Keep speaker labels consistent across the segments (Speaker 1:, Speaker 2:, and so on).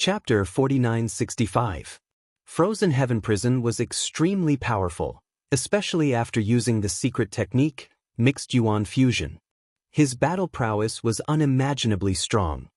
Speaker 1: Chapter 4965. Frozen Heaven Prison was extremely powerful, especially after using the secret technique, mixed yuan fusion. His battle prowess was unimaginably strong.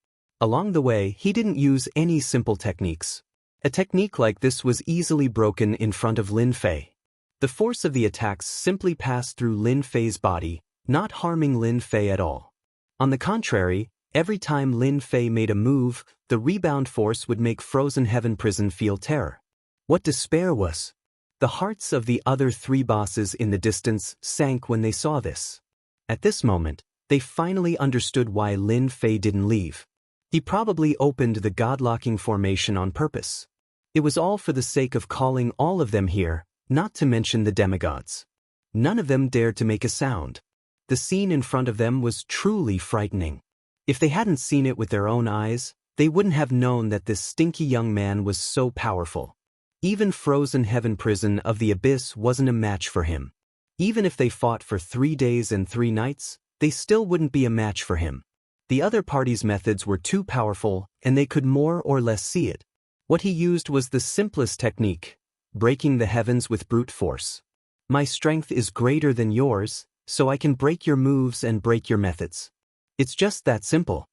Speaker 1: Along the way, he didn't use any simple techniques. A technique like this was easily broken in front of Lin Fei. The force of the attacks simply passed through Lin Fei's body, not harming Lin Fei at all. On the contrary, every time Lin Fei made a move, the rebound force would make Frozen Heaven Prison feel terror. What despair was! The hearts of the other three bosses in the distance sank when they saw this. At this moment, they finally understood why Lin Fei didn't leave. He probably opened the God-locking formation on purpose. It was all for the sake of calling all of them here, not to mention the demigods. None of them dared to make a sound. The scene in front of them was truly frightening. If they hadn't seen it with their own eyes, they wouldn't have known that this stinky young man was so powerful. Even Frozen Heaven Prison of the Abyss wasn't a match for him. Even if they fought for 3 days and 3 nights, they still wouldn't be a match for him. The other party's methods were too powerful, and they could more or less see it. What he used was the simplest technique, breaking the heavens with brute force. My strength is greater than yours, so I can break your moves and break your methods. It's just that simple.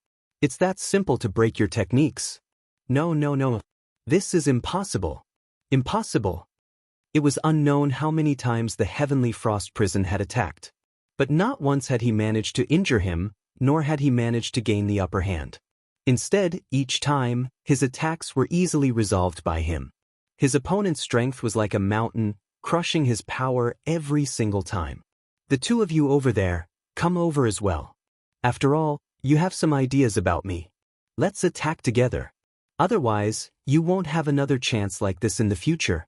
Speaker 1: It's that simple to break your techniques. No. This is impossible. Impossible. It was unknown how many times the Heavenly Frost Prison had attacked. But not once had he managed to injure him, nor had he managed to gain the upper hand. Instead, each time, his attacks were easily resolved by him. His opponent's strength was like a mountain, crushing his power every single time. The two of you over there, come over as well. After all, you have some ideas about me. Let's attack together. Otherwise, you won't have another chance like this in the future.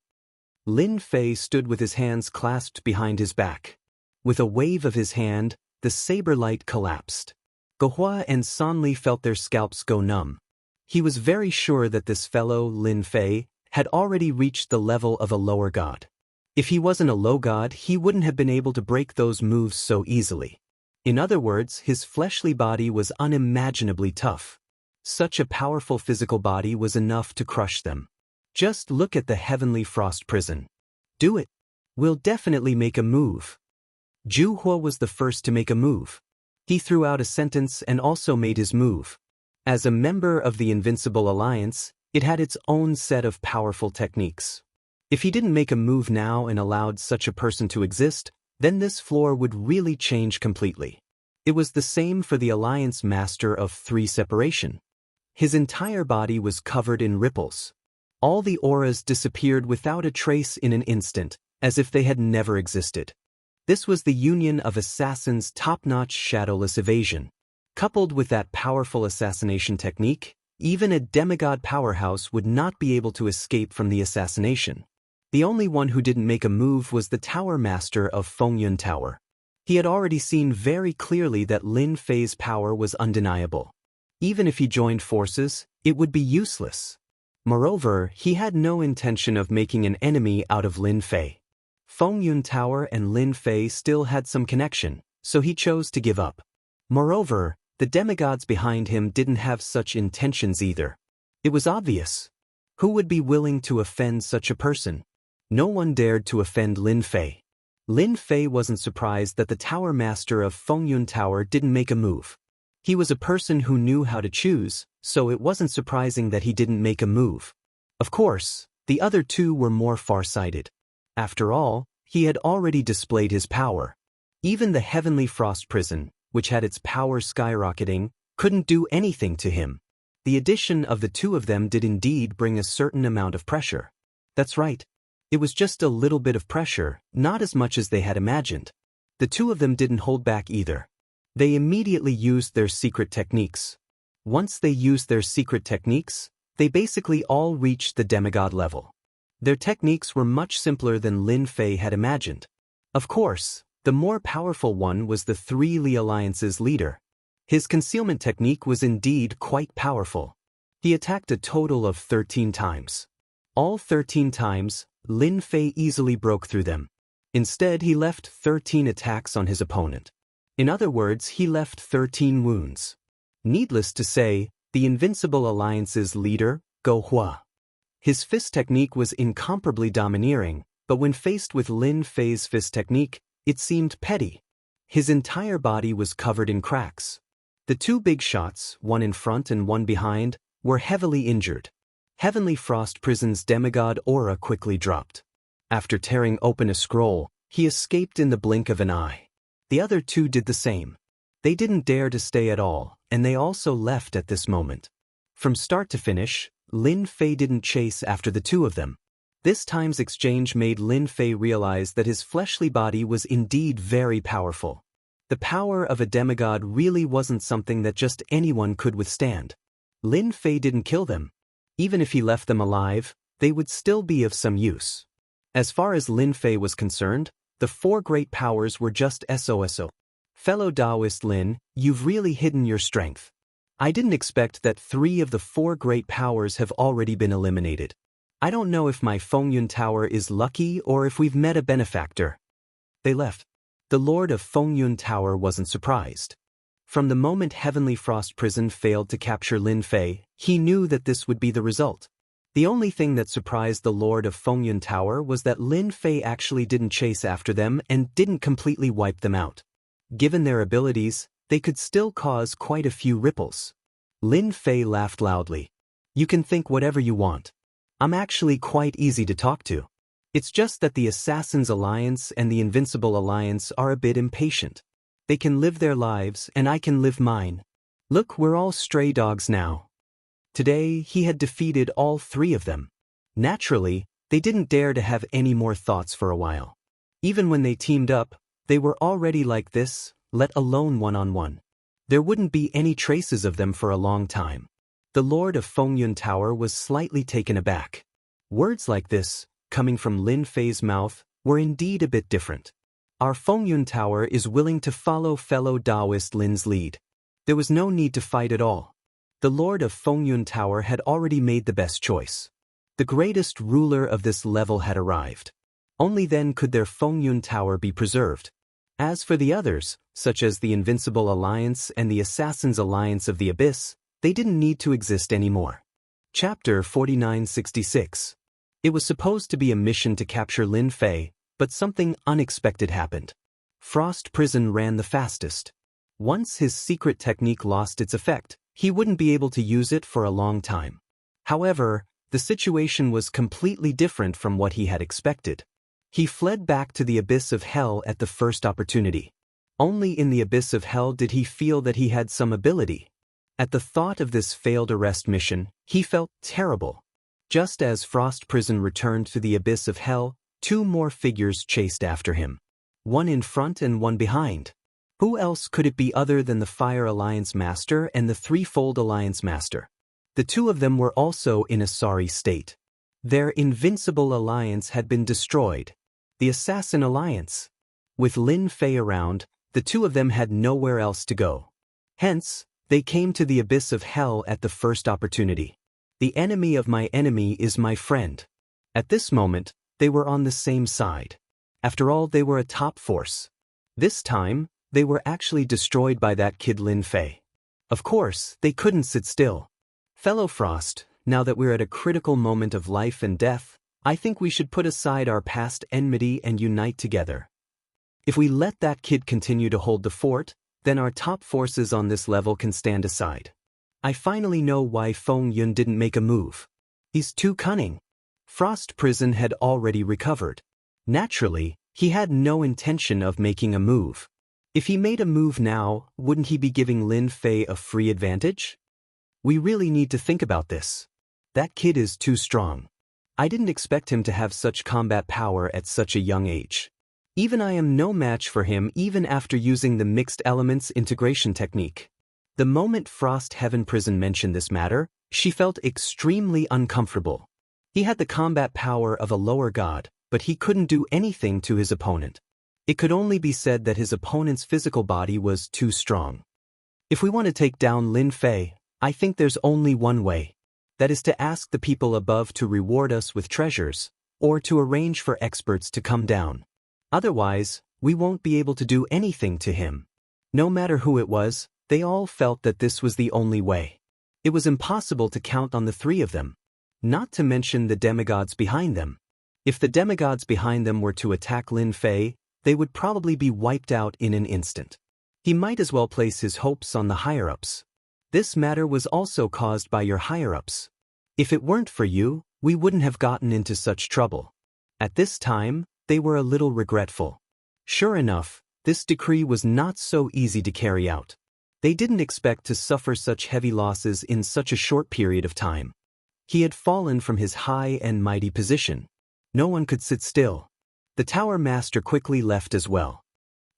Speaker 1: Lin Fei stood with his hands clasped behind his back. With a wave of his hand, the saber light collapsed. Guohua and Sanli felt their scalps go numb. He was very sure that this fellow, Lin Fei, had already reached the level of a lower god. If he wasn't a low god, he wouldn't have been able to break those moves so easily. In other words, his fleshly body was unimaginably tough. Such a powerful physical body was enough to crush them. Just look at the Heavenly Frost Prison. Do it. We'll definitely make a move. Guohua was the first to make a move. He threw out a sentence and also made his move. As a member of the Invincible Alliance, it had its own set of powerful techniques. If he didn't make a move now and allowed such a person to exist, then this floor would really change completely. It was the same for the Alliance Master of 3 Separation. His entire body was covered in ripples. All the auras disappeared without a trace in an instant, as if they had never existed. This was the union of Assassin's top-notch shadowless evasion. Coupled with that powerful assassination technique, even a demigod powerhouse would not be able to escape from the assassination. The only one who didn't make a move was the Tower Master of Fengyun Tower. He had already seen very clearly that Lin Fei's power was undeniable. Even if he joined forces, it would be useless. Moreover, he had no intention of making an enemy out of Lin Fei. Fengyun Tower and Lin Fei still had some connection, so he chose to give up. Moreover, the demigods behind him didn't have such intentions either. It was obvious. Who would be willing to offend such a person? No one dared to offend Lin Fei. Lin Fei wasn't surprised that the Tower Master of Fengyun Tower didn't make a move. He was a person who knew how to choose, so it wasn't surprising that he didn't make a move. Of course, the other two were more far-sighted. After all, he had already displayed his power. Even the Heavenly Frost Prison, which had its power skyrocketing, couldn't do anything to him. The addition of the two of them did indeed bring a certain amount of pressure. That's right. It was just a little bit of pressure, not as much as they had imagined. The two of them didn't hold back either. They immediately used their secret techniques. Once they used their secret techniques, they basically all reached the demigod level. Their techniques were much simpler than Lin Fei had imagined. Of course, the more powerful one was the 3 Li Alliance's leader. His concealment technique was indeed quite powerful. He attacked a total of 13 times. All 13 times, Lin Fei easily broke through them. Instead, he left 13 attacks on his opponent. In other words, he left 13 wounds. Needless to say, the Invincible Alliance's leader, Go Hua. His fist technique was incomparably domineering, but when faced with Lin Fei's fist technique, it seemed petty. His entire body was covered in cracks. The two big shots, one in front and one behind, were heavily injured. Heavenly Frost Prison's demigod aura quickly dropped. After tearing open a scroll, he escaped in the blink of an eye. The other two did the same. They didn't dare to stay at all, and they also left at this moment. From start to finish, Lin Fei didn't chase after the two of them. This time's exchange made Lin Fei realize that his fleshly body was indeed very powerful. The power of a demigod really wasn't something that just anyone could withstand. Lin Fei didn't kill them. Even if he left them alive, they would still be of some use. As far as Lin Fei was concerned, the four great powers were just SOSO. Fellow Taoist Lin, you've really hidden your strength. I didn't expect that 3 of the 4 great powers have already been eliminated. I don't know if my Fengyun Tower is lucky or if we've met a benefactor. They left. The Lord of Fengyun Tower wasn't surprised. From the moment Heavenly Frost Prison failed to capture Lin Fei, he knew that this would be the result. The only thing that surprised the Lord of Fengyun Tower was that Lin Fei actually didn't chase after them and didn't completely wipe them out. Given their abilities, they could still cause quite a few ripples. Lin Fei laughed loudly. You can think whatever you want. I'm actually quite easy to talk to. It's just that the Assassin's Alliance and the Invincible Alliance are a bit impatient. They can live their lives and I can live mine. Look, we're all stray dogs now. Today, he had defeated all 3 of them. Naturally, they didn't dare to have any more thoughts for a while. Even when they teamed up, they were already like this, let alone one-on-one. There wouldn't be any traces of them for a long time. The Lord of Fengyun Tower was slightly taken aback. Words like this, coming from Lin Fei's mouth, were indeed a bit different. Our Fengyun Tower is willing to follow fellow Taoist Lin's lead. There was no need to fight at all. The Lord of Fengyun Tower had already made the best choice. The greatest ruler of this level had arrived. Only then could their Fengyun Tower be preserved. As for the others, such as the Invincible Alliance and the Assassin's Alliance of the Abyss, they didn't need to exist anymore. Chapter 4966. It was supposed to be a mission to capture Lin Fei, but something unexpected happened. Frost Prison ran the fastest. Once his secret technique lost its effect, he wouldn't be able to use it for a long time. However, the situation was completely different from what he had expected. He fled back to the abyss of hell at the first opportunity. Only in the abyss of hell did he feel that he had some ability. At the thought of this failed arrest mission, he felt terrible. Just as Frost Prison returned to the abyss of hell, 2 more figures chased after him. One in front and one behind. Who else could it be other than the Fire Alliance Master and the Threefold Alliance Master? The 2 of them were also in a sorry state. Their Invincible Alliance had been destroyed. The Assassin Alliance. With Lin Fei around, the 2 of them had nowhere else to go. Hence, they came to the abyss of hell at the first opportunity. The enemy of my enemy is my friend. At this moment, they were on the same side. After all, they were a top force. This time, they were actually destroyed by that kid Lin Fei. Of course, they couldn't sit still. Fellow Frost, now that we're at a critical moment of life and death, I think we should put aside our past enmity and unite together. If we let that kid continue to hold the fort, then our top forces on this level can stand aside. I finally know why Fengyun didn't make a move. He's too cunning. Frost Prison had already recovered. Naturally, he had no intention of making a move. If he made a move now, wouldn't he be giving Lin Fei a free advantage? We really need to think about this. That kid is too strong. I didn't expect him to have such combat power at such a young age. Even I am no match for him even after using the mixed elements integration technique. The moment Frost Heaven Prison mentioned this matter, she felt extremely uncomfortable. He had the combat power of a lower god, but he couldn't do anything to his opponent. It could only be said that his opponent's physical body was too strong. If we want to take down Lin Fei, I think there's only one way. That is to ask the people above to reward us with treasures, or to arrange for experts to come down. Otherwise, we won't be able to do anything to him. No matter who it was, they all felt that this was the only way. It was impossible to count on the 3 of them. not to mention the demigods behind them. If the demigods behind them were to attack Lin Fei, they would probably be wiped out in an instant. He might as well place his hopes on the higher-ups. This matter was also caused by your higher-ups. If it weren't for you, we wouldn't have gotten into such trouble. At this time, they were a little regretful. Sure enough, this decree was not so easy to carry out. They didn't expect to suffer such heavy losses in such a short period of time. He had fallen from his high and mighty position. No one could sit still. The tower master quickly left as well.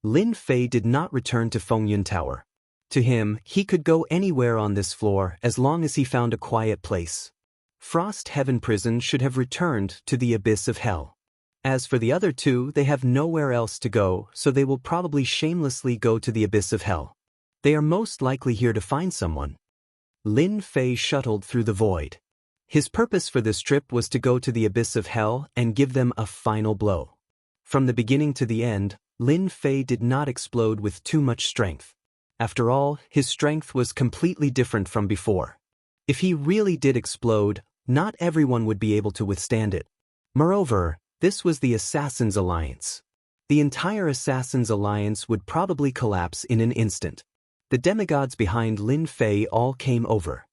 Speaker 1: Lin Fei did not return to Fengyun Tower. To him, he could go anywhere on this floor as long as he found a quiet place. Frost Heaven Prison should have returned to the abyss of hell. As for the other two, they have nowhere else to go, so they will probably shamelessly go to the abyss of hell. They are most likely here to find someone. Lin Fei shuttled through the void. His purpose for this trip was to go to the abyss of hell and give them a final blow. From the beginning to the end, Lin Fei did not explode with too much strength. After all, his strength was completely different from before. If he really did explode, not everyone would be able to withstand it. Moreover, this was the Assassin's Alliance. The entire Assassin's Alliance would probably collapse in an instant. The demigods behind Lin Fei all came over.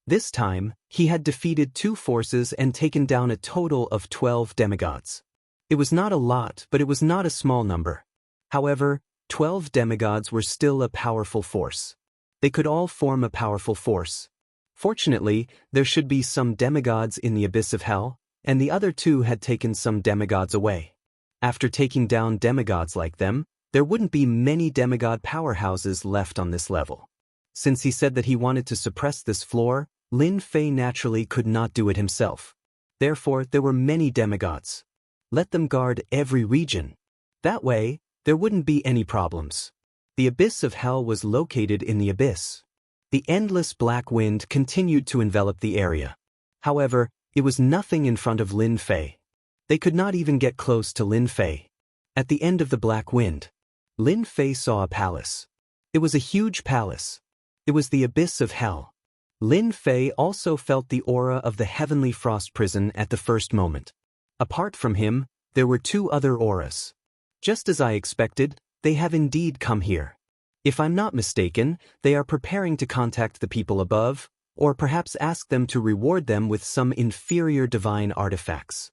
Speaker 1: This time, he had defeated 2 forces and taken down a total of 12 demigods. It was not a lot, but it was not a small number. However, 12 demigods were still a powerful force. They could all form a powerful force. Fortunately, there should be some demigods in the abyss of hell, and the other 2 had taken some demigods away. After taking down demigods like them, there wouldn't be many demigod powerhouses left on this level. Since he said that he wanted to suppress this floor, Lin Fei naturally could not do it himself. Therefore, there were many demigods. Let them guard every region. That way, there wouldn't be any problems. The abyss of hell was located in the abyss. The endless black wind continued to envelop the area. However, it was nothing in front of Lin Fei. They could not even get close to Lin Fei. At the end of the black wind, Lin Fei saw a palace. It was a huge palace. It was the abyss of hell. Lin Fei also felt the aura of the heavenly frost prison at the first moment. Apart from him, there were 2 other auras. Just as I expected, they have indeed come here. If I'm not mistaken, they are preparing to contact the people above, or perhaps ask them to reward them with some inferior divine artifacts.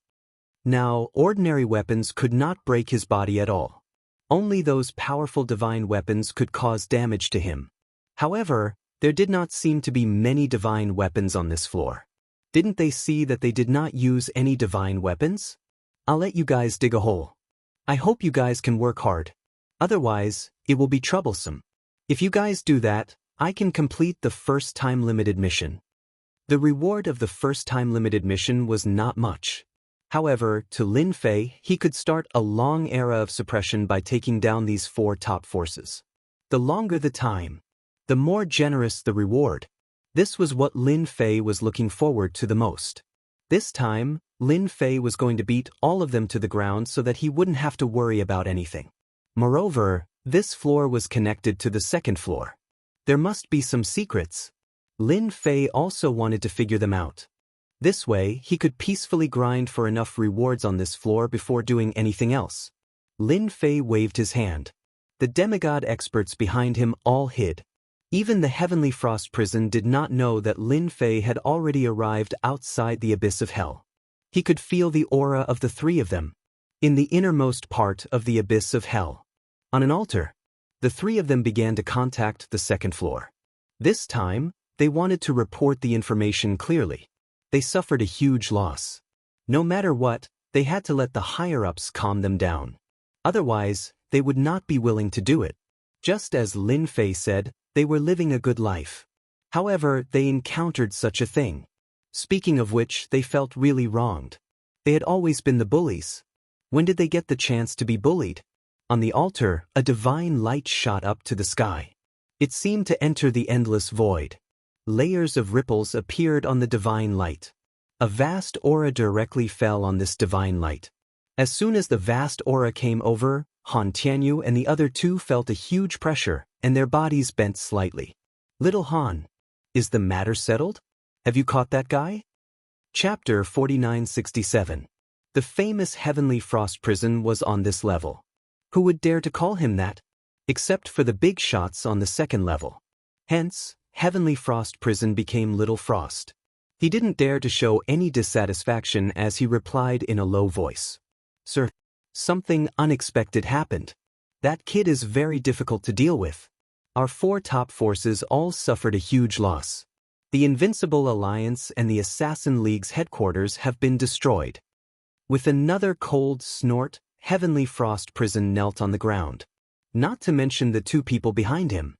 Speaker 1: Now, ordinary weapons could not break his body at all. Only those powerful divine weapons could cause damage to him. However, there did not seem to be many divine weapons on this floor. Didn't they see that they did not use any divine weapons? I'll let you guys dig a hole. I hope you guys can work hard. Otherwise, it will be troublesome. If you guys do that, I can complete the first time limited mission. The reward of the first time limited mission was not much. However, to Lin Fei, he could start a long era of suppression by taking down these 4 top forces. The longer the time, the more generous the reward. This was what Lin Fei was looking forward to the most. This time, Lin Fei was going to beat all of them to the ground so that he wouldn't have to worry about anything. Moreover, this floor was connected to the second floor. There must be some secrets. Lin Fei also wanted to figure them out. This way, he could peacefully grind for enough rewards on this floor before doing anything else. Lin Fei waved his hand. The demigod experts behind him all hid. Even the Heavenly Frost Prison did not know that Lin Fei had already arrived outside the abyss of hell. He could feel the aura of the 3 of them in the innermost part of the abyss of hell. On an altar, the 3 of them began to contact the second floor. This time, they wanted to report the information clearly. They suffered a huge loss. No matter what, they had to let the higher-ups calm them down. Otherwise, they would not be willing to do it. Just as Lin Fei said, they were living a good life. However, they encountered such a thing. Speaking of which, they felt really wronged. They had always been the bullies. When did they get the chance to be bullied? On the altar, a divine light shot up to the sky. It seemed to enter the endless void. Layers of ripples appeared on the divine light. A vast aura directly fell on this divine light. As soon as the vast aura came over, Han Tianyu and the other 2 felt a huge pressure, and their bodies bent slightly. Little Han, is the matter settled? Have you caught that guy? Chapter 4967. The famous Heavenly Frost Prison was on this level. Who would dare to call him that? Except for the big shots on the second level. Hence, Heavenly Frost Prison became Little Frost. He didn't dare to show any dissatisfaction as he replied in a low voice. Sir, something unexpected happened. That kid is very difficult to deal with. Our 4 top forces all suffered a huge loss. The Invincible Alliance and the Assassin League's headquarters have been destroyed. With another cold snort, Heavenly Frost Prison knelt on the ground. Not to mention the 2 people behind him.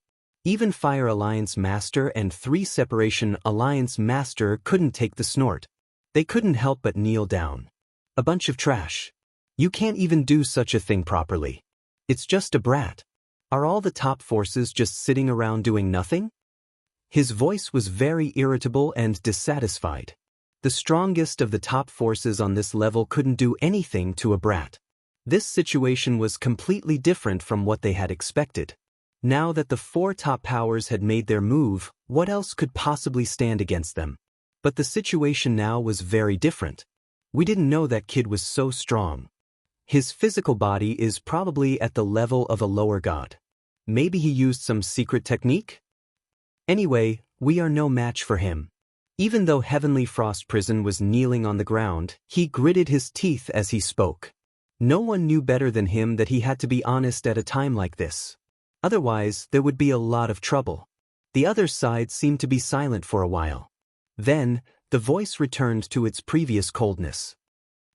Speaker 1: Even Fire Alliance Master and 3 Separation Alliance Master couldn't take the snort. They couldn't help but kneel down. A bunch of trash. You can't even do such a thing properly. It's just a brat. Are all the top forces just sitting around doing nothing? His voice was very irritable and dissatisfied. The strongest of the top forces on this level couldn't do anything to a brat. This situation was completely different from what they had expected. Now that the 4 top powers had made their move, what else could possibly stand against them? But the situation now was very different. We didn't know that kid was so strong. His physical body is probably at the level of a lower god. Maybe he used some secret technique? Anyway, we are no match for him. Even though Heavenly Frost Prison was kneeling on the ground, he gritted his teeth as he spoke. No one knew better than him that he had to be honest at a time like this. Otherwise, there would be a lot of trouble. The other side seemed to be silent for a while. Then, the voice returned to its previous coldness.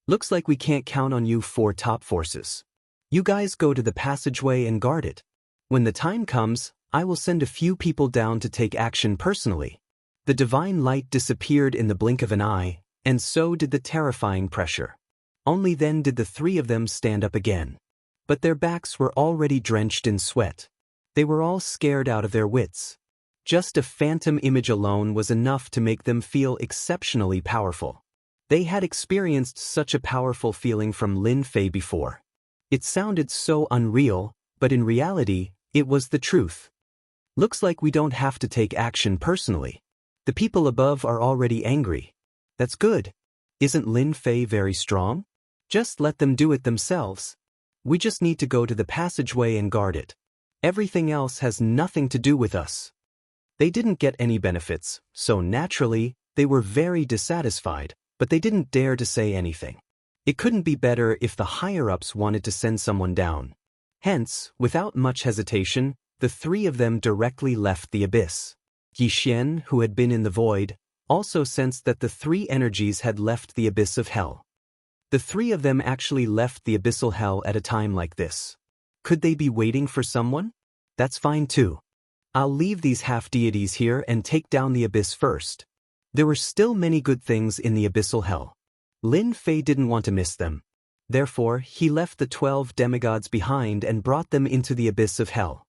Speaker 1: Looks like we can't count on you 4 top forces. You guys go to the passageway and guard it. When the time comes, I will send a few people down to take action personally. The divine light disappeared in the blink of an eye, and so did the terrifying pressure. Only then did the 3 of them stand up again. But their backs were already drenched in sweat. They were all scared out of their wits. Just a phantom image alone was enough to make them feel exceptionally powerful. They had experienced such a powerful feeling from Lin Fei before. It sounded so unreal, but in reality, it was the truth. Looks like we don't have to take action personally. The people above are already angry. That's good. Isn't Lin Fei very strong? Just let them do it themselves. We just need to go to the passageway and guard it. Everything else has nothing to do with us. They didn't get any benefits, so naturally, they were very dissatisfied, but they didn't dare to say anything. It couldn't be better if the higher-ups wanted to send someone down. Hence, without much hesitation, the 3 of them directly left the abyss. Yi Xian, who had been in the void, also sensed that the 3 energies had left the abyss of hell. The 3 of them actually left the abyssal hell at a time like this. Could they be waiting for someone? That's fine too. I'll leave these half-deities here and take down the abyss first. There were still many good things in the abyssal hell. Lin Fei didn't want to miss them. Therefore, he left the 12 demigods behind and brought them into the abyss of hell.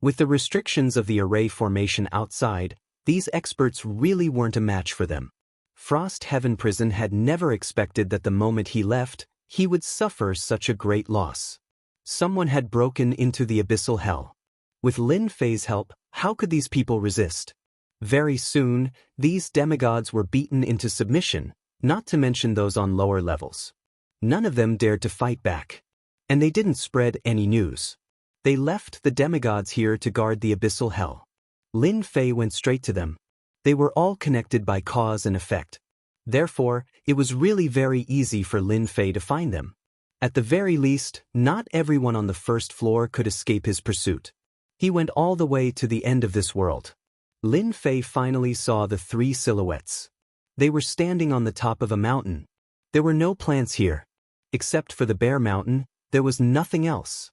Speaker 1: With the restrictions of the array formation outside, these experts really weren't a match for them. Frost Heaven Prison had never expected that the moment he left, he would suffer such a great loss. Someone had broken into the abyssal hell. With Lin Fei's help, how could these people resist? Very soon, these demigods were beaten into submission, not to mention those on lower levels. None of them dared to fight back. And they didn't spread any news. They left the demigods here to guard the abyssal hell. Lin Fei went straight to them. They were all connected by cause and effect. Therefore, it was really very easy for Lin Fei to find them. At the very least, not everyone on the first floor could escape his pursuit. He went all the way to the end of this world. Lin Fei finally saw the 3 silhouettes. They were standing on the top of a mountain. There were no plants here. Except for the bare mountain, there was nothing else.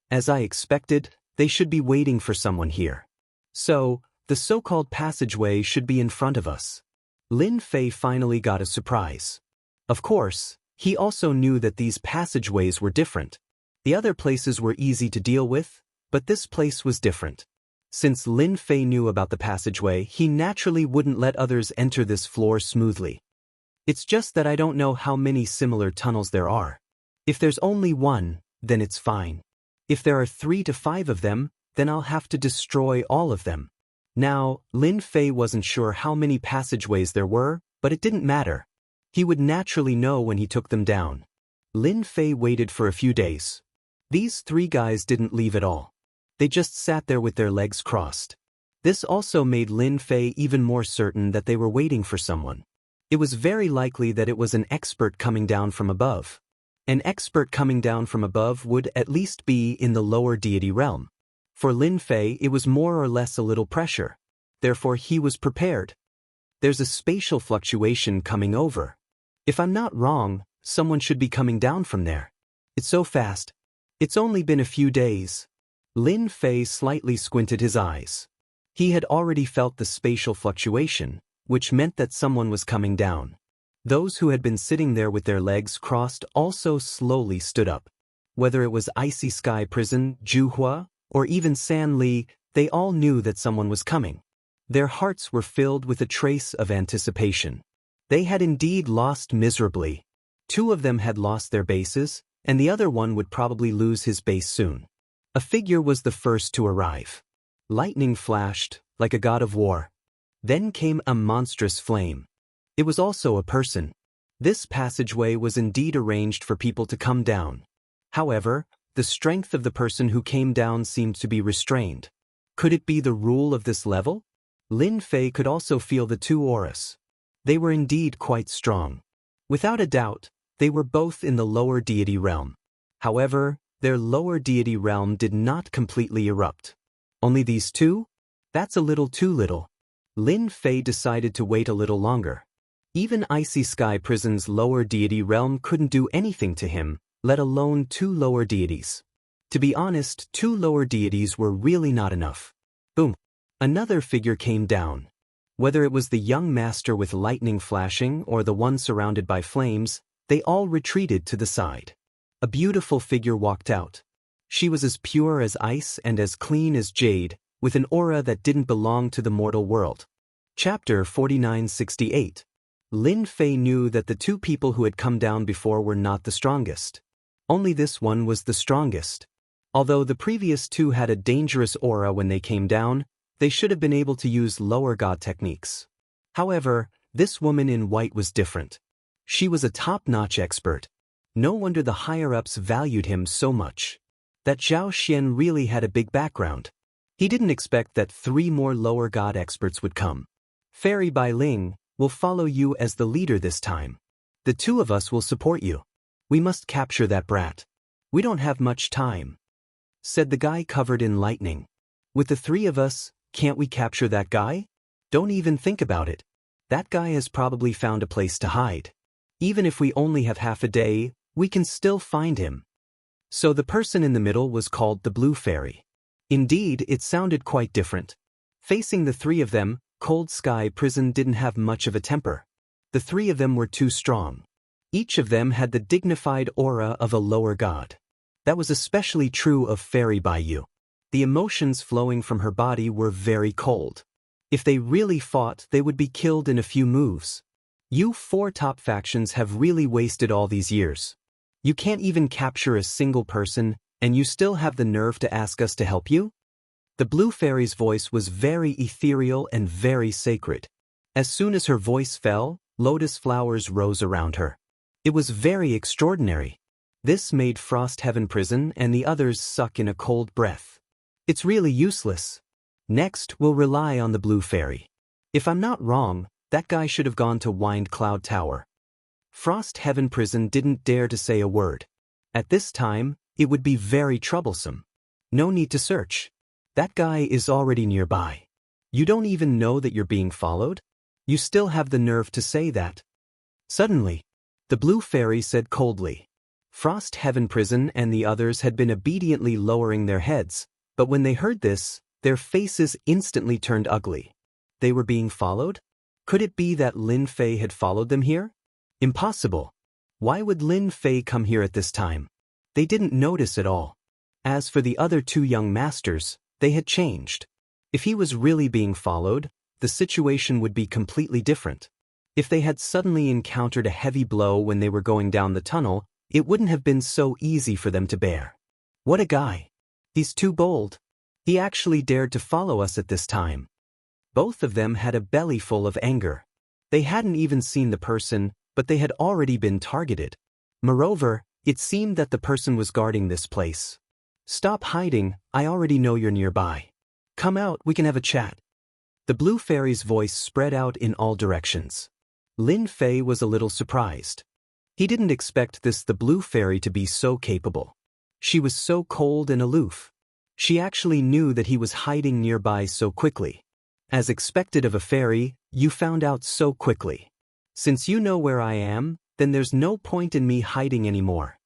Speaker 1: As I expected, they should be waiting for someone here. So, the so-called passageway should be in front of us. Lin Fei finally got a surprise. Of course, he also knew that these passageways were different. The other places were easy to deal with, but this place was different. Since Lin Fei knew about the passageway, he naturally wouldn't let others enter this floor smoothly. It's just that I don't know how many similar tunnels there are. If there's only one, then it's fine. If there are 3 to 5 of them, then I'll have to destroy all of them. Now, Lin Fei wasn't sure how many passageways there were, but it didn't matter. He would naturally know when he took them down. Lin Fei waited for a few days. These three guys didn't leave at all. They just sat there with their legs crossed. This also made Lin Fei even more certain that they were waiting for someone. It was very likely that it was an expert coming down from above. An expert coming down from above would at least be in the lower deity realm. For Lin Fei, it was more or less a little pressure. Therefore, he was prepared. There's a spatial fluctuation coming over. If I'm not wrong, someone should be coming down from there. It's so fast. It's only been a few days. Lin Fei slightly squinted his eyes. He had already felt the spatial fluctuation, which meant that someone was coming down. Those who had been sitting there with their legs crossed also slowly stood up. Whether it was Icy Sky Prison, Juhua, or even San Li, they all knew that someone was coming. Their hearts were filled with a trace of anticipation. They had indeed lost miserably. Two of them had lost their bases, and the other one would probably lose his base soon. A figure was the first to arrive. Lightning flashed, like a god of war. Then came a monstrous flame. It was also a person. This passageway was indeed arranged for people to come down. However, the strength of the person who came down seemed to be restrained. Could it be the rule of this level? Lin Fei could also feel the two auras. They were indeed quite strong. Without a doubt, they were both in the lower deity realm. However, their lower deity realm did not completely erupt. Only these two? That's a little too little. Lin Fei decided to wait a little longer. Even Icy Sky Prison's lower deity realm couldn't do anything to him, let alone two lower deities. To be honest, two lower deities were really not enough. Boom! Another figure came down. Whether it was the young master with lightning flashing or the one surrounded by flames, they all retreated to the side. A beautiful figure walked out. She was as pure as ice and as clean as jade, with an aura that didn't belong to the mortal world. Chapter 4968. Lin Fei knew that the two people who had come down before were not the strongest. Only this one was the strongest. Although the previous two had a dangerous aura when they came down, they should have been able to use lower god techniques. However, this woman in white was different. She was a top-notch expert. No wonder the higher-ups valued him so much. That Zhao Xian really had a big background. He didn't expect that 3 more lower god experts would come. Fairy Bai Ling will follow you as the leader this time. The two of us will support you. We must capture that brat. We don't have much time, said the guy covered in lightning. With the 3 of us, can't we capture that guy? Don't even think about it. That guy has probably found a place to hide. Even if we only have half a day, we can still find him. So the person in the middle was called the Blue Fairy. Indeed, it sounded quite different. Facing the 3 of them, Cold Sky Prison didn't have much of a temper. The 3 of them were too strong. Each of them had the dignified aura of a lower god. That was especially true of Fairy Baiyu. The emotions flowing from her body were very cold. If they really fought, they would be killed in a few moves. You 4 top factions have really wasted all these years. You can't even capture a single person, and you still have the nerve to ask us to help you? The Blue Fairy's voice was very ethereal and very sacred. As soon as her voice fell, lotus flowers rose around her. It was very extraordinary. This made Frost Heaven Prison and the others suck in a cold breath. It's really useless. Next, we'll rely on the Blue Fairy. If I'm not wrong, that guy should have gone to Wind Cloud Tower. Frost Heaven Prison didn't dare to say a word. At this time, it would be very troublesome. No need to search. That guy is already nearby. You don't even know that you're being followed? You still have the nerve to say that. Suddenly, the Blue Fairy said coldly. Frost Heaven Prison and the others had been obediently lowering their heads, but when they heard this, their faces instantly turned ugly. They were being followed? Could it be that Lin Fei had followed them here? Impossible. Why would Lin Fei come here at this time? They didn't notice at all. As for the other 2 young masters, they had changed. If he was really being followed, the situation would be completely different. If they had suddenly encountered a heavy blow when they were going down the tunnel, it wouldn't have been so easy for them to bear. What a guy. He's too bold. He actually dared to follow us at this time. Both of them had a belly full of anger. They hadn't even seen the person, but they had already been targeted. Moreover, it seemed that the person was guarding this place. "Stop hiding, I already know you're nearby. Come out, we can have a chat." The blue fairy's voice spread out in all directions. Lin Fei was a little surprised. He didn't expect the blue fairy to be so capable. She was so cold and aloof. She actually knew that he was hiding nearby so quickly. As expected of a fairy, you found out so quickly. Since you know where I am, then there's no point in me hiding anymore.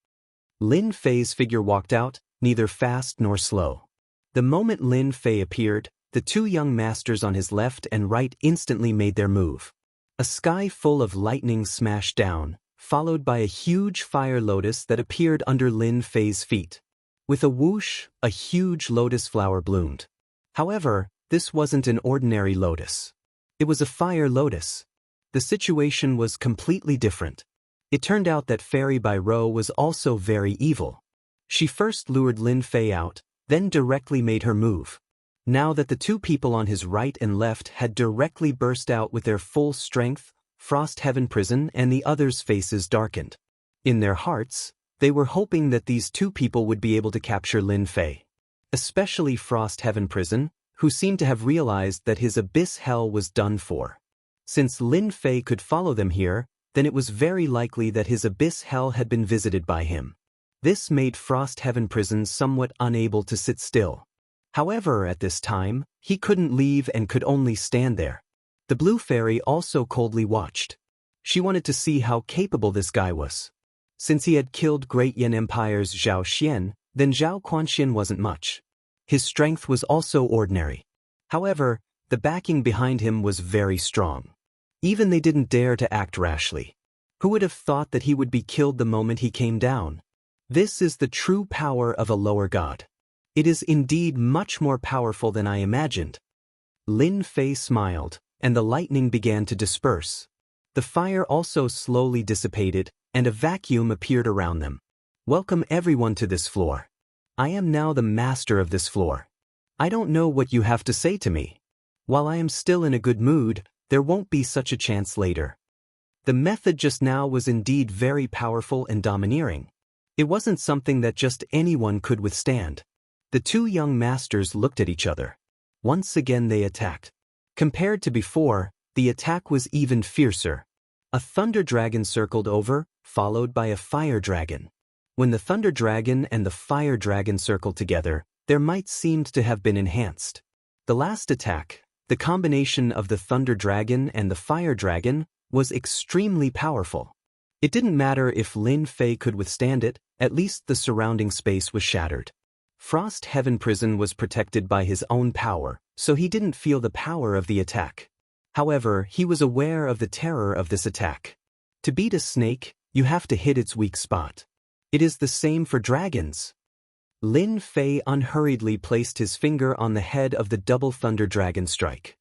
Speaker 1: Lin Fei's figure walked out, neither fast nor slow. The moment Lin Fei appeared, the two young masters on his left and right instantly made their move. A sky full of lightning smashed down, followed by a huge fire lotus that appeared under Lin Fei's feet. With a whoosh, a huge lotus flower bloomed. However, this wasn't an ordinary lotus. It was a fire lotus. The situation was completely different. It turned out that Fairy Bai Rou was also very evil. She first lured Lin Fei out, then directly made her move. Now that the two people on his right and left had directly burst out with their full strength, Frost Heaven Prison and the others' faces darkened. In their hearts, they were hoping that these two people would be able to capture Lin Fei. Especially Frost Heaven Prison, who seemed to have realized that his abyss hell was done for. Since Lin Fei could follow them here, then it was very likely that his abyss hell had been visited by him. This made Frost Heaven Prison somewhat unable to sit still. However, at this time, he couldn't leave and could only stand there. The blue fairy also coldly watched. She wanted to see how capable this guy was. Since he had killed Great Yan Empire's Zhao Xian, then Zhao Quanxian wasn't much. His strength was also ordinary. However, the backing behind him was very strong. Even they didn't dare to act rashly. Who would have thought that he would be killed the moment he came down? This is the true power of a lower god. It is indeed much more powerful than I imagined. Lin Fei smiled, and the lightning began to disperse. The fire also slowly dissipated, and a vacuum appeared around them. "Welcome everyone to this floor. I am now the master of this floor. I don't know what you have to say to me. While I am still in a good mood, there won't be such a chance later." The method just now was indeed very powerful and domineering. It wasn't something that just anyone could withstand. The two young masters looked at each other. Once again they attacked. Compared to before, the attack was even fiercer. A thunder dragon circled over, followed by a fire dragon. When the thunder dragon and the fire dragon circled together, their might seemed to have been enhanced. The last attack, the combination of the thunder dragon and the fire dragon, was extremely powerful. It didn't matter if Lin Fei could withstand it, at least the surrounding space was shattered. Frost Heaven Prison was protected by his own power, so he didn't feel the power of the attack. However, he was aware of the terror of this attack. To beat a snake, you have to hit its weak spot. It is the same for dragons. Lin Fei unhurriedly placed his finger on the head of the double thunder dragon strike.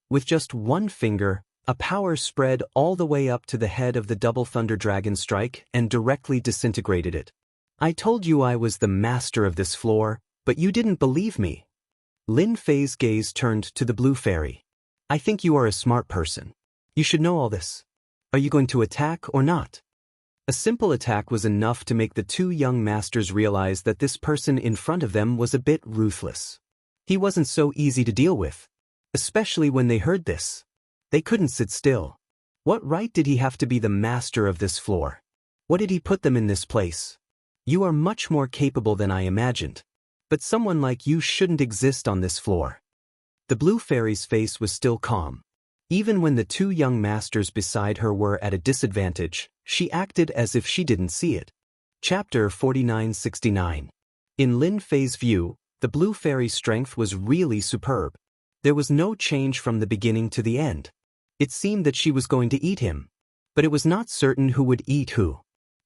Speaker 1: With just one finger, a power spread all the way up to the head of the double thunder dragon strike and directly disintegrated it. "I told you I was the master of this floor, but you didn't believe me." Lin Fei's gaze turned to the blue fairy. "I think you are a smart person. You should know all this. Are you going to attack or not?" A simple attack was enough to make the two young masters realize that this person in front of them was a bit ruthless. He wasn't so easy to deal with. Especially when they heard this. They couldn't sit still. What right did he have to be the master of this floor? What did he put them in this place? "You are much more capable than I imagined. But someone like you shouldn't exist on this floor." The blue fairy's face was still calm. Even when the two young masters beside her were at a disadvantage, she acted as if she didn't see it. Chapter 4969. In Lin Fei's view, the blue fairy's strength was really superb. There was no change from the beginning to the end. It seemed that she was going to eat him. But it was not certain who would eat who.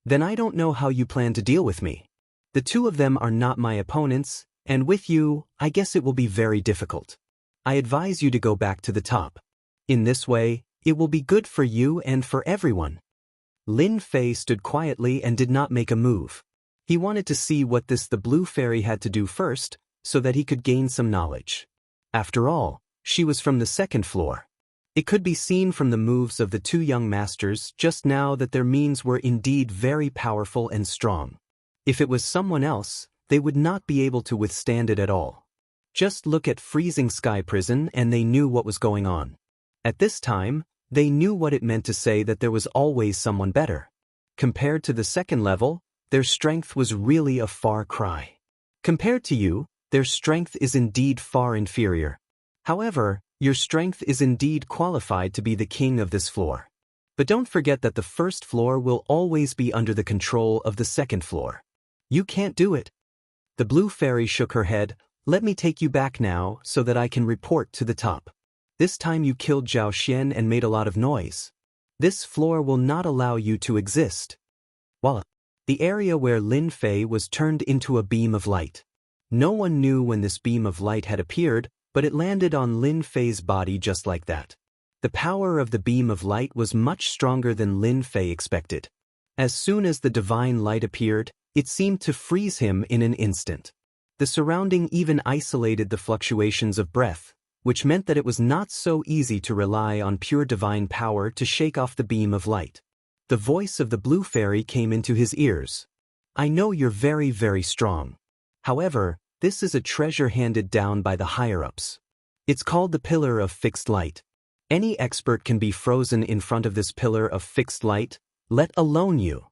Speaker 1: "Then I don't know how you plan to deal with me. The two of them are not my opponents, and with you, I guess it will be very difficult. I advise you to go back to the top. In this way, it will be good for you and for everyone." Lin Fei stood quietly and did not make a move. He wanted to see what the blue fairy had to do first, so that he could gain some knowledge. After all, she was from the second floor. It could be seen from the moves of the two young masters just now that their means were indeed very powerful and strong. If it was someone else, they would not be able to withstand it at all. Just look at Freezing Sky Prison and they knew what was going on. At this time, they knew what it meant to say that there was always someone better. Compared to the second level, their strength was really a far cry. Compared to you, their strength is indeed far inferior. However, your strength is indeed qualified to be the king of this floor. But don't forget that the first floor will always be under the control of the second floor. You can't do it. The blue fairy shook her head. Let me take you back now so that I can report to the top. This time you killed Zhao Xian and made a lot of noise. This floor will not allow you to exist. Voila! The area where Lin Fei was turned into a beam of light. No one knew when this beam of light had appeared, but it landed on Lin Fei's body just like that. The power of the beam of light was much stronger than Lin Fei expected. As soon as the divine light appeared, it seemed to freeze him in an instant. The surrounding even isolated the fluctuations of breath, which meant that it was not so easy to rely on pure divine power to shake off the beam of light. The voice of the blue fairy came into his ears. I know you're very, very strong. However, this is a treasure handed down by the higher-ups. It's called the Pillar of Fixed Light. Any expert can be frozen in front of this Pillar of Fixed Light, let alone you.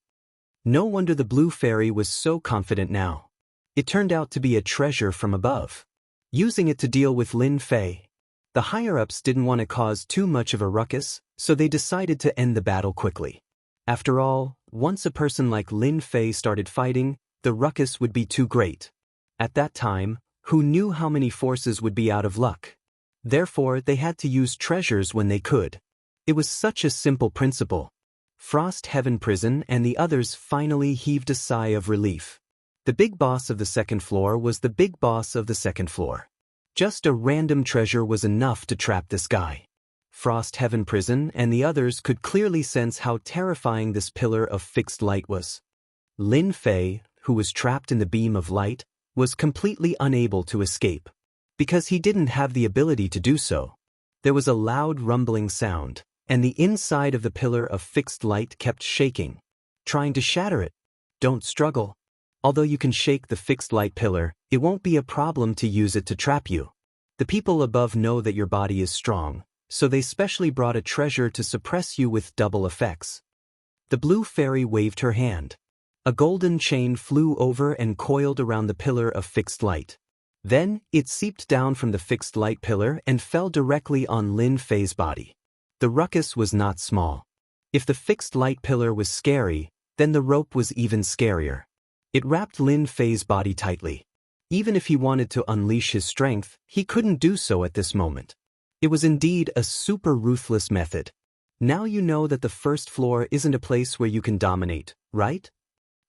Speaker 1: No wonder the blue fairy was so confident now. It turned out to be a treasure from above. Using it to deal with Lin Fei. The higher-ups didn't want to cause too much of a ruckus, so they decided to end the battle quickly. After all, once a person like Lin Fei started fighting, the ruckus would be too great. At that time, who knew how many forces would be out of luck? Therefore, they had to use treasures when they could. It was such a simple principle. Frost Heaven Prison and the others finally heaved a sigh of relief. The big boss of the second floor was the big boss of the second floor. Just a random treasure was enough to trap this guy. Frost Heaven Prison and the others could clearly sense how terrifying this pillar of fixed light was. Lin Fei, who was trapped in the beam of light, was completely unable to escape. Because he didn't have the ability to do so. There was a loud rumbling sound, and the inside of the pillar of fixed light kept shaking. Trying to shatter it. Don't struggle. Although you can shake the fixed light pillar, it won't be a problem to use it to trap you. The people above know that your body is strong, so they specially brought a treasure to suppress you with double effects. The blue fairy waved her hand. A golden chain flew over and coiled around the pillar of fixed light. Then, it seeped down from the fixed light pillar and fell directly on Lin Fei's body. The ruckus was not small. If the fixed light pillar was scary, then the rope was even scarier. It wrapped Lin Fei's body tightly. Even if he wanted to unleash his strength, he couldn't do so at this moment. It was indeed a super ruthless method. Now you know that the first floor isn't a place where you can dominate, right?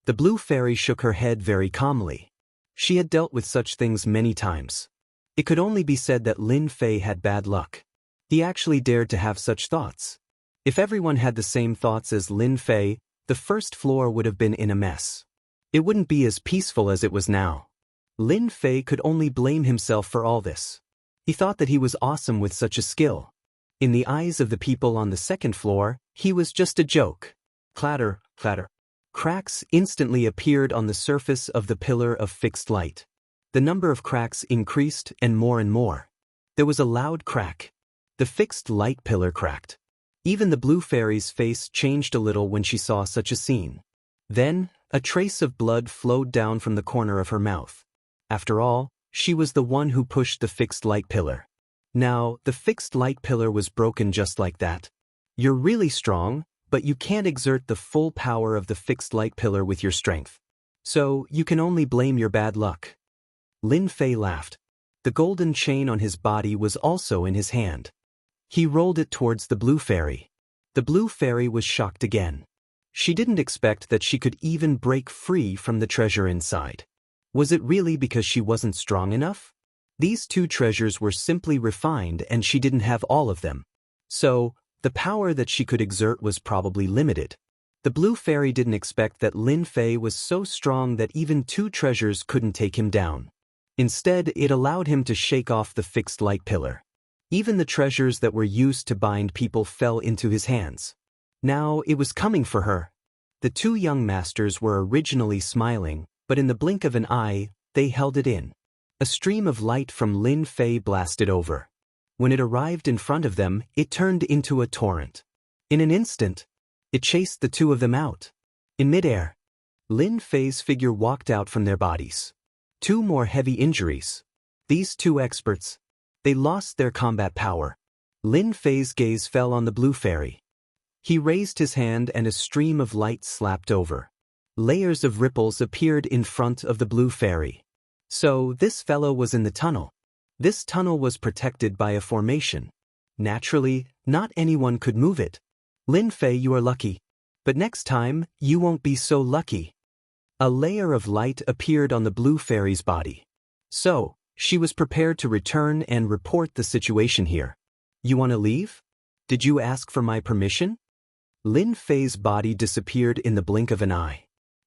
Speaker 1: The blue fairy shook her head very calmly. She had dealt with such things many times. It could only be said that Lin Fei had bad luck. He actually dared to have such thoughts. If everyone had the same thoughts as Lin Fei, the first floor would have been in a mess. It wouldn't be as peaceful as it was now. Lin Fei could only blame himself for all this. He thought that he was awesome with such a skill. In the eyes of the people on the second floor, he was just a joke. Clatter, clatter. Cracks instantly appeared on the surface of the pillar of fixed light. The number of cracks increased and more. There was a loud crack. The fixed light pillar cracked. Even the blue fairy's face changed a little when she saw such a scene. Then, a trace of blood flowed down from the corner of her mouth. After all, she was the one who pushed the fixed light pillar. Now, the fixed light pillar was broken just like that. You're really strong, but you can't exert the full power of the fixed light pillar with your strength. So, you can only blame your bad luck. Lin Fei laughed. The golden chain on his body was also in his hand. He rolled it towards the blue fairy. The blue fairy was shocked again. She didn't expect that she could even break free from the treasure inside. Was it really because she wasn't strong enough? These two treasures were simply refined and she didn't have all of them. So, the power that she could exert was probably limited. The blue fairy didn't expect that Lin Fei was so strong that even two treasures couldn't take him down. Instead, it allowed him to shake off the fixed light pillar. Even the treasures that were used to bind people fell into his hands. Now it was coming for her. The two young masters were originally smiling, but in the blink of an eye, they held it in. A stream of light from Lin Fei blasted over. When it arrived in front of them, it turned into a torrent. In an instant, it chased the two of them out. In midair, Lin Fei's figure walked out from their bodies. Two more heavy injuries. These two experts, they lost their combat power. Lin Fei's gaze fell on the blue fairy. He raised his hand and a stream of light slapped over. Layers of ripples appeared in front of the blue fairy. So this fellow was in the tunnel. This tunnel was protected by a formation. Naturally, not anyone could move it. Lin Fei, you are lucky. But next time, you won't be so lucky. A layer of light appeared on the blue fairy's body. So, she was prepared to return and report the situation here. You want to leave? Did you ask for my permission? Lin Fei's body disappeared in the blink of an eye.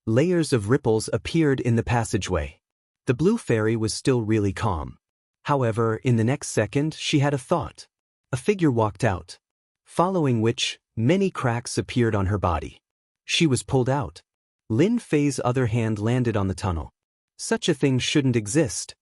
Speaker 1: Layers of ripples appeared in the passageway. The blue fairy was still really calm. However, in the next second, she had a thought. A figure walked out, following which, many cracks appeared on her body. She was pulled out. Lin Fei's other hand landed on the tunnel. Such a thing shouldn't exist.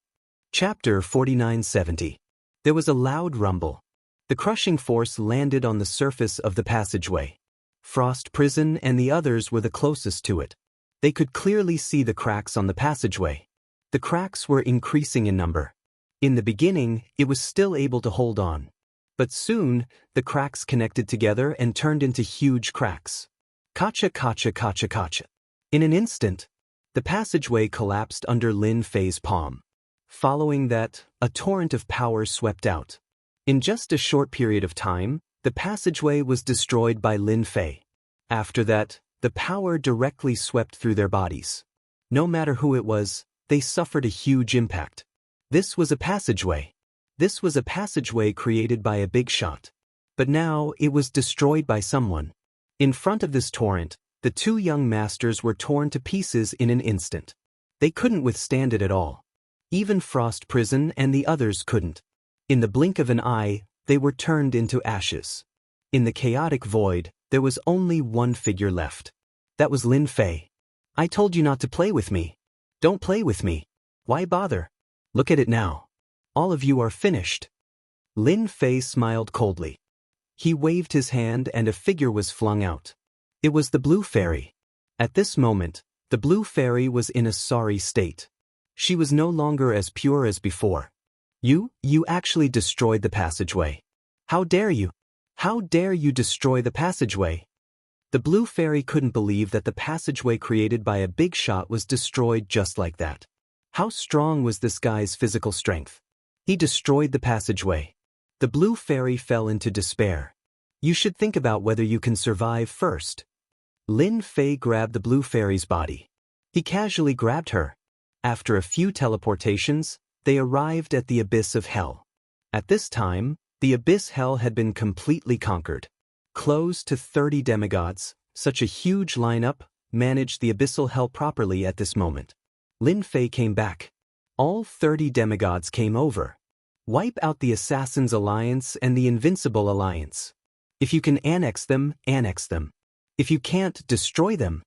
Speaker 1: Chapter 4970. There was a loud rumble. The crushing force landed on the surface of the passageway. Frost Prison and the others were the closest to it. They could clearly see the cracks on the passageway. The cracks were increasing in number. In the beginning, it was still able to hold on. But soon, the cracks connected together and turned into huge cracks. Kacha kacha kacha kacha. In an instant, the passageway collapsed under Lin Fei's palm. Following that, a torrent of power swept out. In just a short period of time, the passageway was destroyed by Lin Fei. After that, the power directly swept through their bodies. No matter who it was, they suffered a huge impact. This was a passageway. This was a passageway created by a big shot. But now it was destroyed by someone. In front of this torrent, the two young masters were torn to pieces in an instant. They couldn't withstand it at all. Even Frost Prison and the others couldn't. In the blink of an eye, they were turned into ashes. In the chaotic void, there was only one figure left. That was Lin Fei. I told you not to play with me. Don't play with me. Why bother? Look at it now. All of you are finished. Lin Fei smiled coldly. He waved his hand and a figure was flung out. It was the blue fairy. At this moment, the blue fairy was in a sorry state. She was no longer as pure as before. You actually destroyed the passageway. How dare you? How dare you destroy the passageway? The blue fairy couldn't believe that the passageway created by a big shot was destroyed just like that. How strong was this guy's physical strength? He destroyed the passageway. The blue fairy fell into despair. You should think about whether you can survive first. Lin Fei grabbed the blue fairy's body. He casually grabbed her. After a few teleportations, they arrived at the abyss of hell. At this time, the abyss hell had been completely conquered. Close to 30 demigods, such a huge lineup, managed the abyssal hell properly at this moment. Lin Fei came back. All 30 demigods came over. Wipe out the Assassin's Alliance and the Invincible Alliance. If you can annex them, annex them. If you can't, destroy them.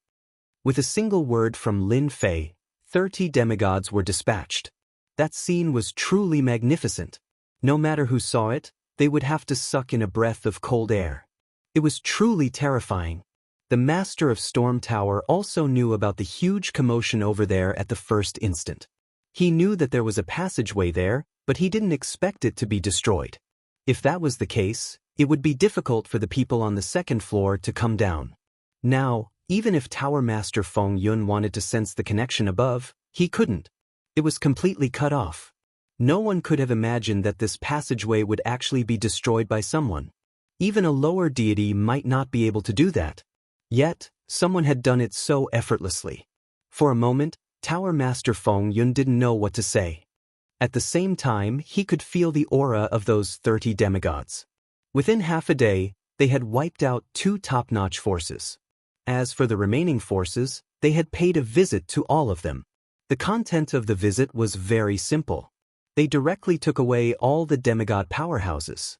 Speaker 1: With a single word from Lin Fei, 30 demigods were dispatched. That scene was truly magnificent. No matter who saw it, they would have to suck in a breath of cold air. It was truly terrifying. The Master of Storm Tower also knew about the huge commotion over there at the first instant. He knew that there was a passageway there, but he didn't expect it to be destroyed. If that was the case, it would be difficult for the people on the second floor to come down. Now, even if Tower Master Feng Yun wanted to sense the connection above, he couldn't. It was completely cut off. No one could have imagined that this passageway would actually be destroyed by someone. Even a lower deity might not be able to do that. Yet, someone had done it so effortlessly. For a moment, Tower Master Feng Yun didn't know what to say. At the same time, he could feel the aura of those 30 demigods. Within half a day, they had wiped out 2 top-notch forces. As for the remaining forces, they had paid a visit to all of them. The content of the visit was very simple. They directly took away all the demigod powerhouses.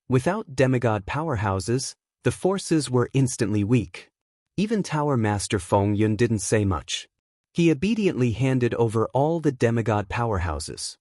Speaker 1: Without demigod powerhouses, the forces were instantly weak. Even Tower Master Feng Yun didn't say much. He obediently handed over all the demigod powerhouses.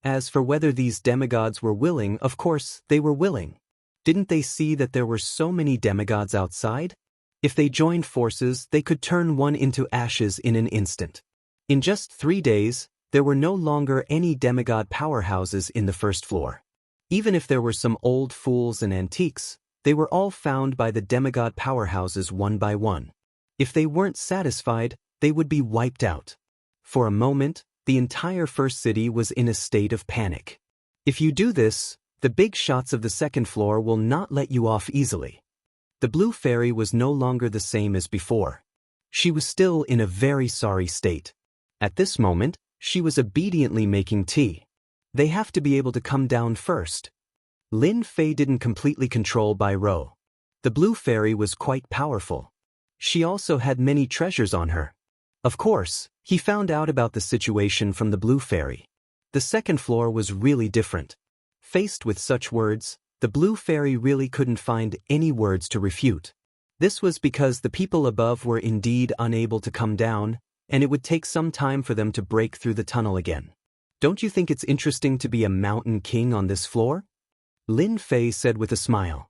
Speaker 1: As for whether these demigods were willing, of course, they were willing. Didn't they see that there were so many demigods outside? If they joined forces, they could turn one into ashes in an instant. In just 3 days, there were no longer any demigod powerhouses in the first floor. Even if there were some old fools and antiques, they were all found by the demigod powerhouses one by one. If they weren't satisfied, they would be wiped out. For a moment, the entire first city was in a state of panic. If you do this, the big shots of the second floor will not let you off easily. The blue fairy was no longer the same as before. She was still in a very sorry state. At this moment, she was obediently making tea. They have to be able to come down first. Lin Fei didn't completely control Bai Rou. The blue fairy was quite powerful. She also had many treasures on her. Of course, he found out about the situation from the blue fairy. The second floor was really different. Faced with such words, the blue fairy really couldn't find any words to refute. This was because the people above were indeed unable to come down, and it would take some time for them to break through the tunnel again. Don't you think it's interesting to be a mountain king on this floor? Lin Fei said with a smile.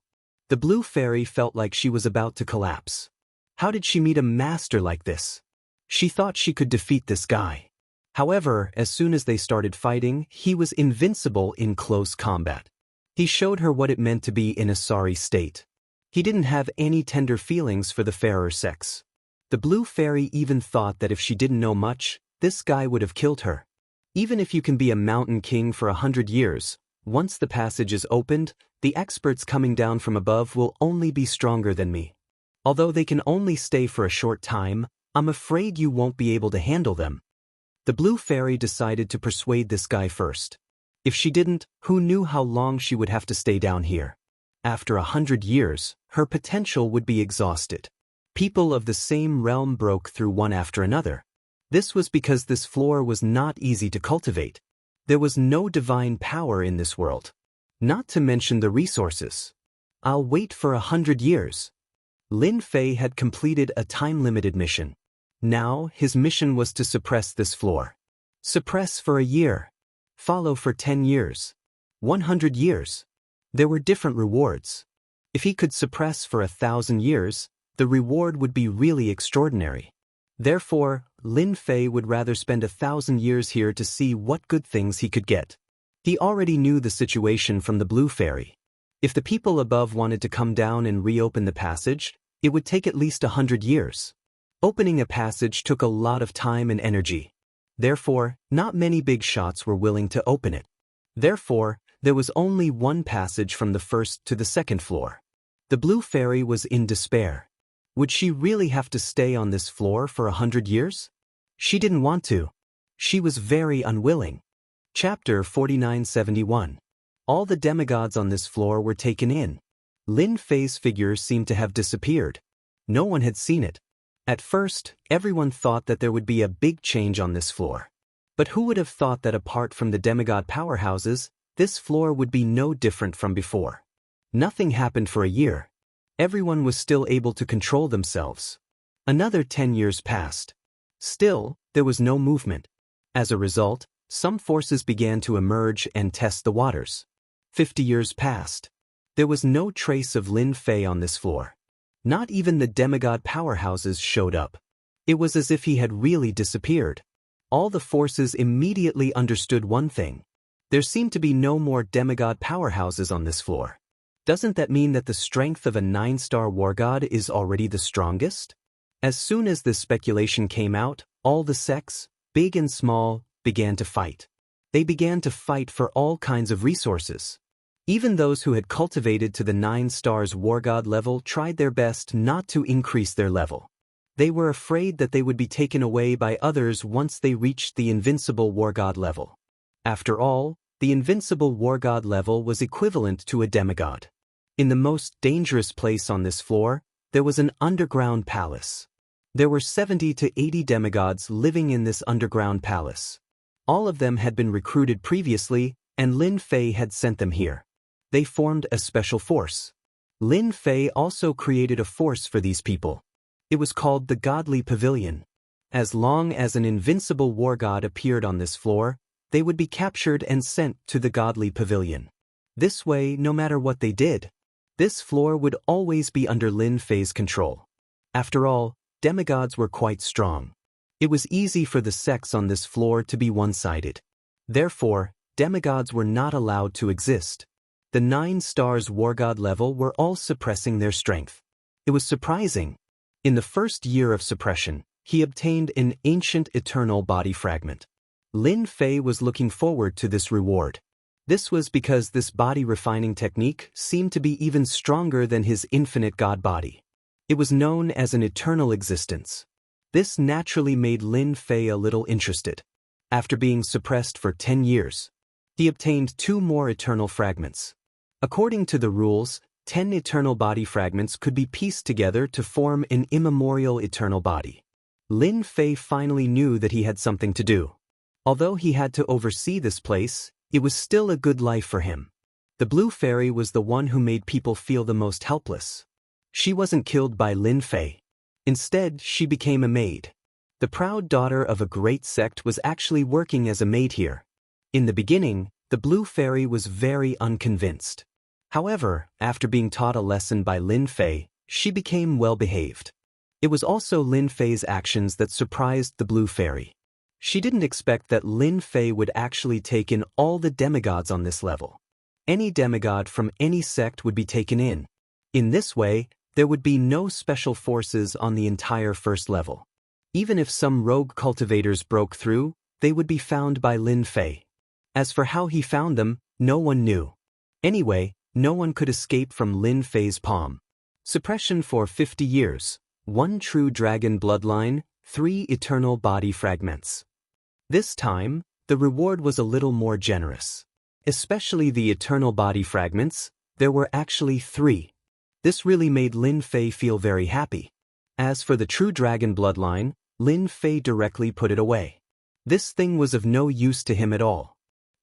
Speaker 1: The blue fairy felt like she was about to collapse. How did she meet a master like this? She thought she could defeat this guy. However, as soon as they started fighting, he was invincible in close combat. He showed her what it meant to be in a sorry state. He didn't have any tender feelings for the fairer sex. The blue fairy even thought that if she didn't know much, this guy would have killed her. Even if you can be a mountain king for 100 years, once the passage is opened, the experts coming down from above will only be stronger than me. Although they can only stay for a short time, I'm afraid you won't be able to handle them. The blue fairy decided to persuade this guy first. If she didn't, who knew how long she would have to stay down here? After 100 years, her potential would be exhausted. People of the same realm broke through one after another. This was because this floor was not easy to cultivate. There was no divine power in this world. Not to mention the resources. I'll wait for 100 years. Lin Fei had completed a time-limited mission. Now, his mission was to suppress this floor. Suppress for a year. Follow for 10 years. 100 years. There were different rewards. If he could suppress for 1,000 years, the reward would be really extraordinary. Therefore, Lin Fei would rather spend 1,000 years here to see what good things he could get. He already knew the situation from the blue fairy. If the people above wanted to come down and reopen the passage, it would take at least 100 years. Opening a passage took a lot of time and energy. Therefore, not many big shots were willing to open it. Therefore, there was only one passage from the first to the second floor. The blue fairy was in despair. Would she really have to stay on this floor for 100 years? She didn't want to. She was very unwilling. Chapter 4971. All the demigods on this floor were taken in. Lin Fei's figure seemed to have disappeared. No one had seen it. At first, everyone thought that there would be a big change on this floor. But who would have thought that apart from the demigod powerhouses, this floor would be no different from before? Nothing happened for a year. Everyone was still able to control themselves. Another 10 years passed. Still, there was no movement. As a result, some forces began to emerge and test the waters. 50 years passed. There was no trace of Lin Fei on this floor. Not even the demigod powerhouses showed up. It was as if he had really disappeared. All the forces immediately understood one thing. There seemed to be no more demigod powerhouses on this floor. Doesn't that mean that the strength of a 9-star war god is already the strongest? As soon as this speculation came out, all the sects, big and small, began to fight. They began to fight for all kinds of resources. Even those who had cultivated to the 9 stars war god level tried their best not to increase their level. They were afraid that they would be taken away by others once they reached the invincible war god level. After all, the invincible war god level was equivalent to a demigod. In the most dangerous place on this floor, there was an underground palace. There were 70 to 80 demigods living in this underground palace. All of them had been recruited previously, and Lin Fei had sent them here. They formed a special force. Lin Fei also created a force for these people. It was called the Godly Pavilion. As long as an invincible war god appeared on this floor, they would be captured and sent to the Godly Pavilion. This way, no matter what they did, this floor would always be under Lin Fei's control. After all, demigods were quite strong. It was easy for the sects on this floor to be one-sided. Therefore, demigods were not allowed to exist. The 9 stars war god level were all suppressing their strength. It was surprising. In the first year of suppression, he obtained an ancient eternal body fragment. Lin Fei was looking forward to this reward. This was because this body refining technique seemed to be even stronger than his infinite god body. It was known as an eternal existence. This naturally made Lin Fei a little interested. After being suppressed for 10 years, he obtained 2 more eternal fragments. According to the rules, 10 eternal body fragments could be pieced together to form an immemorial eternal body. Lin Fei finally knew that he had something to do. Although he had to oversee this place, it was still a good life for him. The Blue Fairy was the one who made people feel the most helpless. She wasn't killed by Lin Fei. Instead, she became a maid. The proud daughter of a great sect was actually working as a maid here. In the beginning, the Blue Fairy was very unconvinced. However, after being taught a lesson by Lin Fei, she became well-behaved. It was also Lin Fei's actions that surprised the Blue Fairy. She didn't expect that Lin Fei would actually take in all the demigods on this level. Any demigod from any sect would be taken in. In this way, there would be no special forces on the entire first level. Even if some rogue cultivators broke through, they would be found by Lin Fei. As for how he found them, no one knew. Anyway, no one could escape from Lin Fei's palm. Suppression for 50 years, 1 true dragon bloodline, 3 eternal body fragments. This time, the reward was a little more generous. Especially the eternal body fragments, there were actually 3. This really made Lin Fei feel very happy. As for the true dragon bloodline, Lin Fei directly put it away. This thing was of no use to him at all.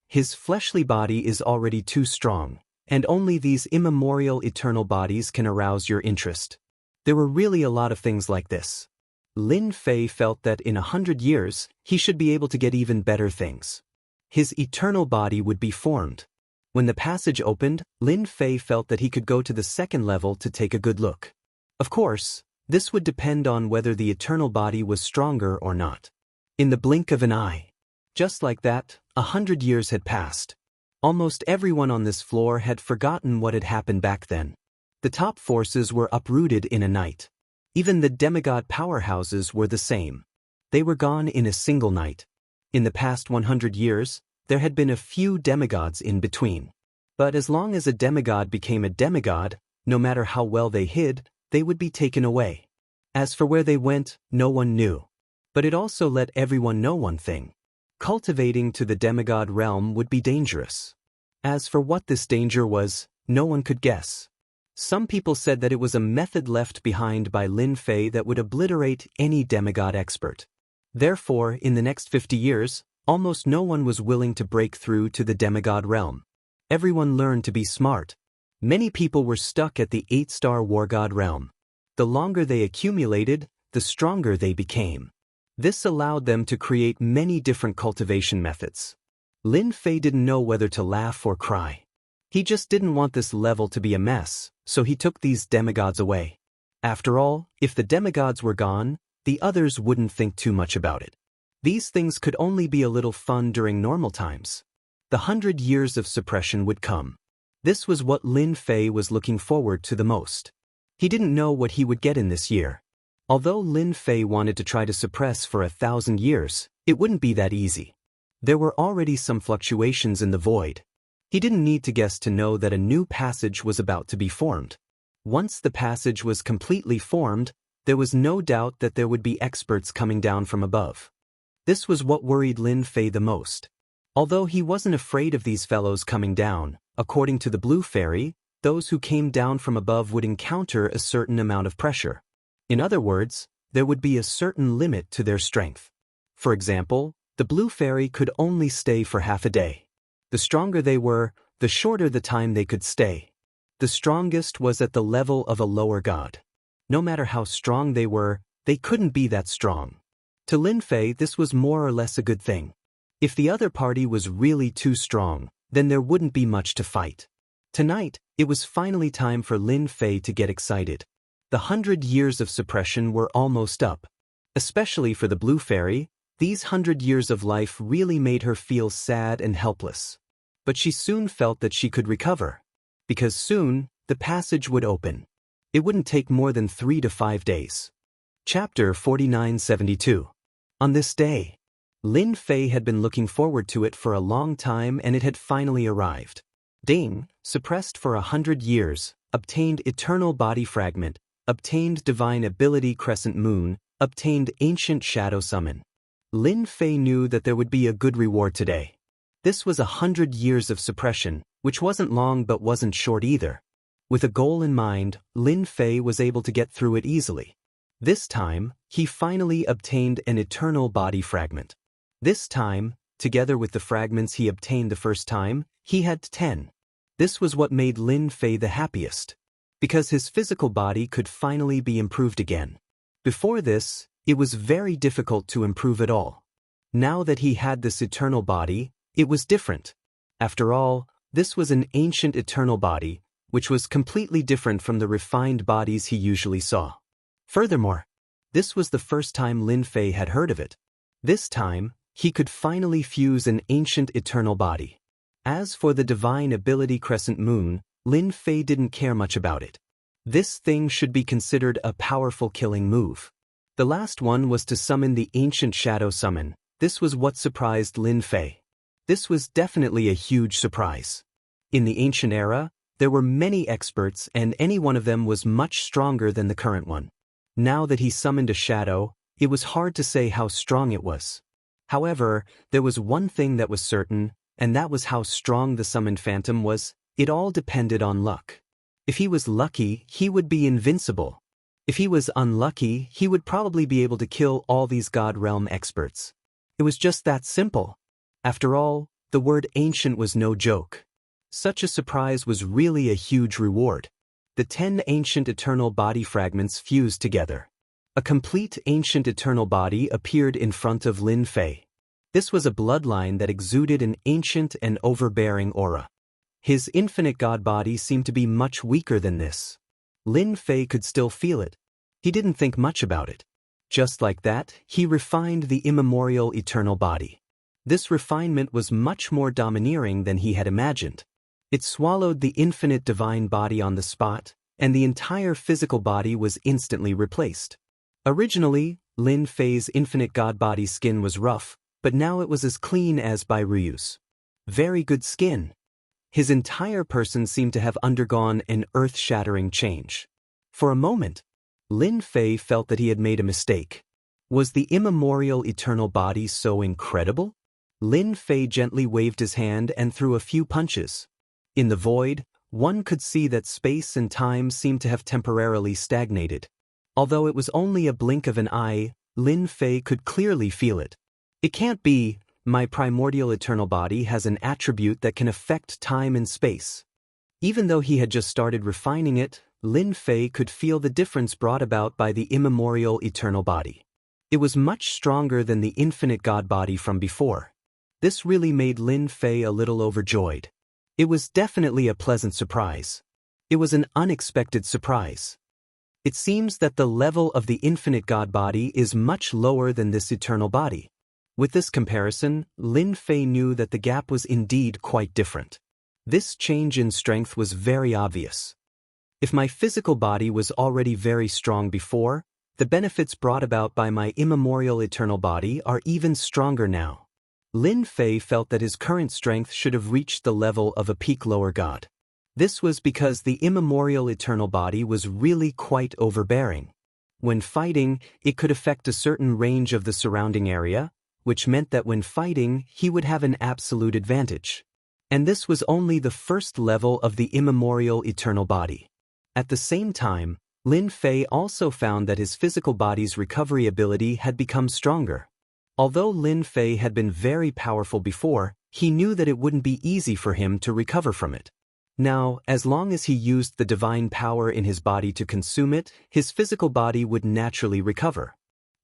Speaker 1: His fleshly body is already too strong, and only these immemorial eternal bodies can arouse your interest. There were really a lot of things like this. Lin Fei felt that in 100 years, he should be able to get even better things. His eternal body would be formed. When the passage opened, Lin Fei felt that he could go to the second level to take a good look. Of course, this would depend on whether the eternal body was stronger or not. In the blink of an eye. Just like that, 100 years had passed. Almost everyone on this floor had forgotten what had happened back then. The top forces were uprooted in a night. Even the demigod powerhouses were the same. They were gone in a single night. In the past 100 years, there had been a few demigods in between. But as long as a demigod became a demigod, no matter how well they hid, they would be taken away. As for where they went, no one knew. But it also let everyone know one thing. Cultivating to the demigod realm would be dangerous. As for what this danger was, no one could guess. Some people said that it was a method left behind by Lin Fei that would obliterate any demigod expert. Therefore, in the next 50 years, almost no one was willing to break through to the demigod realm. Everyone learned to be smart. Many people were stuck at the 8-star war god realm. The longer they accumulated, the stronger they became. This allowed them to create many different cultivation methods. Lin Fei didn't know whether to laugh or cry. He just didn't want this level to be a mess, so he took these demigods away. After all, if the demigods were gone, the others wouldn't think too much about it. These things could only be a little fun during normal times. The 100 years of suppression would come. This was what Lin Fei was looking forward to the most. He didn't know what he would get in this year. Although Lin Fei wanted to try to suppress for 1,000 years, it wouldn't be that easy. There were already some fluctuations in the void. He didn't need to guess to know that a new passage was about to be formed. Once the passage was completely formed, there was no doubt that there would be experts coming down from above. This was what worried Lin Fei the most. Although he wasn't afraid of these fellows coming down, according to the Blue Fairy, those who came down from above would encounter a certain amount of pressure. In other words, there would be a certain limit to their strength. For example, The blue fairy could only stay for half a day. The stronger they were, the shorter the time they could stay. The strongest was at the level of a lower god. No matter how strong they were, they couldn't be that strong. To Lin Fei, this was more or less a good thing. If the other party was really too strong, then there wouldn't be much to fight. Tonight, it was finally time for Lin Fei to get excited. The 100 years of suppression were almost up. Especially for the blue fairy, these 100 years of life really made her feel sad and helpless. But she soon felt that she could recover. Because soon, the passage would open. It wouldn't take more than 3 to 5 days. Chapter 4972. On this day, Lin Fei had been looking forward to it for a long time, and it had finally arrived. Ding, suppressed for 100 years, obtained eternal body fragment, obtained divine ability crescent moon, obtained ancient shadow summon. Lin Fei knew that there would be a good reward today. This was 100 years of suppression, which wasn't long but wasn't short either. With a goal in mind, Lin Fei was able to get through it easily. This time, he finally obtained an eternal body fragment. This time, together with the fragments he obtained the first time, he had 10. This was what made Lin Fei the happiest, because his physical body could finally be improved again. Before this, it was very difficult to improve at all. Now that he had this eternal body, it was different. After all, this was an ancient eternal body, which was completely different from the refined bodies he usually saw. Furthermore, this was the first time Lin Fei had heard of it. This time, he could finally fuse an ancient eternal body. As for the divine ability crescent moon, Lin Fei didn't care much about it. This thing should be considered a powerful killing move. The last one was to summon the ancient shadow summon. This was what surprised Lin Fei. This was definitely a huge surprise. In the ancient era, there were many experts, and any one of them was much stronger than the current one. Now that he summoned a shadow, it was hard to say how strong it was. However, there was one thing that was certain, and that was how strong the summoned phantom was. It all depended on luck. If he was lucky, he would be invincible. If he was unlucky, he would probably be able to kill all these God Realm experts. It was just that simple. After all, the word ancient was no joke. Such a surprise was really a huge reward. The 10 ancient eternal body fragments fused together. A complete ancient eternal body appeared in front of Lin Fei. This was a bloodline that exuded an ancient and overbearing aura. His infinite god body seemed to be much weaker than this. Lin Fei could still feel it. He didn't think much about it. Just like that, he refined the immemorial eternal body. This refinement was much more domineering than he had imagined. It swallowed the infinite divine body on the spot, and the entire physical body was instantly replaced. Originally, Lin Fei's infinite god body skin was rough, but now it was as clean as by Ryu's. Very good skin. His entire person seemed to have undergone an earth-shattering change. For a moment, Lin Fei felt that he had made a mistake. Was the immemorial eternal body so incredible? Lin Fei gently waved his hand and threw a few punches. In the void, one could see that space and time seemed to have temporarily stagnated. Although it was only a blink of an eye, Lin Fei could clearly feel it. It can't be. My primordial eternal body has an attribute that can affect time and space. Even though he had just started refining it, Lin Fei could feel the difference brought about by the immemorial eternal body. It was much stronger than the infinite god body from before. This really made Lin Fei a little overjoyed. It was definitely a pleasant surprise. It was an unexpected surprise. It seems that the level of the infinite god body is much lower than this eternal body. With this comparison, Lin Fei knew that the gap was indeed quite different. This change in strength was very obvious. If my physical body was already very strong before, the benefits brought about by my immemorial eternal body are even stronger now. Lin Fei felt that his current strength should have reached the level of a peak lower god. This was because the immemorial eternal body was really quite overbearing. When fighting, it could affect a certain range of the surrounding area, which meant that when fighting, he would have an absolute advantage. And this was only the first level of the immemorial eternal body. At the same time, Lin Fei also found that his physical body's recovery ability had become stronger. Although Lin Fei had been very powerful before, he knew that it wouldn't be easy for him to recover from it. Now, as long as he used the divine power in his body to consume it, his physical body would naturally recover.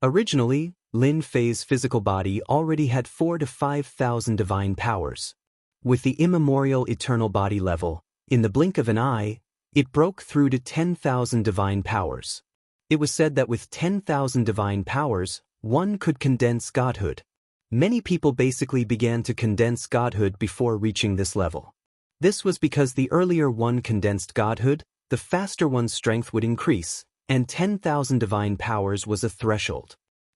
Speaker 1: Originally, Lin Fei's physical body already had 4,000 to 5,000 divine powers. With the immemorial eternal body level, in the blink of an eye, it broke through to 10,000 divine powers. It was said that with 10,000 divine powers, one could condense godhood. Many people basically began to condense godhood before reaching this level. This was because the earlier one condensed godhood, the faster one's strength would increase, and 10,000 divine powers was a threshold.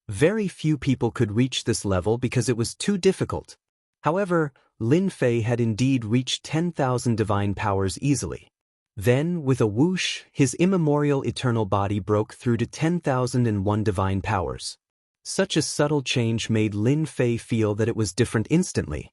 Speaker 1: Very few people could reach this level because it was too difficult. However, Lin Fei had indeed reached 10,000 divine powers easily. Then, with a whoosh, his immemorial eternal body broke through to 10,001 divine powers. Such a subtle change made Lin Fei feel that it was different instantly.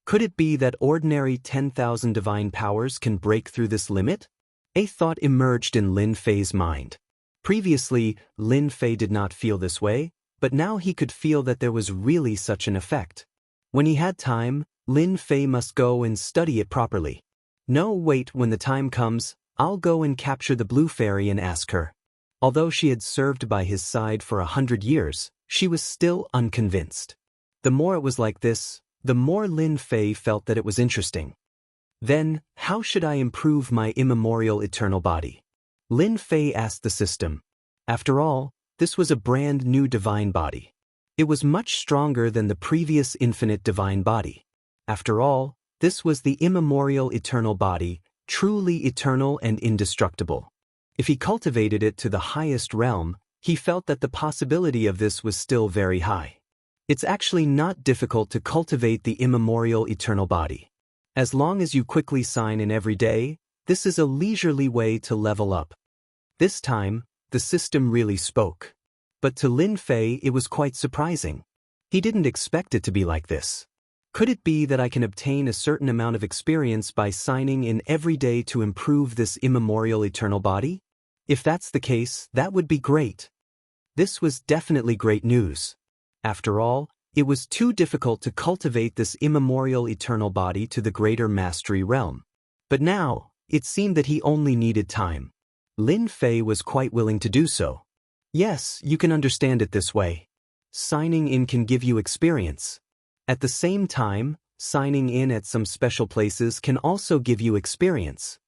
Speaker 1: Could it be that ordinary 10,000 divine powers can break through this limit? A thought emerged in Lin Fei's mind. Previously, Lin Fei did not feel this way, but now he could feel that there was really such an effect. When he had time, Lin Fei must go and study it properly. No, wait, when the time comes, I'll go and capture the blue fairy and ask her. Although she had served by his side for 100 years, she was still unconvinced. The more it was like this, the more Lin Fei felt that it was interesting. Then, how should I improve my immemorial eternal body? Lin Fei asked the system. After all, this was a brand new divine body. It was much stronger than the previous infinite divine body. After all, this was the immemorial eternal body, truly eternal and indestructible. If he cultivated it to the highest realm, he felt that the possibility of this was still very high. It's actually not difficult to cultivate the immemorial eternal body. As long as you quickly sign in every day, this is a leisurely way to level up. This time, the system really spoke. But to Lin Fei it was quite surprising. He didn't expect it to be like this. Could it be that I can obtain a certain amount of experience by signing in every day to improve this immemorial eternal body? If that's the case, that would be great. This was definitely great news. After all, it was too difficult to cultivate this immemorial eternal body to the greater mastery realm. But now, it seemed that he only needed time. Lin Fei was quite willing to do so. Yes, you can understand it this way. Signing in can give you experience. At the same time, signing in at some special places can also give you experience.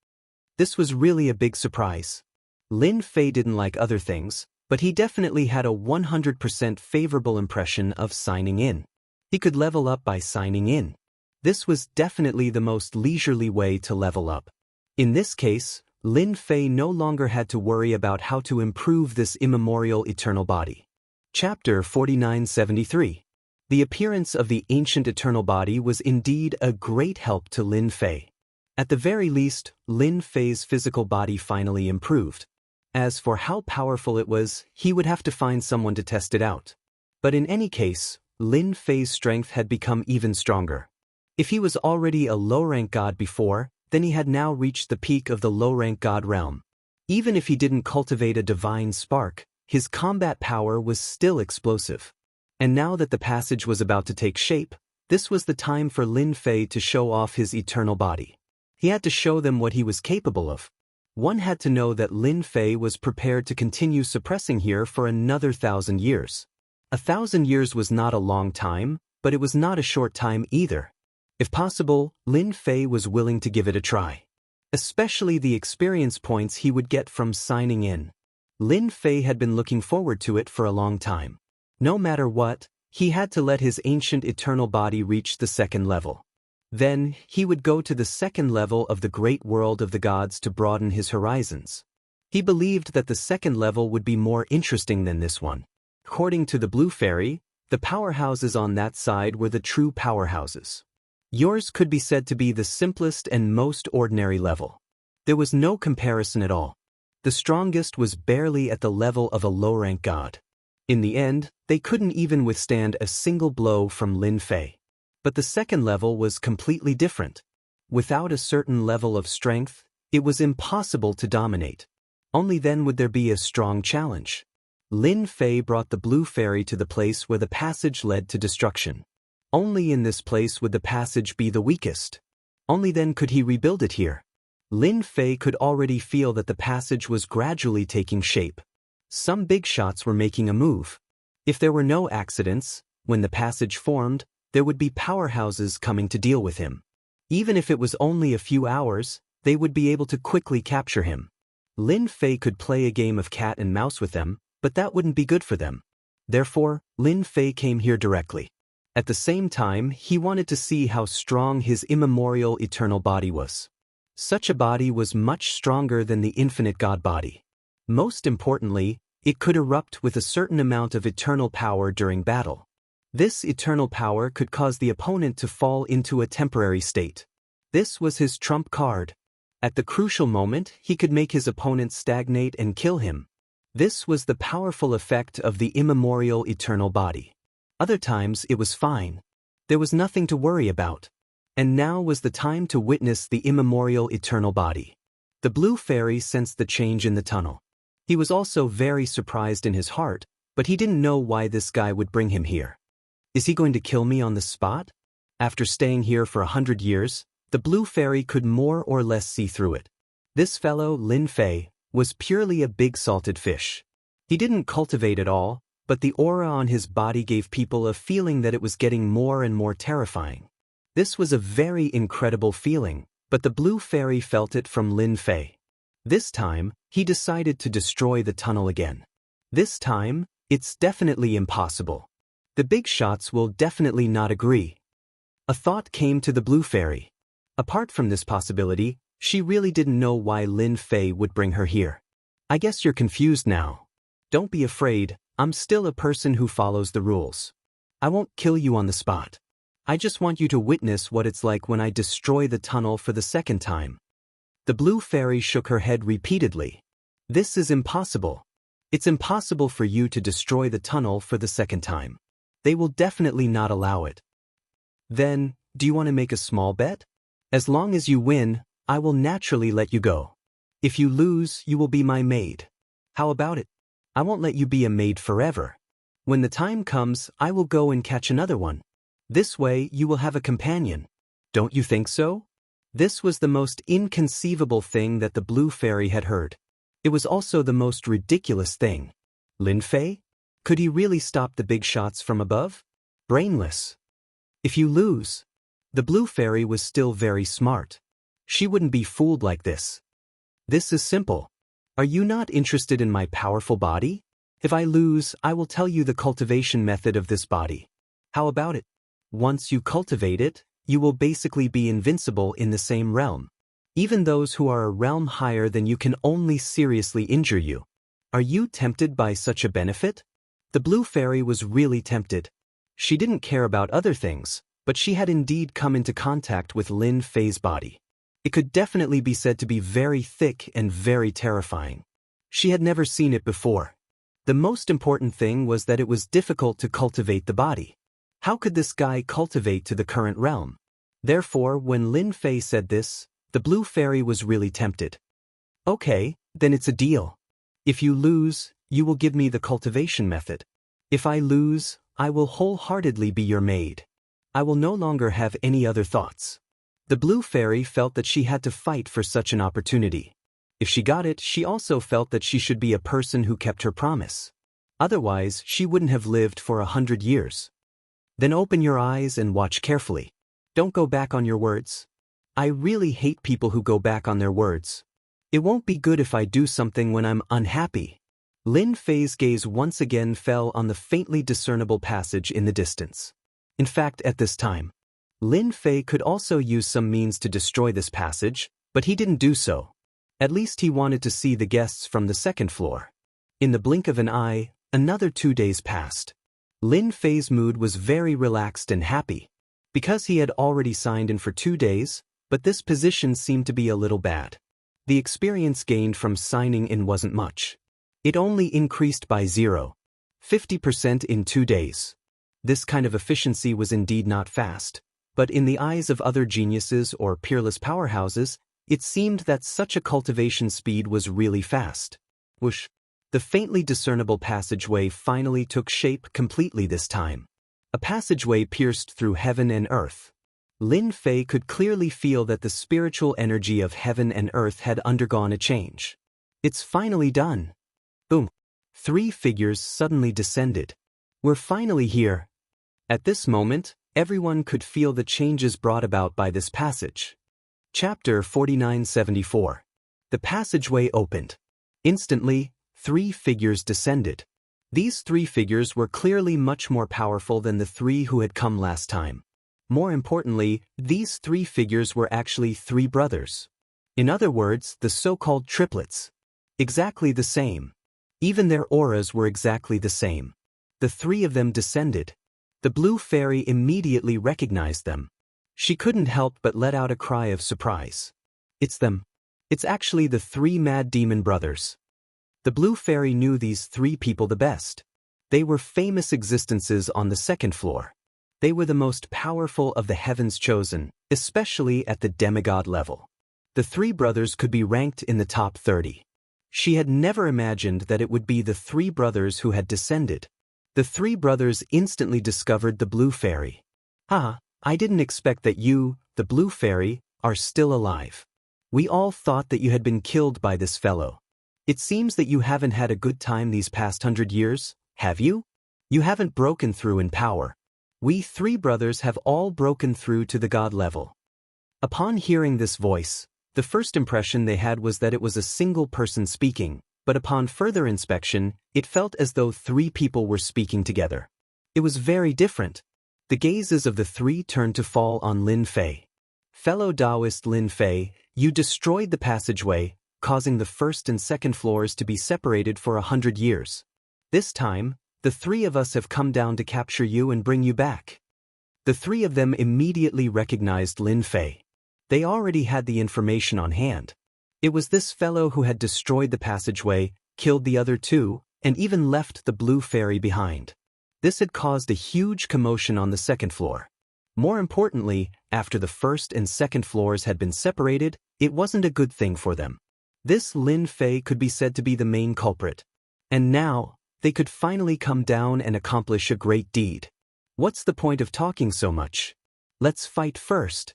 Speaker 1: This was really a big surprise. Lin Fei didn't like other things, but he definitely had a 100% favorable impression of signing in. He could level up by signing in. This was definitely the most leisurely way to level up. In this case, Lin Fei no longer had to worry about how to improve this immemorial eternal body. Chapter 4973. The appearance of the ancient eternal body was indeed a great help to Lin Fei. At the very least, Lin Fei's physical body finally improved. As for how powerful it was, he would have to find someone to test it out. But in any case, Lin Fei's strength had become even stronger. If he was already a low-rank god before, then he had now reached the peak of the low-rank god realm. Even if he didn't cultivate a divine spark, his combat power was still explosive. And now that the passage was about to take shape, this was the time for Lin Fei to show off his eternal body. He had to show them what he was capable of. One had to know that Lin Fei was prepared to continue suppressing here for another 1,000 years. 1,000 years was not a long time, but it was not a short time either. If possible, Lin Fei was willing to give it a try. Especially the experience points he would get from signing in. Lin Fei had been looking forward to it for a long time. No matter what, he had to let his ancient eternal body reach the second level. Then, he would go to the second level of the great world of the gods to broaden his horizons. He believed that the second level would be more interesting than this one. According to the Blue Fairy, the powerhouses on that side were the true powerhouses. Yours could be said to be the simplest and most ordinary level. There was no comparison at all. The strongest was barely at the level of a low-rank god. In the end, they couldn't even withstand a single blow from Lin Fei. But the second level was completely different. Without a certain level of strength, it was impossible to dominate. Only then would there be a strong challenge. Lin Fei brought the blue fairy to the place where the passage led to destruction. Only in this place would the passage be the weakest. Only then could he rebuild it here. Lin Fei could already feel that the passage was gradually taking shape. Some big shots were making a move. If there were no accidents, when the passage formed, there would be powerhouses coming to deal with him. Even if it was only a few hours, they would be able to quickly capture him. Lin Fei could play a game of cat and mouse with them, but that wouldn't be good for them. Therefore, Lin Fei came here directly. At the same time, he wanted to see how strong his immemorial eternal body was. Such a body was much stronger than the infinite God body. Most importantly, it could erupt with a certain amount of eternal power during battle. This eternal power could cause the opponent to fall into a temporary state. This was his trump card. At the crucial moment, he could make his opponent stagnate and kill him. This was the powerful effect of the immemorial eternal body. Other times it was fine. There was nothing to worry about. And now was the time to witness the immemorial eternal body. The blue fairy sensed the change in the tunnel. He was also very surprised in his heart, but he didn't know why this guy would bring him here. Is he going to kill me on the spot? After staying here for 100 years, the blue fairy could more or less see through it. This fellow, Lin Fei, was purely a big salted fish. He didn't cultivate at all, but the aura on his body gave people a feeling that it was getting more and more terrifying. This was a very incredible feeling, but the blue fairy felt it from Lin Fei. This time, he decided to destroy the tunnel again. This time, it's definitely impossible. The big shots will definitely not agree. A thought came to the blue fairy. Apart from this possibility, she really didn't know why Lin Fei would bring her here. I guess you're confused now. Don't be afraid, I'm still a person who follows the rules. I won't kill you on the spot. I just want you to witness what it's like when I destroy the tunnel for the second time. The blue fairy shook her head repeatedly. This is impossible. It's impossible for you to destroy the tunnel for the second time. They will definitely not allow it. Then, do you want to make a small bet? As long as you win, I will naturally let you go. If you lose, you will be my maid. How about it? I won't let you be a maid forever. When the time comes, I will go and catch another one. This way, you will have a companion. Don't you think so? This was the most inconceivable thing that the blue fairy had heard. It was also the most ridiculous thing. Lin Fei? Could he really stop the big shots from above? Brainless. If you lose. The blue fairy was still very smart. She wouldn't be fooled like this. This is simple. Are you not interested in my powerful body? If I lose, I will tell you the cultivation method of this body. How about it? Once you cultivate it, you will basically be invincible in the same realm. Even those who are a realm higher than you can only seriously injure you. Are you tempted by such a benefit? The blue fairy was really tempted. She didn't care about other things, but she had indeed come into contact with Lin Fei's body. It could definitely be said to be very thick and very terrifying. She had never seen it before. The most important thing was that it was difficult to cultivate the body. How could this guy cultivate to the current realm? Therefore, when Lin Fei said this, the blue fairy was really tempted. Okay, then it's a deal. If you lose, you will give me the cultivation method. If I lose, I will wholeheartedly be your maid. I will no longer have any other thoughts. The blue fairy felt that she had to fight for such an opportunity. If she got it, she also felt that she should be a person who kept her promise. Otherwise, she wouldn't have lived for 100 years. Then open your eyes and watch carefully. Don't go back on your words. I really hate people who go back on their words. It won't be good if I do something when I'm unhappy. Lin Fei's gaze once again fell on the faintly discernible passage in the distance. In fact, at this time, Lin Fei could also use some means to destroy this passage, but he didn't do so. At least he wanted to see the guests from the second floor. In the blink of an eye, another 2 days passed. Lin Fei's mood was very relaxed and happy. Because he had already signed in for 2 days, but this position seemed to be a little bad. The experience gained from signing in wasn't much. It only increased by 0.50% in 2 days. This kind of efficiency was indeed not fast, but in the eyes of other geniuses or peerless powerhouses, it seemed that such a cultivation speed was really fast. Whoosh. The faintly discernible passageway finally took shape completely this time. A passageway pierced through heaven and earth. Lin Fei could clearly feel that the spiritual energy of heaven and earth had undergone a change. It's finally done. Boom. 3 figures suddenly descended. We're finally here. At this moment, everyone could feel the changes brought about by this passage. Chapter 4974. The passageway opened. Instantly, 3 figures descended. These 3 figures were clearly much more powerful than the 3 who had come last time. More importantly, these 3 figures were actually 3 brothers. In other words, the so-called triplets. Exactly the same. Even their auras were exactly the same. The 3 of them descended. The blue fairy immediately recognized them. She couldn't help but let out a cry of surprise. It's them. It's actually the 3 mad demon brothers. The blue fairy knew these 3 people the best. They were famous existences on the 2nd floor. They were the most powerful of the heavens chosen, especially at the demigod level. The 3 brothers could be ranked in the top 30. She had never imagined that it would be the 3 brothers who had descended. The 3 brothers instantly discovered the blue fairy. I didn't expect that you, the blue fairy, are still alive. We all thought that you had been killed by this fellow. It seems that you haven't had a good time these past 100 years, have you? You haven't broken through in power. We 3 brothers have all broken through to the god level. Upon hearing this voice, the first impression they had was that it was a single person speaking, but upon further inspection, it felt as though 3 people were speaking together. It was very different. The gazes of the 3 turned to fall on Lin Fei. Fellow Taoist Lin Fei, you destroyed the passageway, causing the 1st and 2nd floors to be separated for 100 years. This time, the 3 of us have come down to capture you and bring you back. The 3 of them immediately recognized Lin Fei. They already had the information on hand. It was this fellow who had destroyed the passageway, killed the other 2, and even left the blue fairy behind. This had caused a huge commotion on the 2nd floor. More importantly, after the 1st and 2nd floors had been separated, it wasn't a good thing for them. This Lin Fei could be said to be the main culprit. And now, they could finally come down and accomplish a great deed. What's the point of talking so much? Let's fight first.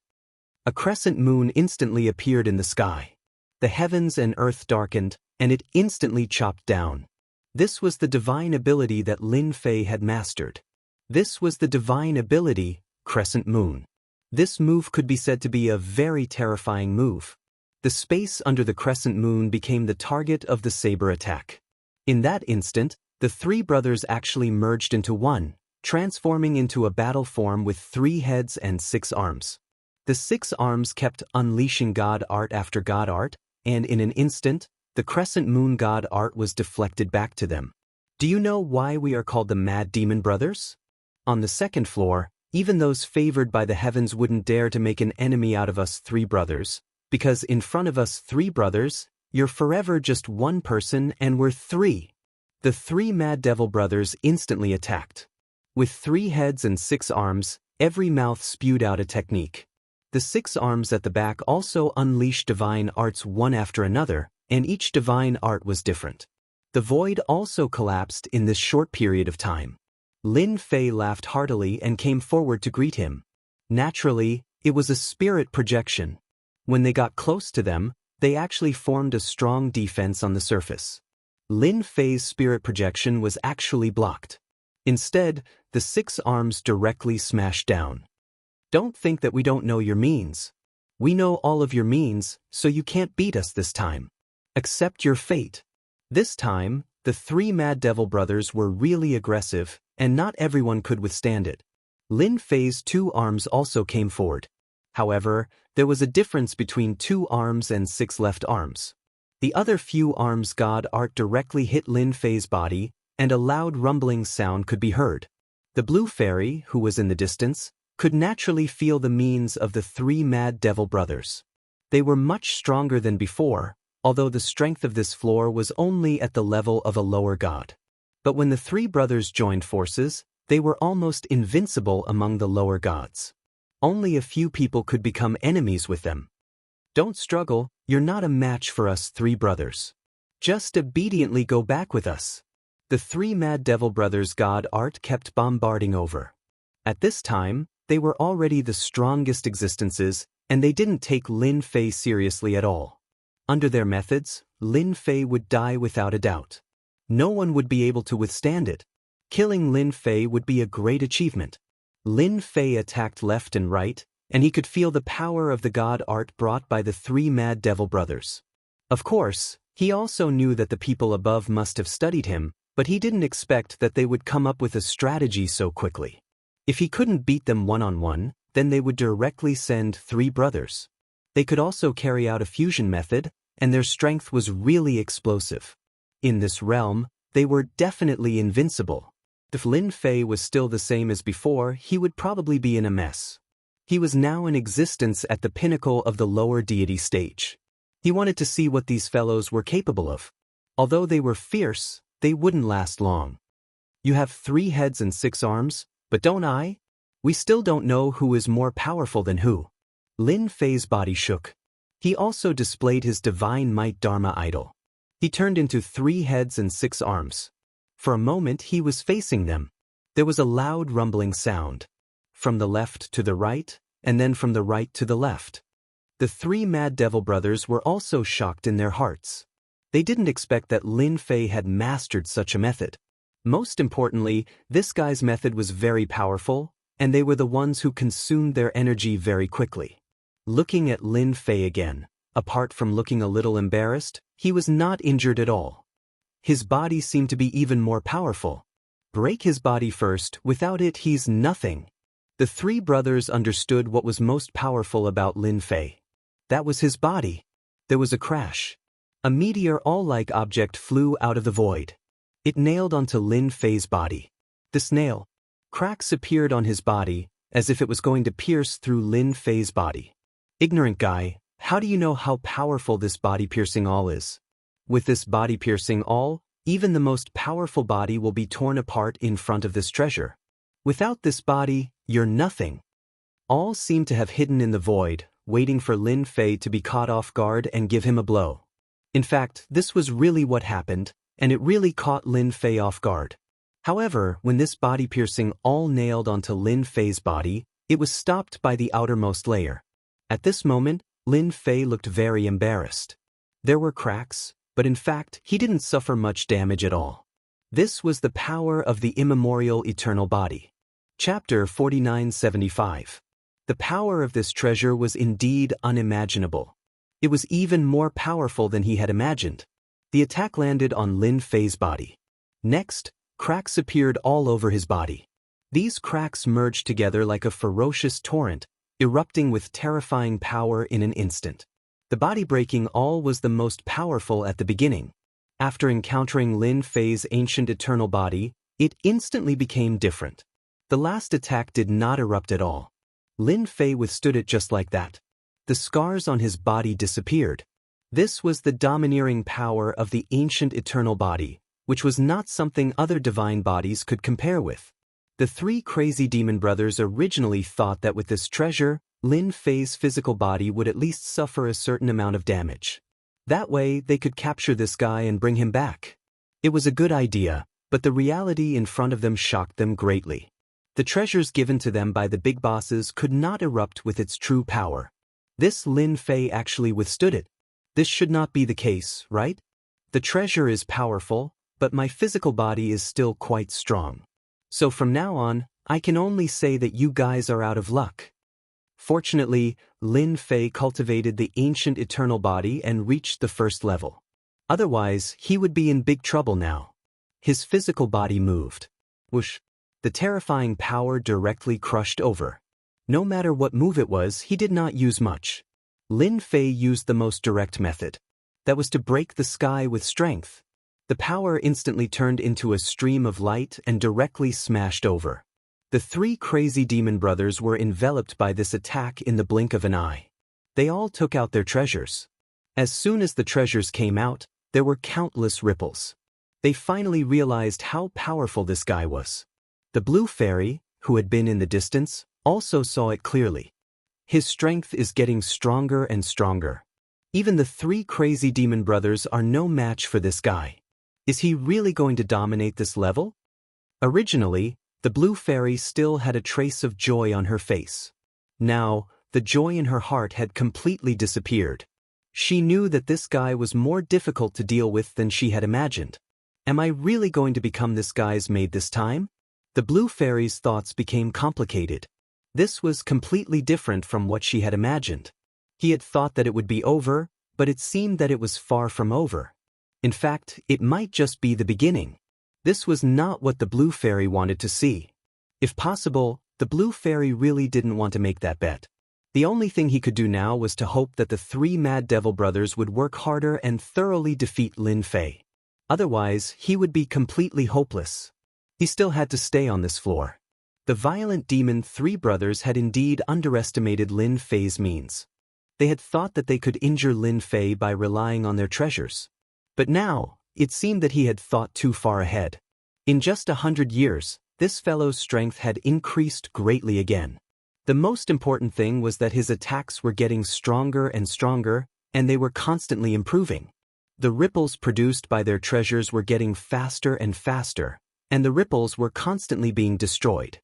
Speaker 1: A crescent moon instantly appeared in the sky. The heavens and earth darkened, and it instantly chopped down. This was the divine ability that Lin Fei had mastered. This was the divine ability, Crescent Moon. This move could be said to be a very terrifying move. The space under the crescent moon became the target of the saber attack. In that instant, the 3 brothers actually merged into one, transforming into a battle form with 3 heads and 6 arms. The 6 arms kept unleashing god art after god art, and in an instant, the crescent moon god art was deflected back to them. Do you know why we are called the Mad Demon Brothers? On the 2nd floor, even those favored by the heavens wouldn't dare to make an enemy out of us 3 brothers, because in front of us 3 brothers, you're forever just one person and we're 3. The 3 Mad Devil Brothers instantly attacked. With 3 heads and 6 arms, every mouth spewed out a technique. The 6 arms at the back also unleashed divine arts one after another, and each divine art was different. The void also collapsed in this short period of time. Lin Fei laughed heartily and came forward to greet him. Naturally, it was a spirit projection. When they got close to them, they actually formed a strong defense on the surface. Lin Fei's spirit projection was actually blocked. Instead, the 6 arms directly smashed down. Don't think that we don't know your means. We know all of your means, so you can't beat us this time. Accept your fate. This time, the 3 Mad Devil Brothers were really aggressive, and not everyone could withstand it. Lin Fei's 2 arms also came forward. However, there was a difference between 2 arms and 6 left arms. The other few arms god art directly hit Lin Fei's body, and a loud rumbling sound could be heard. The blue fairy, who was in the distance, could naturally feel the means of the 3 Mad Devil Brothers. They were much stronger than before, although the strength of this floor was only at the level of a lower god. But when the 3 brothers joined forces, they were almost invincible among the lower gods. Only a few people could become enemies with them. Don't struggle, you're not a match for us 3 brothers. Just obediently go back with us." The three Mad Devil Brothers' god art kept bombarding over. At this time, they were already the strongest existences, and they didn't take Lin Fei seriously at all. Under their methods, Lin Fei would die without a doubt. No one would be able to withstand it. Killing Lin Fei would be a great achievement. Lin Fei attacked left and right, and he could feel the power of the god art brought by the three Mad Devil Brothers. Of course, he also knew that the people above must have studied him, but he didn't expect that they would come up with a strategy so quickly. If he couldn't beat them one-on-one, then they would directly send three brothers. They could also carry out a fusion method, and their strength was really explosive. In this realm, they were definitely invincible. If Lin Fei was still the same as before, he would probably be in a mess. He was now in existence at the pinnacle of the lower deity stage. He wanted to see what these fellows were capable of. Although they were fierce, they wouldn't last long. "You have 3 heads and 6 arms, but don't I? We still don't know who is more powerful than who." Lin Fei's body shook. He also displayed his divine might Dharma idol. He turned into 3 heads and 6 arms. For a moment he was facing them. There was a loud rumbling sound. From the left to the right, and then from the right to the left. The 3 Mad Devil Brothers were also shocked in their hearts. They didn't expect that Lin Fei had mastered such a method. Most importantly, this guy's method was very powerful, and they were the ones who consumed their energy very quickly. Looking at Lin Fei again, apart from looking a little embarrassed, he was not injured at all. His body seemed to be even more powerful. Break his body first, without it he's nothing. The 3 brothers understood what was most powerful about Lin Fei. That was his body. There was a crash. A meteor-all-like object flew out of the void. It nailed onto Lin Fei's body. This nail. Cracks appeared on his body, as if it was going to pierce through Lin Fei's body. "Ignorant guy, how do you know how powerful this body-piercing awl is? With this body-piercing awl, even the most powerful body will be torn apart in front of this treasure. Without this body, you're nothing." All seemed to have hidden in the void, waiting for Lin Fei to be caught off guard and give him a blow. In fact, this was really what happened, and it really caught Lin Fei off guard. However, when this body-piercing awl nailed onto Lin Fei's body, it was stopped by the outermost layer. At this moment, Lin Fei looked very embarrassed. There were cracks, but in fact, he didn't suffer much damage at all. This was the power of the immemorial eternal body. Chapter 4975. The power of this treasure was indeed unimaginable. It was even more powerful than he had imagined. The attack landed on Lin Fei's body. Next, cracks appeared all over his body. These cracks merged together like a ferocious torrent, erupting with terrifying power in an instant. The body-breaking awl was the most powerful at the beginning. After encountering Lin Fei's ancient eternal body, it instantly became different. The last attack did not erupt at all. Lin Fei withstood it just like that. The scars on his body disappeared. This was the domineering power of the ancient eternal body, which was not something other divine bodies could compare with. The 3 crazy demon brothers originally thought that with this treasure, Lin Fei's physical body would at least suffer a certain amount of damage. That way, they could capture this guy and bring him back. It was a good idea, but the reality in front of them shocked them greatly. The treasures given to them by the big bosses could not erupt with its true power. This Lin Fei actually withstood it. This should not be the case, right? The treasure is powerful, but my physical body is still quite strong. So from now on, I can only say that you guys are out of luck. Fortunately, Lin Fei cultivated the ancient eternal body and reached the 1st level. Otherwise, he would be in big trouble now. His physical body moved. Whoosh! The terrifying power directly crushed over. No matter what move it was, he did not use much. Lin Fei used the most direct method. That was to break the sky with strength. The power instantly turned into a stream of light and directly smashed over. The 3 crazy demon brothers were enveloped by this attack in the blink of an eye. They all took out their treasures. As soon as the treasures came out, there were countless ripples. They finally realized how powerful this guy was. The blue fairy, who had been in the distance, also saw it clearly. His strength is getting stronger and stronger. Even the three crazy demon brothers are no match for this guy. Is he really going to dominate this level? Originally, the blue fairy still had a trace of joy on her face. Now, the joy in her heart had completely disappeared. She knew that this guy was more difficult to deal with than she had imagined. Am I really going to become this guy's maid this time? The blue fairy's thoughts became complicated. This was completely different from what she had imagined. He had thought that it would be over, but it seemed that it was far from over. In fact, it might just be the beginning. This was not what the blue fairy wanted to see. If possible, the blue fairy really didn't want to make that bet. The only thing he could do now was to hope that the three Mad Devil brothers would work harder and thoroughly defeat Lin Fei. Otherwise, he would be completely hopeless. He still had to stay on this floor. The violent demon three brothers had indeed underestimated Lin Fei's means. They had thought that they could injure Lin Fei by relying on their treasures. But now, it seemed that he had thought too far ahead. In just 100 years, this fellow's strength had increased greatly again. The most important thing was that his attacks were getting stronger and stronger, and they were constantly improving. The ripples produced by their treasures were getting faster and faster, and the ripples were constantly being destroyed.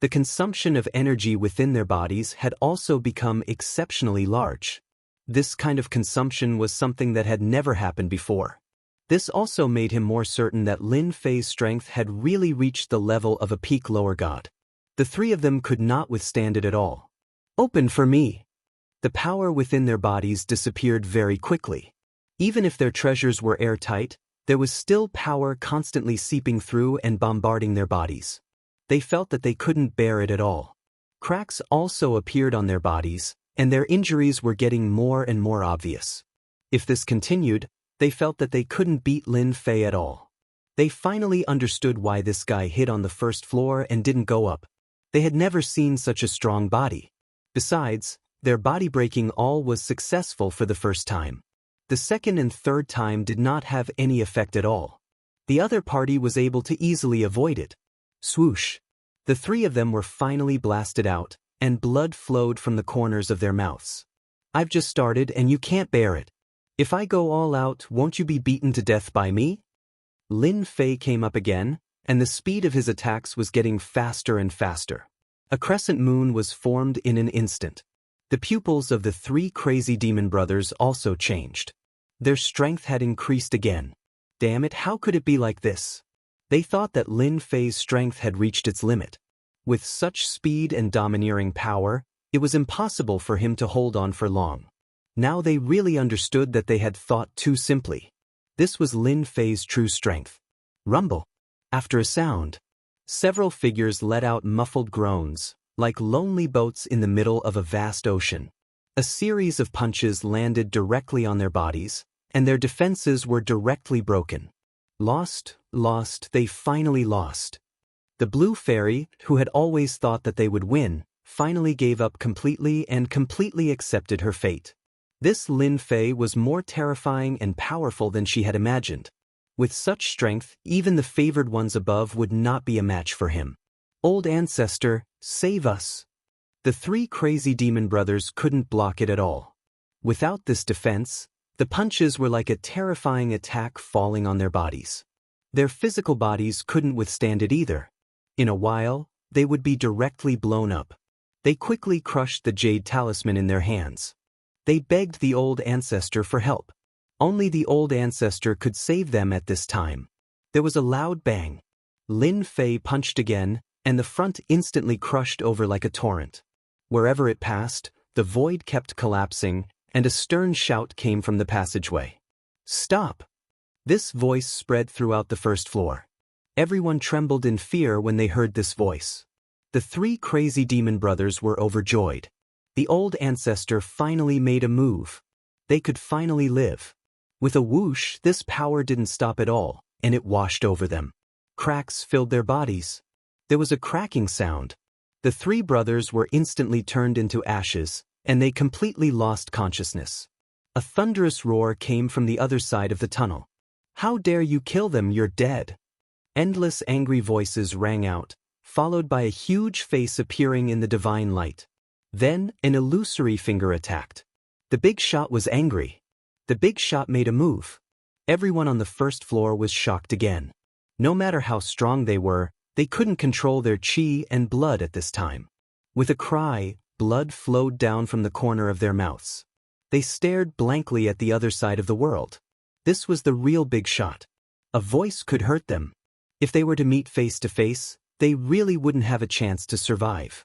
Speaker 1: The consumption of energy within their bodies had also become exceptionally large. This kind of consumption was something that had never happened before. This also made him more certain that Lin Fei's strength had really reached the level of a peak lower god. The three of them could not withstand it at all. Open for me! The power within their bodies disappeared very quickly. Even if their treasures were airtight, there was still power constantly seeping through and bombarding their bodies. They felt that they couldn't bear it at all. Cracks also appeared on their bodies, and their injuries were getting more and more obvious. If this continued, they felt that they couldn't beat Lin Fei at all. They finally understood why this guy hid on the first floor and didn't go up. They had never seen such a strong body. Besides, their body-breaking all was successful for the first time. The second and third time did not have any effect at all. The other party was able to easily avoid it. Swoosh! The three of them were finally blasted out, and blood flowed from the corners of their mouths. I've just started and you can't bear it. If I go all out, won't you be beaten to death by me? Lin Fei came up again, and the speed of his attacks was getting faster and faster. A crescent moon was formed in an instant. The pupils of the three crazy demon brothers also changed. Their strength had increased again. Damn it, how could it be like this? They thought that Lin Fei's strength had reached its limit. With such speed and domineering power, it was impossible for him to hold on for long. Now they really understood that they had thought too simply. This was Lin Fei's true strength. Rumble. After a sound, several figures let out muffled groans, like lonely boats in the middle of a vast ocean. A series of punches landed directly on their bodies, and their defenses were directly broken. Lost, they finally lost. The blue fairy, who had always thought that they would win, finally gave up completely and completely accepted her fate. This Lin Fei was more terrifying and powerful than she had imagined. With such strength, even the favored ones above would not be a match for him. Old ancestor, save us! The three crazy demon brothers couldn't block it at all. Without this defense, the punches were like a terrifying attack falling on their bodies. Their physical bodies couldn't withstand it either. In a while, they would be directly blown up. They quickly crushed the jade talisman in their hands. They begged the old ancestor for help. Only the old ancestor could save them at this time. There was a loud bang. Lin Fei punched again, and the front instantly crushed over like a torrent. Wherever it passed, the void kept collapsing, and a stern shout came from the passageway. Stop! This voice spread throughout the first floor. Everyone trembled in fear when they heard this voice. The three crazy demon brothers were overjoyed. The old ancestor finally made a move. They could finally live. With a whoosh, this power didn't stop at all, and it washed over them. Cracks filled their bodies. There was a cracking sound. The three brothers were instantly turned into ashes, and they completely lost consciousness. A thunderous roar came from the other side of the tunnel. How dare you kill them, you're dead! Endless angry voices rang out, followed by a huge face appearing in the divine light. Then, an illusory finger attacked. The big shot was angry. The big shot made a move. Everyone on the first floor was shocked again. No matter how strong they were, they couldn't control their chi and blood at this time. With a cry, blood flowed down from the corner of their mouths. They stared blankly at the other side of the world. This was the real big shot. A voice could hurt them. If they were to meet face to face, they really wouldn't have a chance to survive.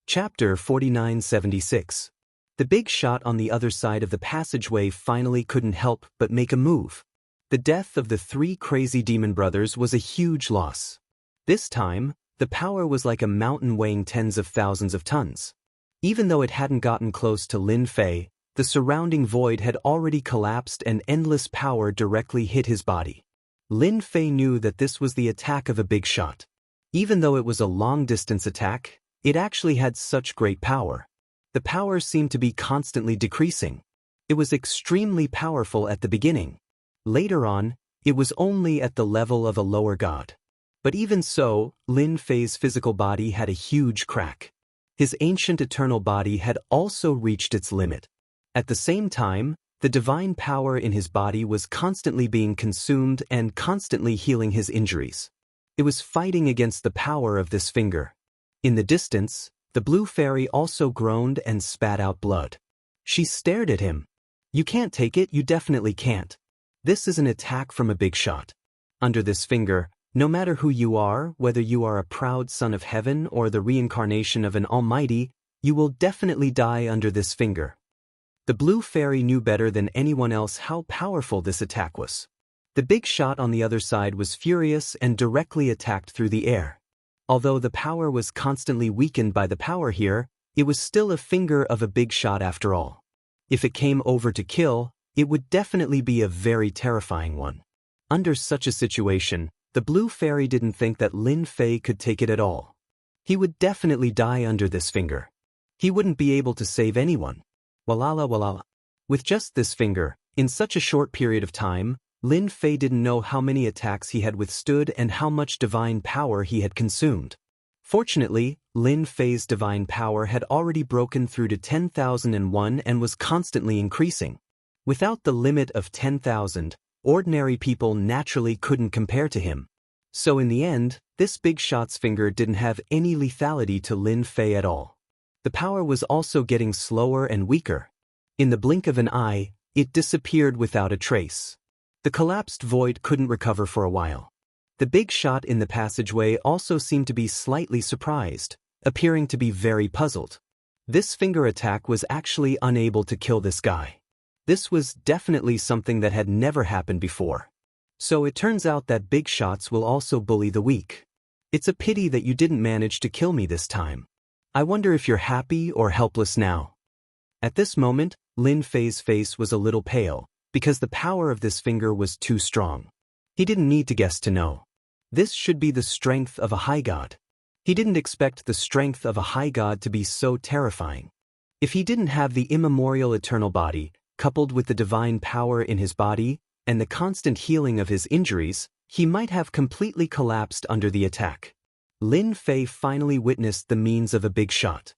Speaker 1: Chapter 4976. The big shot on the other side of the passageway finally couldn't help but make a move. The death of the 3 crazy demon brothers was a huge loss. This time, the power was like a mountain weighing tens of thousands of tons. Even though it hadn't gotten close to Lin Fei, the surrounding void had already collapsed and endless power directly hit his body. Lin Fei knew that this was the attack of a big shot. Even though it was a long-distance attack, it actually had such great power. The power seemed to be constantly decreasing. It was extremely powerful at the beginning. Later on, it was only at the level of a lower god. But even so, Lin Fei's physical body had a huge crack. His ancient eternal body had also reached its limit. At the same time, the divine power in his body was constantly being consumed and constantly healing his injuries. It was fighting against the power of this finger. In the distance, the blue fairy also groaned and spat out blood. She stared at him. "You can't take it, you definitely can't. This is an attack from a big shot. Under this finger, no matter who you are, whether you are a proud son of heaven or the reincarnation of an almighty, you will definitely die under this finger." The blue fairy knew better than anyone else how powerful this attack was. The big shot on the other side was furious and directly attacked through the air. Although the power was constantly weakened by the power here, it was still a finger of a big shot after all. If it came over to kill, it would definitely be a very terrifying one. Under such a situation, the blue fairy didn't think that Lin Fei could take it at all. He would definitely die under this finger. He wouldn't be able to save anyone. Walala walala. With just this finger, in such a short period of time, Lin Fei didn't know how many attacks he had withstood and how much divine power he had consumed. Fortunately, Lin Fei's divine power had already broken through to 10,001 and was constantly increasing. Without the limit of 10,000, ordinary people naturally couldn't compare to him. So in the end, this big shot's finger didn't have any lethality to Lin Fei at all. The power was also getting slower and weaker. In the blink of an eye, it disappeared without a trace. The collapsed void couldn't recover for a while. The big shot in the passageway also seemed to be slightly surprised, appearing to be very puzzled. This finger attack was actually unable to kill this guy. This was definitely something that had never happened before. So it turns out that big shots will also bully the weak. It's a pity that you didn't manage to kill me this time. I wonder if you're happy or helpless now. At this moment, Lin Fei's face was a little pale, because the power of this finger was too strong. He didn't need to guess to know. This should be the strength of a high god. He didn't expect the strength of a high god to be so terrifying. If he didn't have the immemorial eternal body, coupled with the divine power in his body, and the constant healing of his injuries, he might have completely collapsed under the attack. Lin Fei finally witnessed the means of a big shot.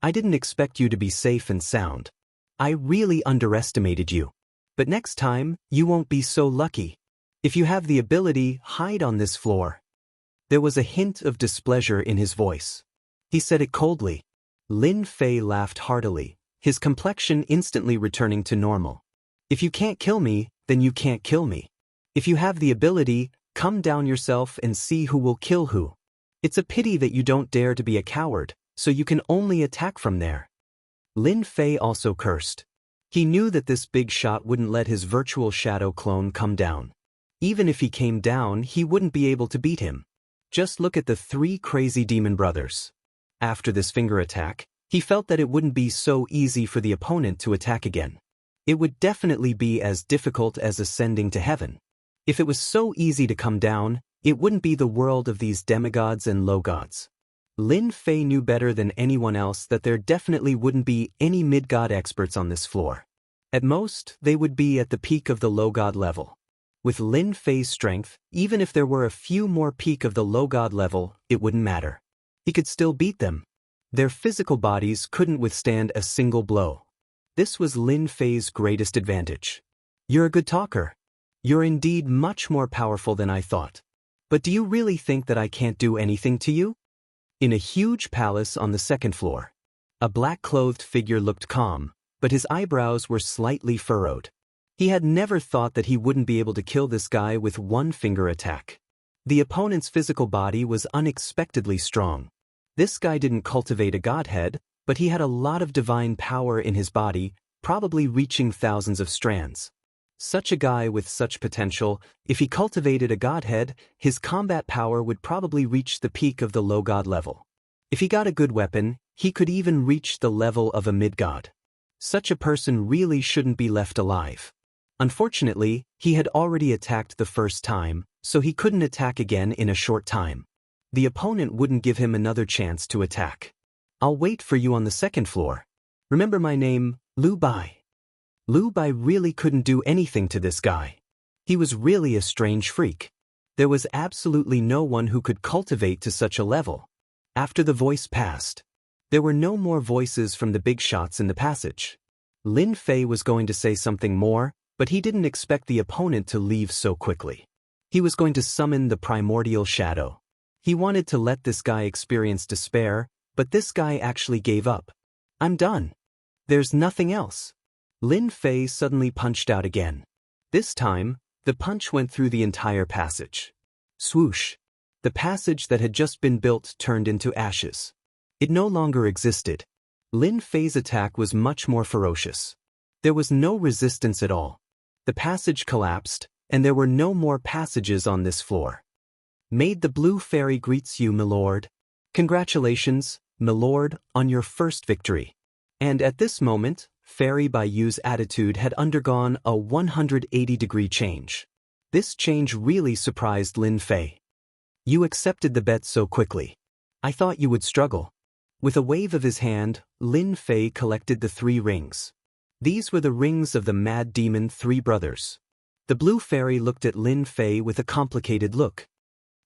Speaker 1: "I didn't expect you to be safe and sound. I really underestimated you. But next time, you won't be so lucky. If you have the ability, hide on this floor." There was a hint of displeasure in his voice. He said it coldly. Lin Fei laughed heartily, his complexion instantly returning to normal. "If you can't kill me, then you can't kill me. If you have the ability, come down yourself and see who will kill who. It's a pity that you don't dare to be a coward, so you can only attack from there." Lin Fei also cursed. He knew that this big shot wouldn't let his virtual shadow clone come down. Even if he came down, he wouldn't be able to beat him. Just look at the 3 crazy demon brothers. After this finger attack, he felt that it wouldn't be so easy for the opponent to attack again. It would definitely be as difficult as ascending to heaven. If it was so easy to come down, it wouldn't be the world of these demigods and low gods. Lin Fei knew better than anyone else that there definitely wouldn't be any mid-god experts on this floor. At most, they would be at the peak of the low god level. With Lin Fei's strength, even if there were a few more peak of the low god level, it wouldn't matter. He could still beat them. Their physical bodies couldn't withstand a single blow. This was Lin Fei's greatest advantage. You're a good talker. You're indeed much more powerful than I thought. But do you really think that I can't do anything to you? In a huge palace on the second floor, a black-clothed figure looked calm, but his eyebrows were slightly furrowed. He had never thought that he wouldn't be able to kill this guy with one finger attack. The opponent's physical body was unexpectedly strong. This guy didn't cultivate a godhead, but he had a lot of divine power in his body, probably reaching thousands of strands. Such a guy with such potential, if he cultivated a godhead, his combat power would probably reach the peak of the low god level. If he got a good weapon, he could even reach the level of a mid-god. Such a person really shouldn't be left alive. Unfortunately, he had already attacked the first time, so he couldn't attack again in a short time. The opponent wouldn't give him another chance to attack. I'll wait for you on the second floor. Remember my name, Lu Bai. Lu Bai really couldn't do anything to this guy. He was really a strange freak. There was absolutely no one who could cultivate to such a level. After the voice passed, there were no more voices from the big shots in the passage. Lin Fei was going to say something more, but he didn't expect the opponent to leave so quickly. He was going to summon the primordial shadow. He wanted to let this guy experience despair, but this guy actually gave up. I'm done. There's nothing else. Lin Fei suddenly punched out again. This time, the punch went through the entire passage. Swoosh! The passage that had just been built turned into ashes. It no longer existed. Lin Fei's attack was much more ferocious. There was no resistance at all. The passage collapsed, and there were no more passages on this floor. Maid the Blue Fairy greets you, milord. Congratulations, milord, on your first victory. And at this moment, Fairy Bayu's attitude had undergone a 180-degree change. This change really surprised Lin Fei. You accepted the bet so quickly. I thought you would struggle. With a wave of his hand, Lin Fei collected the 3 rings. These were the rings of the Mad Demon 3 brothers. The Blue Fairy looked at Lin Fei with a complicated look.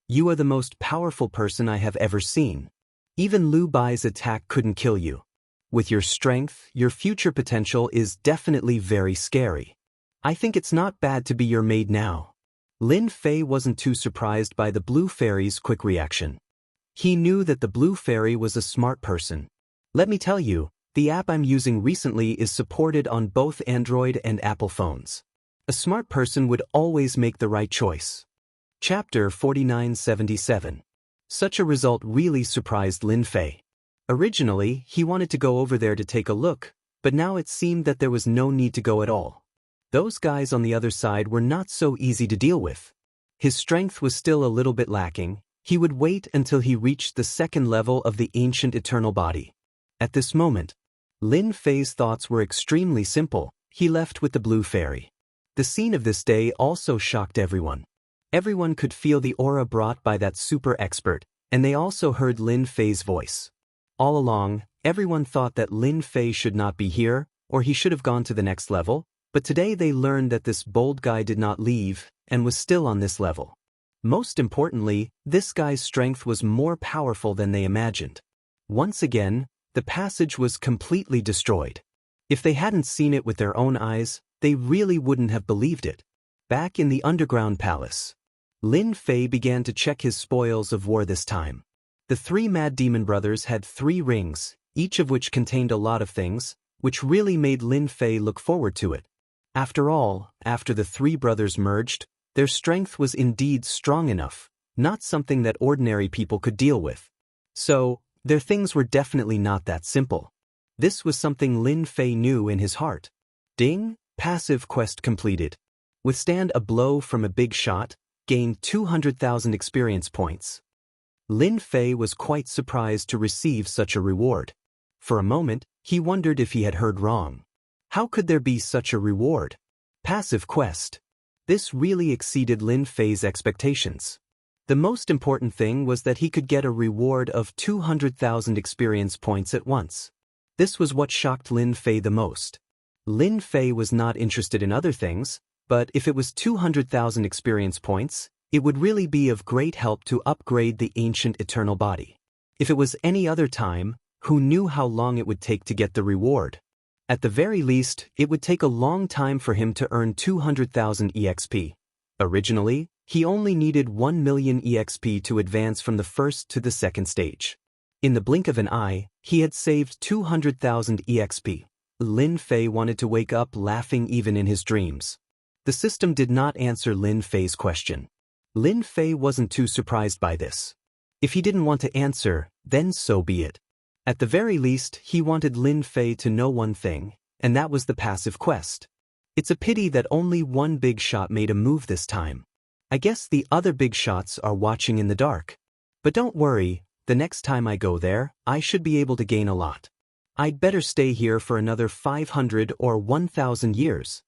Speaker 1: You are the most powerful person I have ever seen. Even Lu Bai's attack couldn't kill you. With your strength, your future potential is definitely very scary. I think it's not bad to be your maid now. Lin Fei wasn't too surprised by the Blue Fairy's quick reaction. He knew that the Blue Fairy was a smart person. Let me tell you, the app I'm using recently is supported on both Android and Apple phones. A smart person would always make the right choice. Chapter 4977. Such a result really surprised Lin Fei. Originally, he wanted to go over there to take a look, but now it seemed that there was no need to go at all. Those guys on the other side were not so easy to deal with. His strength was still a little bit lacking. He would wait until he reached the second level of the ancient eternal body. At this moment, Lin Fei's thoughts were extremely simple. He left with the Blue Fairy. The scene of this day also shocked everyone. Everyone could feel the aura brought by that super expert, and they also heard Lin Fei's voice. All along, everyone thought that Lin Fei should not be here, or he should have gone to the next level, but today they learned that this bold guy did not leave, and was still on this level. Most importantly, this guy's strength was more powerful than they imagined. Once again, the passage was completely destroyed. If they hadn't seen it with their own eyes, they really wouldn't have believed it. Back in the underground palace, Lin Fei began to check his spoils of war this time. The 3 Mad Demon brothers had 3 rings, each of which contained a lot of things, which really made Lin Fei look forward to it. After all, after the 3 brothers merged, their strength was indeed strong enough, not something that ordinary people could deal with. So, their things were definitely not that simple. This was something Lin Fei knew in his heart. Ding, passive quest completed. Withstand a blow from a big shot, gain 200,000 experience points. Lin Fei was quite surprised to receive such a reward. For a moment, he wondered if he had heard wrong. How could there be such a reward? Passive quest. This really exceeded Lin Fei's expectations. The most important thing was that he could get a reward of 200,000 experience points at once. This was what shocked Lin Fei the most. Lin Fei was not interested in other things, but if it was 200,000 experience points, it would really be of great help to upgrade the ancient eternal body. If it was any other time, who knew how long it would take to get the reward? At the very least, it would take a long time for him to earn 200,000 EXP. Originally, he only needed 1 million EXP to advance from the first to the second stage. In the blink of an eye, he had saved 200,000 EXP. Lin Fei wanted to wake up laughing even in his dreams. The system did not answer Lin Fei's question. Lin Fei wasn't too surprised by this. If he didn't want to answer, then so be it. At the very least, he wanted Lin Fei to know one thing, and that was the passive quest. It's a pity that only one big shot made a move this time. I guess the other big shots are watching in the dark. But don't worry, the next time I go there, I should be able to gain a lot. I'd better stay here for another 500 or 1,000 years.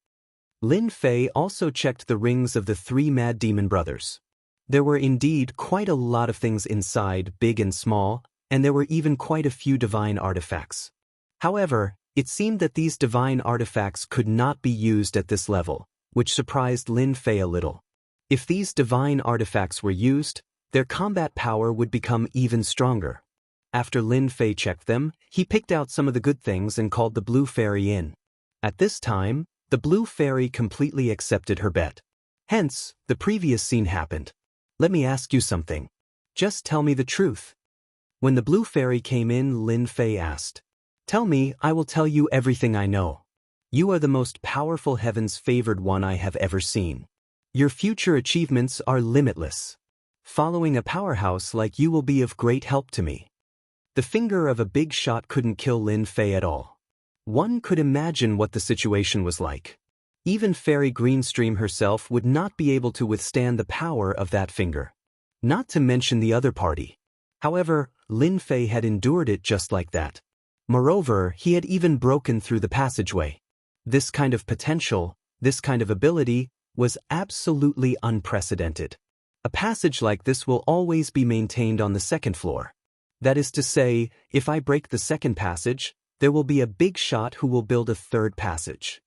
Speaker 1: Lin Fei also checked the rings of the three mad demon brothers. There were indeed quite a lot of things inside, big and small, and there were even quite a few divine artifacts. However, it seemed that these divine artifacts could not be used at this level, which surprised Lin Fei a little. If these divine artifacts were used, their combat power would become even stronger. After Lin Fei checked them, he picked out some of the good things and called the Blue Fairy in. At this time, the Blue Fairy completely accepted her bet. Hence, the previous scene happened. Let me ask you something. Just tell me the truth. When the Blue Fairy came in, Lin Fei asked, "Tell me, I will tell you everything I know. You are the most powerful heaven's favored one I have ever seen. Your future achievements are limitless. Following a powerhouse like you will be of great help to me." The finger of a big shot couldn't kill Lin Fei at all. One could imagine what the situation was like. Even Fairy Greenstream herself would not be able to withstand the power of that finger. Not to mention the other party. However, Lin Fei had endured it just like that. Moreover, he had even broken through the passageway. This kind of potential, this kind of ability, was absolutely unprecedented. A passage like this will always be maintained on the second floor. That is to say, if I break the second passage, there will be a big shot who will build a third passage.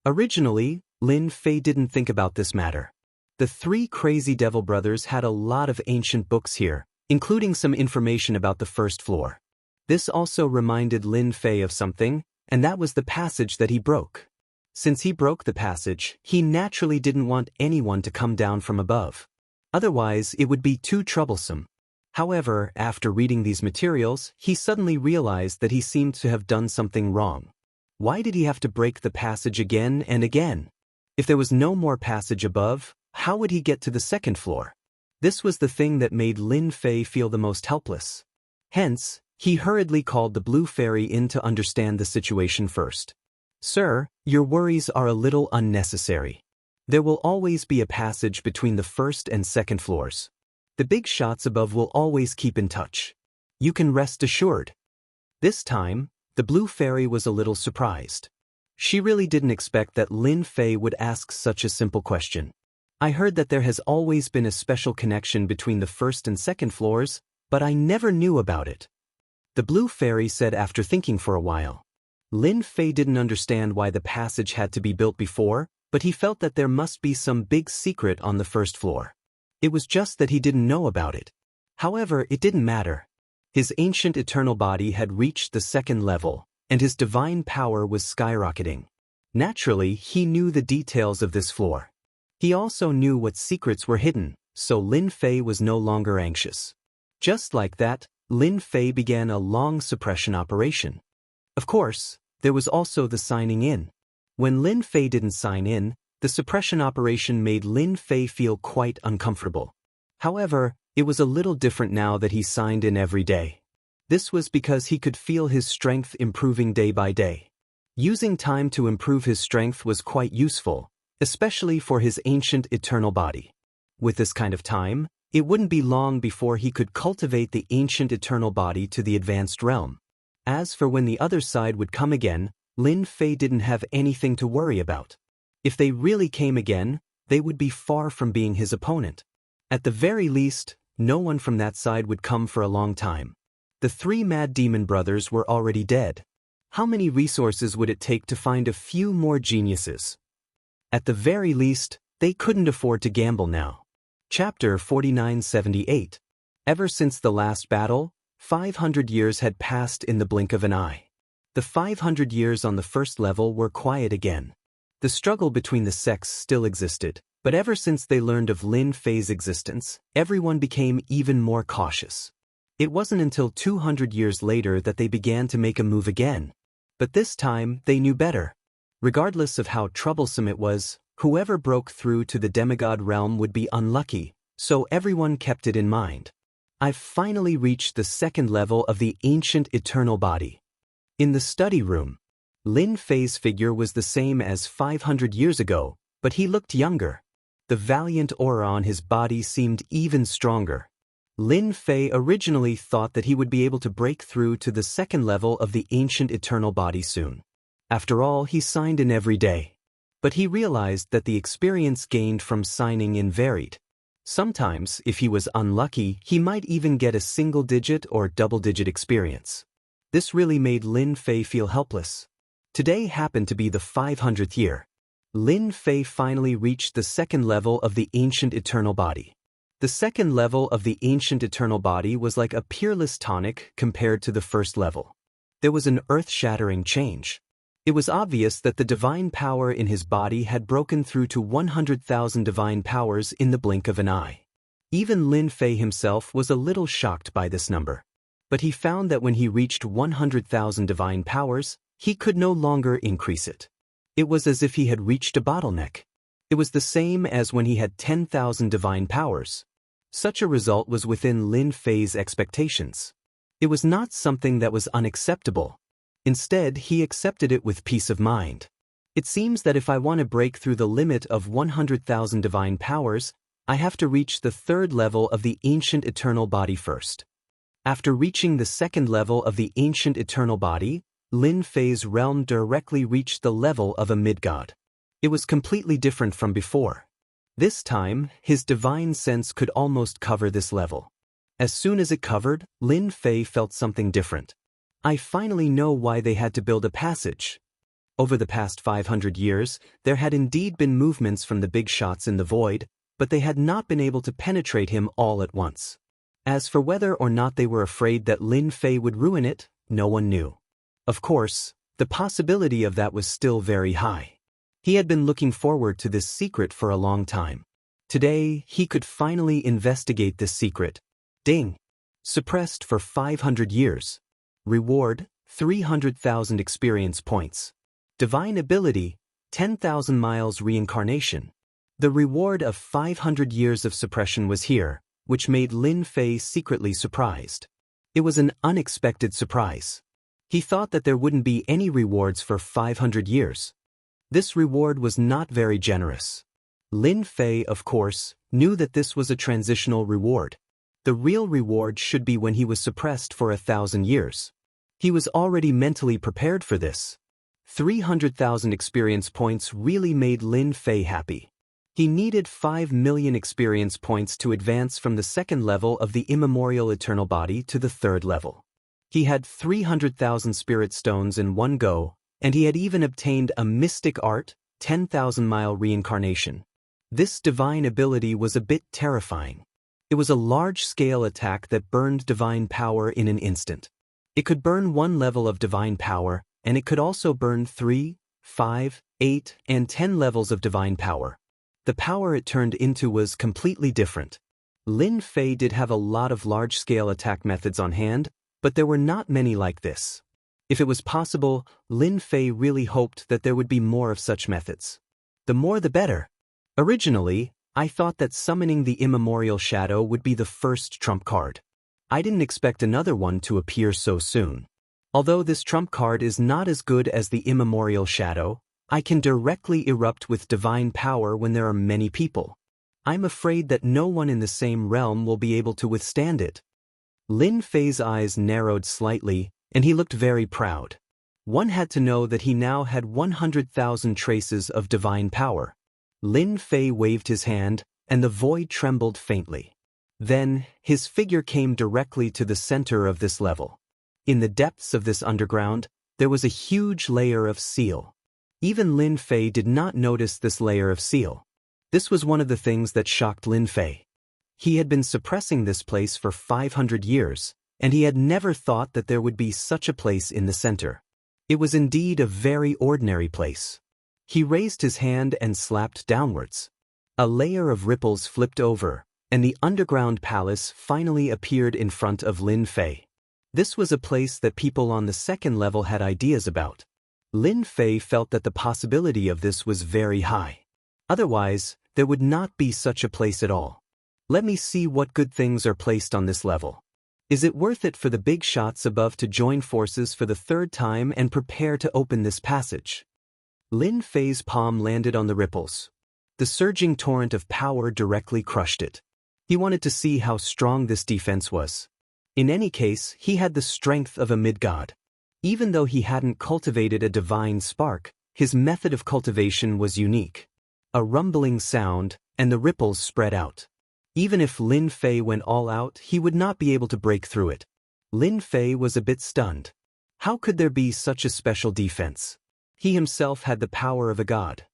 Speaker 1: Originally, Lin Fei didn't think about this matter. The three crazy devil brothers had a lot of ancient books here, including some information about the first floor. This also reminded Lin Fei of something, and that was the passage that he broke. Since he broke the passage, he naturally didn't want anyone to come down from above. Otherwise, it would be too troublesome. However, after reading these materials, he suddenly realized that he seemed to have done something wrong. Why did he have to break the passage again and again? If there was no more passage above, how would he get to the second floor? This was the thing that made Lin Fei feel the most helpless. Hence, he hurriedly called the Blue Fairy in to understand the situation first. "Sir, your worries are a little unnecessary. There will always be a passage between the first and second floors. The big shots above will always keep in touch. You can rest assured." This time, the Blue Fairy was a little surprised. She really didn't expect that Lin Fei would ask such a simple question. "I heard that there has always been a special connection between the first and second floors, but I never knew about it," the Blue Fairy said after thinking for a while. Lin Fei didn't understand why the passage had to be built before, but he felt that there must be some big secret on the first floor. It was just that he didn't know about it. However, it didn't matter. His ancient eternal body had reached the second level, and his divine power was skyrocketing. Naturally, he knew the details of this floor. He also knew what secrets were hidden, so Lin Fei was no longer anxious. Just like that, Lin Fei began a long suppression operation. Of course, there was also the signing in. When Lin Fei didn't sign in, the suppression operation made Lin Fei feel quite uncomfortable. However, it was a little different now that he signed in every day. This was because he could feel his strength improving day by day. Using time to improve his strength was quite useful, especially for his ancient eternal body. With this kind of time, it wouldn't be long before he could cultivate the ancient eternal body to the advanced realm. As for when the other side would come again, Lin Fei didn't have anything to worry about. If they really came again, they would be far from being his opponent. At the very least, no one from that side would come for a long time. The three mad demon brothers were already dead. How many resources would it take to find a few more geniuses? At the very least, they couldn't afford to gamble now. Chapter 4978. Ever since the last battle, 500 years had passed in the blink of an eye. The 500 years on the first level were quiet again. The struggle between the sects still existed, but ever since they learned of Lin Fei's existence, everyone became even more cautious. It wasn't until 200 years later that they began to make a move again. But this time, they knew better. Regardless of how troublesome it was, whoever broke through to the demigod realm would be unlucky, so everyone kept it in mind. I've finally reached the second level of the ancient eternal body. In the study room, Lin Fei's figure was the same as 500 years ago, but he looked younger. The valiant aura on his body seemed even stronger. Lin Fei originally thought that he would be able to break through to the second level of the ancient eternal body soon. After all, he signed in every day. But he realized that the experience gained from signing in varied. Sometimes, if he was unlucky, he might even get a single-digit or double-digit experience. This really made Lin Fei feel helpless. Today happened to be the 500th year. Lin Fei finally reached the second level of the ancient eternal body. The second level of the ancient eternal body was like a peerless tonic compared to the first level. There was an earth-shattering change. It was obvious that the divine power in his body had broken through to 100,000 divine powers in the blink of an eye. Even Lin Fei himself was a little shocked by this number. But he found that when he reached 100,000 divine powers, he could no longer increase it. It was as if he had reached a bottleneck. It was the same as when he had 10,000 divine powers. Such a result was within Lin Fei's expectations. It was not something that was unacceptable. Instead, he accepted it with peace of mind. It seems that if I want to break through the limit of 100,000 divine powers, I have to reach the third level of the ancient eternal body first. After reaching the second level of the ancient eternal body, Lin Fei's realm directly reached the level of a mid-god. It was completely different from before. This time, his divine sense could almost cover this level. As soon as it covered, Lin Fei felt something different. I finally know why they had to build a passage. Over the past 500 years, there had indeed been movements from the big shots in the void, but they had not been able to penetrate him all at once. As for whether or not they were afraid that Lin Fei would ruin it, no one knew. Of course, the possibility of that was still very high. He had been looking forward to this secret for a long time. Today, he could finally investigate this secret. Ding! Suppressed for 500 years. Reward, 300,000 experience points. Divine ability, 10,000 miles reincarnation. The reward of 500 years of suppression was here, which made Lin Fei secretly surprised. It was an unexpected surprise. He thought that there wouldn't be any rewards for 500 years. This reward was not very generous. Lin Fei, of course, knew that this was a transitional reward. The real reward should be when he was suppressed for 1,000 years. He was already mentally prepared for this. 300,000 experience points really made Lin Fei happy. He needed 5 million experience points to advance from the second level of the immemorial eternal body to the third level. He had 300,000 spirit stones in one go, and he had even obtained a mystic art, 10,000-mile reincarnation. This divine ability was a bit terrifying. It was a large-scale attack that burned divine power in an instant. It could burn one level of divine power, and it could also burn 3, 5, 8, and 10 levels of divine power. The power it turned into was completely different. Lin Fei did have a lot of large-scale attack methods on hand, but there were not many like this. If it was possible, Lin Fei really hoped that there would be more of such methods. The more the better. Originally, I thought that summoning the immemorial shadow would be the first trump card. I didn't expect another one to appear so soon. Although this trump card is not as good as the immemorial shadow, I can directly erupt with divine power when there are many people. I'm afraid that no one in the same realm will be able to withstand it. Lin Fei's eyes narrowed slightly, and he looked very proud. One had to know that he now had 100,000 traces of divine power. Lin Fei waved his hand, and the void trembled faintly. Then, his figure came directly to the center of this level. In the depths of this underground, there was a huge layer of seal. Even Lin Fei did not notice this layer of seal. This was one of the things that shocked Lin Fei. He had been suppressing this place for 500 years, and he had never thought that there would be such a place in the center. It was indeed a very ordinary place. He raised his hand and slapped downwards. A layer of ripples flipped over, and the underground palace finally appeared in front of Lin Fei. This was a place that people on the second level had ideas about. Lin Fei felt that the possibility of this was very high. Otherwise, there would not be such a place at all. Let me see what good things are placed on this level. Is it worth it for the big shots above to join forces for the third time and prepare to open this passage? Lin Fei's palm landed on the ripples. The surging torrent of power directly crushed it. He wanted to see how strong this defense was. In any case, he had the strength of a mid-god. Even though he hadn't cultivated a divine spark, his method of cultivation was unique. A rumbling sound, and the ripples spread out. Even if Lin Fei went all out, he would not be able to break through it. Lin Fei was a bit stunned. How could there be such a special defense? He himself had the power of a god.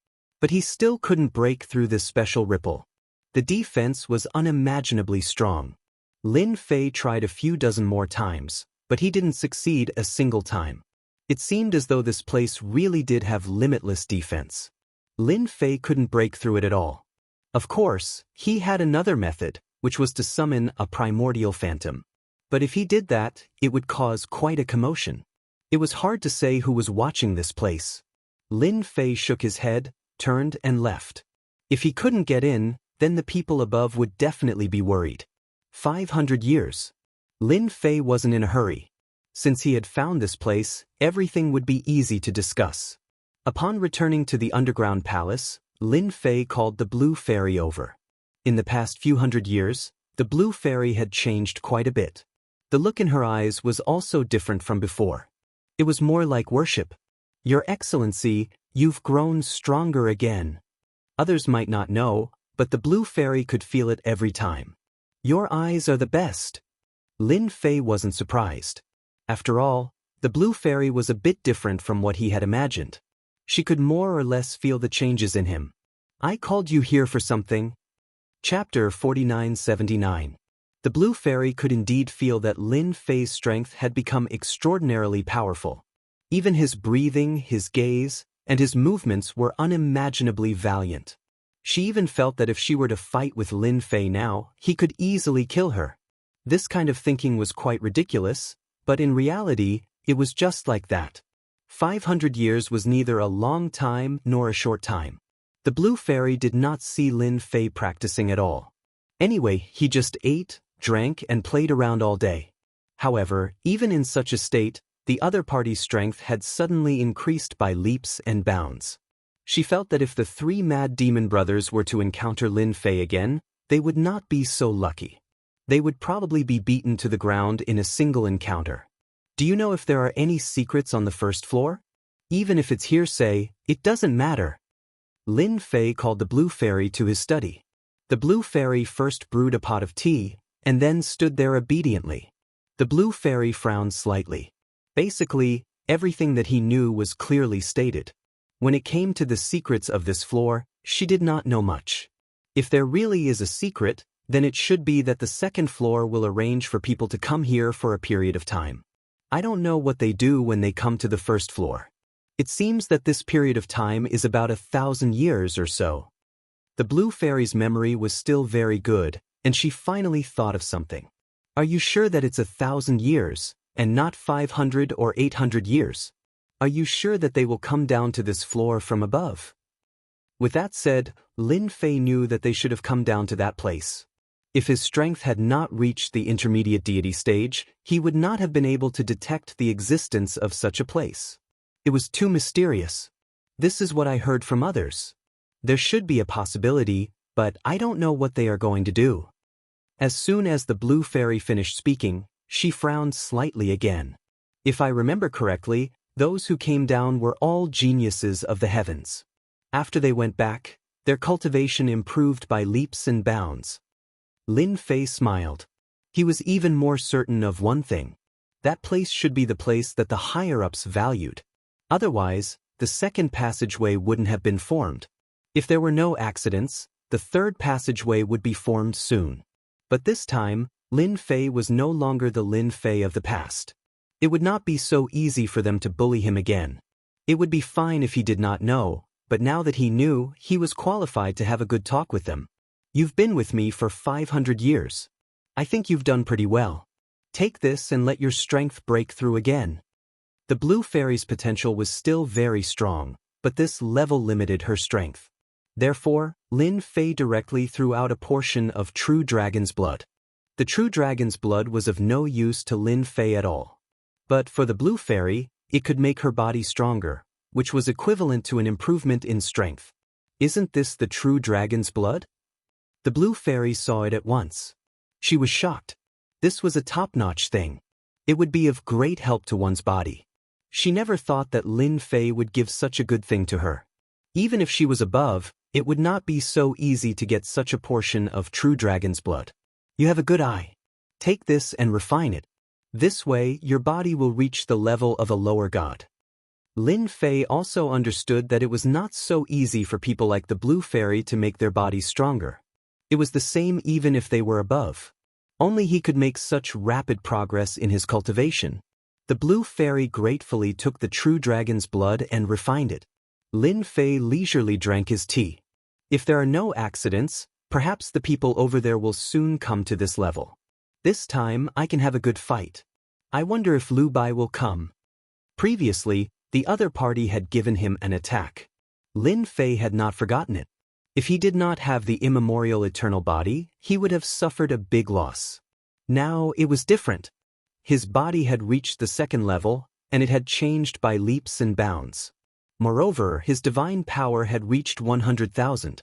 Speaker 1: But he still couldn't break through this special ripple. The defense was unimaginably strong. Lin Fei tried a few dozen more times, but he didn't succeed a single time. It seemed as though this place really did have limitless defense. Lin Fei couldn't break through it at all. Of course, he had another method, which was to summon a primordial phantom. But if he did that, it would cause quite a commotion. It was hard to say who was watching this place. Lin Fei shook his head, turned and left. If he couldn't get in, then the people above would definitely be worried. 500 years. Lin Fei wasn't in a hurry. Since he had found this place, everything would be easy to discuss. Upon returning to the underground palace, Lin Fei called the Blue Fairy over. In the past few hundred years, the Blue Fairy had changed quite a bit. The look in her eyes was also different from before. It was more like worship. Your Excellency, you've grown stronger again. Others might not know, but the Blue Fairy could feel it every time. Your eyes are the best. Lin Fei wasn't surprised. After all, the Blue Fairy was a bit different from what he had imagined. She could more or less feel the changes in him. I called you here for something. Chapter 4979. The Blue Fairy could indeed feel that Lin Fei's strength had become extraordinarily powerful. Even his breathing, his gaze, and his movements were unimaginably valiant. She even felt that if she were to fight with Lin Fei now, he could easily kill her. This kind of thinking was quite ridiculous, but in reality, it was just like that. 500 years was neither a long time nor a short time. The Blue Fairy did not see Lin Fei practicing at all. Anyway, he just ate, drank, and played around all day. However, even in such a state, the other party's strength had suddenly increased by leaps and bounds. She felt that if the three mad demon brothers were to encounter Lin Fei again, they would not be so lucky. They would probably be beaten to the ground in a single encounter. Do you know if there are any secrets on the first floor? Even if it's hearsay, it doesn't matter. Lin Fei called the Blue Fairy to his study. The Blue Fairy first brewed a pot of tea, and then stood there obediently. The Blue Fairy frowned slightly. Basically, everything that he knew was clearly stated. When it came to the secrets of this floor, she did not know much. If there really is a secret, then it should be that the second floor will arrange for people to come here for a period of time. I don't know what they do when they come to the first floor. It seems that this period of time is about 1,000 years or so. The Blue Fairy's memory was still very good, and she finally thought of something. Are you sure that it's 1,000 years, and not 500 or 800 years? Are you sure that they will come down to this floor from above? With that said, Lin Fei knew that they should have come down to that place. If his strength had not reached the intermediate deity stage, he would not have been able to detect the existence of such a place. It was too mysterious. This is what I heard from others. There should be a possibility, but I don't know what they are going to do. As soon as the Blue Fairy finished speaking, she frowned slightly again. If I remember correctly, those who came down were all geniuses of the heavens. After they went back, their cultivation improved by leaps and bounds. Lin Fei smiled. He was even more certain of one thing. That place should be the place that the higher-ups valued. Otherwise, the second passageway wouldn't have been formed. If there were no accidents, the third passageway would be formed soon. But this time, Lin Fei was no longer the Lin Fei of the past. It would not be so easy for them to bully him again. It would be fine if he did not know, but now that he knew, he was qualified to have a good talk with them. You've been with me for 500 years. I think you've done pretty well. Take this and let your strength break through again. The blue fairy's potential was still very strong, but this level limited her strength. Therefore, Lin Fei directly threw out a portion of true dragon's blood. The true dragon's blood was of no use to Lin Fei at all. But for the blue fairy, it could make her body stronger, which was equivalent to an improvement in strength. Isn't this the true dragon's blood? The blue fairy saw it at once. She was shocked. This was a top-notch thing. It would be of great help to one's body. She never thought that Lin Fei would give such a good thing to her. Even if she was above, it would not be so easy to get such a portion of true dragon's blood. You have a good eye. Take this and refine it. This way, your body will reach the level of a lower god. Lin Fei also understood that it was not so easy for people like the blue fairy to make their bodies stronger. It was the same even if they were above. Only he could make such rapid progress in his cultivation. The blue fairy gratefully took the true dragon's blood and refined it. Lin Fei leisurely drank his tea. If there are no accidents, perhaps the people over there will soon come to this level. This time I can have a good fight. I wonder if Lu Bai will come. Previously, the other party had given him an attack. Lin Fei had not forgotten it. If he did not have the immemorial eternal body, he would have suffered a big loss. Now it was different. His body had reached the second level, and it had changed by leaps and bounds. Moreover, his divine power had reached 100,000.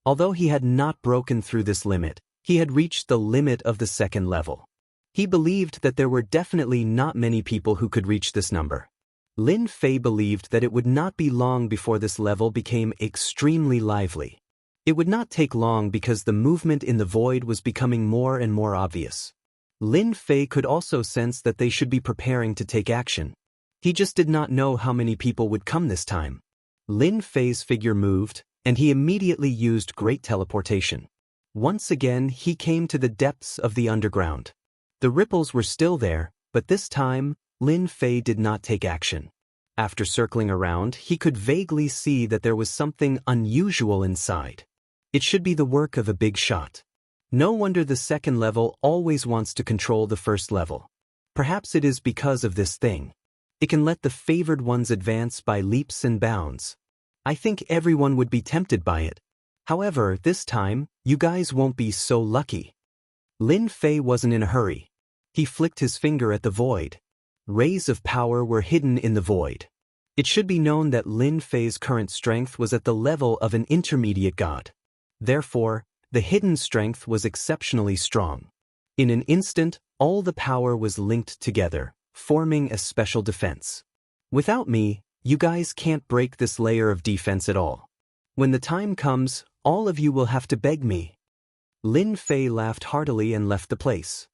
Speaker 1: Although he had not broken through this limit, he had reached the limit of the second level. He believed that there were definitely not many people who could reach this number. Lin Fei believed that it would not be long before this level became extremely lively. It would not take long because the movement in the void was becoming more and more obvious. Lin Fei could also sense that they should be preparing to take action. He just did not know how many people would come this time. Lin Fei's figure moved, and he immediately used great teleportation. Once again, he came to the depths of the underground. The ripples were still there, but this time, Lin Fei did not take action. After circling around, he could vaguely see that there was something unusual inside. It should be the work of a big shot. No wonder the second level always wants to control the first level. Perhaps it is because of this thing. It can let the favored ones advance by leaps and bounds. I think everyone would be tempted by it. However, this time, you guys won't be so lucky. Lin Fei wasn't in a hurry. He flicked his finger at the void. Rays of power were hidden in the void. It should be known that Lin Fei's current strength was at the level of an intermediate god. Therefore, the hidden strength was exceptionally strong. In an instant, all the power was linked together, forming a special defense. Without me, you guys can't break this layer of defense at all. When the time comes, all of you will have to beg me. Lin Fei laughed heartily and left the place.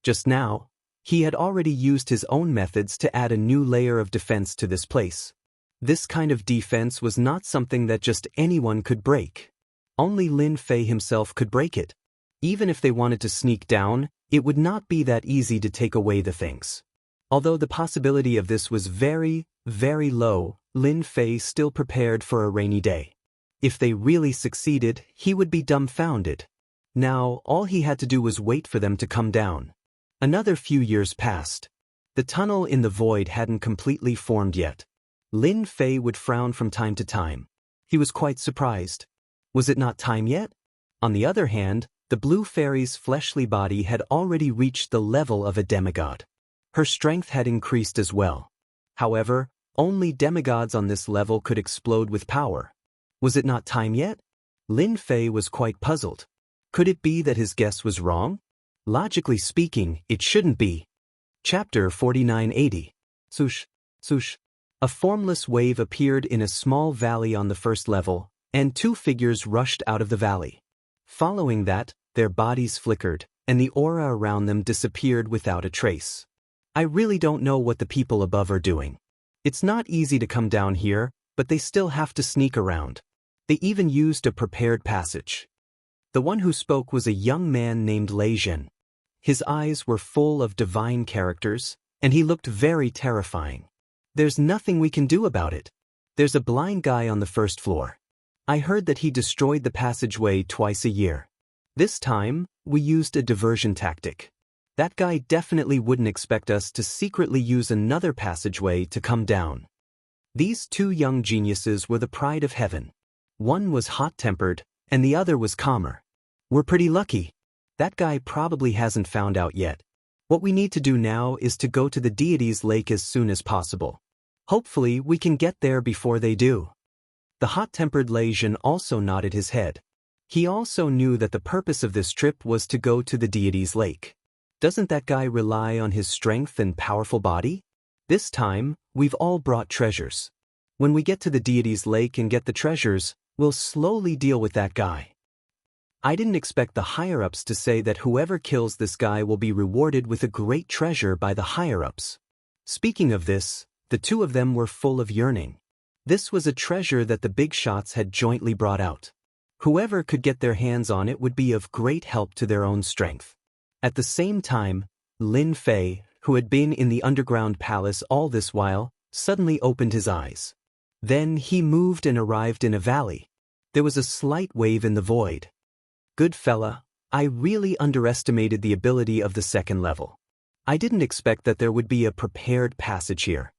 Speaker 1: Just now, he had already used his own methods to add a new layer of defense to this place. This kind of defense was not something that just anyone could break. Only Lin Fei himself could break it. Even if they wanted to sneak down, it would not be that easy to take away the things. Although the possibility of this was very, very low, Lin Fei still prepared for a rainy day. If they really succeeded, he would be dumbfounded. Now, all he had to do was wait for them to come down. Another few years passed. The tunnel in the void hadn't completely formed yet. Lin Fei would frown from time to time. He was quite surprised. Was it not time yet? On the other hand, the blue fairy's fleshly body had already reached the level of a demigod. Her strength had increased as well. However, only demigods on this level could explode with power. Was it not time yet? Lin Fei was quite puzzled. Could it be that his guess was wrong? Logically speaking, it shouldn't be. Chapter 4980. Swoosh, swoosh. A formless wave appeared in a small valley on the first level, and two figures rushed out of the valley. Following that, their bodies flickered, and the aura around them disappeared without a trace. I really don't know what the people above are doing. It's not easy to come down here, but they still have to sneak around. They even used a prepared passage. The one who spoke was a young man named Lei Zhen. His eyes were full of divine characters, and he looked very terrifying. There's nothing we can do about it. There's a blind guy on the first floor. I heard that he destroyed the passageway twice a year. This time, we used a diversion tactic. That guy definitely wouldn't expect us to secretly use another passageway to come down. These two young geniuses were the pride of heaven. One was hot-tempered, and the other was calmer. We're pretty lucky. That guy probably hasn't found out yet. What we need to do now is to go to the deity's lake as soon as possible. Hopefully, we can get there before they do. The hot-tempered Legion also nodded his head. He also knew that the purpose of this trip was to go to the deity's lake. Doesn't that guy rely on his strength and powerful body? This time, we've all brought treasures. When we get to the deity's lake and get the treasures, we'll slowly deal with that guy. I didn't expect the higher-ups to say that whoever kills this guy will be rewarded with a great treasure by the higher-ups. Speaking of this, the two of them were full of yearning. This was a treasure that the big shots had jointly brought out. Whoever could get their hands on it would be of great help to their own strength. At the same time, Lin Fei, who had been in the underground palace all this while, suddenly opened his eyes. Then he moved and arrived in a valley. There was a slight wave in the void. Good fella, I really underestimated the ability of the second level. I didn't expect that there would be a prepared passage here.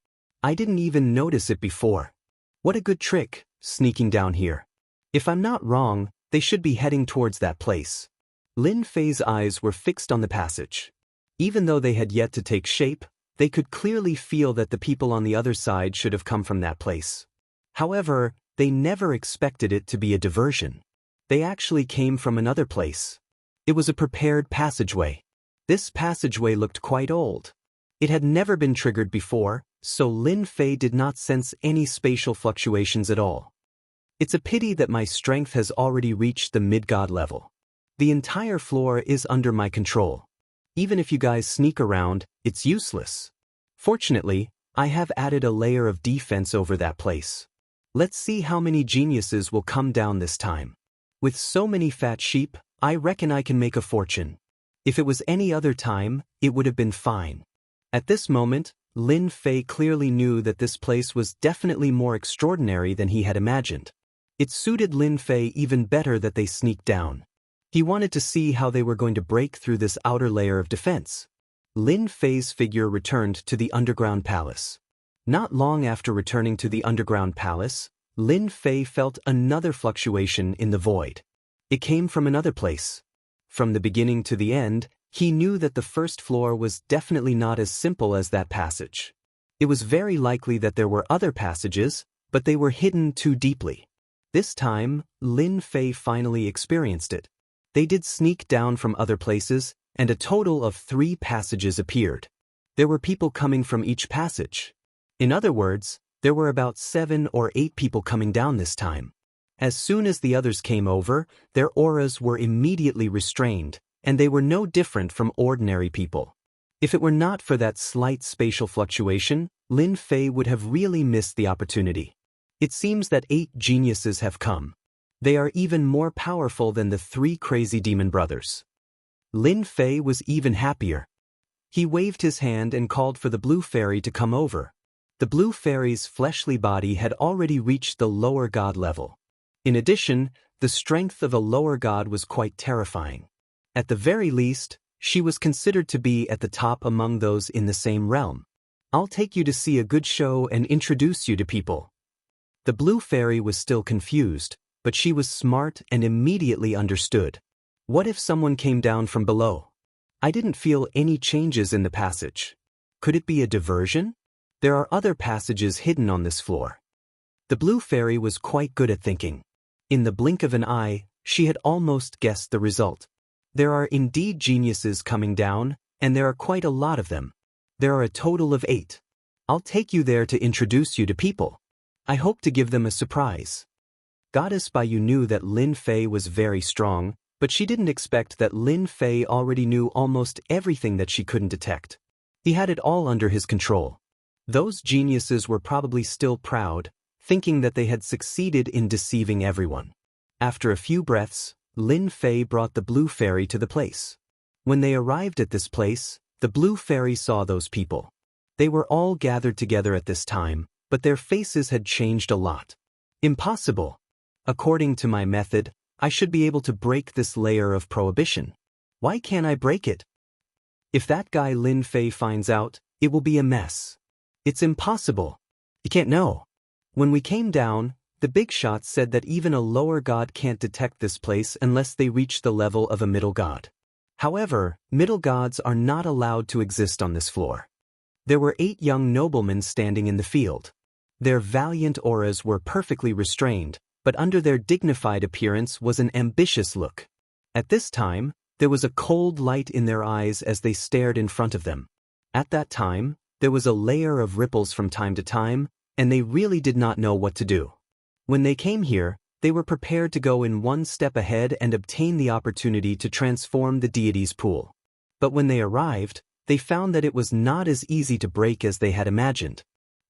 Speaker 1: I didn't even notice it before. What a good trick, sneaking down here. If I'm not wrong, they should be heading towards that place. Lin Fei's eyes were fixed on the passage. Even though they had yet to take shape, they could clearly feel that the people on the other side should have come from that place. However, they never expected it to be a diversion. They actually came from another place. It was a prepared passageway. This passageway looked quite old. It had never been triggered before, so Lin Fei did not sense any spatial fluctuations at all. It's a pity that my strength has already reached the mid-god level. The entire floor is under my control. Even if you guys sneak around, it's useless. Fortunately, I have added a layer of defense over that place. Let's see how many geniuses will come down this time. With so many fat sheep, I reckon I can make a fortune. If it was any other time, it would have been fine. At this moment, Lin Fei clearly knew that this place was definitely more extraordinary than he had imagined. It suited Lin Fei even better that they sneaked down. He wanted to see how they were going to break through this outer layer of defense. Lin Fei's figure returned to the underground palace. Not long after returning to the underground palace, Lin Fei felt another fluctuation in the void. It came from another place. From the beginning to the end, he knew that the first floor was definitely not as simple as that passage. It was very likely that there were other passages, but they were hidden too deeply. This time, Lin Fei finally experienced it. They did sneak down from other places, and a total of 3 passages appeared. There were people coming from each passage. In other words, there were about 7 or 8 people coming down this time. As soon as the others came over, their auras were immediately restrained, and they were no different from ordinary people. If it were not for that slight spatial fluctuation, Lin Fei would have really missed the opportunity. It seems that 8 geniuses have come. They are even more powerful than the 3 crazy demon brothers. Lin Fei was even happier. He waved his hand and called for the blue fairy to come over. The blue fairy's fleshly body had already reached the lower god level. In addition, the strength of a lower god was quite terrifying. At the very least, she was considered to be at the top among those in the same realm. I'll take you to see a good show and introduce you to people. The blue fairy was still confused, but she was smart and immediately understood. What if someone came down from below? I didn't feel any changes in the passage. Could it be a diversion? There are other passages hidden on this floor. The blue fairy was quite good at thinking. In the blink of an eye, she had almost guessed the result. There are indeed geniuses coming down, and there are quite a lot of them. There are a total of 8. I'll take you there to introduce you to people. I hope to give them a surprise. Goddess Baiyu knew that Lin Fei was very strong, but she didn't expect that Lin Fei already knew almost everything that she couldn't detect. He had it all under his control. Those geniuses were probably still proud, thinking that they had succeeded in deceiving everyone. After a few breaths, Lin Fei brought the blue fairy to the place. When they arrived at this place, the blue fairy saw those people. They were all gathered together at this time, but their faces had changed a lot. Impossible. According to my method, I should be able to break this layer of prohibition. Why can't I break it? If that guy Lin Fei finds out, it will be a mess. It's impossible. You can't know. When we came down, the big shots said that even a lower god can't detect this place unless they reach the level of a middle god. However, middle gods are not allowed to exist on this floor. There were 8 young noblemen standing in the field. Their valiant auras were perfectly restrained, but under their dignified appearance was an ambitious look. At this time, there was a cold light in their eyes as they stared in front of them. At that time, there was a layer of ripples from time to time, and they really did not know what to do. When they came here, they were prepared to go in one step ahead and obtain the opportunity to transform the deity's pool. But when they arrived, they found that it was not as easy to break as they had imagined.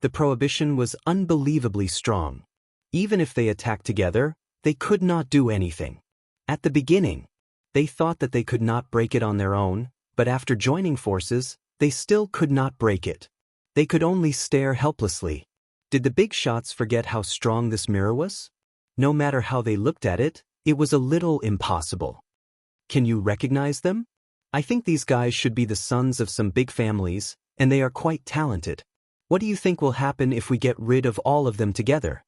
Speaker 1: The prohibition was unbelievably strong. Even if they attacked together, they could not do anything. At the beginning, they thought that they could not break it on their own, but after joining forces, they still could not break it. They could only stare helplessly. Did the big shots forget how strong this mirror was? No matter how they looked at it, it was a little impossible. Can you recognize them? I think these guys should be the sons of some big families, and they are quite talented. What do you think will happen if we get rid of all of them together?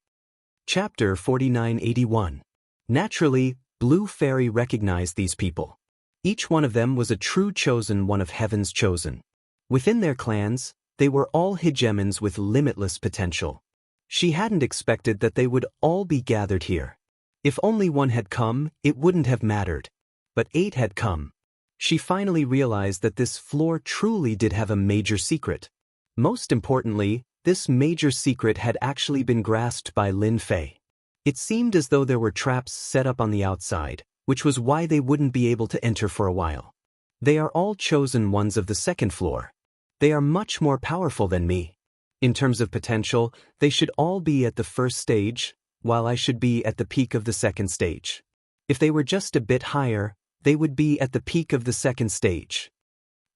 Speaker 1: Chapter 4981. Naturally, Blue Fairy recognized these people. Each one of them was a true chosen one of heaven's chosen. Within their clans, they were all hegemons with limitless potential. She hadn't expected that they would all be gathered here. If only one had come, it wouldn't have mattered. But 8 had come. She finally realized that this floor truly did have a major secret. Most importantly, this major secret had actually been grasped by Lin Fei. It seemed as though there were traps set up on the outside, which was why they wouldn't be able to enter for a while. They are all chosen ones of the second floor. They are much more powerful than me. In terms of potential, they should all be at the first stage, while I should be at the peak of the second stage. If they were just a bit higher, they would be at the peak of the second stage.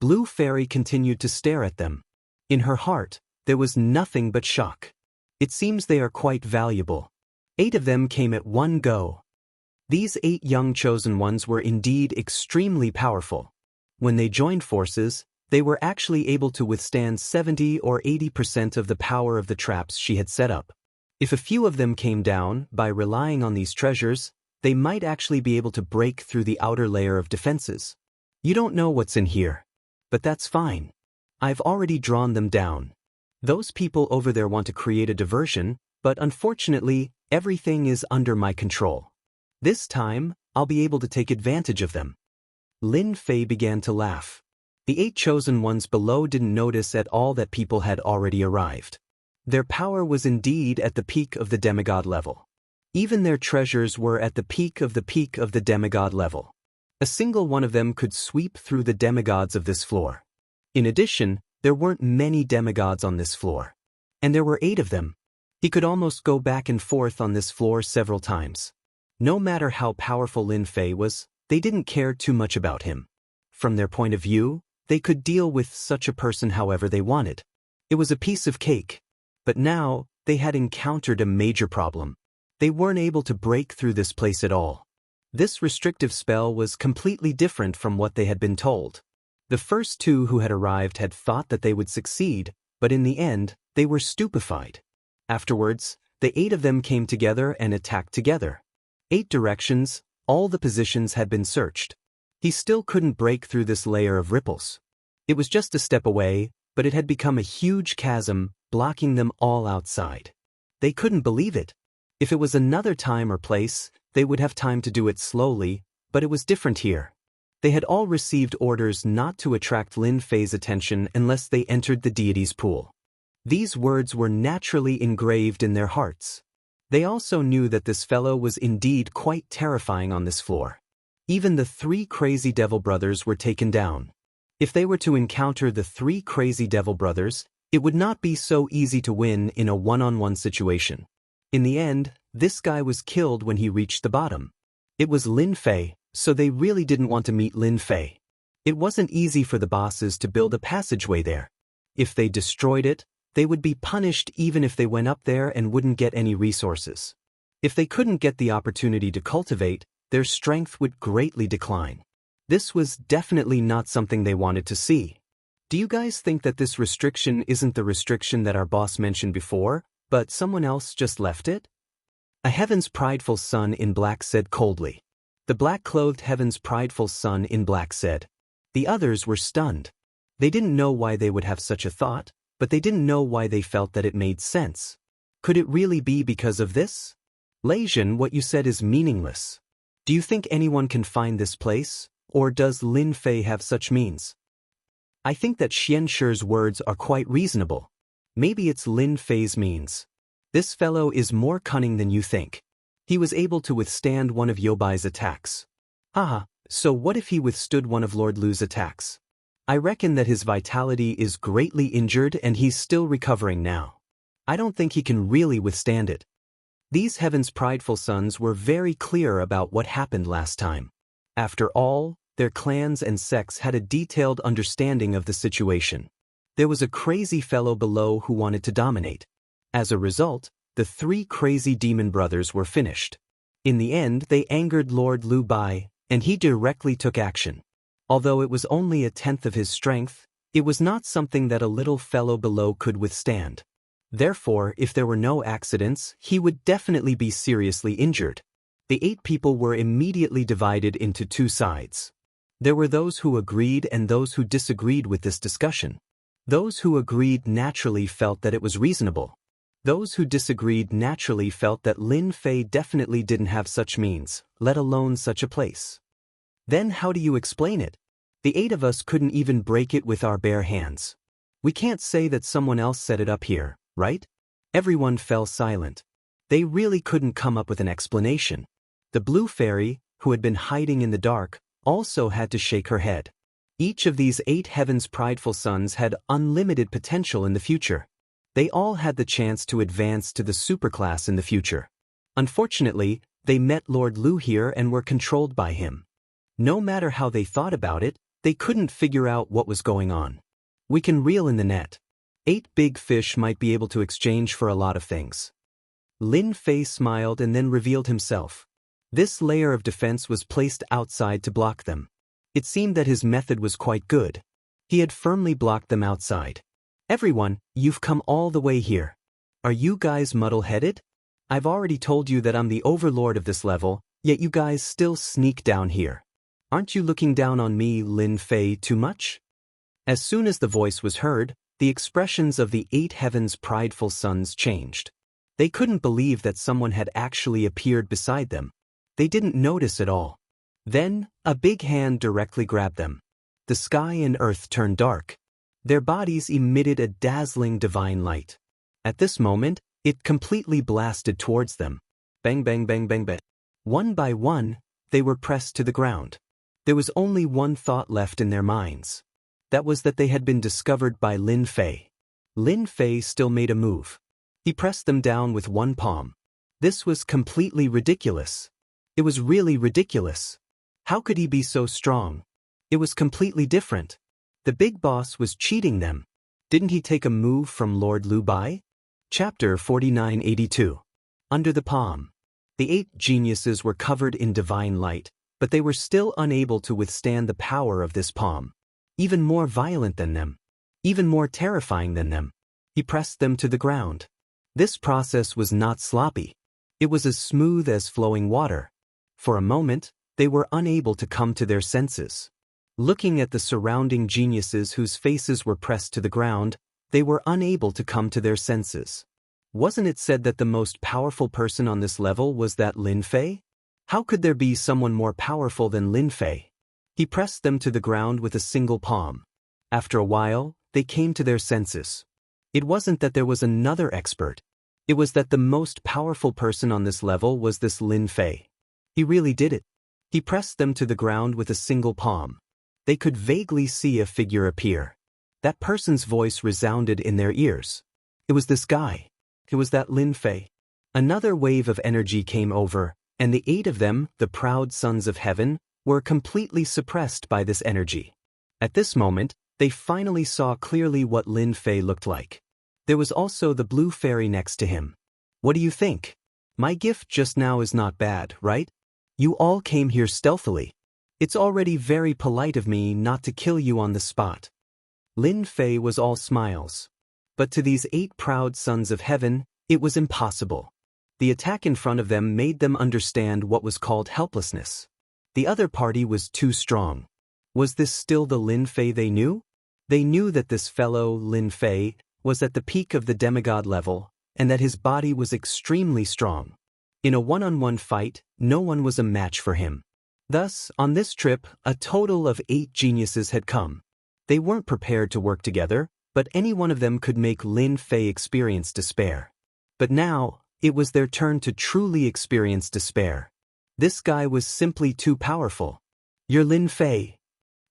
Speaker 1: Blue Fairy continued to stare at them. In her heart, there was nothing but shock. It seems they are quite valuable. 8 of them came at one go. These 8 young chosen ones were indeed extremely powerful. When they joined forces, they were actually able to withstand 70 or 80% of the power of the traps she had set up. If a few of them came down, by relying on these treasures, they might actually be able to break through the outer layer of defenses. You don't know what's in here. But that's fine. I've already drawn them down. Those people over there want to create a diversion, but unfortunately, everything is under my control. This time, I'll be able to take advantage of them. Lin Fei began to laugh. The 8 chosen ones below didn't notice at all that people had already arrived. Their power was indeed at the peak of the demigod level. Even their treasures were at the peak of the demigod level. A single one of them could sweep through the demigods of this floor. In addition, there weren't many demigods on this floor. And there were 8 of them. He could almost go back and forth on this floor several times. No matter how powerful Lin Fei was, they didn't care too much about him. From their point of view, they could deal with such a person however they wanted. It was a piece of cake. But now, they had encountered a major problem. They weren't able to break through this place at all. This restrictive spell was completely different from what they had been told. The first 2 who had arrived had thought that they would succeed, but in the end, they were stupefied. Afterwards, the 8 of them came together and attacked together. 8 directions, all the positions had been searched. He still couldn't break through this layer of ripples. It was just a step away, but it had become a huge chasm, blocking them all outside. They couldn't believe it. If it was another time or place, they would have time to do it slowly, but it was different here. They had all received orders not to attract Lin Fei's attention unless they entered the deity's pool. These words were naturally engraved in their hearts. They also knew that this fellow was indeed quite terrifying on this floor. Even the 3 crazy devil brothers were taken down. If they were to encounter the 3 crazy devil brothers, it would not be so easy to win in a one-on-one situation. In the end, this guy was killed when he reached the bottom. It was Lin Fei, so they really didn't want to meet Lin Fei. It wasn't easy for the bosses to build a passageway there. If they destroyed it, they would be punished even if they went up there and wouldn't get any resources. If they couldn't get the opportunity to cultivate, their strength would greatly decline. This was definitely not something they wanted to see. Do you guys think that this restriction isn't the restriction that our boss mentioned before, but someone else just left it? A heaven's prideful son in black said coldly. The black-clothed heaven's prideful son in black said. The others were stunned. They didn't know why they would have such a thought, but they didn't know why they felt that it made sense. Could it really be because of this? Leijin, what you said is meaningless. Do you think anyone can find this place, or does Lin Fei have such means? I think that Xian Shi's words are quite reasonable. Maybe it's Lin Fei's means. This fellow is more cunning than you think. He was able to withstand one of Yobai's attacks. Haha, so what if he withstood one of Lord Lu's attacks? I reckon that his vitality is greatly injured and he's still recovering now. I don't think he can really withstand it. These heaven's prideful sons were very clear about what happened last time. After all, their clans and sects had a detailed understanding of the situation. There was a crazy fellow below who wanted to dominate. As a result, the 3 crazy demon brothers were finished. In the end, they angered Lord Lu Bai, and he directly took action. Although it was only 1/10 of his strength, it was not something that a little fellow below could withstand. Therefore, if there were no accidents, he would definitely be seriously injured. The 8 people were immediately divided into 2 sides. There were those who agreed and those who disagreed with this discussion. Those who agreed naturally felt that it was reasonable. Those who disagreed naturally felt that Lin Fei definitely didn't have such means, let alone such a place. Then how do you explain it? The 8 of us couldn't even break it with our bare hands. We can't say that someone else set it up here, right? Everyone fell silent. They really couldn't come up with an explanation. The blue fairy, who had been hiding in the dark, also had to shake her head. Each of these 8 heaven's prideful sons had unlimited potential in the future. They all had the chance to advance to the superclass in the future. Unfortunately, they met Lord Lu here and were controlled by him. No matter how they thought about it, they couldn't figure out what was going on. We can reel in the net. 8 big fish might be able to exchange for a lot of things. Lin Fei smiled and then revealed himself. This layer of defense was placed outside to block them. It seemed that his method was quite good. He had firmly blocked them outside. Everyone, you've come all the way here. Are you guys muddle-headed? I've already told you that I'm the overlord of this level, yet you guys still sneak down here. Aren't you looking down on me, Lin Fei, too much? As soon as the voice was heard, the expressions of the 8 heaven's prideful sons changed. They couldn't believe that someone had actually appeared beside them. They didn't notice at all. Then, a big hand directly grabbed them. The sky and earth turned dark. Their bodies emitted a dazzling divine light. At this moment, it completely blasted towards them. Bang bang bang bang bang. One by one, they were pressed to the ground. There was only one thought left in their minds. That was that they had been discovered by Lin Fei. Lin Fei still made a move. He pressed them down with one palm. This was completely ridiculous. It was really ridiculous. How could he be so strong? It was completely different. The big boss was cheating them. Didn't he take a move from Lord Lu Bai? Chapter 4982. Under the palm. The 8 geniuses were covered in divine light, but they were still unable to withstand the power of this palm. Even more violent than them. Even more terrifying than them. He pressed them to the ground. This process was not sloppy. It was as smooth as flowing water. For a moment, they were unable to come to their senses. Looking at the surrounding geniuses whose faces were pressed to the ground, they were unable to come to their senses. Wasn't it said that the most powerful person on this level was that Lin Fei? How could there be someone more powerful than Lin Fei? He pressed them to the ground with a single palm. After a while, they came to their senses. It wasn't that there was another expert. It was that the most powerful person on this level was this Lin Fei. He really did it. He pressed them to the ground with a single palm. They could vaguely see a figure appear. That person's voice resounded in their ears. It was this guy. It was that Lin Fei. Another wave of energy came over, and the 8 of them, the proud sons of heaven, were completely suppressed by this energy. At this moment, They finally saw clearly what Lin Fei looked like. There was also the blue fairy next to him. What do you think? My gift just now is not bad, right? You all came here stealthily. It's already very polite of me not to kill you on the spot. Lin Fei was all smiles. But to these 8 proud sons of heaven, it was impossible. The attack in front of them made them understand what was called helplessness. The other party was too strong. Was this still the Lin Fei they knew? They knew that this fellow, Lin Fei, was at the peak of the demigod level, and that his body was extremely strong. In a one-on-one fight, no one was a match for him. Thus, on this trip, a total of 8 geniuses had come. They weren't prepared to work together, but any one of them could make Lin Fei experience despair. But now, it was their turn to truly experience despair. This guy was simply too powerful. You're Lin Fei.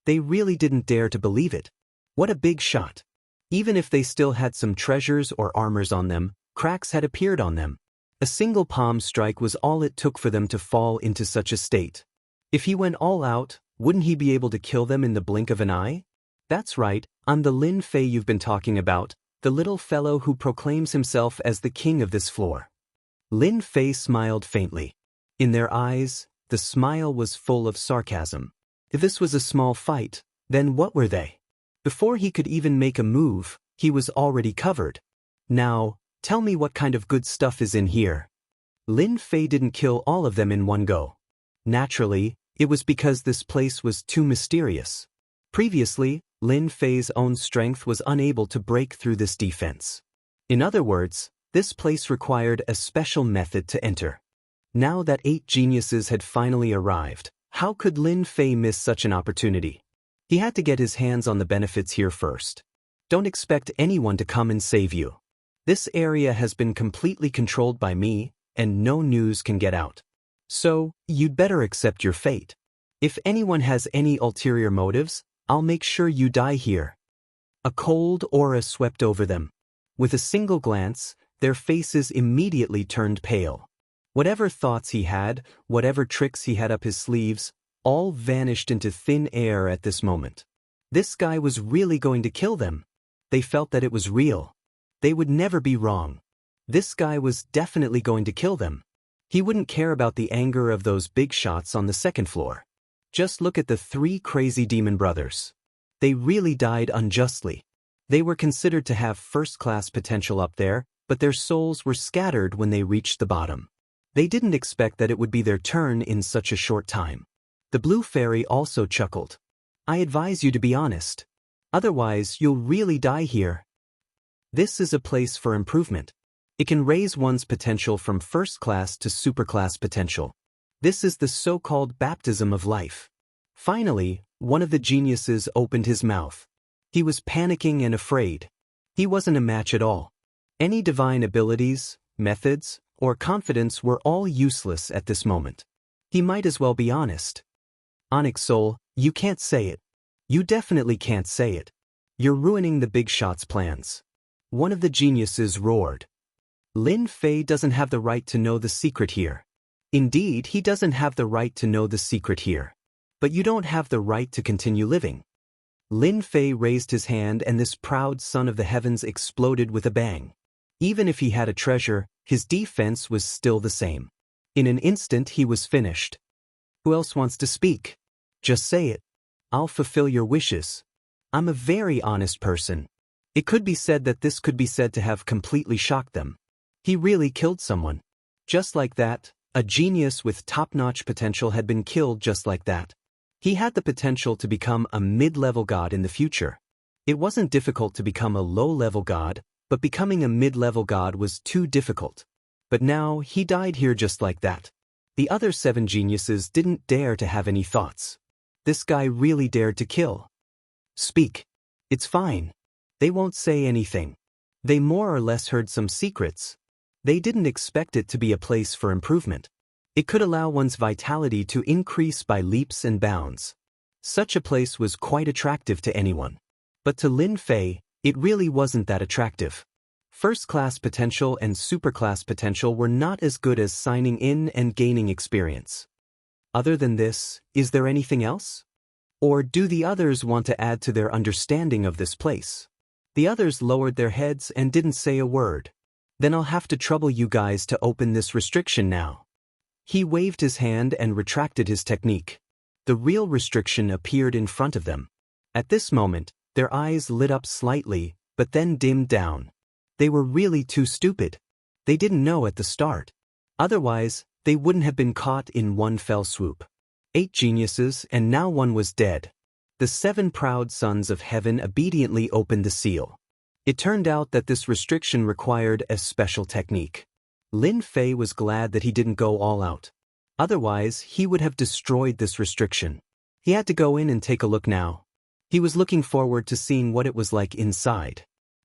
Speaker 1: They really didn't dare to believe it. What a big shot. Even if they still had some treasures or armors on them, cracks had appeared on them. A single palm strike was all it took for them to fall into such a state. If he went all out, wouldn't he be able to kill them in the blink of an eye? That's right, I'm the Lin Fei you've been talking about, the little fellow who proclaims himself as the king of this floor. Lin Fei smiled faintly. In their eyes, the smile was full of sarcasm. If this was a small fight, then what were they? Before he could even make a move, he was already covered. Now, tell me what kind of good stuff is in here. Lin Fei didn't kill all of them in one go. Naturally, it was because this place was too mysterious. Previously, Lin Fei's own strength was unable to break through this defense. In other words, this place required a special method to enter. Now that 8 geniuses had finally arrived, how could Lin Fei miss such an opportunity? He had to get his hands on the benefits here first. Don't expect anyone to come and save you. This area has been completely controlled by me, and no news can get out. So, you'd better accept your fate. If anyone has any ulterior motives, I'll make sure you die here. A cold aura swept over them. With a single glance, their faces immediately turned pale. Whatever thoughts he had, whatever tricks he had up his sleeves, all vanished into thin air at this moment. This guy was really going to kill them. They felt that it was real. They would never be wrong. This guy was definitely going to kill them. He wouldn't care about the anger of those big shots on the second floor. Just look at the 3 crazy demon brothers. They really died unjustly. They were considered to have first-class potential up there, but their souls were scattered when they reached the bottom. They didn't expect that it would be their turn in such a short time. The blue fairy also chuckled. I advise you to be honest. Otherwise, you'll really die here. This is a place for improvement. It can raise one's potential from first class to superclass potential. This is the so-called baptism of life. Finally, one of the geniuses opened his mouth. He was panicking and afraid. He wasn't a match at all. Any divine abilities, methods, or confidence were all useless at this moment. He might as well be honest. Onyx Soul, you can't say it. You definitely can't say it. You're ruining the big shot's plans. One of the geniuses roared. Lin Fei doesn't have the right to know the secret here. Indeed, he doesn't have the right to know the secret here. But you don't have the right to continue living. Lin Fei raised his hand and this proud son of the heavens exploded with a bang. Even if he had a treasure, his defense was still the same. In an instant he was finished. Who else wants to speak? Just say it. I'll fulfill your wishes. I'm a very honest person. It could be said that this could be said to have completely shocked them. He really killed someone. Just like that, a genius with top-notch potential had been killed just like that. He had the potential to become a mid-level god in the future. It wasn't difficult to become a low-level god, but becoming a mid-level god was too difficult. But now, he died here just like that. The other 7 geniuses didn't dare to have any thoughts. This guy really dared to kill. Speak. It's fine. They won't say anything. They more or less heard some secrets. They didn't expect it to be a place for improvement. It could allow one's vitality to increase by leaps and bounds. Such a place was quite attractive to anyone. But to Lin Fei, it really wasn't that attractive. First-class potential and superclass potential were not as good as signing in and gaining experience. Other than this, is there anything else? Or do the others want to add to their understanding of this place? The others lowered their heads and didn't say a word. Then I'll have to trouble you guys to open this restriction now. He waved his hand and retracted his technique. The real restriction appeared in front of them. At this moment, their eyes lit up slightly, but then dimmed down. They were really too stupid. They didn't know at the start. Otherwise, they wouldn't have been caught in one fell swoop. 8 geniuses, and now one was dead. The 7 proud sons of heaven obediently opened the seal. It turned out that this restriction required a special technique. Lin Fei was glad that he didn't go all out. Otherwise, he would have destroyed this restriction. He had to go in and take a look now. He was looking forward to seeing what it was like inside.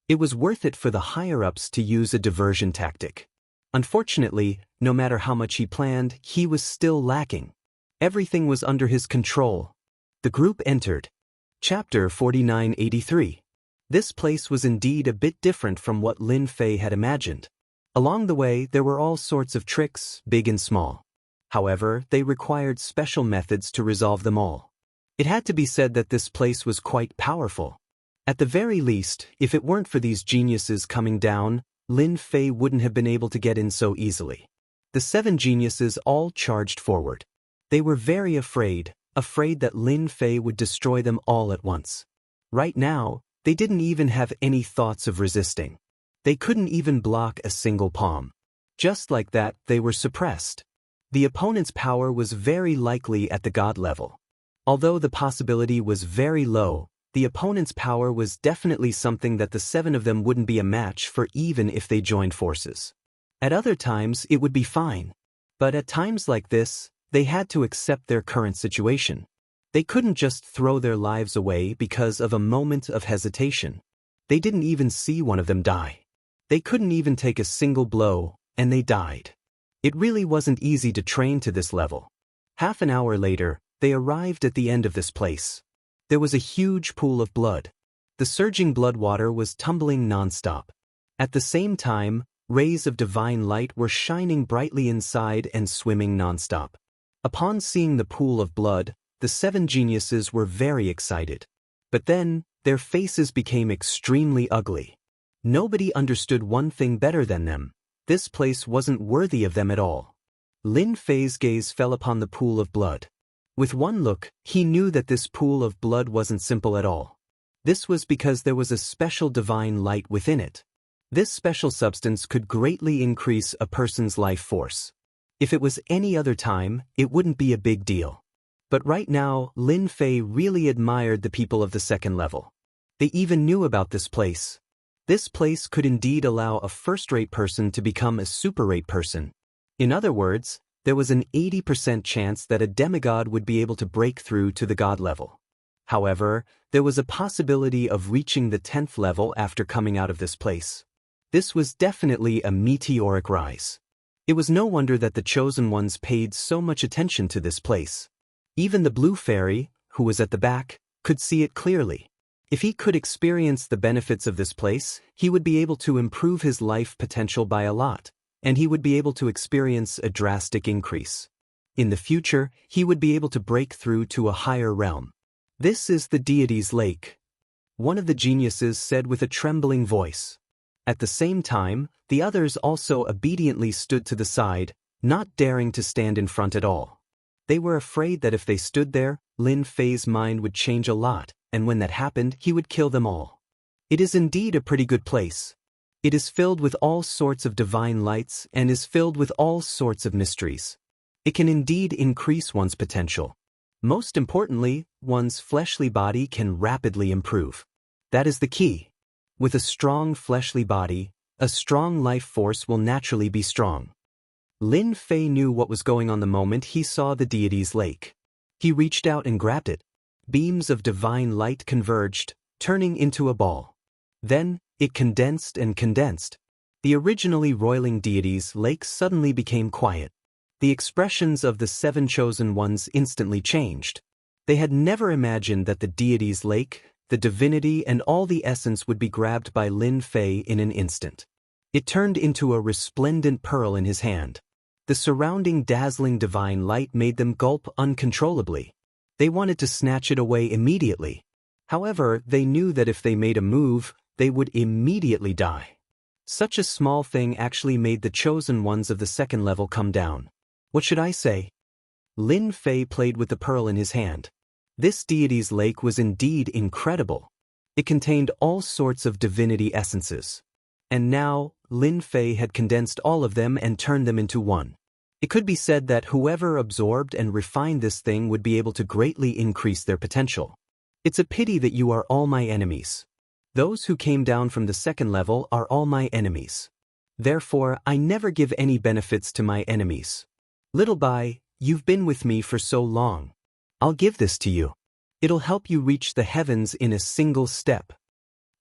Speaker 1: It was worth it for the higher-ups to use a diversion tactic. Unfortunately, no matter how much he planned, he was still lacking. Everything was under his control. The group entered. Chapter 4983. This place was indeed a bit different from what Lin Fei had imagined. Along the way, there were all sorts of tricks, big and small. However, they required special methods to resolve them all. It had to be said that this place was quite powerful. At the very least, if it weren't for these geniuses coming down, Lin Fei wouldn't have been able to get in so easily. The 7 geniuses all charged forward. They were very afraid that Lin Fei would destroy them all at once. Right now, they didn't even have any thoughts of resisting. They couldn't even block a single palm. Just like that, they were suppressed. The opponent's power was very likely at the god level. Although the possibility was very low, the opponent's power was definitely something that the 7 of them wouldn't be a match for even if they joined forces. At other times, it would be fine. But at times like this, they had to accept their current situation. They couldn't just throw their lives away because of a moment of hesitation. They didn't even see one of them die. They couldn't even take a single blow, and they died. It really wasn't easy to train to this level. Half an hour later, they arrived at the end of this place. There was a huge pool of blood. The surging blood water was tumbling non-stop. At the same time, rays of divine light were shining brightly inside and swimming non-stop. Upon seeing the pool of blood, the 7 geniuses were very excited. But then, their faces became extremely ugly. Nobody understood one thing better than them. This place wasn't worthy of them at all. Lin Fei's gaze fell upon the pool of blood. With one look, he knew that this pool of blood wasn't simple at all. This was because there was a special divine light within it. This special substance could greatly increase a person's life force. If it was any other time, it wouldn't be a big deal. But right now, Lin Fei really admired the people of the 2nd level. They even knew about this place. This place could indeed allow a first-rate person to become a super-rate person. In other words, there was an 80% chance that a demigod would be able to break through to the god level. However, there was a possibility of reaching the 10th level after coming out of this place. This was definitely a meteoric rise. It was no wonder that the chosen ones paid so much attention to this place. Even the blue fairy, who was at the back, could see it clearly. If he could experience the benefits of this place, he would be able to improve his life potential by a lot, and he would be able to experience a drastic increase. In the future, he would be able to break through to a higher realm. This is the deity's lake. One of the geniuses said with a trembling voice. At the same time, the others also obediently stood to the side, not daring to stand in front at all. They were afraid that if they stood there, Lin Fei's mind would change a lot, and when that happened, he would kill them all. It is indeed a pretty good place. It is filled with all sorts of divine lights and is filled with all sorts of mysteries. It can indeed increase one's potential. Most importantly, one's fleshly body can rapidly improve. That is the key. With a strong fleshly body, a strong life force will naturally be strong. Lin Fei knew what was going on the moment he saw the deity's lake. He reached out and grabbed it. Beams of divine light converged, turning into a ball. Then, it condensed and condensed. The originally roiling deity's lake suddenly became quiet. The expressions of the 7 chosen ones instantly changed. They had never imagined that the deity's lake, the divinity and all the essence would be grabbed by Lin Fei in an instant. It turned into a resplendent pearl in his hand. The surrounding dazzling divine light made them gulp uncontrollably. They wanted to snatch it away immediately. However, they knew that if they made a move, they would immediately die. Such a small thing actually made the chosen ones of the second level come down. What should I say? Lin Fei played with the pearl in his hand. This deity's lake was indeed incredible. It contained all sorts of divinity essences. And now, Lin Fei had condensed all of them and turned them into one. It could be said that whoever absorbed and refined this thing would be able to greatly increase their potential. It's a pity that you are all my enemies. Those who came down from the second level are all my enemies. Therefore, I never give any benefits to my enemies. Little Bai, you've been with me for so long. I'll give this to you. It'll help you reach the heavens in a single step.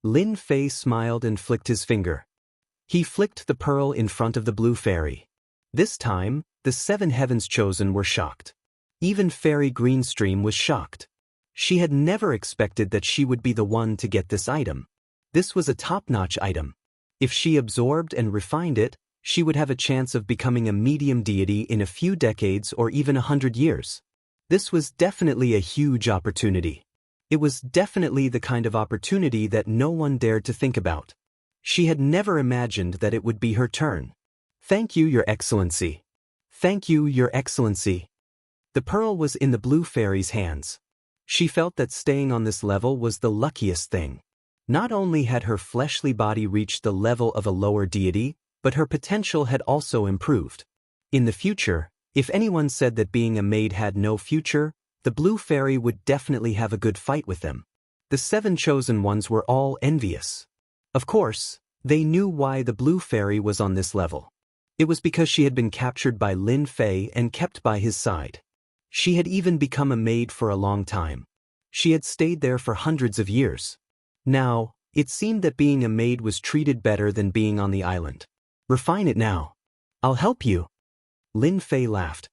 Speaker 1: Lin Fei smiled and flicked his finger. He flicked the pearl in front of the blue fairy. This time, the 7 heavens chosen were shocked. Even Fairy Greenstream was shocked. She had never expected that she would be the one to get this item. This was a top-notch item. If she absorbed and refined it, she would have a chance of becoming a medium deity in a few decades or even 100 years. This was definitely a huge opportunity. It was definitely the kind of opportunity that no one dared to think about. She had never imagined that it would be her turn. Thank you, Your Excellency. Thank you, Your Excellency. The pearl was in the blue fairy's hands. She felt that staying on this level was the luckiest thing. Not only had her fleshly body reached the level of a lower deity, but her potential had also improved. In the future, if anyone said that being a maid had no future, the blue fairy would definitely have a good fight with them. The 7 chosen ones were all envious. Of course, they knew why the blue fairy was on this level. It was because she had been captured by Lin Fei and kept by his side. She had even become a maid for a long time. She had stayed there for hundreds of years. Now, it seemed that being a maid was treated better than being on the island. Refine it now. I'll help you. Lin Fei laughed.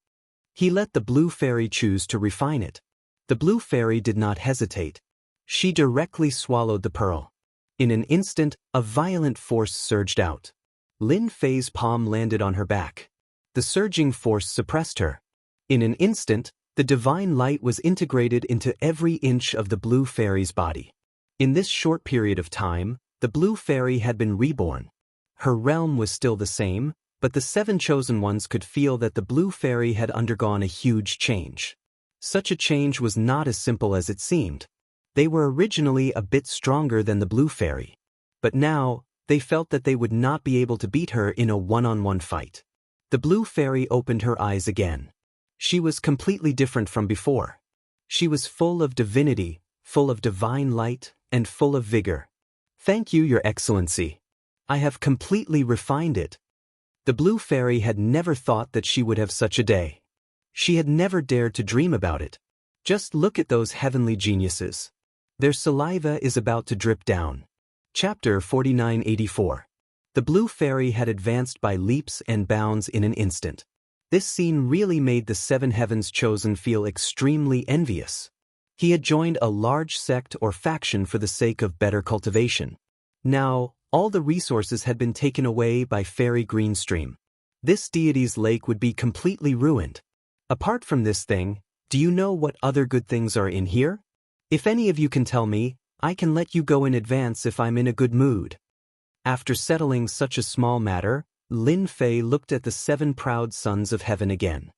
Speaker 1: He let the blue fairy choose to refine it. The blue fairy did not hesitate. She directly swallowed the pearl. In an instant, a violent force surged out. Lin Fei's palm landed on her back. The surging force suppressed her. In an instant, the divine light was integrated into every inch of the blue fairy's body. In this short period of time, the blue fairy had been reborn. Her realm was still the same, but the 7 chosen ones could feel that the blue fairy had undergone a huge change. Such a change was not as simple as it seemed. They were originally a bit stronger than the blue fairy. But now, they felt that they would not be able to beat her in a one-on-one fight. The blue fairy opened her eyes again. She was completely different from before. She was full of divinity, full of divine light, and full of vigor. Thank you, Your Excellency. I have completely refined it. The blue fairy had never thought that she would have such a day. She had never dared to dream about it. Just look at those heavenly geniuses. Their saliva is about to drip down. Chapter 4984. The blue fairy had advanced by leaps and bounds in an instant. This scene really made the 7 heavens chosen feel extremely envious. He had joined a large sect or faction for the sake of better cultivation. Now, all the resources had been taken away by Fairy Greenstream. This deity's lake would be completely ruined. Apart from this thing, do you know what other good things are in here? If any of you can tell me, I can let you go in advance if I'm in a good mood. After settling such a small matter, Lin Fei looked at the 7 proud sons of heaven again.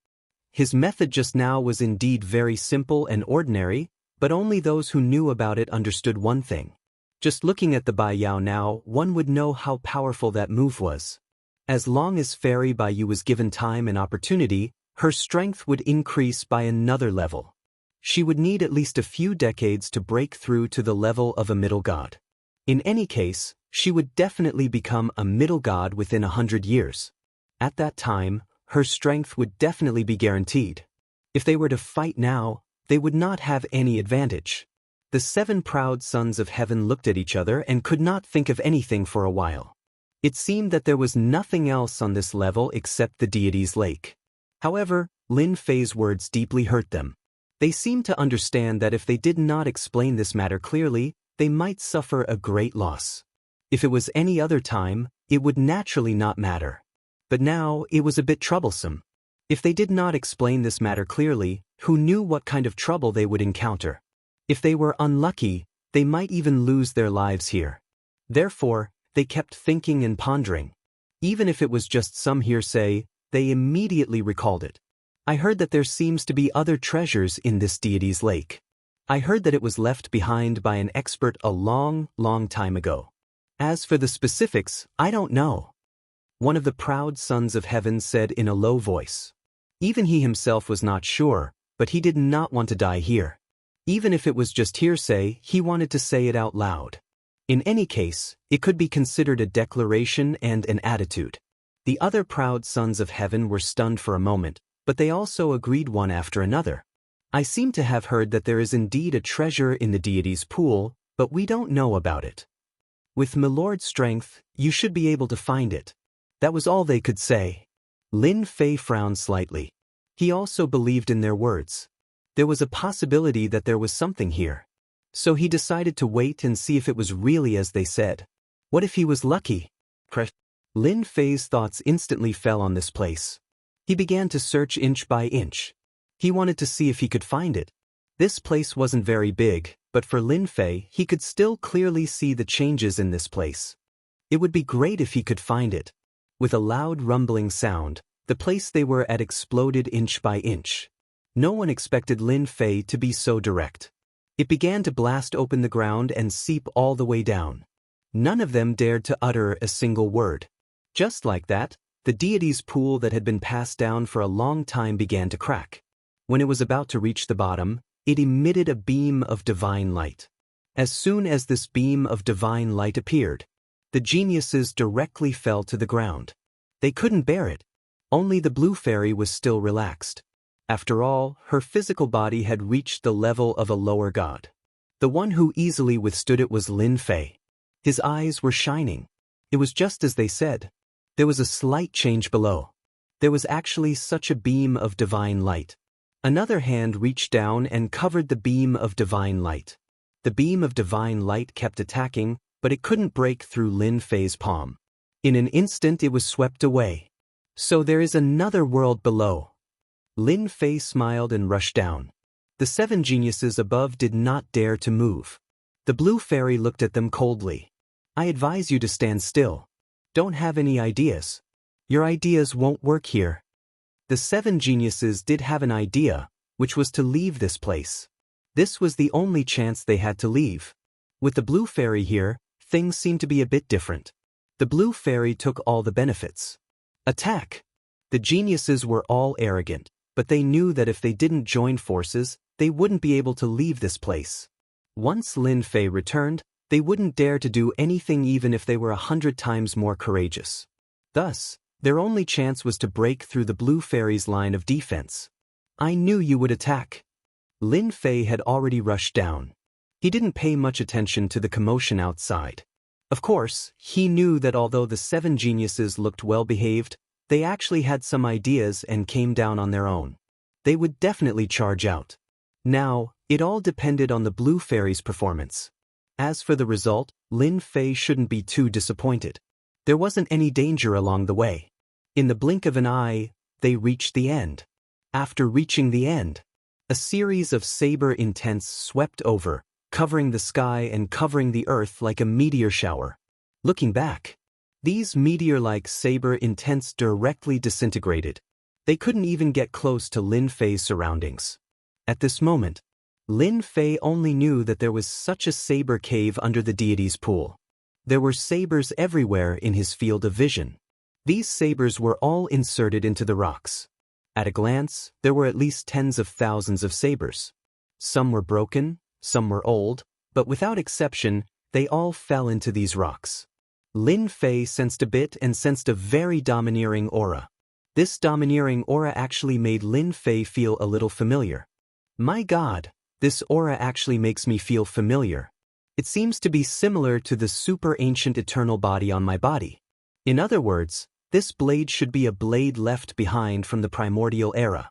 Speaker 1: His method just now was indeed very simple and ordinary, but only those who knew about it understood one thing. Just looking at the Bai Yao now, one would know how powerful that move was. As long as Fairy Bai Yu was given time and opportunity, her strength would increase by another level. She would need at least a few decades to break through to the level of a middle god. In any case, she would definitely become a middle god within 100 years. At that time, her strength would definitely be guaranteed. If they were to fight now, they would not have any advantage. The 7 proud sons of heaven looked at each other and could not think of anything for a while. It seemed that there was nothing else on this level except the deity's lake. However, Lin Fei's words deeply hurt them. They seemed to understand that if they did not explain this matter clearly, they might suffer a great loss. If it was any other time, it would naturally not matter. But now, it was a bit troublesome. If they did not explain this matter clearly, who knew what kind of trouble they would encounter. If they were unlucky, they might even lose their lives here. Therefore, they kept thinking and pondering. Even if it was just some hearsay, they immediately recalled it. I heard that there seems to be other treasures in this deity's lake. I heard that it was left behind by an expert a long, long time ago. As for the specifics, I don't know. One of the proud sons of heaven said in a low voice. Even he himself was not sure, but he did not want to die here. Even if it was just hearsay, he wanted to say it out loud. In any case, it could be considered a declaration and an attitude. The other proud sons of heaven were stunned for a moment, but they also agreed one after another. I seem to have heard that there is indeed a treasure in the deity's pool, but we don't know about it. With Milord's strength, you should be able to find it. That was all they could say. Lin Fei frowned slightly. He also believed in their words. There was a possibility that there was something here. So he decided to wait and see if it was really as they said. What if he was lucky? Lin Fei's thoughts instantly fell on this place. He began to search inch by inch. He wanted to see if he could find it. This place wasn't very big, but for Lin Fei, he could still clearly see the changes in this place. It would be great if he could find it. With a loud rumbling sound, the place they were at exploded inch by inch. No one expected Lin Fei to be so direct. It began to blast open the ground and seep all the way down. None of them dared to utter a single word. Just like that, the deity's pool that had been passed down for a long time began to crack. When it was about to reach the bottom, it emitted a beam of divine light. As soon as this beam of divine light appeared, the geniuses directly fell to the ground. They couldn't bear it. Only the blue fairy was still relaxed. After all, her physical body had reached the level of a lower god. The one who easily withstood it was Lin Fei. His eyes were shining. It was just as they said. There was a slight change below. There was actually such a beam of divine light. Another hand reached down and covered the beam of divine light. The beam of divine light kept attacking, but it couldn't break through Lin Fei's palm. In an instant it was swept away. So there is another world below. Lin Fei smiled and rushed down. The 7 geniuses above did not dare to move. The blue fairy looked at them coldly. I advise you to stand still. Don't have any ideas. Your ideas won't work here. The 7 geniuses did have an idea, which was to leave this place. This was the only chance they had to leave. With the blue fairy here, things seemed to be a bit different. The blue fairy took all the benefits. Attack! The geniuses were all arrogant, but they knew that if they didn't join forces, they wouldn't be able to leave this place. Once Lin Fei returned, they wouldn't dare to do anything even if they were 100 times more courageous. Thus, their only chance was to break through the blue fairy's line of defense. I knew you would attack. Lin Fei had already rushed down. He didn't pay much attention to the commotion outside. Of course, he knew that although the 7 geniuses looked well-behaved, they actually had some ideas and came down on their own. They would definitely charge out. Now, it all depended on the blue fairy's performance. As for the result, Lin Fei shouldn't be too disappointed. There wasn't any danger along the way. In the blink of an eye, they reached the end. After reaching the end, a series of saber intents swept over, covering the sky and covering the earth like a meteor shower. Looking back, these meteor-like saber intents directly disintegrated. They couldn't even get close to Lin Fei's surroundings. At this moment, Lin Fei only knew that there was such a saber cave under the deity's pool. There were sabers everywhere in his field of vision. These sabers were all inserted into the rocks. At a glance, there were at least tens of thousands of sabers. Some were broken, some were old, but without exception, they all fell into these rocks. Lin Fei sensed a bit and sensed a very domineering aura. This domineering aura actually made Lin Fei feel a little familiar. My God, this aura actually makes me feel familiar. It seems to be similar to the super ancient eternal body on my body. In other words, this blade should be a blade left behind from the primordial era.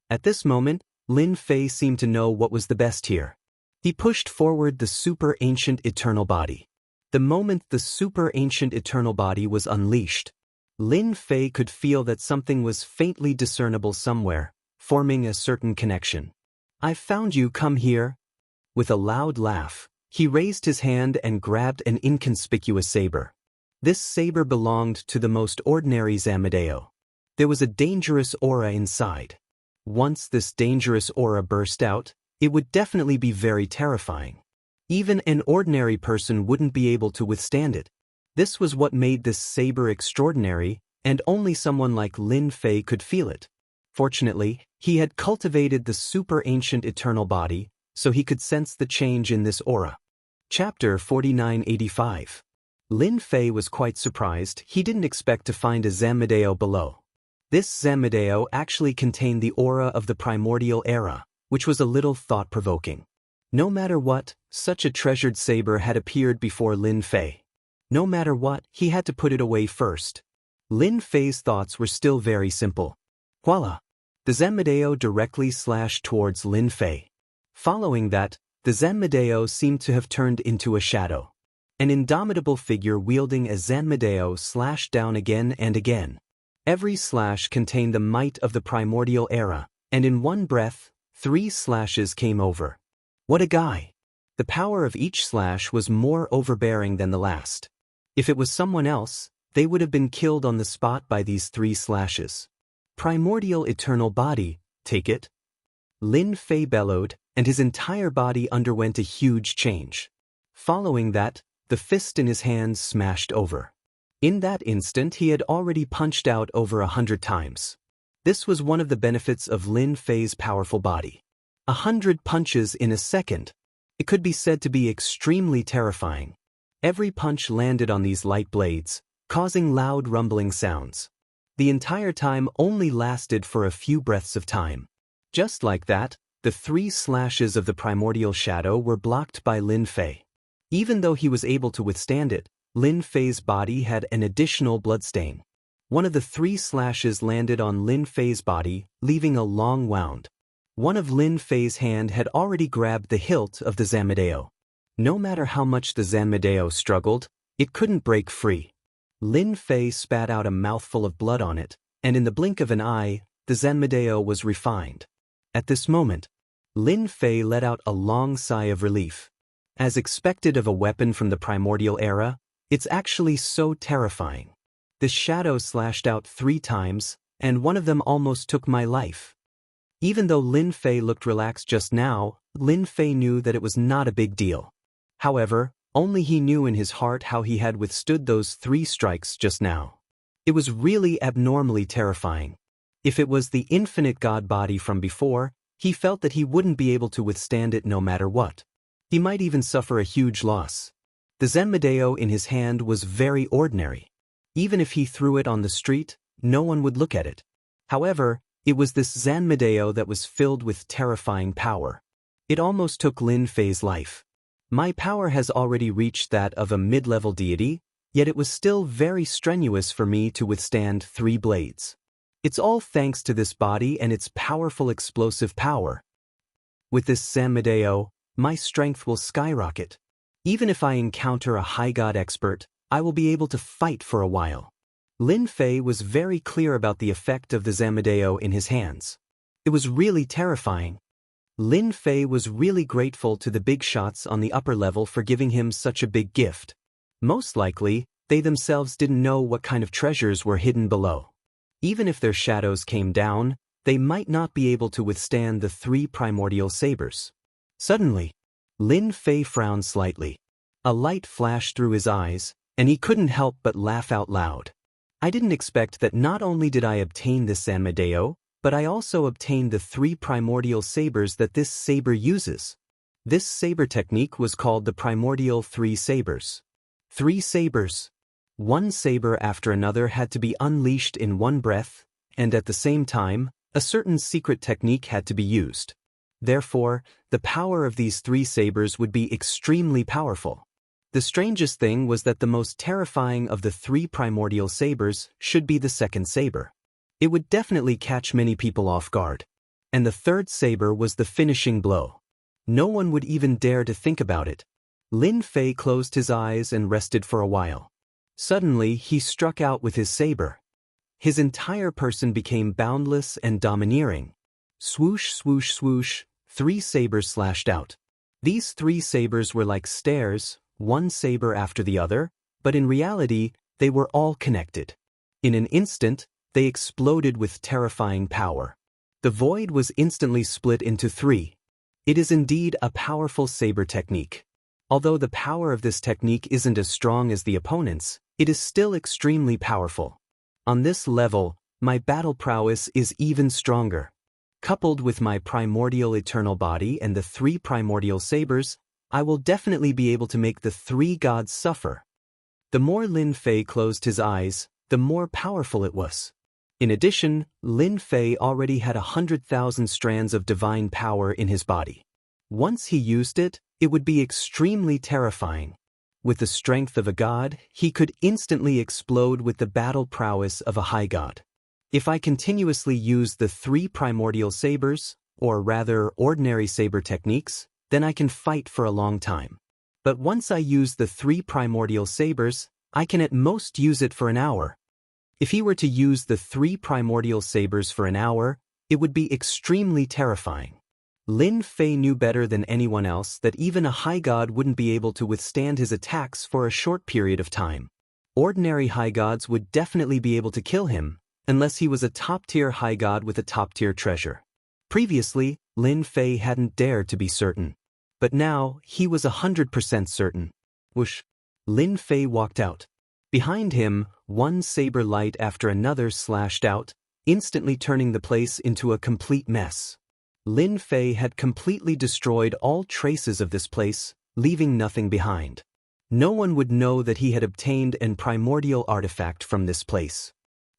Speaker 1: At this moment, Lin Fei seemed to know what was the best here. He pushed forward the super ancient eternal body. The moment the super ancient eternal body was unleashed, Lin Fei could feel that something was faintly discernible somewhere, forming a certain connection. "I've found you, come here." With a loud laugh, he raised his hand and grabbed an inconspicuous saber. This saber belonged to the most ordinary Zamedeo. There was a dangerous aura inside. Once this dangerous aura burst out, it would definitely be very terrifying. Even an ordinary person wouldn't be able to withstand it. This was what made this saber extraordinary, and only someone like Lin Fei could feel it. Fortunately, he had cultivated the super ancient eternal body, so he could sense the change in this aura. Chapter 4985. Lin Fei was quite surprised. He didn't expect to find a Zamedeo below. This Zamedeo actually contained the aura of the primordial era, which was a little thought-provoking. No matter what, such a treasured saber had appeared before Lin Fei. No matter what, he had to put it away first. Lin Fei's thoughts were still very simple. Voila! The Zamedeo directly slashed towards Lin Fei. Following that, the Zamedeo seemed to have turned into a shadow. An indomitable figure wielding a Zamedeo slashed down again and again. Every slash contained the might of the primordial era, and in one breath, 3 slashes came over. What a guy! The power of each slash was more overbearing than the last. If it was someone else, they would have been killed on the spot by these 3 slashes. Primordial eternal body, take it. Lin Fei bellowed, and his entire body underwent a huge change. Following that, the fist in his hand smashed over. In that instant he had already punched out over 100 times. This was one of the benefits of Lin Fei's powerful body. 100 punches in a second. It could be said to be extremely terrifying. Every punch landed on these light blades, causing loud rumbling sounds. The entire time only lasted for a few breaths of time. Just like that, the 3 slashes of the primordial shadow were blocked by Lin Fei. Even though he was able to withstand it, Lin Fei's body had an additional bloodstain. One of the 3 slashes landed on Lin Fei's body, leaving a long wound. One of Lin Fei's hand had already grabbed the hilt of the Zamedeo. No matter how much the Zamedeo struggled, it couldn't break free. Lin Fei spat out a mouthful of blood on it, and in the blink of an eye, the Zamedeo was refined. At this moment, Lin Fei let out a long sigh of relief. As expected of a weapon from the primordial era, it's actually so terrifying. The shadow slashed out 3 times, and one of them almost took my life. Even though Lin Fei looked relaxed just now, Lin Fei knew that it was not a big deal. However, only he knew in his heart how he had withstood those 3 strikes just now. It was really abnormally terrifying. If it was the infinite god body from before, he felt that he wouldn't be able to withstand it no matter what. He might even suffer a huge loss. The Zamedeo in his hand was very ordinary. Even if he threw it on the street, no one would look at it. However, it was this Zamedeo that was filled with terrifying power. It almost took Lin Fei's life. My power has already reached that of a mid-level deity, yet it was still very strenuous for me to withstand 3 blades. It's all thanks to this body and its powerful explosive power. With this Zamedeo, my strength will skyrocket. Even if I encounter a high god expert, I will be able to fight for a while. Lin Fei was very clear about the effect of the Zamedeo in his hands. It was really terrifying. Lin Fei was really grateful to the big shots on the upper level for giving him such a big gift. Most likely, they themselves didn't know what kind of treasures were hidden below. Even if their shadows came down, they might not be able to withstand the 3 primordial sabers. Suddenly, Lin Fei frowned slightly. A light flashed through his eyes, and he couldn't help but laugh out loud. I didn't expect that not only did I obtain this Zamedeo, but I also obtained the 3 primordial sabers that this saber uses. This saber technique was called the primordial 3 sabers. 3 sabers. One saber after another had to be unleashed in one breath, and at the same time, a certain secret technique had to be used. Therefore, the power of these 3 sabers would be extremely powerful. The strangest thing was that the most terrifying of the 3 primordial sabers should be the second saber. It would definitely catch many people off guard. And the third saber was the finishing blow. No one would even dare to think about it. Lin Fei closed his eyes and rested for a while. Suddenly, he struck out with his saber. His entire person became boundless and domineering. Swoosh, swoosh, swoosh, 3 sabers slashed out. These 3 sabers were like stairs, one saber after the other, but in reality, they were all connected. In an instant, they exploded with terrifying power. The void was instantly split into 3. It is indeed a powerful saber technique. Although the power of this technique isn't as strong as the opponent's, it is still extremely powerful. On this level, my battle prowess is even stronger. Coupled with my primordial eternal body and the 3 primordial sabers, I will definitely be able to make the 3 gods suffer. The more Lin Fei closed his eyes, the more powerful it was. In addition, Lin Fei already had 100,000 strands of divine power in his body. Once he used it, it would be extremely terrifying. With the strength of a god, he could instantly explode with the battle prowess of a high god. If I continuously use the 3 primordial sabers, or rather ordinary saber techniques, then I can fight for a long time. But once I use the 3 primordial sabers, I can at most use it for an hour. If he were to use the 3 primordial sabers for an hour, it would be extremely terrifying. Lin Fei knew better than anyone else that even a high god wouldn't be able to withstand his attacks for a short period of time. Ordinary high gods would definitely be able to kill him, unless he was a top-tier high god with a top-tier treasure. Previously, Lin Fei hadn't dared to be certain. But now, he was 100% certain. Whoosh! Lin Fei walked out. Behind him, one saber light after another slashed out, instantly turning the place into a complete mess. Lin Fei had completely destroyed all traces of this place, leaving nothing behind. No one would know that he had obtained an primordial artifact from this place.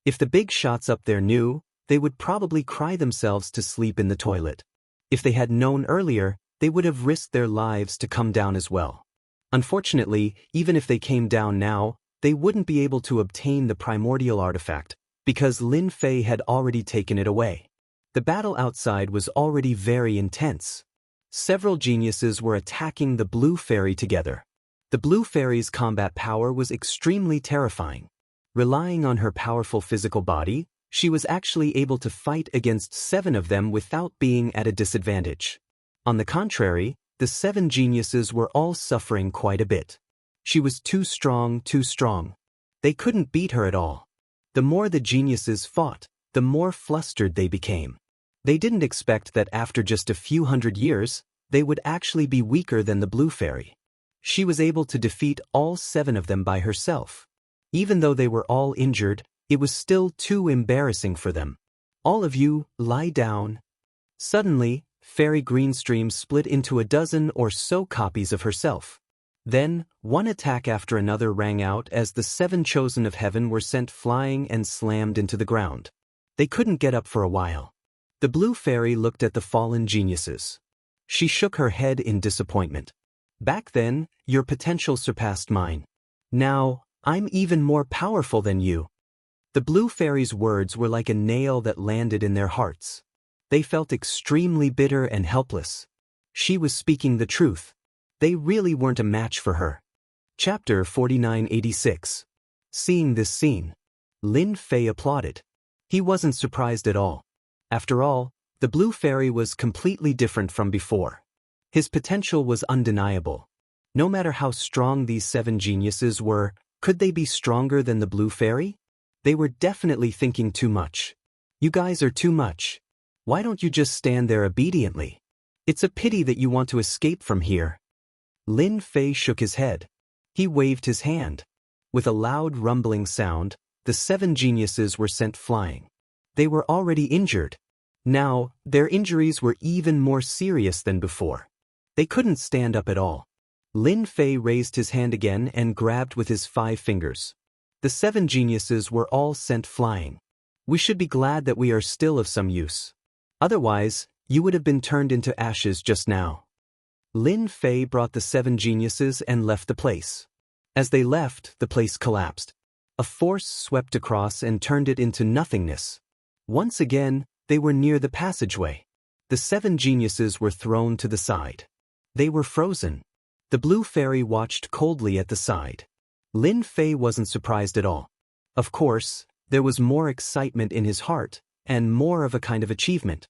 Speaker 1: If the big shots up there knew, they would probably cry themselves to sleep in the toilet. If they had known earlier, they would have risked their lives to come down as well. Unfortunately, even if they came down now, they wouldn't be able to obtain the primordial artifact, because Lin Fei had already taken it away. The battle outside was already very intense. Several geniuses were attacking the blue fairy together. The blue fairy's combat power was extremely terrifying. Relying on her powerful physical body, she was actually able to fight against 7 of them without being at a disadvantage. On the contrary, the 7 geniuses were all suffering quite a bit. She was too strong, too strong. They couldn't beat her at all. The more the geniuses fought, the more flustered they became. They didn't expect that after just a few hundred years, they would actually be weaker than the blue fairy. She was able to defeat all 7 of them by herself. Even though they were all injured, it was still too embarrassing for them. All of you, lie down. Suddenly, Fairy Greenstream split into a dozen or so copies of herself. Then, one attack after another rang out as the 7 chosen of heaven were sent flying and slammed into the ground. They couldn't get up for a while. The blue fairy looked at the fallen geniuses. She shook her head in disappointment. Back then, your potential surpassed mine. Now, I'm even more powerful than you. The blue fairy's words were like a nail that landed in their hearts. They felt extremely bitter and helpless. She was speaking the truth. They really weren't a match for her. Chapter 4986. Seeing this scene, Lin Fei applauded. He wasn't surprised at all. After all, the blue fairy was completely different from before. His potential was undeniable. No matter how strong these 7 geniuses were, could they be stronger than the blue fairy? They were definitely thinking too much. You guys are too much. Why don't you just stand there obediently? It's a pity that you want to escape from here. Lin Fei shook his head. He waved his hand. With a loud rumbling sound, the 7 geniuses were sent flying. They were already injured. Now, their injuries were even more serious than before. They couldn't stand up at all. Lin Fei raised his hand again and grabbed with his 5 fingers. The 7 geniuses were all sent flying. We should be glad that we are still of some use. Otherwise, you would have been turned into ashes just now. Lin Fei brought the 7 geniuses and left the place. As they left, the place collapsed. A force swept across and turned it into nothingness. Once again, they were near the passageway. The 7 geniuses were thrown to the side. They were frozen. The blue fairy watched coldly at the side. Lin Fei wasn't surprised at all. Of course, there was more excitement in his heart, and more of a kind of achievement.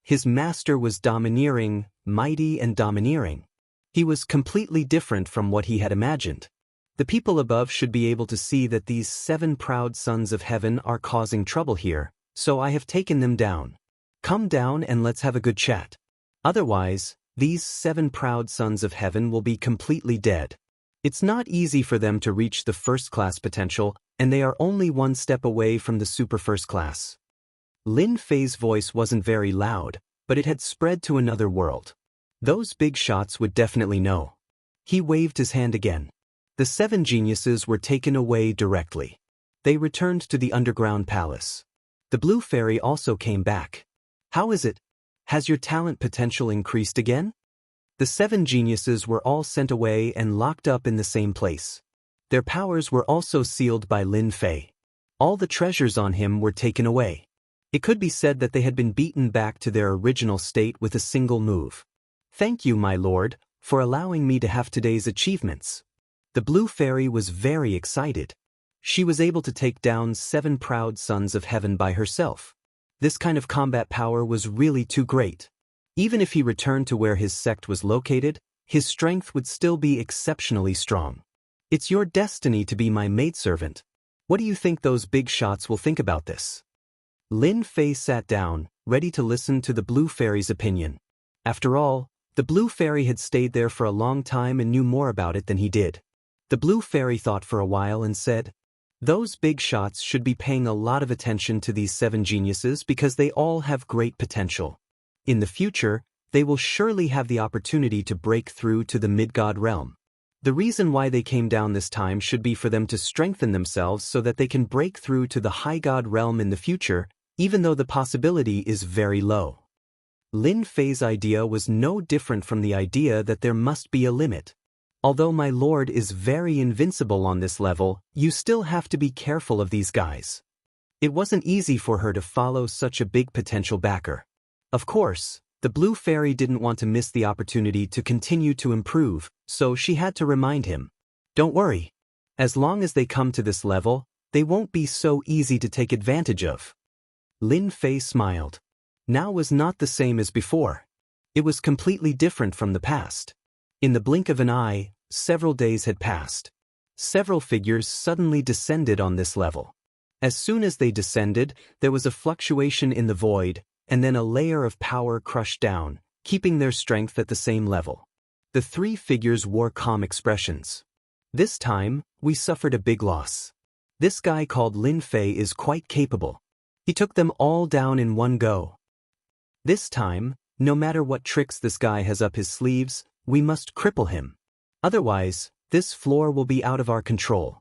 Speaker 1: His master was domineering, mighty and domineering. He was completely different from what he had imagined. The people above should be able to see that these 7 proud sons of heaven are causing trouble here, so I have taken them down. Come down and let's have a good chat. Otherwise, these 7 proud sons of heaven will be completely dead. It's not easy for them to reach the first-class potential, and they are only 1 step away from the super first class. Lin Fei's voice wasn't very loud, but it had spread to another world. Those big shots would definitely know. He waved his hand again. The 7 geniuses were taken away directly. They returned to the underground palace. The blue fairy also came back. How is it? Has your talent potential increased again? The 7 geniuses were all sent away and locked up in the same place. Their powers were also sealed by Lin Fei. All the treasures on him were taken away. It could be said that they had been beaten back to their original state with a single move. Thank you, my lord, for allowing me to have today's achievements. The blue fairy was very excited. She was able to take down 7 proud sons of heaven by herself. This kind of combat power was really too great. Even if he returned to where his sect was located, his strength would still be exceptionally strong. It's your destiny to be my maidservant. What do you think those big shots will think about this? Lin Fei sat down, ready to listen to the blue fairy's opinion. After all, the blue fairy had stayed there for a long time and knew more about it than he did. The blue fairy thought for a while and said, "Those big shots should be paying a lot of attention to these 7 geniuses because they all have great potential. In the future, they will surely have the opportunity to break through to the mid-god realm. The reason why they came down this time should be for them to strengthen themselves so that they can break through to the high god realm in the future, even though the possibility is very low." Lin Fei's idea was no different from the idea that there must be a limit. Although my lord is very invincible on this level, you still have to be careful of these guys. It wasn't easy for her to follow such a big potential backer. Of course, the blue fairy didn't want to miss the opportunity to continue to improve, so she had to remind him. Don't worry. As long as they come to this level, they won't be so easy to take advantage of. Lin Fei smiled. Now was not the same as before. It was completely different from the past. In the blink of an eye, several days had passed. Several figures suddenly descended on this level. As soon as they descended, there was a fluctuation in the void, and then a layer of power crushed down, keeping their strength at the same level. The 3 figures wore calm expressions. This time, we suffered a big loss. This guy called Lin Fei is quite capable. He took them all down in one go. This time, no matter what tricks this guy has up his sleeves, we must cripple him. Otherwise, this floor will be out of our control.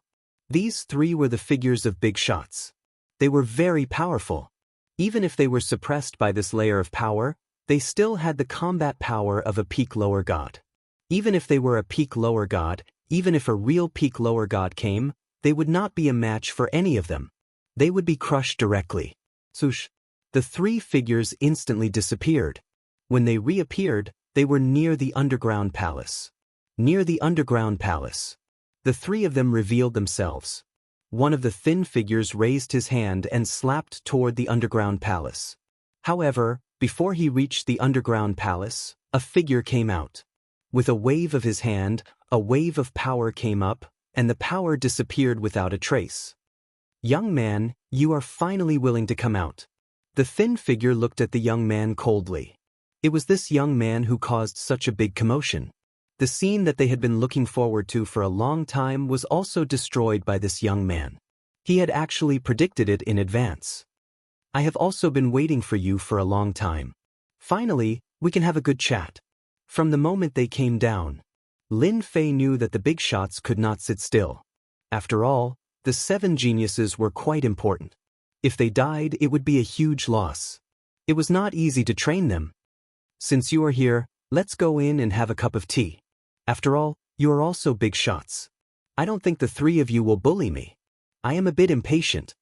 Speaker 1: These 3 were the figures of big shots. They were very powerful. Even if they were suppressed by this layer of power, they still had the combat power of a peak lower god. Even if they were a peak lower god, even if a real peak lower god came, they would not be a match for any of them. They would be crushed directly. Swoosh! The 3 figures instantly disappeared. When they reappeared, they were near the underground palace. Near the underground palace. The 3 of them revealed themselves. One of the thin figures raised his hand and slapped toward the underground palace. However, before he reached the underground palace, a figure came out. With a wave of his hand, a wave of power came up, and the power disappeared without a trace. "Young man, you are finally willing to come out." The thin figure looked at the young man coldly. It was this young man who caused such a big commotion. The scene that they had been looking forward to for a long time was also destroyed by this young man. He had actually predicted it in advance. "I have also been waiting for you for a long time. Finally, we can have a good chat." From the moment they came down, Lin Fei knew that the big shots could not sit still. After all, the 7 geniuses were quite important. If they died, it would be a huge loss. It was not easy to train them. "Since you are here, let's go in and have a cup of tea. After all, you are also big shots. I don't think the 3 of you will bully me. I am a bit impatient.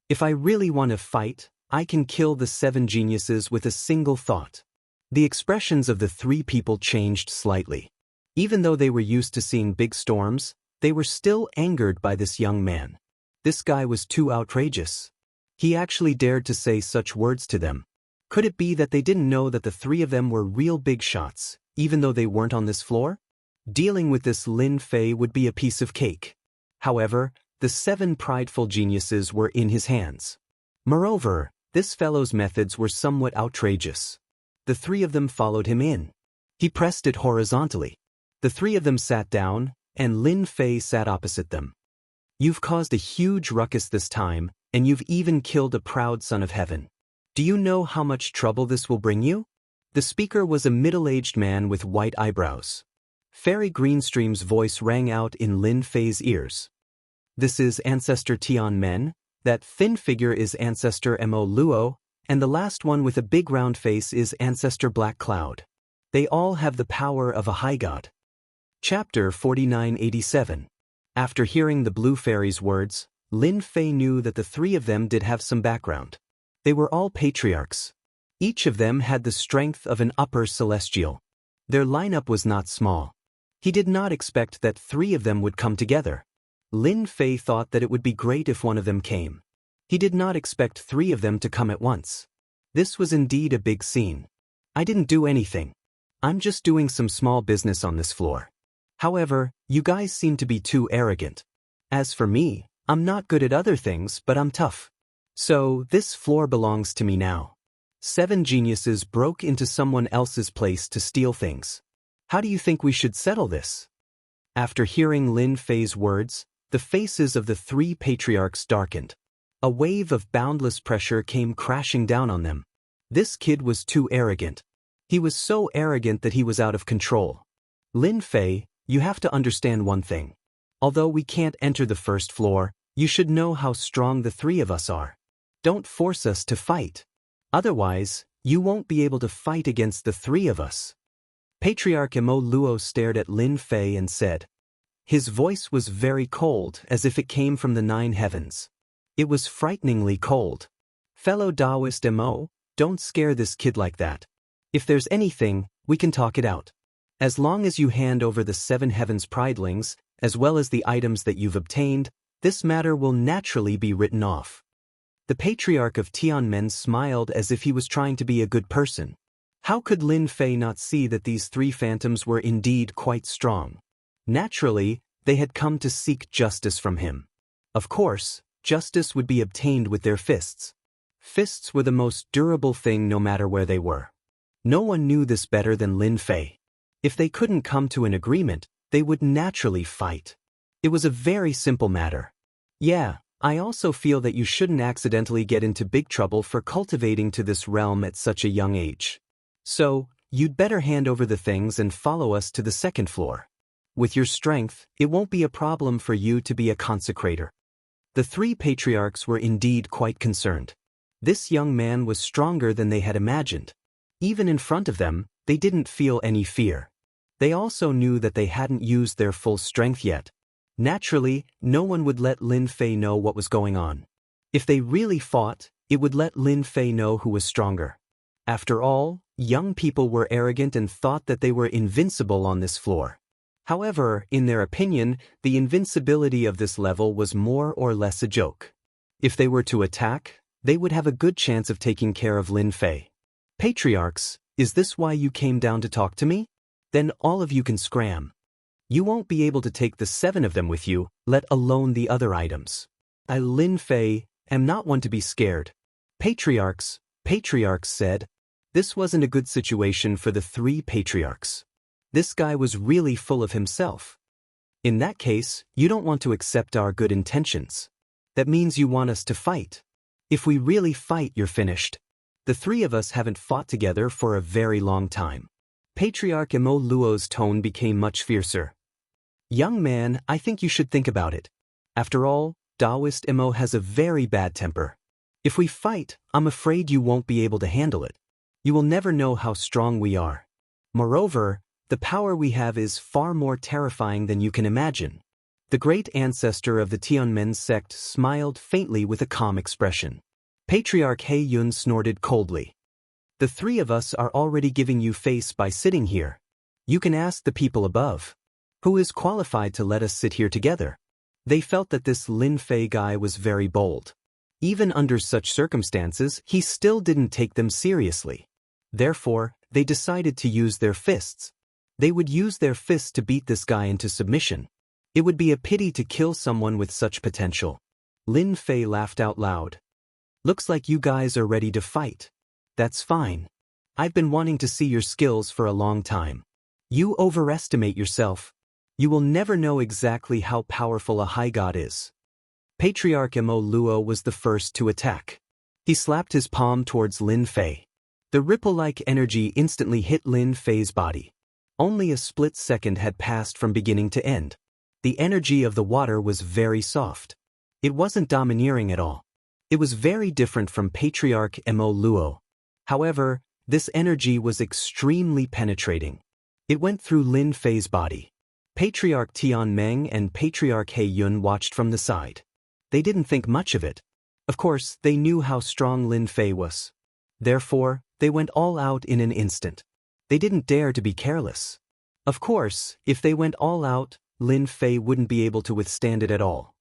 Speaker 1: If I really want to fight, I can kill the 7 geniuses with a single thought." The expressions of the 3 people changed slightly. Even though they were used to seeing big storms, they were still angered by this young man. This guy was too outrageous. He actually dared to say such words to them. Could it be that they didn't know that the three of them were real big shots, even though they weren't on this floor? Dealing with this Lin Fei would be a piece of cake. However, the 7 prideful geniuses were in his hands. Moreover, this fellow's methods were somewhat outrageous. The 3 of them followed him in. He pressed it horizontally. The 3 of them sat down, and Lin Fei sat opposite them. You've caused a huge ruckus this time, and you've even killed a proud son of heaven. Do you know how much trouble this will bring you? The speaker was a middle-aged man with white eyebrows. Fairy Greenstream's voice rang out in Lin Fei's ears. This is Ancestor Tian Men, that thin figure is Ancestor Mo Luo, and the last one with a big round face is Ancestor Black Cloud. They all have the power of a high god. Chapter 4987. After hearing the Blue Fairy's words, Lin Fei knew that the 3 of them did have some background. They were all patriarchs. Each of them had the strength of an upper celestial. Their lineup was not small. He did not expect that 3 of them would come together. Lin Fei thought that it would be great if one of them came. He did not expect 3 of them to come at once. This was indeed a big scene. I didn't do anything. I'm just doing some small business on this floor. However, you guys seem to be too arrogant. As for me, I'm not good at other things, but I'm tough. So, this floor belongs to me now. 7 geniuses broke into someone else's place to steal things. How do you think we should settle this? After hearing Lin Fei's words, the faces of the 3 patriarchs darkened. A wave of boundless pressure came crashing down on them. This kid was too arrogant. He was so arrogant that he was out of control. Lin Fei, you have to understand one thing. Although we can't enter the first floor, you should know how strong the 3 of us are. Don't force us to fight. Otherwise, you won't be able to fight against the 3 of us. Patriarch Mo Luo stared at Lin Fei and said. His voice was very cold, as if it came from the 9 heavens. It was frighteningly cold. Fellow Taoist Mo, don't scare this kid like that. If there's anything, we can talk it out. As long as you hand over the 7 heavens pridelings, as well as the items that you've obtained, this matter will naturally be written off. The Patriarch of Tianmen smiled as if he was trying to be a good person. How could Lin Fei not see that these 3 phantoms were indeed quite strong? Naturally, they had come to seek justice from him. Of course, justice would be obtained with their fists. Fists were the most durable thing no matter where they were. No one knew this better than Lin Fei. If they couldn't come to an agreement, they would naturally fight. It was a very simple matter. Yeah, I also feel that you shouldn't accidentally get into big trouble for cultivating to this realm at such a young age. So, you'd better hand over the things and follow us to the 2nd floor. With your strength, it won't be a problem for you to be a consecrator. The 3 patriarchs were indeed quite concerned. This young man was stronger than they had imagined. Even in front of them, they didn't feel any fear. They also knew that they hadn't used their full strength yet. Naturally, no one would let Lin Fei know what was going on. If they really fought, it would let Lin Fei know who was stronger. After all, young people were arrogant and thought that they were invincible on this floor. However, in their opinion, the invincibility of this level was more or less a joke. If they were to attack, they would have a good chance of taking care of Lin Fei. Patriarchs, is this why you came down to talk to me? Then all of you can scram. You won't be able to take the 7 of them with you, let alone the other items. I, Lin Fei, am not one to be scared. Patriarchs said. This wasn't a good situation for the 3 patriarchs. This guy was really full of himself. In that case, you don't want to accept our good intentions. That means you want us to fight. If we really fight, you're finished. The 3 of us haven't fought together for a very long time. Patriarch Mo Luo's tone became much fiercer. Young man, I think you should think about it. After all, Taoist Mo has a very bad temper. If we fight, I'm afraid you won't be able to handle it. You will never know how strong we are. Moreover, the power we have is far more terrifying than you can imagine. The great ancestor of the Tianmen sect smiled faintly with a calm expression. Patriarch He Yun snorted coldly. The 3 of us are already giving you face by sitting here. You can ask the people above. Who is qualified to let us sit here together? They felt that this Lin Fei guy was very bold. Even under such circumstances, he still didn't take them seriously. Therefore, they decided to use their fists. They would use their fists to beat this guy into submission. It would be a pity to kill someone with such potential. Lin Fei laughed out loud. Looks like you guys are ready to fight. That's fine. I've been wanting to see your skills for a long time. You overestimate yourself. You will never know exactly how powerful a high god is. Patriarch Mo Luo was the first to attack. He slapped his palm towards Lin Fei. The ripple-like energy instantly hit Lin Fei's body. Only a split second had passed from beginning to end. The energy of the water was very soft. It wasn't domineering at all. It was very different from Patriarch Mo Luo. However, this energy was extremely penetrating. It went through Lin Fei's body. Patriarch Tian Meng and Patriarch He Yun watched from the side. They didn't think much of it. Of course, they knew how strong Lin Fei was. Therefore, they went all out in an instant. They didn't dare to be careless. Of course, if they went all out, Lin Fei wouldn't be able to withstand it at all.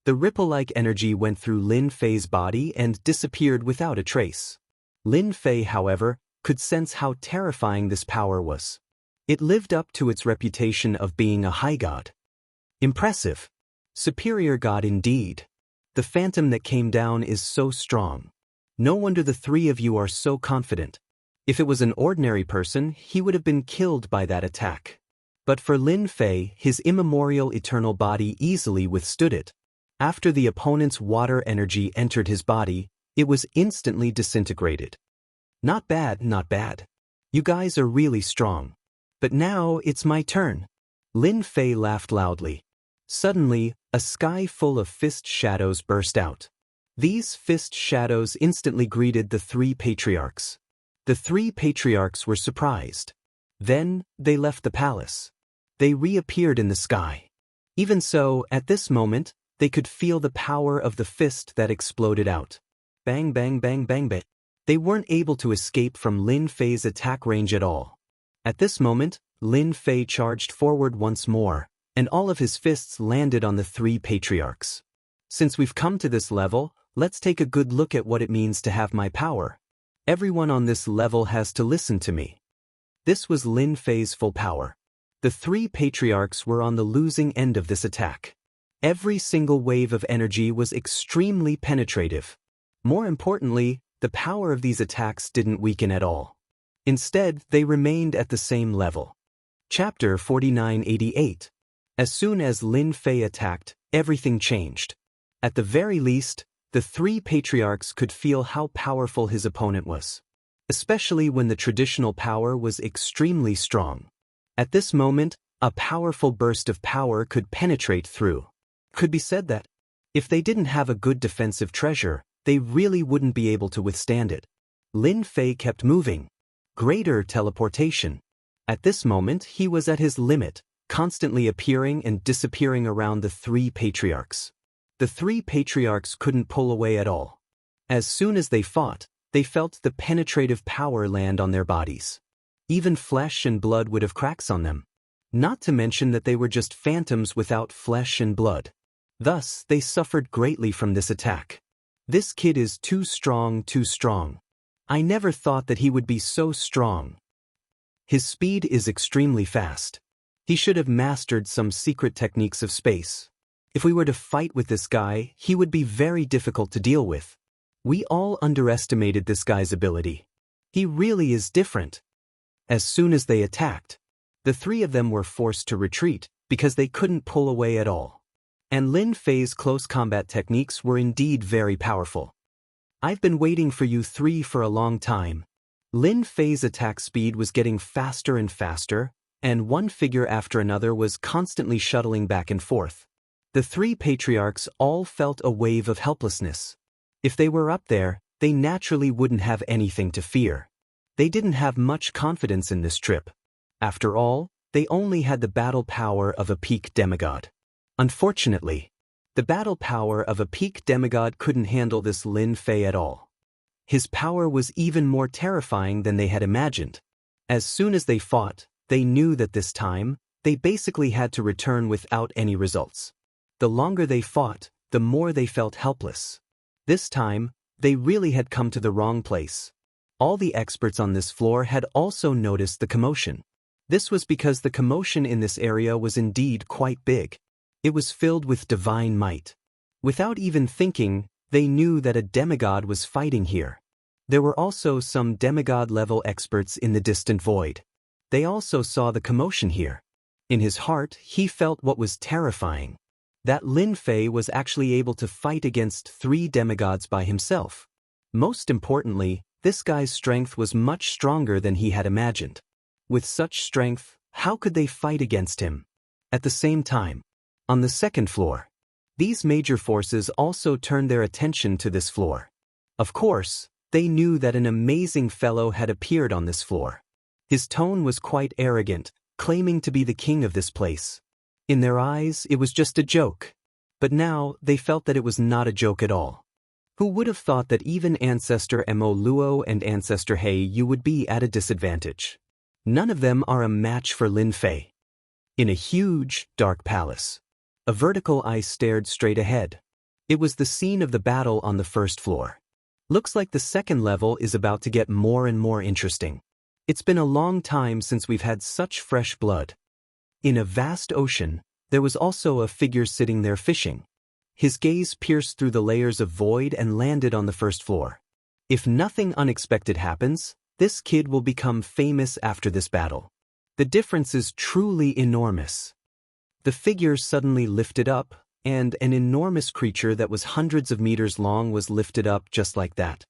Speaker 1: The ripple-like energy went through Lin Fei's body and disappeared without a trace. Lin Fei, however, could sense how terrifying this power was. It lived up to its reputation of being a high god. Impressive. Superior god indeed. The phantom that came down is so strong. No wonder the three of you are so confident. If it was an ordinary person, he would have been killed by that attack. But for Lin Fei, his immemorial eternal body easily withstood it. After the opponent's water energy entered his body, it was instantly disintegrated. Not bad, not bad. You guys are really strong. But now it's my turn. Lin Fei laughed loudly. Suddenly, a sky full of fist shadows burst out. These fist shadows instantly greeted the three patriarchs. The three patriarchs were surprised. Then, they left the palace. They reappeared in the sky. Even so, at this moment, they could feel the power of the fist that exploded out. Bang bang bang bang bang. They weren't able to escape from Lin Fei's attack range at all. At this moment, Lin Fei charged forward once more, and all of his fists landed on the three patriarchs. Since we've come to this level, let's take a good look at what it means to have my power. Everyone on this level has to listen to me. This was Lin Fei's full power. The three patriarchs were on the losing end of this attack. Every single wave of energy was extremely penetrative. More importantly, the power of these attacks didn't weaken at all. Instead, they remained at the same level. Chapter 4988. As soon as Lin Fei attacked, everything changed. At the very least, the three patriarchs could feel how powerful his opponent was, especially when the traditional power was extremely strong. At this moment, a powerful burst of power could penetrate through. Could be said that, if they didn't have a good defensive treasure, they really wouldn't be able to withstand it. Lin Fei kept moving. Greater teleportation. At this moment, he was at his limit, constantly appearing and disappearing around the three patriarchs. The three patriarchs couldn't pull away at all. As soon as they fought, they felt the penetrative power land on their bodies. Even flesh and blood would have cracks on them. Not to mention that they were just phantoms without flesh and blood. Thus, they suffered greatly from this attack. This kid is too strong, too strong. I never thought that he would be so strong. His speed is extremely fast. He should have mastered some secret techniques of space. If we were to fight with this guy, he would be very difficult to deal with. We all underestimated this guy's ability. He really is different. As soon as they attacked, the three of them were forced to retreat because they couldn't pull away at all. And Lin Fei's close combat techniques were indeed very powerful. I've been waiting for you three for a long time. Lin Fei's attack speed was getting faster and faster, and one figure after another was constantly shuttling back and forth. The three patriarchs all felt a wave of helplessness. If they were up there, they naturally wouldn't have anything to fear. They didn't have much confidence in this trip. After all, they only had the battle power of a peak demigod. Unfortunately, the battle power of a peak demigod couldn't handle this Lin Fei at all. His power was even more terrifying than they had imagined. As soon as they fought, they knew that this time, they basically had to return without any results. The longer they fought, the more they felt helpless. This time, they really had come to the wrong place. All the experts on this floor had also noticed the commotion. This was because the commotion in this area was indeed quite big. It was filled with divine might. Without even thinking, they knew that a demigod was fighting here. There were also some demigod-level experts in the distant void. They also saw the commotion here. In his heart, he felt what was terrifying. That Lin Fei was actually able to fight against 3 demigods by himself. Most importantly, this guy's strength was much stronger than he had imagined. With such strength, how could they fight against him? At the same time, on the second floor, these major forces also turned their attention to this floor. Of course, they knew that an amazing fellow had appeared on this floor. His tone was quite arrogant, claiming to be the king of this place. In their eyes, it was just a joke. But now, they felt that it was not a joke at all. Who would have thought that even Ancestor Mo Luo and Ancestor He Yu would be at a disadvantage? None of them are a match for Lin Fei. In a huge, dark palace, a vertical eye stared straight ahead. It was the scene of the battle on the first floor. Looks like the second level is about to get more and more interesting. It's been a long time since we've had such fresh blood. In a vast ocean, there was also a figure sitting there fishing. His gaze pierced through the layers of void and landed on the first floor. If nothing unexpected happens, this kid will become famous after this battle. The difference is truly enormous. The figure suddenly lifted up, and an enormous creature that was hundreds of meters long was lifted up just like that.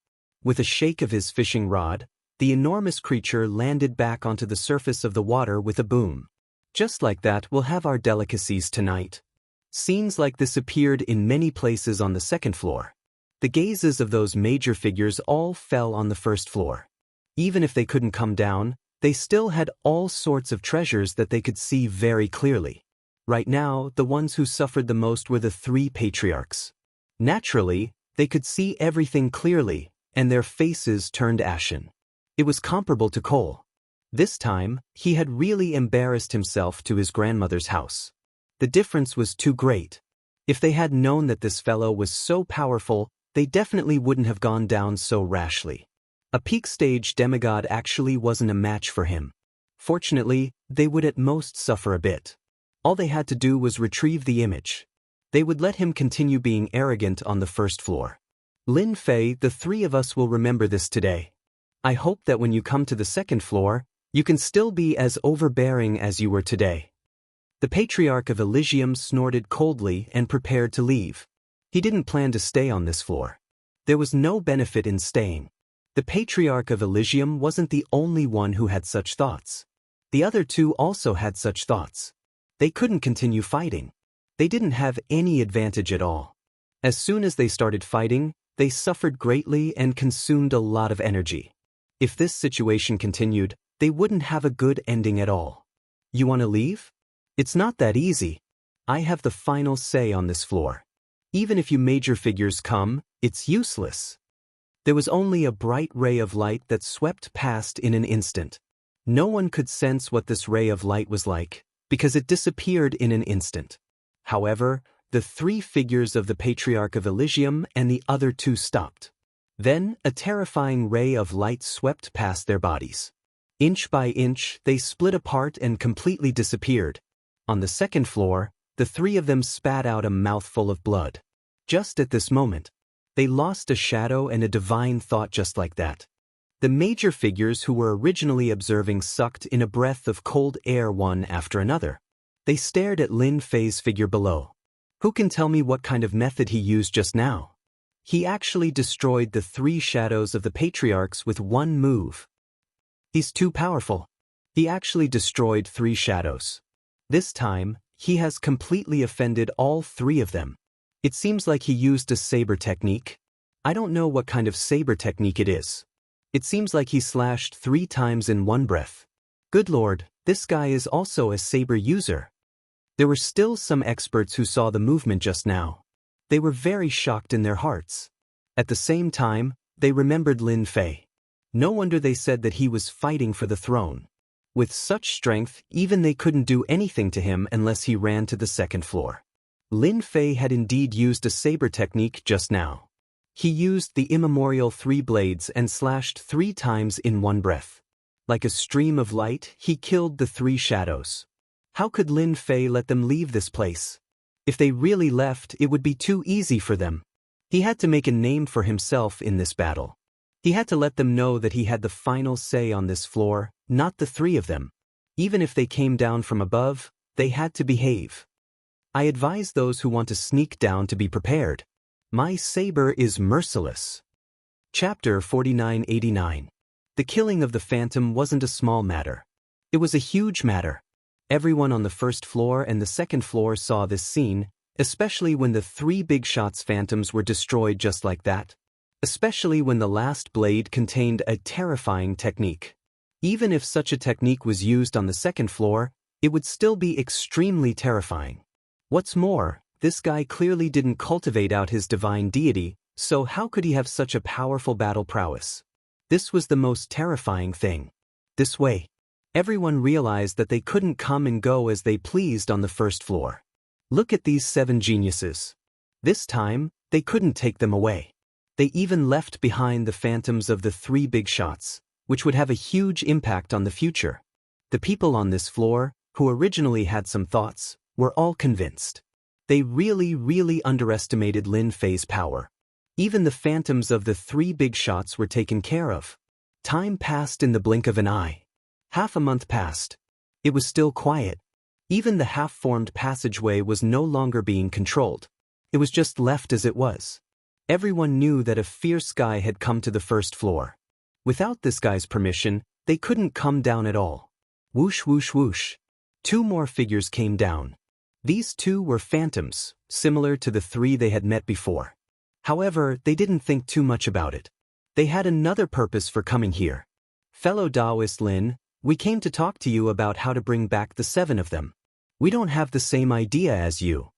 Speaker 1: With a shake of his fishing rod, the enormous creature landed back onto the surface of the water with a boom. Just like that, we'll have our delicacies tonight. Scenes like this appeared in many places on the second floor. The gazes of those major figures all fell on the first floor. Even if they couldn't come down, they still had all sorts of treasures that they could see very clearly. Right now, the ones who suffered the most were the 3 patriarchs. Naturally, they could see everything clearly, and their faces turned ashen. It was comparable to Cole. This time, he had really embarrassed himself to his grandmother's house. The difference was too great. If they had known that this fellow was so powerful, they definitely wouldn't have gone down so rashly. A peak stage demigod actually wasn't a match for him. Fortunately, they would at most suffer a bit. All they had to do was retrieve the image. They would let him continue being arrogant on the first floor. Lin Fei, the 3 of us will remember this today. I hope that when you come to the second floor, you can still be as overbearing as you were today. The Patriarch of Elysium snorted coldly and prepared to leave. He didn't plan to stay on this floor. There was no benefit in staying. The Patriarch of Elysium wasn't the only one who had such thoughts. The other 2 also had such thoughts. They couldn't continue fighting. They didn't have any advantage at all. As soon as they started fighting, they suffered greatly and consumed a lot of energy. If this situation continued, they wouldn't have a good ending at all. You want to leave? It's not that easy. I have the final say on this floor. Even if you major figures come, it's useless. There was only a bright ray of light that swept past in an instant. No one could sense what this ray of light was like, because it disappeared in an instant. However, the 3 figures of the Patriarch of Elysium and the other 2 stopped. Then, a terrifying ray of light swept past their bodies. Inch by inch, they split apart and completely disappeared. On the second floor, the 3 of them spat out a mouthful of blood. Just at this moment, they lost a shadow and a divine thought just like that. The major figures who were originally observing sucked in a breath of cold air one after another. They stared at Lin Fei's figure below. Who can tell me what kind of method he used just now? He actually destroyed the 3 shadows of the patriarchs with one move. He's too powerful. He actually destroyed 3 shadows. This time, he has completely offended all 3 of them. It seems like he used a saber technique. I don't know what kind of saber technique it is. It seems like he slashed 3 times in one breath. Good lord, this guy is also a saber user. There were still some experts who saw the movement just now. They were very shocked in their hearts. At the same time, they remembered Lin Fei. No wonder they said that he was fighting for the throne. With such strength, even they couldn't do anything to him unless he ran to the second floor. Lin Fei had indeed used a saber technique just now. He used the immemorial 3 blades and slashed 3 times in one breath. Like a stream of light, he killed the 3 shadows. How could Lin Fei let them leave this place? If they really left, it would be too easy for them. He had to make a name for himself in this battle. He had to let them know that he had the final say on this floor, not the 3 of them. Even if they came down from above, they had to behave. I advise those who want to sneak down to be prepared. My saber is merciless. Chapter 4989. The killing of the Phantom wasn't a small matter. It was a huge matter. Everyone on the first floor and the second floor saw this scene, especially when the 3 big shots phantoms were destroyed just like that. Especially when the last blade contained a terrifying technique. Even if such a technique was used on the second floor, it would still be extremely terrifying. What's more, this guy clearly didn't cultivate out his divine deity, so how could he have such a powerful battle prowess? This was the most terrifying thing. This way, everyone realized that they couldn't come and go as they pleased on the first floor. Look at these 7 geniuses. This time, they couldn't take them away. They even left behind the phantoms of the 3 big shots, which would have a huge impact on the future. The people on this floor, who originally had some thoughts, were all convinced. They really underestimated Lin Fei's power. Even the phantoms of the 3 big shots were taken care of. Time passed in the blink of an eye. Half a month passed. It was still quiet. Even the half-formed passageway was no longer being controlled. It was just left as it was. Everyone knew that a fierce guy had come to the first floor. Without this guy's permission, they couldn't come down at all. Whoosh whoosh whoosh. 2 more figures came down. These 2 were phantoms, similar to the 3 they had met before. However, they didn't think too much about it. They had another purpose for coming here. Fellow Taoist Lin, we came to talk to you about how to bring back the 7 of them. We don't have the same idea as you.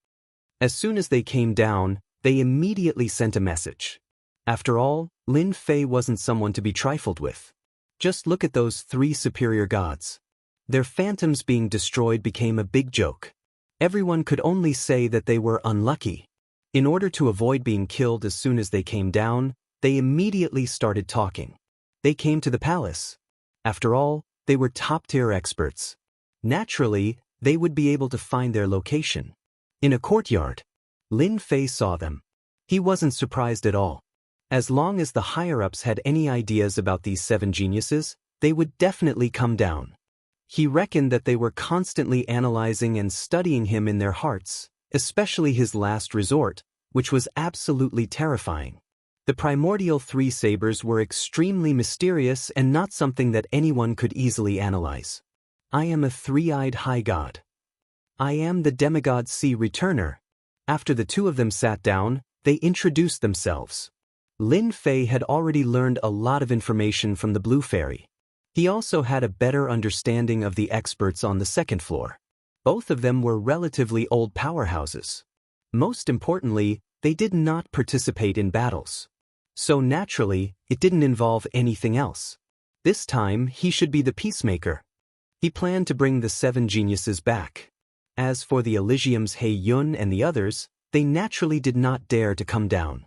Speaker 1: As soon as they came down, they immediately sent a message. After all, Lin Fei wasn't someone to be trifled with. Just look at those 3 superior gods. Their phantoms being destroyed became a big joke. Everyone could only say that they were unlucky. In order to avoid being killed as soon as they came down, they immediately started talking. They came to the palace. After all, they were top-tier experts. Naturally, they would be able to find their location. In a courtyard, Lin Fei saw them. He wasn't surprised at all. As long as the higher-ups had any ideas about these 7 geniuses, they would definitely come down. He reckoned that they were constantly analyzing and studying him in their hearts, especially his last resort, which was absolutely terrifying. The primordial 3 sabers were extremely mysterious and not something that anyone could easily analyze. I am a 3-eyed high god. I am the demigod sea returner. After the 2 of them sat down, they introduced themselves. Lin Fei had already learned a lot of information from the Blue Fairy. He also had a better understanding of the experts on the second floor. Both of them were relatively old powerhouses. Most importantly, they did not participate in battles. So naturally, it didn't involve anything else. This time, he should be the peacemaker. He planned to bring the 7 geniuses back. As for the Elysium's He Yun and the others, they naturally did not dare to come down.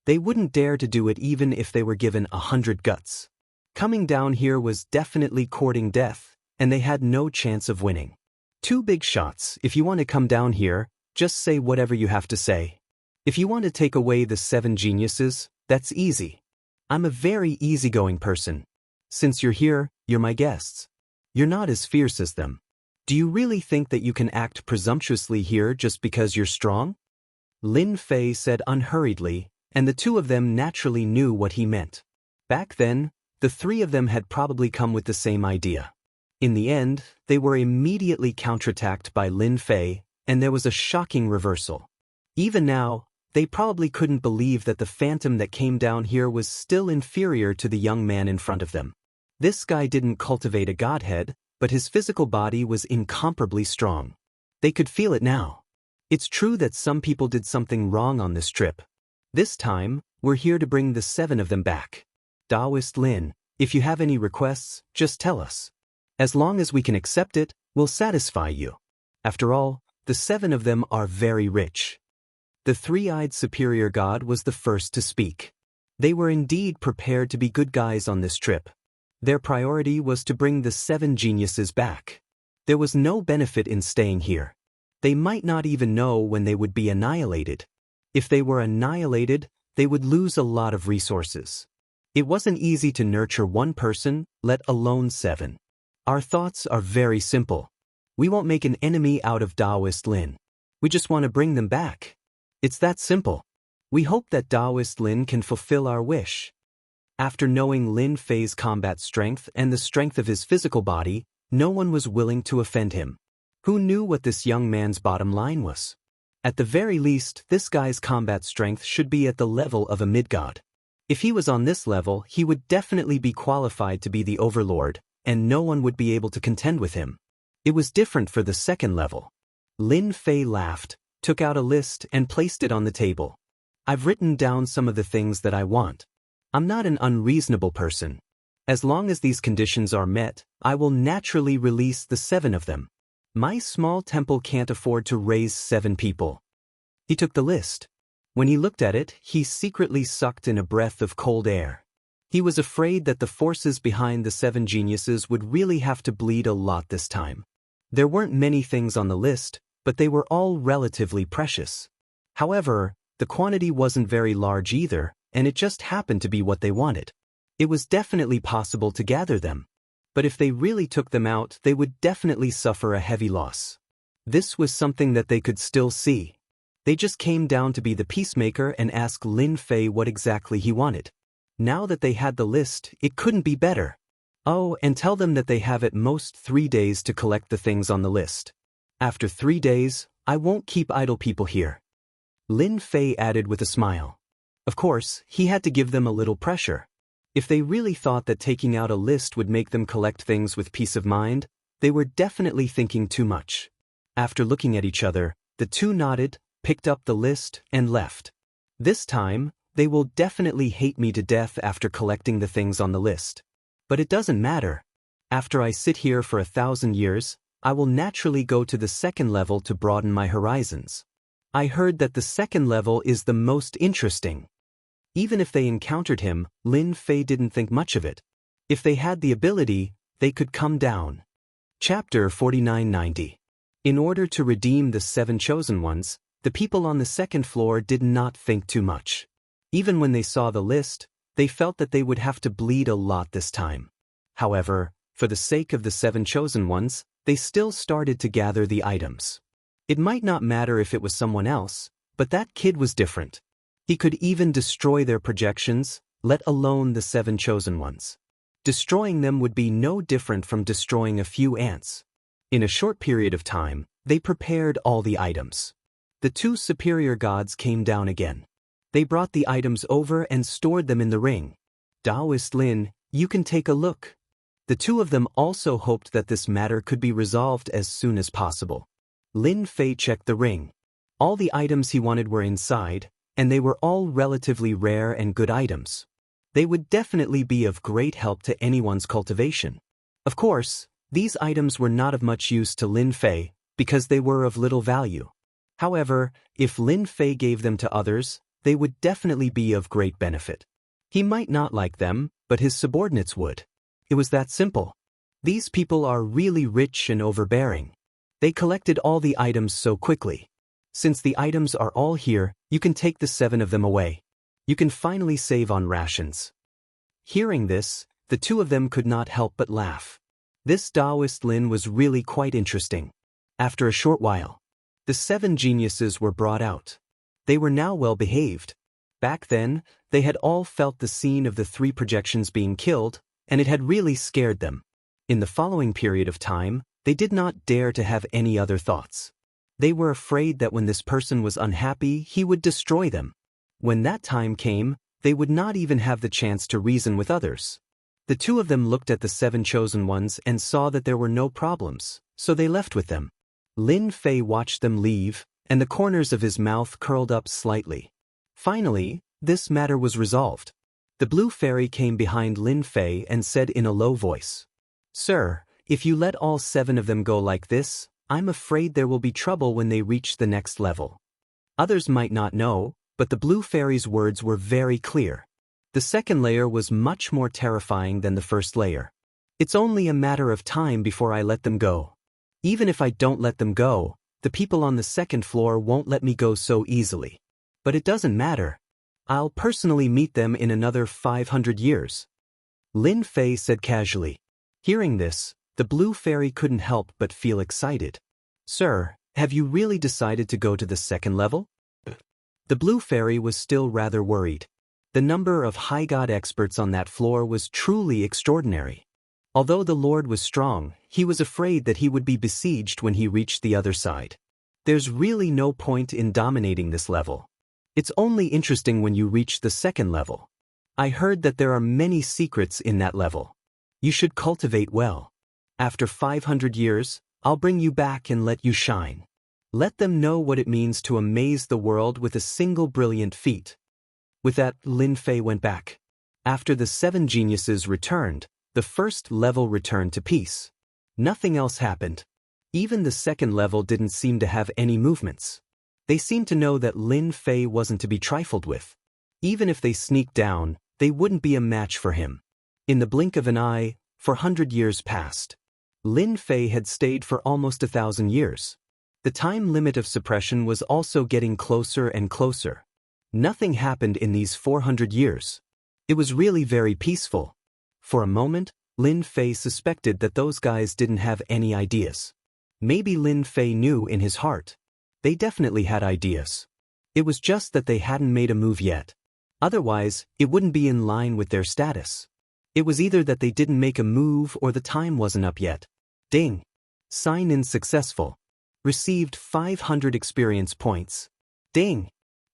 Speaker 1: They wouldn't dare to do it even if they were given 100 guts. Coming down here was definitely courting death, and they had no chance of winning. 2 big shots. If you want to come down here, just say whatever you have to say. If you want to take away the 7 geniuses, that's easy. I'm a very easygoing person. Since you're here, you're my guests. You're not as fierce as them. Do you really think that you can act presumptuously here just because you're strong? Lin Fei said unhurriedly, and the 2 of them naturally knew what he meant. Back then, the 3 of them had probably come with the same idea. In the end, they were immediately counterattacked by Lin Fei, and there was a shocking reversal. Even now, they probably couldn't believe that the phantom that came down here was still inferior to the young man in front of them. This guy didn't cultivate a godhead, but his physical body was incomparably strong. They could feel it now. It's true that some people did something wrong on this trip. This time, we're here to bring the 7 of them back. Taoist Lin, if you have any requests, just tell us. As long as we can accept it, we'll satisfy you. After all, the 7 of them are very rich. The 3-eyed superior god was the first to speak. They were indeed prepared to be good guys on this trip. Their priority was to bring the 7 geniuses back. There was no benefit in staying here. They might not even know when they would be annihilated. If they were annihilated, they would lose a lot of resources. It wasn't easy to nurture one person, let alone 7. Our thoughts are very simple. We won't make an enemy out of Taoist Lin. We just want to bring them back. It's that simple. We hope that Taoist Lin can fulfill our wish. After knowing Lin Fei's combat strength and the strength of his physical body, no one was willing to offend him. Who knew what this young man's bottom line was? At the very least, this guy's combat strength should be at the level of a mid-god. If he was on this level, he would definitely be qualified to be the overlord, and no one would be able to contend with him. It was different for the second level. Lin Fei laughed, took out a list and placed it on the table. I've written down some of the things that I want. I'm not an unreasonable person. As long as these conditions are met, I will naturally release the 7 of them. My small temple can't afford to raise 7 people. He took the list. When he looked at it, he secretly sucked in a breath of cold air. He was afraid that the forces behind the 7 geniuses would really have to bleed a lot this time. There weren't many things on the list, but they were all relatively precious. However, the quantity wasn't very large either, and it just happened to be what they wanted. It was definitely possible to gather them. But if they really took them out, they would definitely suffer a heavy loss. This was something that they could still see. They just came down to be the peacemaker and ask Lin Fei what exactly he wanted. Now that they had the list, it couldn't be better. Oh, and tell them that they have at most 3 days to collect the things on the list. After 3 days, I won't keep idle people here. Lin Fei added with a smile. Of course, he had to give them a little pressure. If they really thought that taking out a list would make them collect things with peace of mind, they were definitely thinking too much. After looking at each other, the two nodded, picked up the list, and left. This time, they will definitely hate me to death after collecting the things on the list. But it doesn't matter. After I sit here for 1,000 years, I will naturally go to the second level to broaden my horizons. I heard that the second level is the most interesting. Even if they encountered him, Lin Fei didn't think much of it. If they had the ability, they could come down. Chapter 4990. In order to redeem the 7 chosen ones, the people on the second floor did not think too much. Even when they saw the list, they felt that they would have to bleed a lot this time. However, for the sake of the 7 chosen ones, they still started to gather the items. It might not matter if it was someone else, but that kid was different. He could even destroy their projections, let alone the 7 chosen ones. Destroying them would be no different from destroying a few ants. In a short period of time, they prepared all the items. The 2 superior gods came down again. They brought the items over and stored them in the ring. Taoist Lin, you can take a look. The 2 of them also hoped that this matter could be resolved as soon as possible. Lin Fei checked the ring. All the items he wanted were inside, and they were all relatively rare and good items. They would definitely be of great help to anyone's cultivation. Of course, these items were not of much use to Lin Fei, because they were of little value. However, if Lin Fei gave them to others, they would definitely be of great benefit. He might not like them, but his subordinates would. It was that simple. These people are really rich and overbearing. They collected all the items so quickly. Since the items are all here, you can take the 7 of them away. You can finally save on rations. Hearing this, the 2 of them could not help but laugh. This Taoist Lin was really quite interesting. After a short while, the 7 geniuses were brought out. They were now well behaved. Back then, they had all felt the scene of the 3 projections being killed, and it had really scared them. In the following period of time, they did not dare to have any other thoughts. They were afraid that when this person was unhappy, he would destroy them. When that time came, they would not even have the chance to reason with others. The 2 of them looked at the 7 chosen ones and saw that there were no problems, so they left with them. Lin Fei watched them leave, and the corners of his mouth curled up slightly. Finally, this matter was resolved. The blue fairy came behind Lin Fei and said in a low voice, "Sir, if you let all 7 of them go like this, I'm afraid there will be trouble when they reach the next level." Others might not know, but the blue fairy's words were very clear. The second layer was much more terrifying than the first layer. It's only a matter of time before I let them go. Even if I don't let them go, the people on the second floor won't let me go so easily. But it doesn't matter. I'll personally meet them in another 500 years. Lin Fei said casually. Hearing this, the blue fairy couldn't help but feel excited. Sir, have you really decided to go to the second level? The blue fairy was still rather worried. The number of high god experts on that floor was truly extraordinary. Although the Lord was strong, he was afraid that he would be besieged when he reached the other side. There's really no point in dominating this level. It's only interesting when you reach the second level. I heard that there are many secrets in that level. You should cultivate well. After 500 years, I'll bring you back and let you shine. Let them know what it means to amaze the world with a single brilliant feat. With that, Lin Fei went back. After the 7 geniuses returned, the first level returned to peace. Nothing else happened. Even the second level didn't seem to have any movements. They seemed to know that Lin Fei wasn't to be trifled with. Even if they sneaked down, they wouldn't be a match for him. In the blink of an eye, 400 years passed. Lin Fei had stayed for almost 1,000 years. The time limit of suppression was also getting closer and closer. Nothing happened in these 400 years. It was really very peaceful. For a moment, Lin Fei suspected that those guys didn't have any ideas. Maybe Lin Fei knew in his heart. They definitely had ideas. It was just that they hadn't made a move yet. Otherwise, it wouldn't be in line with their status. It was either that they didn't make a move or the time wasn't up yet. Ding! Sign-in successful. Received 500 experience points. Ding!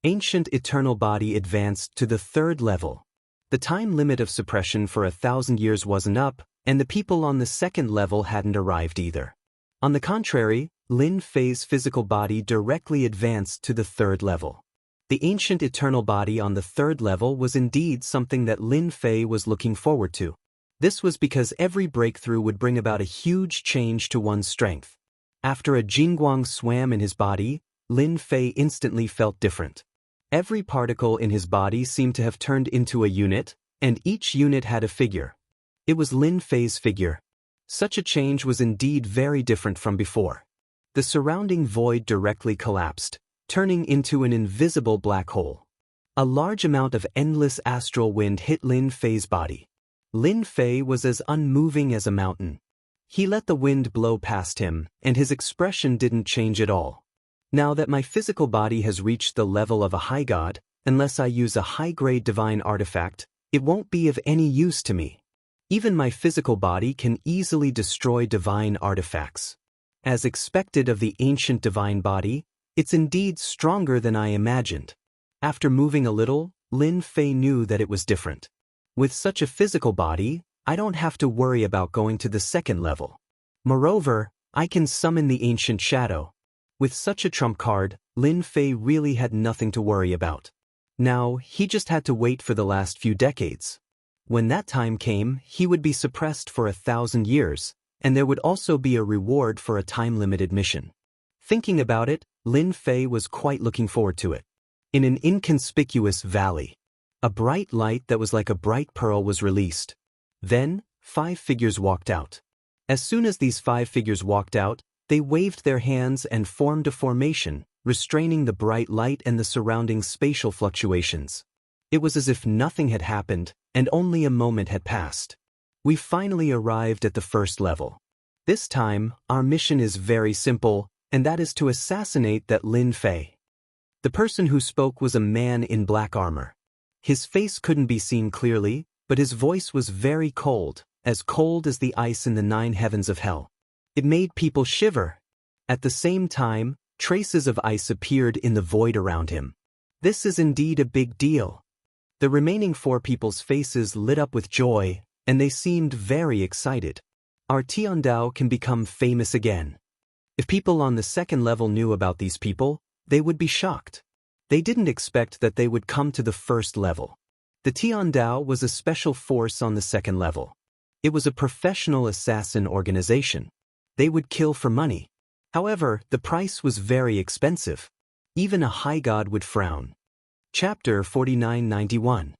Speaker 1: Ancient eternal body advanced to the 3rd level. The time limit of suppression for 1,000 years wasn't up, and the people on the 2nd level hadn't arrived either. On the contrary, Lin Fei's physical body directly advanced to the 3rd level. The ancient eternal body on the 3rd level was indeed something that Lin Fei was looking forward to. This was because every breakthrough would bring about a huge change to one's strength. After a Jingguang swam in his body, Lin Fei instantly felt different. Every particle in his body seemed to have turned into a unit, and each unit had a figure. It was Lin Fei's figure. Such a change was indeed very different from before. The surrounding void directly collapsed, turning into an invisible black hole. A large amount of endless astral wind hit Lin Fei's body. Lin Fei was as unmoving as a mountain. He let the wind blow past him, and his expression didn't change at all. Now that my physical body has reached the level of a high god, unless I use a high-grade divine artifact, it won't be of any use to me. Even my physical body can easily destroy divine artifacts. As expected of the ancient divine body, it's indeed stronger than I imagined. After moving a little, Lin Fei knew that it was different. With such a physical body, I don't have to worry about going to the 2nd level. Moreover, I can summon the ancient shadow. With such a trump card, Lin Fei really had nothing to worry about. Now, he just had to wait for the last few decades. When that time came, he would be suppressed for 1,000 years, and there would also be a reward for a time-limited mission. Thinking about it, Lin Fei was quite looking forward to it. In an inconspicuous valley, a bright light that was like a bright pearl was released. Then, 5 figures walked out. As soon as these 5 figures walked out, they waved their hands and formed a formation, restraining the bright light and the surrounding spatial fluctuations. It was as if nothing had happened, and only a moment had passed. We finally arrived at the 1st level. This time, our mission is very simple, and that is to assassinate that Lin Fei. The person who spoke was a man in black armor. His face couldn't be seen clearly, but his voice was very cold as the ice in the 9 heavens of hell. It made people shiver. At the same time, traces of ice appeared in the void around him. This is indeed a big deal. The remaining 4 people's faces lit up with joy, and they seemed very excited. Our Tiandao can become famous again. If people on the 2nd level knew about these people, they would be shocked. They didn't expect that they would come to the 1st level. The Tiandao was a special force on the 2nd level. It was a professional assassin organization. They would kill for money. However, the price was very expensive. Even a high god would frown. Chapter 4991.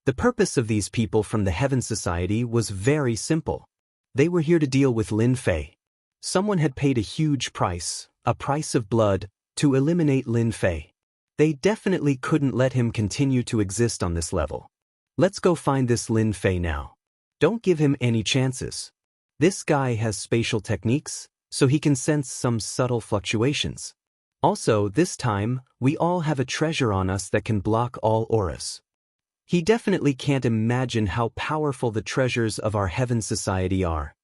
Speaker 1: The purpose of these people from the Heaven Society was very simple. They were here to deal with Lin Fei. Someone had paid a huge price, a price of blood, to eliminate Lin Fei. They definitely couldn't let him continue to exist on this level. Let's go find this Lin Fei now. Don't give him any chances. This guy has spatial techniques, so he can sense some subtle fluctuations. Also, this time, we all have a treasure on us that can block all auras. He definitely can't imagine how powerful the treasures of our Heaven Society are.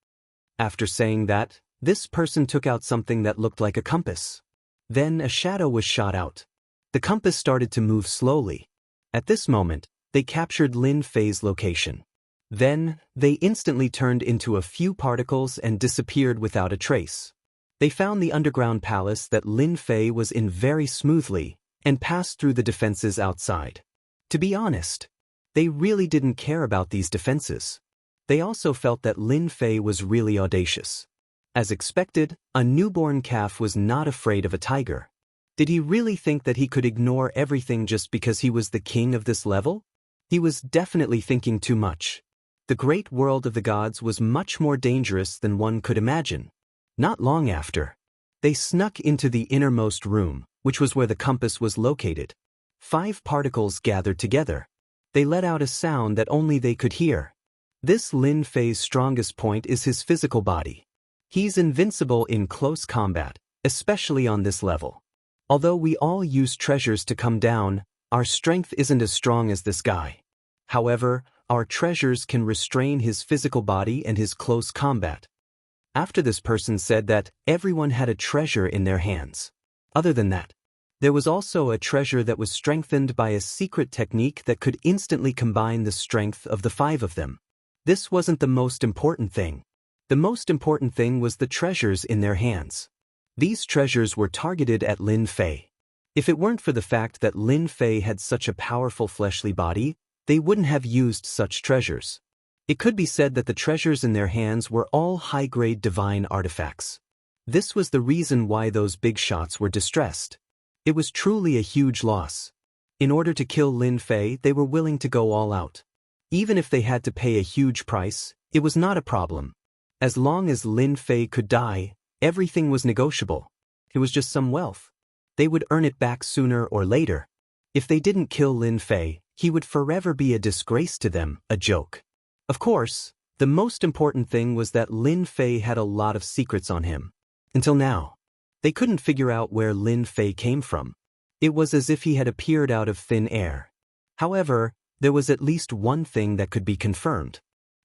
Speaker 1: After saying that, this person took out something that looked like a compass. Then a shadow was shot out. The compass started to move slowly. At this moment, they captured Lin Fei's location. Then, they instantly turned into a few particles and disappeared without a trace. They found the underground palace that Lin Fei was in very smoothly and passed through the defenses outside. To be honest, they really didn't care about these defenses. They also felt that Lin Fei was really audacious. As expected, a newborn calf was not afraid of a tiger. Did he really think that he could ignore everything just because he was the king of this level? He was definitely thinking too much. The great world of the gods was much more dangerous than one could imagine. Not long after, they snuck into the innermost room, which was where the compass was located. 5 particles gathered together. They let out a sound that only they could hear. This Lin Fei's strongest point is his physical body. He's invincible in close combat, especially on this level. Although we all use treasures to come down, our strength isn't as strong as this guy. However, our treasures can restrain his physical body and his close combat. After this person said that everyone had a treasure in their hands. Other than that, there was also a treasure that was strengthened by a secret technique that could instantly combine the strength of the 5 of them. This wasn't the most important thing. The most important thing was the treasures in their hands. These treasures were targeted at Lin Fei. If it weren't for the fact that Lin Fei had such a powerful fleshly body, they wouldn't have used such treasures. It could be said that the treasures in their hands were all high-grade divine artifacts. This was the reason why those big shots were distressed. It was truly a huge loss. In order to kill Lin Fei, they were willing to go all out. Even if they had to pay a huge price, it was not a problem. As long as Lin Fei could die, everything was negotiable. It was just some wealth. They would earn it back sooner or later. If they didn't kill Lin Fei, he would forever be a disgrace to them, a joke. Of course, the most important thing was that Lin Fei had a lot of secrets on him. Until now, they couldn't figure out where Lin Fei came from. It was as if he had appeared out of thin air. However, there was at least one thing that could be confirmed.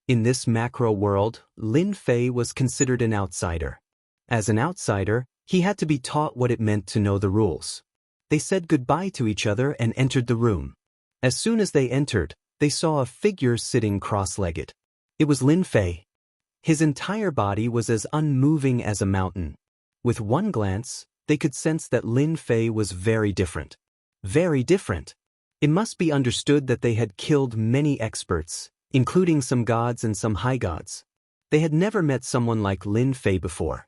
Speaker 1: In this macro world, Lin Fei was considered an outsider. As an outsider, he had to be taught what it meant to know the rules. They said goodbye to each other and entered the room. As soon as they entered, they saw a figure sitting cross-legged. It was Lin Fei. His entire body was as unmoving as a mountain. With one glance, they could sense that Lin Fei was very different. Very different. It must be understood that they had killed many experts, including some gods and some high gods. They had never met someone like Lin Fei before.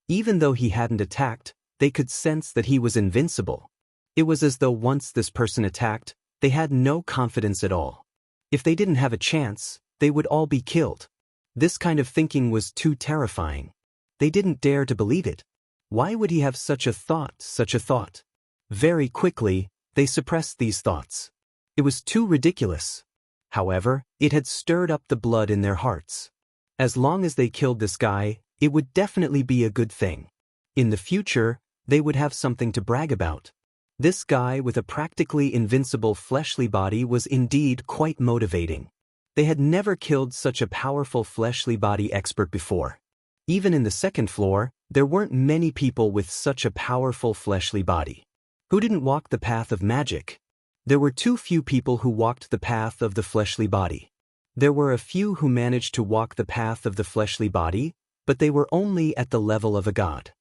Speaker 1: Even though he hadn't attacked, they could sense that he was invincible. It was as though once this person attacked, they had no confidence at all. If they didn't have a chance, they would all be killed. This kind of thinking was too terrifying. They didn't dare to believe it. Why would he have such a thought? Very quickly, they suppressed these thoughts. It was too ridiculous. However, it had stirred up the blood in their hearts. As long as they killed this guy, it would definitely be a good thing. In the future, they would have something to brag about. This guy with a practically invincible fleshly body was indeed quite motivating. They had never killed such a powerful fleshly body expert before. Even in the second floor, there weren't many people with such a powerful fleshly body. Who didn't walk the path of magic? There were too few people who walked the path of the fleshly body. There were a few who managed to walk the path of the fleshly body, but they were only at the level of a god.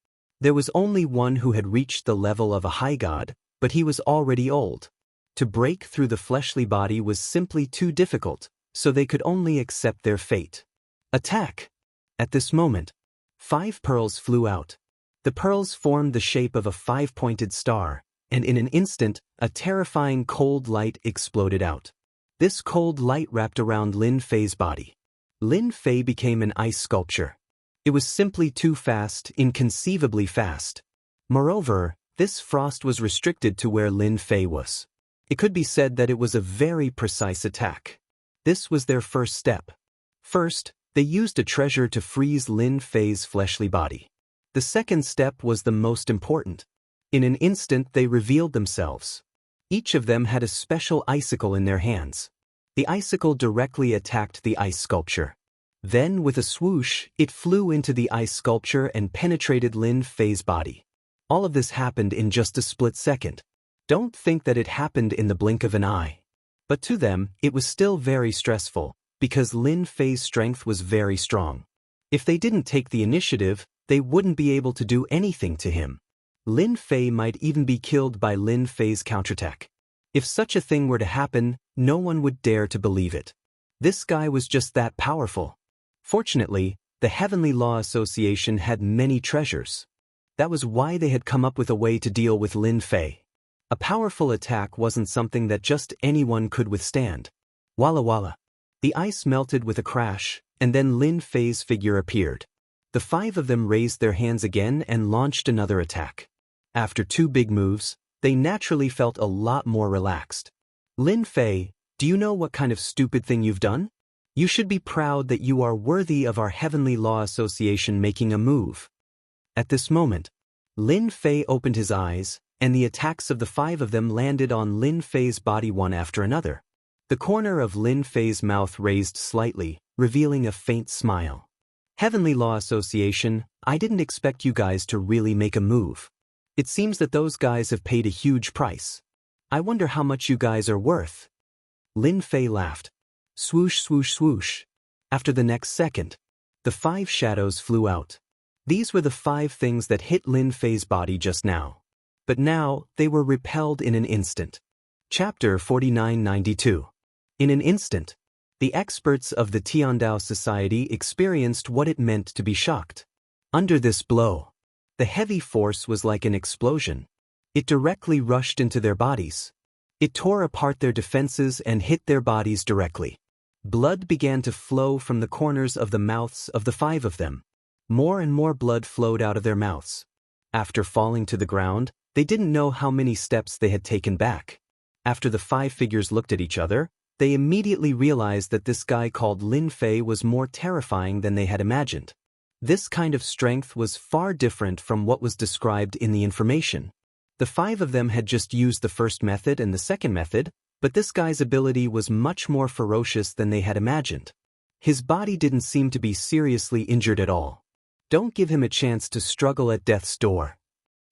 Speaker 1: There was only one who had reached the level of a high god, but he was already old. To break through the fleshly body was simply too difficult, so they could only accept their fate. Attack! At this moment, 5 pearls flew out. The pearls formed the shape of a 5-pointed star, and in an instant, a terrifying cold light exploded out. This cold light wrapped around Lin Fei's body. Lin Fei became an ice sculpture. It was simply too fast, inconceivably fast. Moreover, this frost was restricted to where Lin Fei was. It could be said that it was a very precise attack. This was their first step. First, they used a treasure to freeze Lin Fei's fleshly body. The second step was the most important. In an instant they revealed themselves. Each of them had a special icicle in their hands. The icicle directly attacked the ice sculpture. Then, with a swoosh, it flew into the ice sculpture and penetrated Lin Fei's body. All of this happened in just a split second. Don't think that it happened in the blink of an eye. But to them, it was still very stressful, because Lin Fei's strength was very strong. If they didn't take the initiative, they wouldn't be able to do anything to him. Lin Fei might even be killed by Lin Fei's counterattack. If such a thing were to happen, no one would dare to believe it. This guy was just that powerful. Fortunately, the Heavenly Law Association had many treasures. That was why they had come up with a way to deal with Lin Fei. A powerful attack wasn't something that just anyone could withstand. Walla walla. The ice melted with a crash, and then Lin Fei's figure appeared. The five of them raised their hands again and launched another attack. After two big moves, they naturally felt a lot more relaxed. Lin Fei, do you know what kind of stupid thing you've done? You should be proud that you are worthy of our Heavenly Law Association making a move. At this moment, Lin Fei opened his eyes, and the attacks of the five of them landed on Lin Fei's body one after another. The corner of Lin Fei's mouth raised slightly, revealing a faint smile. Heavenly Law Association, I didn't expect you guys to really make a move. It seems that those guys have paid a huge price. I wonder how much you guys are worth. Lin Fei laughed. Swoosh, swoosh, swoosh. After the next second, the five shadows flew out. These were the five things that hit Lin Fei's body just now. But now, they were repelled in an instant. Chapter 4992. In an instant, the experts of the Tiandao Society experienced what it meant to be shocked. Under this blow, the heavy force was like an explosion. It directly rushed into their bodies. It tore apart their defenses and hit their bodies directly. Blood began to flow from the corners of the mouths of the five of them. More and more blood flowed out of their mouths. After falling to the ground, they didn't know how many steps they had taken back. After the five figures looked at each other, they immediately realized that this guy called Lin Fei was more terrifying than they had imagined. This kind of strength was far different from what was described in the information. The five of them had just used the first method and the second method, but this guy's ability was much more ferocious than they had imagined. His body didn't seem to be seriously injured at all. Don't give him a chance to struggle at death's door.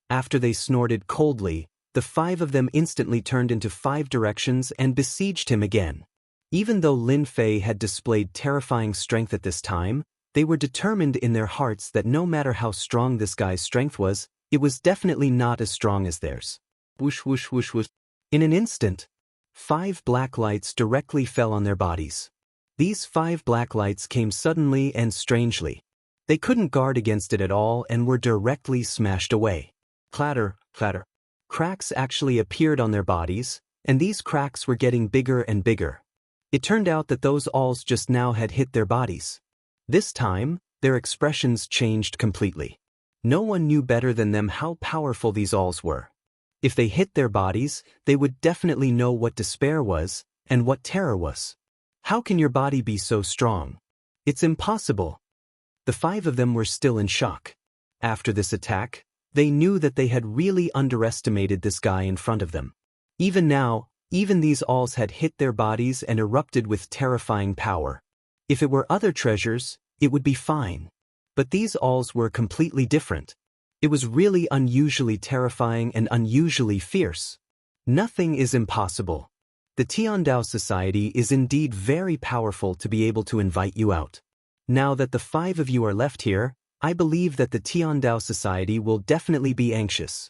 Speaker 1: After they snorted coldly, the five of them instantly turned into five directions and besieged him again. Even though Lin Fei had displayed terrifying strength at this time, they were determined in their hearts that no matter how strong this guy's strength was, it was definitely not as strong as theirs. Whoosh whoosh whoosh whoosh. In an instant, 5 black lights directly fell on their bodies. These 5 black lights came suddenly and strangely. They couldn't guard against it at all and were directly smashed away. Clatter, clatter. Cracks actually appeared on their bodies, and these cracks were getting bigger and bigger. It turned out that those alls just now had hit their bodies. This time, their expressions changed completely. No one knew better than them how powerful these alls were. If they hit their bodies, they would definitely know what despair was, and what terror was. How can your body be so strong? It's impossible. The 5 of them were still in shock. After this attack, they knew that they had really underestimated this guy in front of them. Even now, even these alls had hit their bodies and erupted with terrifying power. If it were other treasures, it would be fine. But these alls were completely different. It was really unusually terrifying and unusually fierce. Nothing is impossible. The Tiandao Society is indeed very powerful to be able to invite you out. Now that the 5 of you are left here, I believe that the Tiandao Society will definitely be anxious.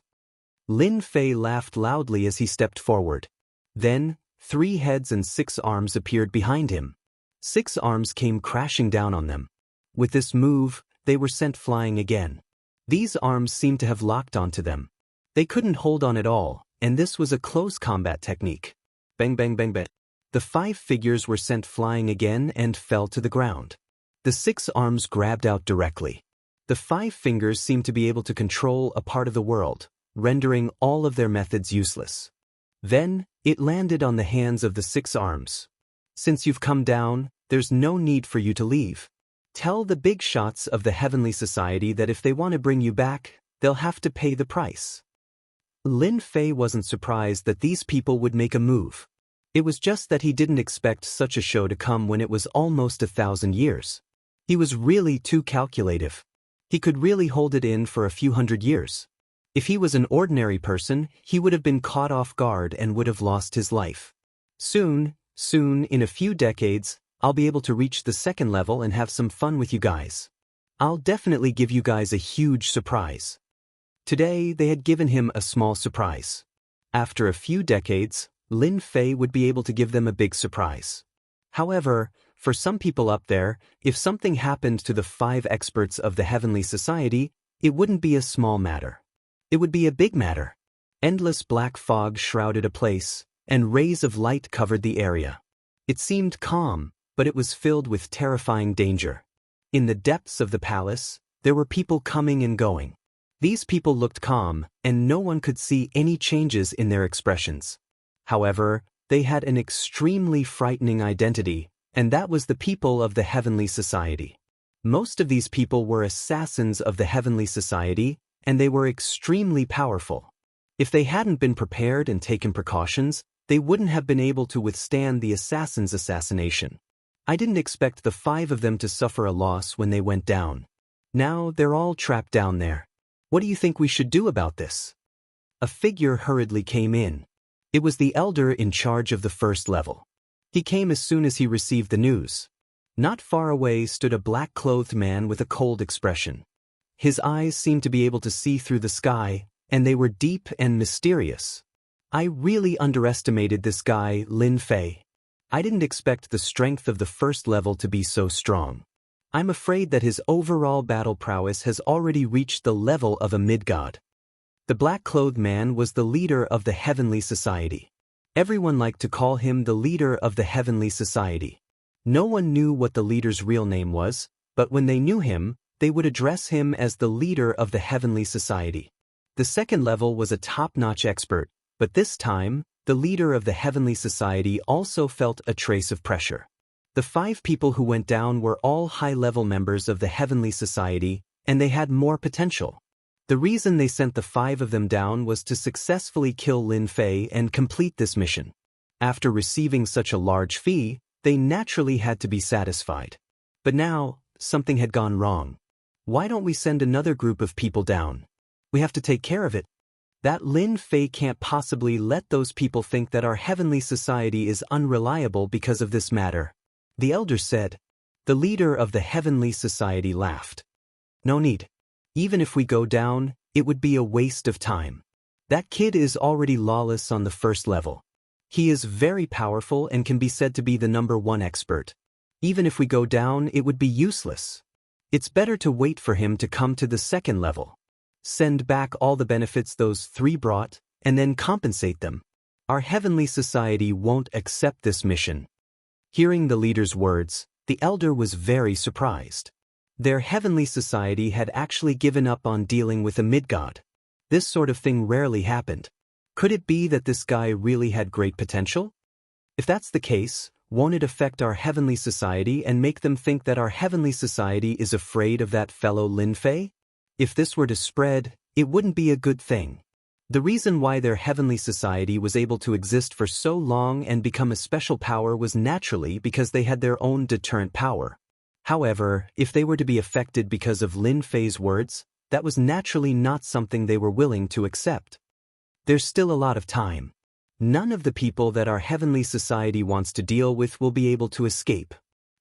Speaker 1: Lin Fei laughed loudly as he stepped forward. Then, 3 heads and 6 arms appeared behind him. 6 arms came crashing down on them. With this move, they were sent flying again. These arms seemed to have locked onto them. They couldn't hold on at all, and this was a close combat technique. Bang bang bang bang. The 5 figures were sent flying again and fell to the ground. The 6 arms grabbed out directly. The 5 fingers seemed to be able to control a part of the world, rendering all of their methods useless. Then, it landed on the hands of the 6 arms. Since you've come down, there's no need for you to leave. Tell the big shots of the Heavenly Society that if they want to bring you back, they'll have to pay the price. Lin Fei wasn't surprised that these people would make a move. It was just that he didn't expect such a show to come when it was almost 1,000 years. He was really too calculative. He could really hold it in for a few hundred years. If he was an ordinary person, he would have been caught off guard and would have lost his life. Soon, in a few decades, I'll be able to reach the 2nd level and have some fun with you guys. I'll definitely give you guys a huge surprise. Today, they had given him a small surprise. After a few decades, Lin Fei would be able to give them a big surprise. However, for some people up there, if something happened to the 5 experts of the Heavenly Society, it wouldn't be a small matter. It would be a big matter. Endless black fog shrouded a place, and rays of light covered the area. It seemed calm, but it was filled with terrifying danger. In the depths of the palace, there were people coming and going. These people looked calm, and no one could see any changes in their expressions. However, they had an extremely frightening identity, and that was the people of the Heavenly Society. Most of these people were assassins of the Heavenly Society, and they were extremely powerful. If they hadn't been prepared and taken precautions, they wouldn't have been able to withstand the assassin's assassination. I didn't expect the 5 of them to suffer a loss when they went down. Now they're all trapped down there. What do you think we should do about this? A figure hurriedly came in. It was the elder in charge of the 1st level. He came as soon as he received the news. Not far away stood a black-clothed man with a cold expression. His eyes seemed to be able to see through the sky, and they were deep and mysterious. I really underestimated this guy, Lin Fei. I didn't expect the strength of the 1st level to be so strong. I'm afraid that his overall battle prowess has already reached the level of a mid-god. The black-clothed man was the leader of the Heavenly Society. Everyone liked to call him the leader of the Heavenly Society. No one knew what the leader's real name was, but when they knew him, they would address him as the leader of the Heavenly Society. The 2nd level was a top-notch expert, but this time, the leader of the Heavenly Society also felt a trace of pressure. The 5 people who went down were all high-level members of the Heavenly Society, and they had more potential. The reason they sent the 5 of them down was to successfully kill Lin Fei and complete this mission. After receiving such a large fee, they naturally had to be satisfied. But now, something had gone wrong. Why don't we send another group of people down? We have to take care of it. That Lin Fei can't possibly let those people think that our Heavenly Society is unreliable because of this matter. The elder said. The leader of the Heavenly Society laughed. No need. Even if we go down, it would be a waste of time. That kid is already lawless on the 1st level. He is very powerful and can be said to be the #1 expert. Even if we go down, it would be useless. It's better to wait for him to come to the 2nd level. Send back all the benefits those 3 brought, and then compensate them. Our Heavenly Society won't accept this mission. Hearing the leader's words, the elder was very surprised. Their Heavenly Society had actually given up on dealing with a mid-god. This sort of thing rarely happened. Could it be that this guy really had great potential? If that's the case, won't it affect our Heavenly Society and make them think that our Heavenly Society is afraid of that fellow Lin Fei? If this were to spread, it wouldn't be a good thing. The reason why their Heavenly Society was able to exist for so long and become a special power was naturally because they had their own deterrent power. However, if they were to be affected because of Lin Fei's words, that was naturally not something they were willing to accept. There's still a lot of time. None of the people that our Heavenly Society wants to deal with will be able to escape.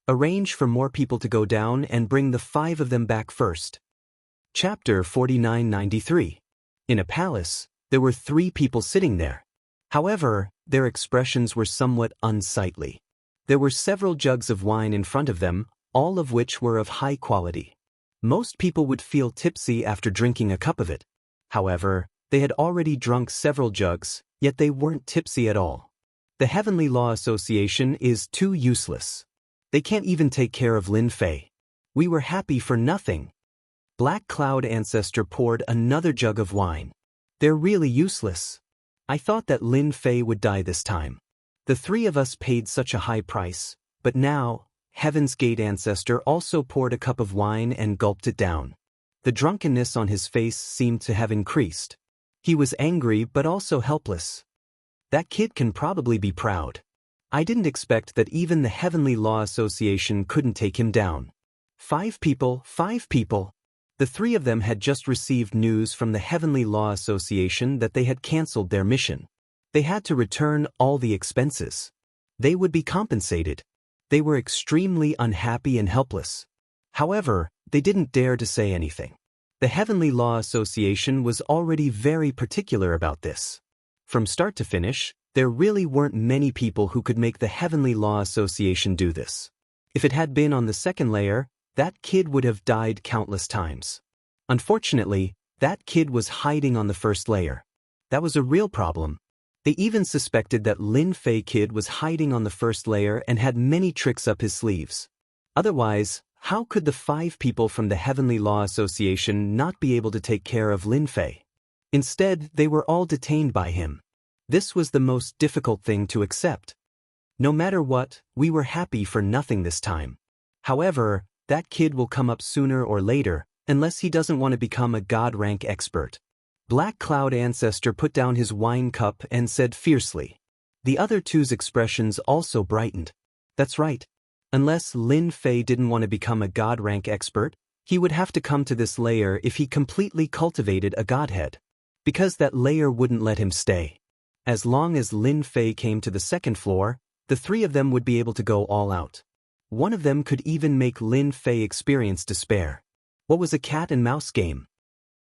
Speaker 1: Arrange for more people to go down and bring the 5 of them back first. Chapter 4993. In a palace, there were 3 people sitting there. However, their expressions were somewhat unsightly. There were several jugs of wine in front of them, all of which were of high quality. Most people would feel tipsy after drinking a cup of it. However, they had already drunk several jugs, yet they weren't tipsy at all. The Heavenly Law Association is too useless. They can't even take care of Lin Fei. We were happy for nothing. Black Cloud Ancestor poured another jug of wine. They're really useless. I thought that Lin Fei would die this time. The three of us paid such a high price, but now, Heaven's Gate Ancestor also poured a cup of wine and gulped it down. The drunkenness on his face seemed to have increased. He was angry but also helpless. That kid can probably be proud. I didn't expect that even the Heavenly Law Association couldn't take him down. 5 people, 5 people. The three of them had just received news from the Heavenly Law Association that they had cancelled their mission. They had to return all the expenses. They would be compensated. They were extremely unhappy and helpless. However, they didn't dare to say anything. The Heavenly Law Association was already very particular about this. From start to finish, there really weren't many people who could make the Heavenly Law Association do this. If it had been on the second layer, that kid would have died countless times. Unfortunately, that kid was hiding on the first layer. That was a real problem. They even suspected that Lin Fei kid was hiding on the first layer and had many tricks up his sleeves. Otherwise, how could the 5 people from the Heavenly Law Association not be able to take care of Lin Fei? Instead, they were all detained by him. This was the most difficult thing to accept. No matter what, we were happy for nothing this time. However, that kid will come up sooner or later, unless he doesn't want to become a God rank expert. Black Cloud Ancestor put down his wine cup and said fiercely. The other two's expressions also brightened. That's right. Unless Lin Fei didn't want to become a God rank expert, he would have to come to this layer if he completely cultivated a godhead. Because that layer wouldn't let him stay. As long as Lin Fei came to the second floor, the 3 of them would be able to go all out. One of them could even make Lin Fei experience despair. What was a cat and mouse game?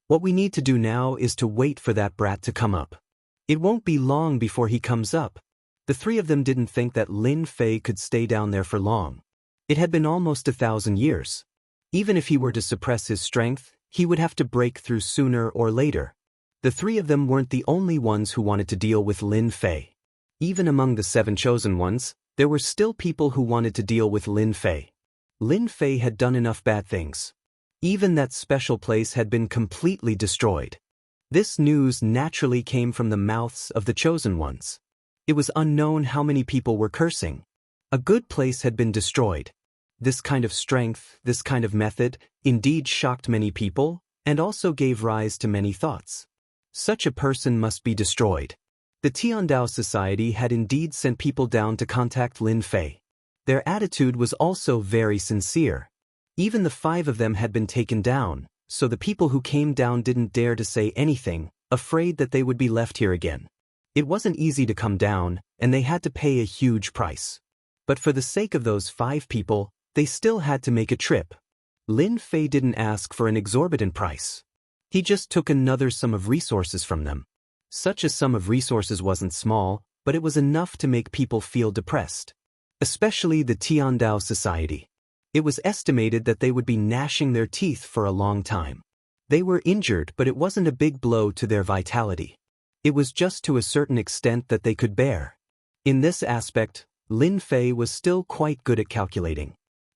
Speaker 1: What we need to do now is to wait for that brat to come up. It won't be long before he comes up. The 3 of them didn't think that Lin Fei could stay down there for long. It had been almost 1,000 years. Even if he were to suppress his strength, he would have to break through sooner or later. The 3 of them weren't the only ones who wanted to deal with Lin Fei. Even among the 7 chosen ones, there were still people who wanted to deal with Lin Fei. Lin Fei had done enough bad things. Even that special place had been completely destroyed. This news naturally came from the mouths of the chosen ones. It was unknown how many people were cursing. A good place had been destroyed. This kind of strength, this kind of method, indeed shocked many people, and also gave rise to many thoughts. Such a person must be destroyed. The Tiandao Society had indeed sent people down to contact Lin Fei. Their attitude was also very sincere. Even the 5 of them had been taken down, so the people who came down didn't dare to say anything, afraid that they would be left here again. It wasn't easy to come down, and they had to pay a huge price. But for the sake of those 5 people, they still had to make a trip. Lin Fei didn't ask for an exorbitant price. He just took another sum of resources from them. Such a sum of resources wasn't small, but it was enough to make people feel depressed. Especially the Tiandao Society. It was estimated that they would be gnashing their teeth for a long time. They were injured, but it wasn't a big blow to their vitality. It was just to a certain extent that they could bear. In this aspect, Lin Fei was still quite good at calculating.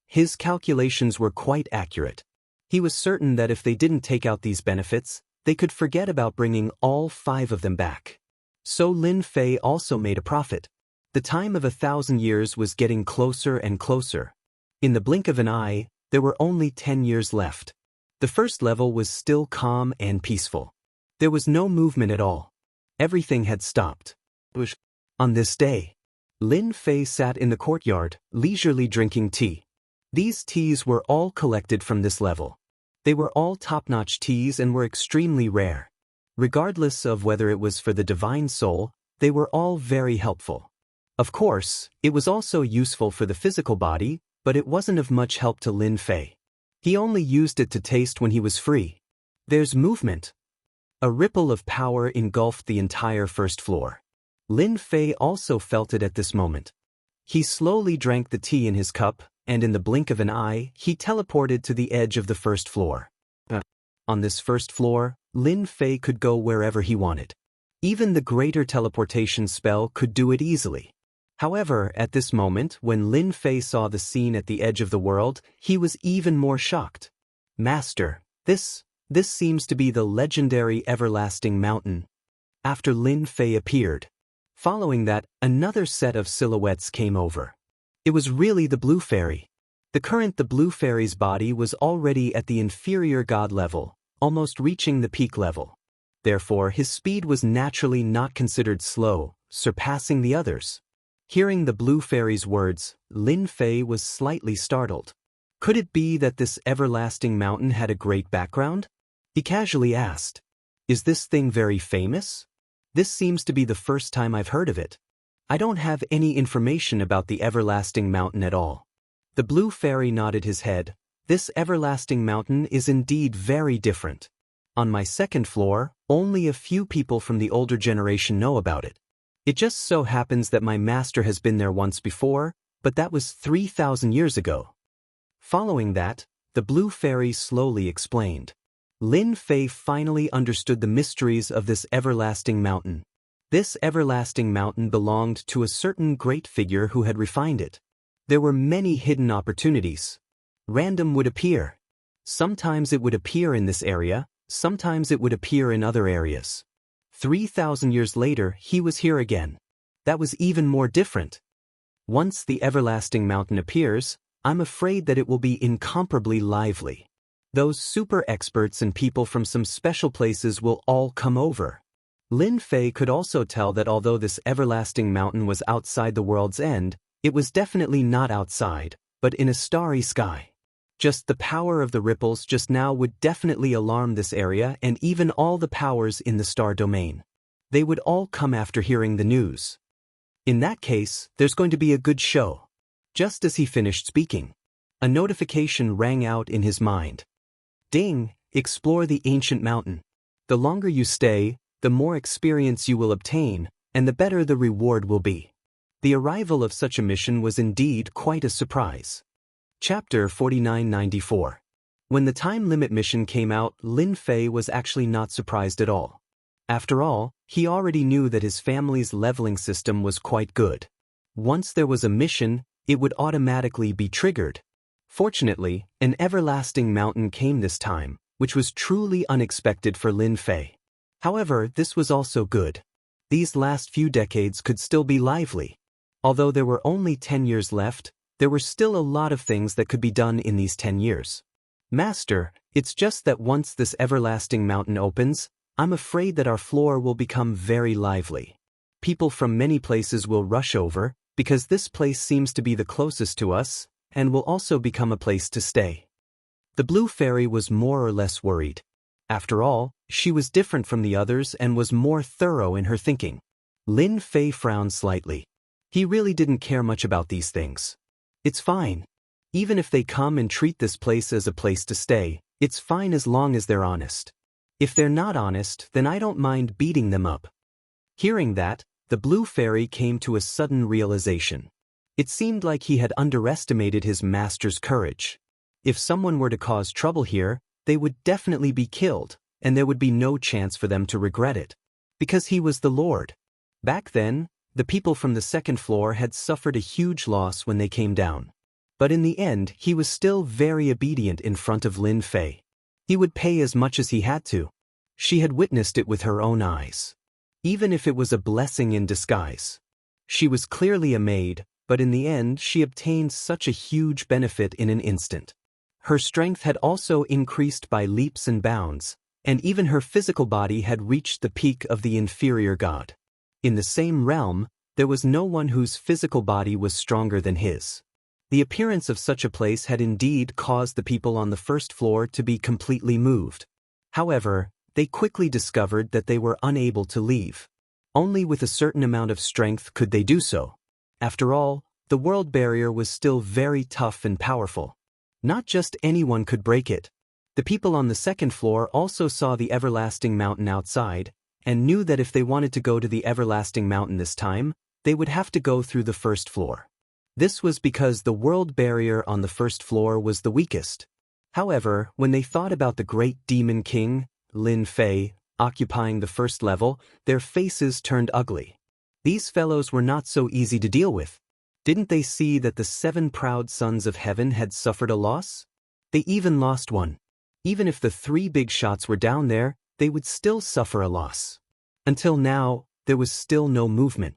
Speaker 1: His calculations were quite accurate. He was certain that if they didn't take out these benefits, they could forget about bringing all 5 of them back. So Lin Fei also made a profit. The time of 1,000 years was getting closer and closer. In the blink of an eye, there were only 10 years left. The first level was still calm and peaceful. There was no movement at all. Everything had stopped. On this day, Lin Fei sat in the courtyard, leisurely drinking tea. These teas were all collected from this level. They were all top-notch teas and were extremely rare. Regardless of whether it was for the divine soul, they were all very helpful. Of course, it was also useful for the physical body, but it wasn't of much help to Lin Fei. He only used it to taste when he was free. There's movement. A ripple of power engulfed the entire first floor. Lin Fei also felt it at this moment. He slowly drank the tea in his cup, and in the blink of an eye, he teleported to the edge of the first floor. On this first floor, Lin Fei could go wherever he wanted. Even the greater teleportation spell could do it easily. However, at this moment, when Lin Fei saw the scene at the edge of the world, he was even more shocked. Master, this seems to be the legendary everlasting mountain. After Lin Fei appeared. Following that, another set of silhouettes came over. It was really the Blue Fairy. The Blue Fairy's body was already at the inferior god level, almost reaching the peak level. Therefore, his speed was naturally not considered slow, surpassing the others. Hearing the Blue Fairy's words, Lin Fei was slightly startled. Could it be that this everlasting mountain had a great background? He casually asked, "Is this thing very famous? This seems to be the first time I've heard of it. I don't have any information about the everlasting mountain at all." The Blue Fairy nodded his head. "This everlasting mountain is indeed very different. On my second floor, only a few people from the older generation know about it. It just so happens that my master has been there once before, but that was 3,000 years ago." Following that, the Blue Fairy slowly explained. Lin Fei finally understood the mysteries of this everlasting mountain. This everlasting mountain belonged to a certain great figure who had refined it. There were many hidden opportunities. Random would appear. Sometimes it would appear in this area, sometimes it would appear in other areas. 3,000 years later, he was here again. That was even more different. Once the everlasting mountain appears, I'm afraid that it will be incomparably lively. Those super experts and people from some special places will all come over. Lin Fei could also tell that although this everlasting mountain was outside the world's end, it was definitely not outside, but in a starry sky. Just the power of the ripples just now would definitely alarm this area and even all the powers in the star domain. They would all come after hearing the news. In that case, there's going to be a good show. Just as he finished speaking, a notification rang out in his mind. Ding! Explore the ancient mountain. The longer you stay, the more experience you will obtain, and the better the reward will be. The arrival of such a mission was indeed quite a surprise. Chapter 4994. When the time limit mission came out, Lin Fei was actually not surprised at all. After all, he already knew that his family's leveling system was quite good. Once there was a mission, it would automatically be triggered. Fortunately, an everlasting mountain came this time, which was truly unexpected for Lin Fei. However, this was also good. These last few decades could still be lively. Although there were only 10 years left, there were still a lot of things that could be done in these 10 years. Master, it's just that once this everlasting mountain opens, I'm afraid that our floor will become very lively. People from many places will rush over, because this place seems to be the closest to us, and will also become a place to stay. The Blue Fairy was more or less worried. After all, she was different from the others and was more thorough in her thinking. Lin Fei frowned slightly. He really didn't care much about these things. It's fine. Even if they come and treat this place as a place to stay, it's fine as long as they're honest. If they're not honest, then I don't mind beating them up. Hearing that, the Blue Fairy came to a sudden realization. It seemed like he had underestimated his master's courage. If someone were to cause trouble here, they would definitely be killed, and there would be no chance for them to regret it. Because he was the Lord. Back then, the people from the second floor had suffered a huge loss when they came down. But in the end, he was still very obedient in front of Lin Fei. He would pay as much as he had to. She had witnessed it with her own eyes. Even if it was a blessing in disguise. She was clearly a maid, but in the end she obtained such a huge benefit in an instant. Her strength had also increased by leaps and bounds, and even her physical body had reached the peak of the inferior god. In the same realm, there was no one whose physical body was stronger than his. The appearance of such a place had indeed caused the people on the first floor to be completely moved. However, they quickly discovered that they were unable to leave. Only with a certain amount of strength could they do so. After all, the world barrier was still very tough and powerful. Not just anyone could break it. The people on the second floor also saw the everlasting mountain outside, and knew that if they wanted to go to the everlasting mountain this time, they would have to go through the first floor. This was because the world barrier on the first floor was the weakest. However, when they thought about the great demon king, Lin Fei, occupying the first level, their faces turned ugly. These fellows were not so easy to deal with. Didn't they see that the 7 proud sons of heaven had suffered a loss? They even lost one. Even if the 3 big shots were down there, they would still suffer a loss. Until now, there was still no movement.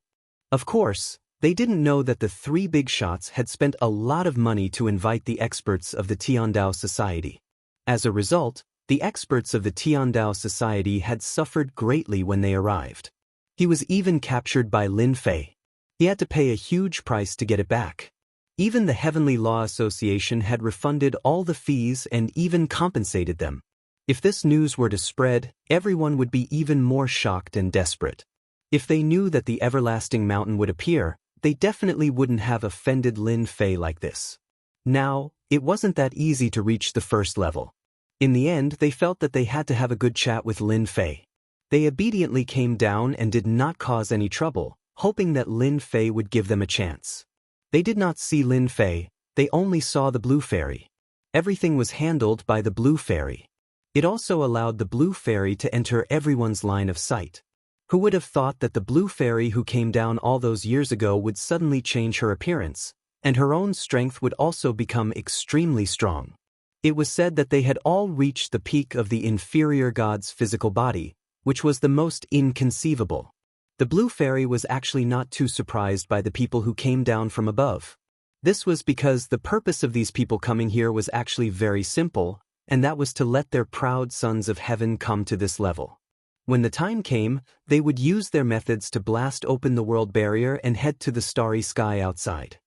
Speaker 1: Of course, they didn't know that the 3 big shots had spent a lot of money to invite the experts of the Tiandao Society. As a result, the experts of the Tiandao Society had suffered greatly when they arrived. He was even captured by Lin Fei. He had to pay a huge price to get it back. Even the Heavenly Law Association had refunded all the fees and even compensated them. If this news were to spread, everyone would be even more shocked and desperate. If they knew that the everlasting mountain would appear, they definitely wouldn't have offended Lin Fei like this. Now, it wasn't that easy to reach the first level. In the end, they felt that they had to have a good chat with Lin Fei. They obediently came down and did not cause any trouble, hoping that Lin Fei would give them a chance. They did not see Lin Fei, they only saw the Blue Fairy. Everything was handled by the Blue Fairy. It also allowed the Blue Fairy to enter everyone's line of sight. Who would have thought that the Blue Fairy who came down all those years ago would suddenly change her appearance, and her own strength would also become extremely strong? It was said that they had all reached the peak of the inferior god's physical body, which was the most inconceivable. The Blue Fairy was actually not too surprised by the people who came down from above. This was because the purpose of these people coming here was actually very simple, and that was to let their proud sons of heaven come to this level. When the time came, they would use their methods to blast open the world barrier and head to the starry sky outside.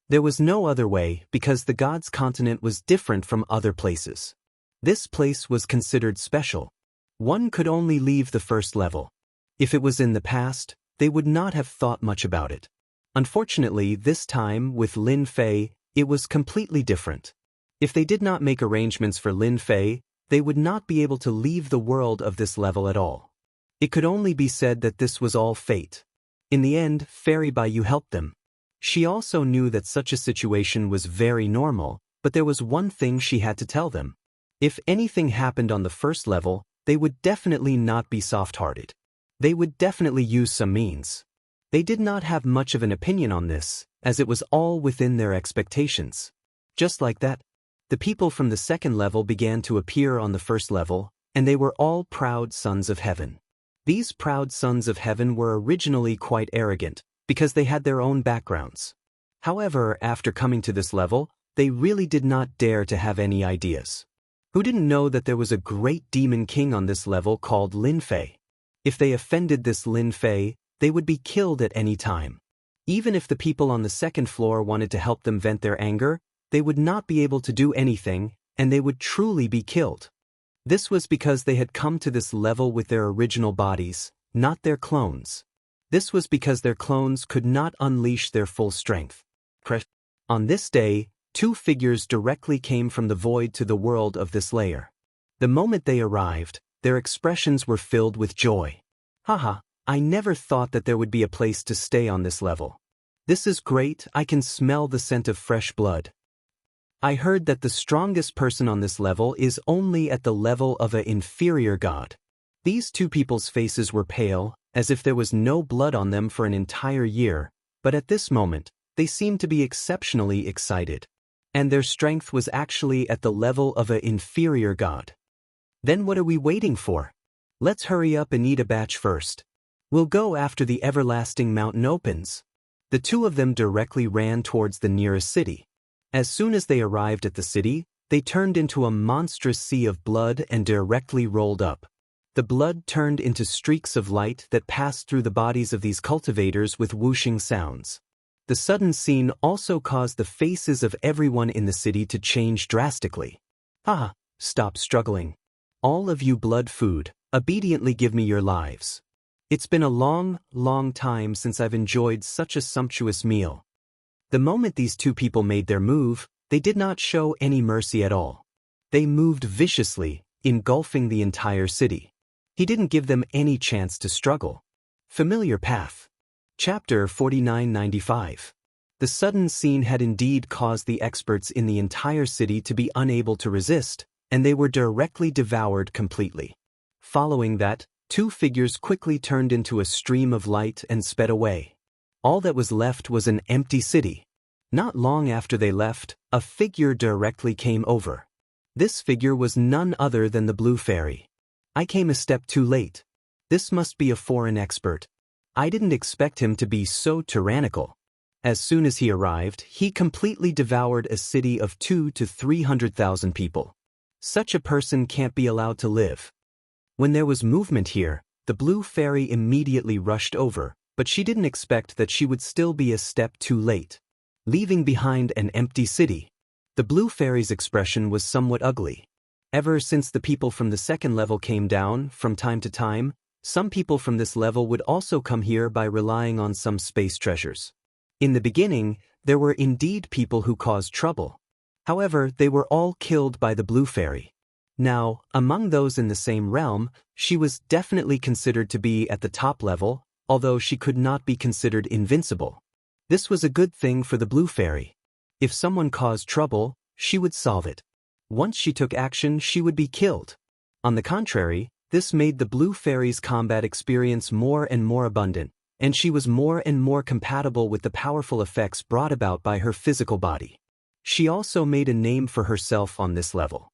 Speaker 1: There was no other way because the god's continent was different from other places. This place was considered special. One could only leave the first level. If it was in the past, they would not have thought much about it. Unfortunately, this time, with Lin Fei, it was completely different. If they did not make arrangements for Lin Fei, they would not be able to leave the world of this level at all. It could only be said that this was all fate. In the end, Fairy Baiyu helped them. She also knew that such a situation was very normal, but there was one thing she had to tell them. If anything happened on the first level, they would definitely not be soft-hearted. They would definitely use some means. They did not have much of an opinion on this, as it was all within their expectations. Just like that, the people from the second level began to appear on the first level, and they were all proud sons of heaven. These proud sons of heaven were originally quite arrogant, because they had their own backgrounds. However, after coming to this level, they really did not dare to have any ideas. Who didn't know that there was a great demon king on this level called Lin Fei? If they offended this Lin Fei, they would be killed at any time. Even if the people on the second floor wanted to help them vent their anger, they would not be able to do anything, and they would truly be killed. This was because they had come to this level with their original bodies, not their clones. This was because their clones could not unleash their full strength. On this day, 2 figures directly came from the void to the world of this layer. The moment they arrived, their expressions were filled with joy. Haha, I never thought that there would be a place to stay on this level. This is great, I can smell the scent of fresh blood. I heard that the strongest person on this level is only at the level of an inferior god. These 2 people's faces were pale, as if there was no blood on them for an entire year, but at this moment, they seemed to be exceptionally excited. And their strength was actually at the level of an inferior god. Then what are we waiting for? Let's hurry up and eat a batch first. We'll go after the everlasting mountain opens. The 2 of them directly ran towards the nearest city. As soon as they arrived at the city, they turned into a monstrous sea of blood and directly rolled up. The blood turned into streaks of light that passed through the bodies of these cultivators with whooshing sounds. The sudden scene also caused the faces of everyone in the city to change drastically. Ah, stop struggling. All of you blood food, obediently give me your lives. It's been a long, long time since I've enjoyed such a sumptuous meal. The moment these 2 people made their move, they did not show any mercy at all. They moved viciously, engulfing the entire city. He didn't give them any chance to struggle. Familiar path. Chapter 4995. The sudden scene had indeed caused the experts in the entire city to be unable to resist, and they were directly devoured completely. Following that, 2 figures quickly turned into a stream of light and sped away. All that was left was an empty city. Not long after they left, a figure directly came over. This figure was none other than the Blue Fairy. I came a step too late. This must be a foreign expert. I didn't expect him to be so tyrannical. As soon as he arrived, he completely devoured a city of 200,000 to 300,000 people. Such a person can't be allowed to live. When there was movement here, the Blue Fairy immediately rushed over, but she didn't expect that she would still be a step too late. Leaving behind an empty city. The Blue Fairy's expression was somewhat ugly. Ever since the people from the second level came down, from time to time, some people from this level would also come here by relying on some space treasures. In the beginning, there were indeed people who caused trouble. However, they were all killed by the Blue Fairy. Now, among those in the same realm, she was definitely considered to be at the top level, although she could not be considered invincible. This was a good thing for the Blue Fairy. If someone caused trouble, she would solve it. Once she took action, she would be killed. On the contrary, this made the Blue Fairy's combat experience more and more abundant, and she was more and more compatible with the powerful effects brought about by her physical body. She also made a name for herself on this level.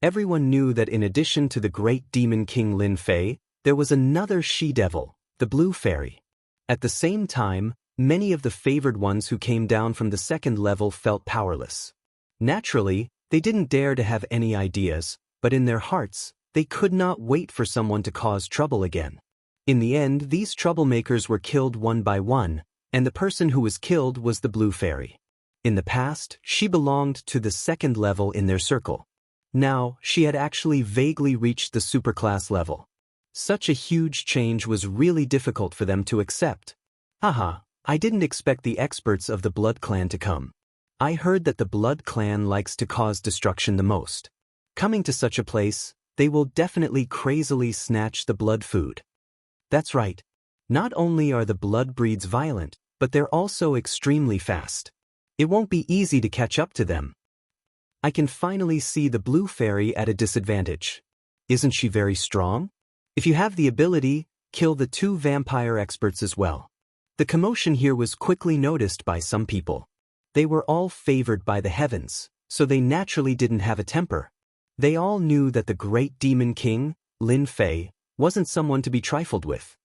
Speaker 1: Everyone knew that in addition to the great demon king Lin Fei, there was another she-devil, the Blue Fairy. At the same time, many of the favored ones who came down from the second level felt powerless. Naturally, they didn't dare to have any ideas, but in their hearts, they could not wait for someone to cause trouble again. In the end, these troublemakers were killed one by one, and the person who was killed was the Blue Fairy. In the past, she belonged to the second level in their circle. Now, she had actually vaguely reached the superclass level. Such a huge change was really difficult for them to accept. Haha, I didn't expect the experts of the Blood Clan to come. I heard that the Blood Clan likes to cause destruction the most. Coming to such a place, they will definitely crazily snatch the blood food. That's right. Not only are the blood breeds violent, but they're also extremely fast. It won't be easy to catch up to them. I can finally see the Blue Fairy at a disadvantage. Isn't she very strong? If you have the ability, kill the two vampire experts as well. The commotion here was quickly noticed by some people. They were all favored by the heavens, so they naturally didn't have a temper. They all knew that the great demon king, Lin Fei, wasn't someone to be trifled with.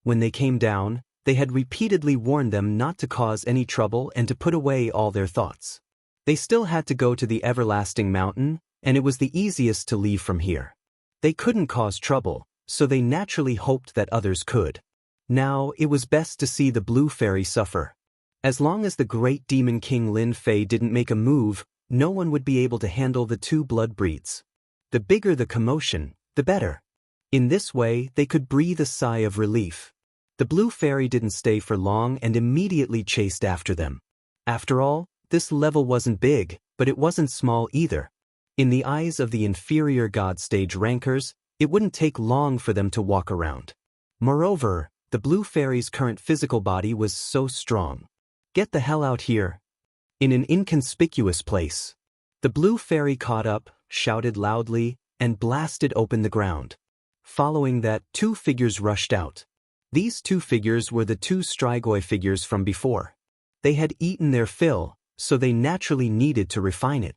Speaker 1: When they came down, they had repeatedly warned them not to cause any trouble and to put away all their thoughts. They still had to go to the Everlasting Mountain, and it was the easiest to leave from here. They couldn't cause trouble, so they naturally hoped that others could. Now, it was best to see the Blue Fairy suffer. As long as the great demon king Lin Fei didn't make a move, no one would be able to handle the two blood breeds. The bigger the commotion, the better. In this way, they could breathe a sigh of relief. The Blue Fairy didn't stay for long and immediately chased after them. After all, this level wasn't big, but it wasn't small either. In the eyes of the inferior God stage rankers, it wouldn't take long for them to walk around. Moreover, the Blue Fairy's current physical body was so strong. Get the hell out here. In an inconspicuous place. The Blue Fairy caught up, shouted loudly, and blasted open the ground. Following that, two figures rushed out. These two figures were the two Strigoi figures from before. They had eaten their fill, so they naturally needed to refine it.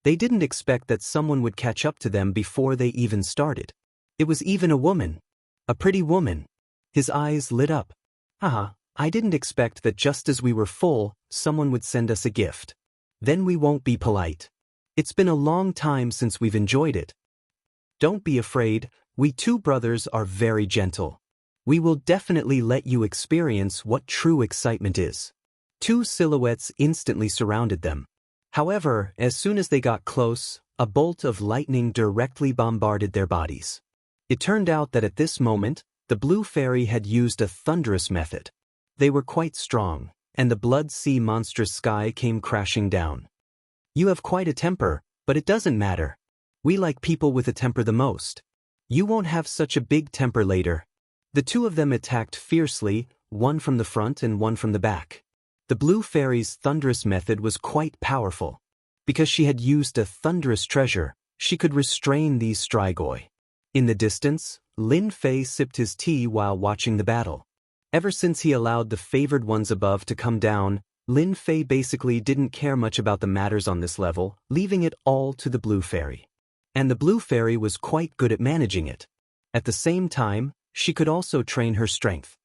Speaker 1: They didn't expect that someone would catch up to them before they even started. It was even a woman. A pretty woman. His eyes lit up. Haha, I didn't expect that just as we were full, someone would send us a gift. Then we won't be polite. It's been a long time since we've enjoyed it. Don't be afraid, we two brothers are very gentle. We will definitely let you experience what true excitement is. Two silhouettes instantly surrounded them. However, as soon as they got close, a bolt of lightning directly bombarded their bodies. It turned out that at this moment, the Blue Fairy had used a thunderous method. They were quite strong, and the blood sea monstrous sky came crashing down. You have quite a temper, but it doesn't matter. We like people with a temper the most. You won't have such a big temper later. The two of them attacked fiercely, one from the front and one from the back. The Blue Fairy's thunderous method was quite powerful. Because she had used a thunderous treasure, she could restrain these Strigoi. In the distance, Lin Fei sipped his tea while watching the battle. Ever since he allowed the favored ones above to come down, Lin Fei basically didn't care much about the matters on this level, leaving it all to the Blue Fairy. And the Blue Fairy was quite good at managing it. At the same time, she could also train her strength.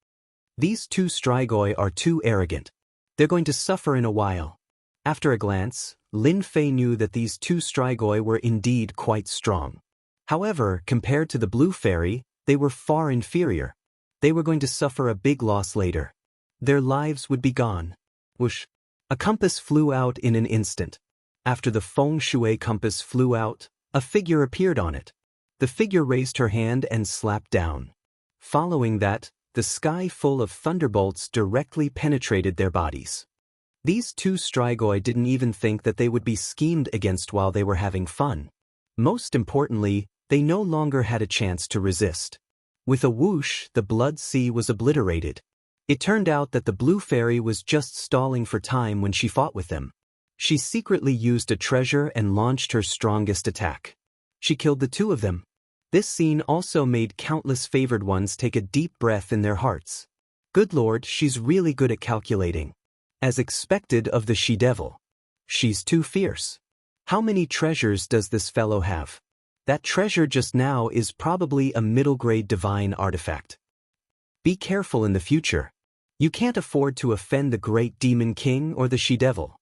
Speaker 1: These two Strigoi are too arrogant. They're going to suffer in a while. After a glance, Lin Fei knew that these two Strigoi were indeed quite strong. However, compared to the Blue Fairy, they were far inferior. They were going to suffer a big loss later. Their lives would be gone. Whoosh! A compass flew out in an instant. After the feng shui compass flew out, a figure appeared on it. The figure raised her hand and slapped down. Following that, the sky full of thunderbolts directly penetrated their bodies. These two Strigoi didn't even think that they would be schemed against while they were having fun. Most importantly, they no longer had a chance to resist. With a whoosh, the blood sea was obliterated. It turned out that the Blue Fairy was just stalling for time when she fought with them. She secretly used a treasure and launched her strongest attack. She killed the two of them. This scene also made countless favored ones take a deep breath in their hearts. Good lord, she's really good at calculating. As expected of the she-devil. She's too fierce. How many treasures does this fellow have? That treasure just now is probably a middle-grade divine artifact. Be careful in the future. You can't afford to offend the great demon king or the she-devil.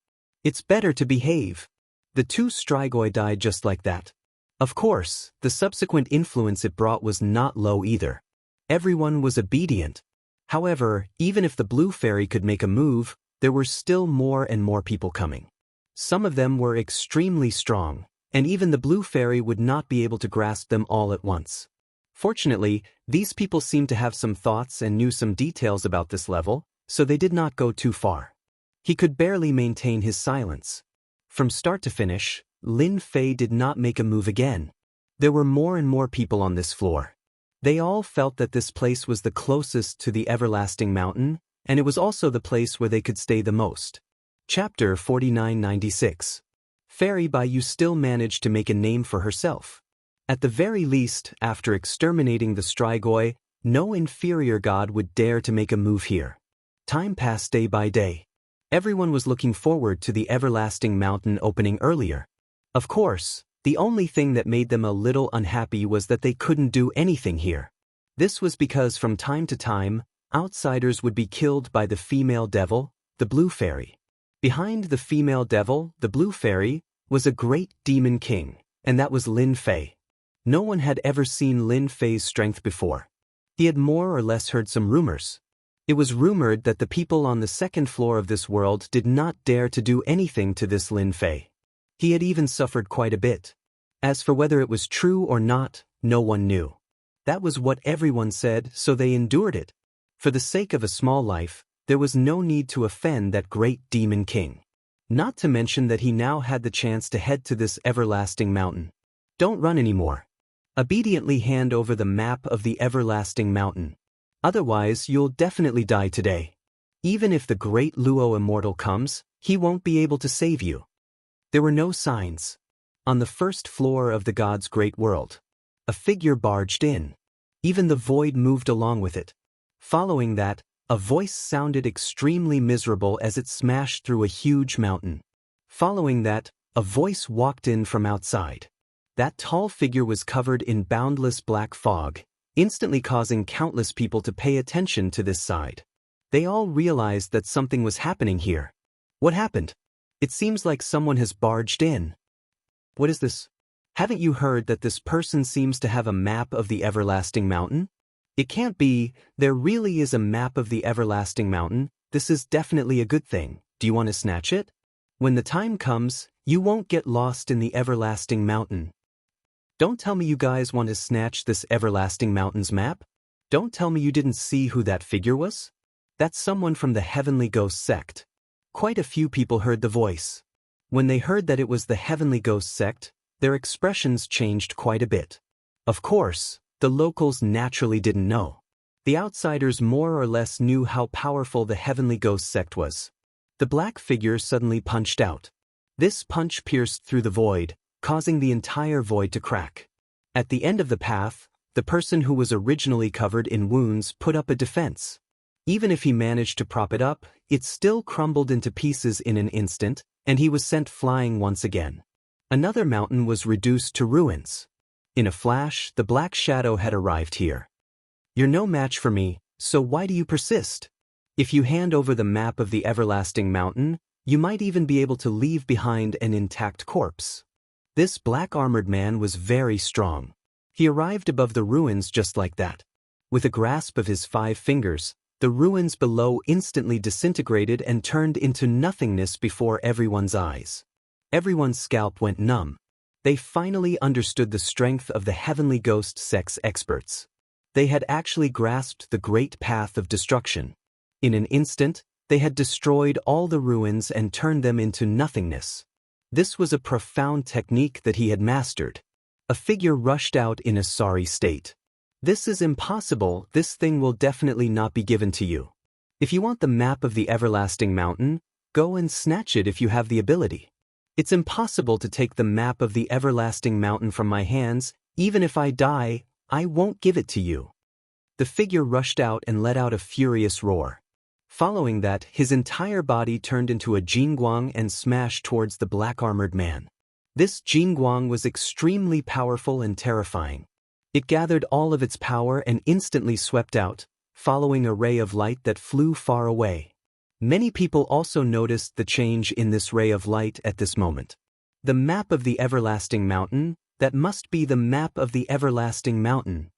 Speaker 1: It's better to behave. The two Strigoi died just like that. Of course, the subsequent influence it brought was not low either. Everyone was obedient. However, even if the Blue Fairy could make a move, there were still more and more people coming. Some of them were extremely strong, and even the Blue Fairy would not be able to grasp them all at once. Fortunately, these people seemed to have some thoughts and knew some details about this level, so they did not go too far. He could barely maintain his silence. From start to finish, Lin Fei did not make a move again. There were more and more people on this floor. They all felt that this place was the closest to the everlasting mountain, and it was also the place where they could stay the most. Chapter 4996. Fairy Bai Yu still managed to make a name for herself. At the very least, after exterminating the Strigoi, no inferior god would dare to make a move here. Time passed day by day. Everyone was looking forward to the everlasting mountain opening earlier. Of course, the only thing that made them a little unhappy was that they couldn't do anything here. This was because from time to time, outsiders would be killed by the female devil, the Blue Fairy. Behind the female devil, the Blue Fairy, was a great demon king, and that was Lin Fei. No one had ever seen Lin Fei's strength before. He had more or less heard some rumors. It was rumored that the people on the second floor of this world did not dare to do anything to this Lin Fei. He had even suffered quite a bit. As for whether it was true or not, no one knew. That was what everyone said, so they endured it. For the sake of a small life, there was no need to offend that great demon king. Not to mention that he now had the chance to head to this everlasting mountain. Don't run anymore. Obediently hand over the map of the everlasting mountain. Otherwise, you'll definitely die today. Even if the great Luo immortal comes, he won't be able to save you. There were no signs. On the first floor of the god's great world, a figure barged in. Even the void moved along with it. Following that, a voice sounded extremely miserable as it smashed through a huge mountain. Following that, a voice walked in from outside. That tall figure was covered in boundless black fog, instantly causing countless people to pay attention to this side. They all realized that something was happening here. What happened? It seems like someone has barged in. What is this? Haven't you heard that this person seems to have a map of the everlasting mountain? It can't be. There really is a map of the everlasting mountain. This is definitely a good thing. Do you want to snatch it? When the time comes, you won't get lost in the everlasting mountain. Don't tell me you guys want to snatch this everlasting mountain's map? Don't tell me you didn't see who that figure was? That's someone from the Heavenly Ghost sect. Quite a few people heard the voice. When they heard that it was the Heavenly Ghost sect, their expressions changed quite a bit. Of course, the locals naturally didn't know. The outsiders more or less knew how powerful the Heavenly Ghost sect was. The black figure suddenly punched out. This punch pierced through the void, causing the entire void to crack. At the end of the path, the person who was originally covered in wounds put up a defense. Even if he managed to prop it up, it still crumbled into pieces in an instant, and he was sent flying once again. Another mountain was reduced to ruins. In a flash, the Black Shadow had arrived here. "You're no match for me, so why do you persist? If you hand over the map of the everlasting mountain, you might even be able to leave behind an intact corpse." This black-armored man was very strong. He arrived above the ruins just like that. With a grasp of his 5 fingers, the ruins below instantly disintegrated and turned into nothingness before everyone's eyes. Everyone's scalp went numb. They finally understood the strength of the heavenly ghost sex experts. They had actually grasped the great path of destruction. In an instant, they had destroyed all the ruins and turned them into nothingness. This was a profound technique that he had mastered. A figure rushed out in a sorry state. "This is impossible. This thing will definitely not be given to you. If you want the map of the everlasting mountain, go and snatch it if you have the ability. It's impossible to take the map of the everlasting mountain from my hands. Even if I die, I won't give it to you." The figure rushed out and let out a furious roar. Following that, his entire body turned into a jingguang and smashed towards the black-armored man. This jingguang was extremely powerful and terrifying. It gathered all of its power and instantly swept out, following a ray of light that flew far away. Many people also noticed the change in this ray of light at this moment. The map of the everlasting mountain, that must be the map of the everlasting mountain.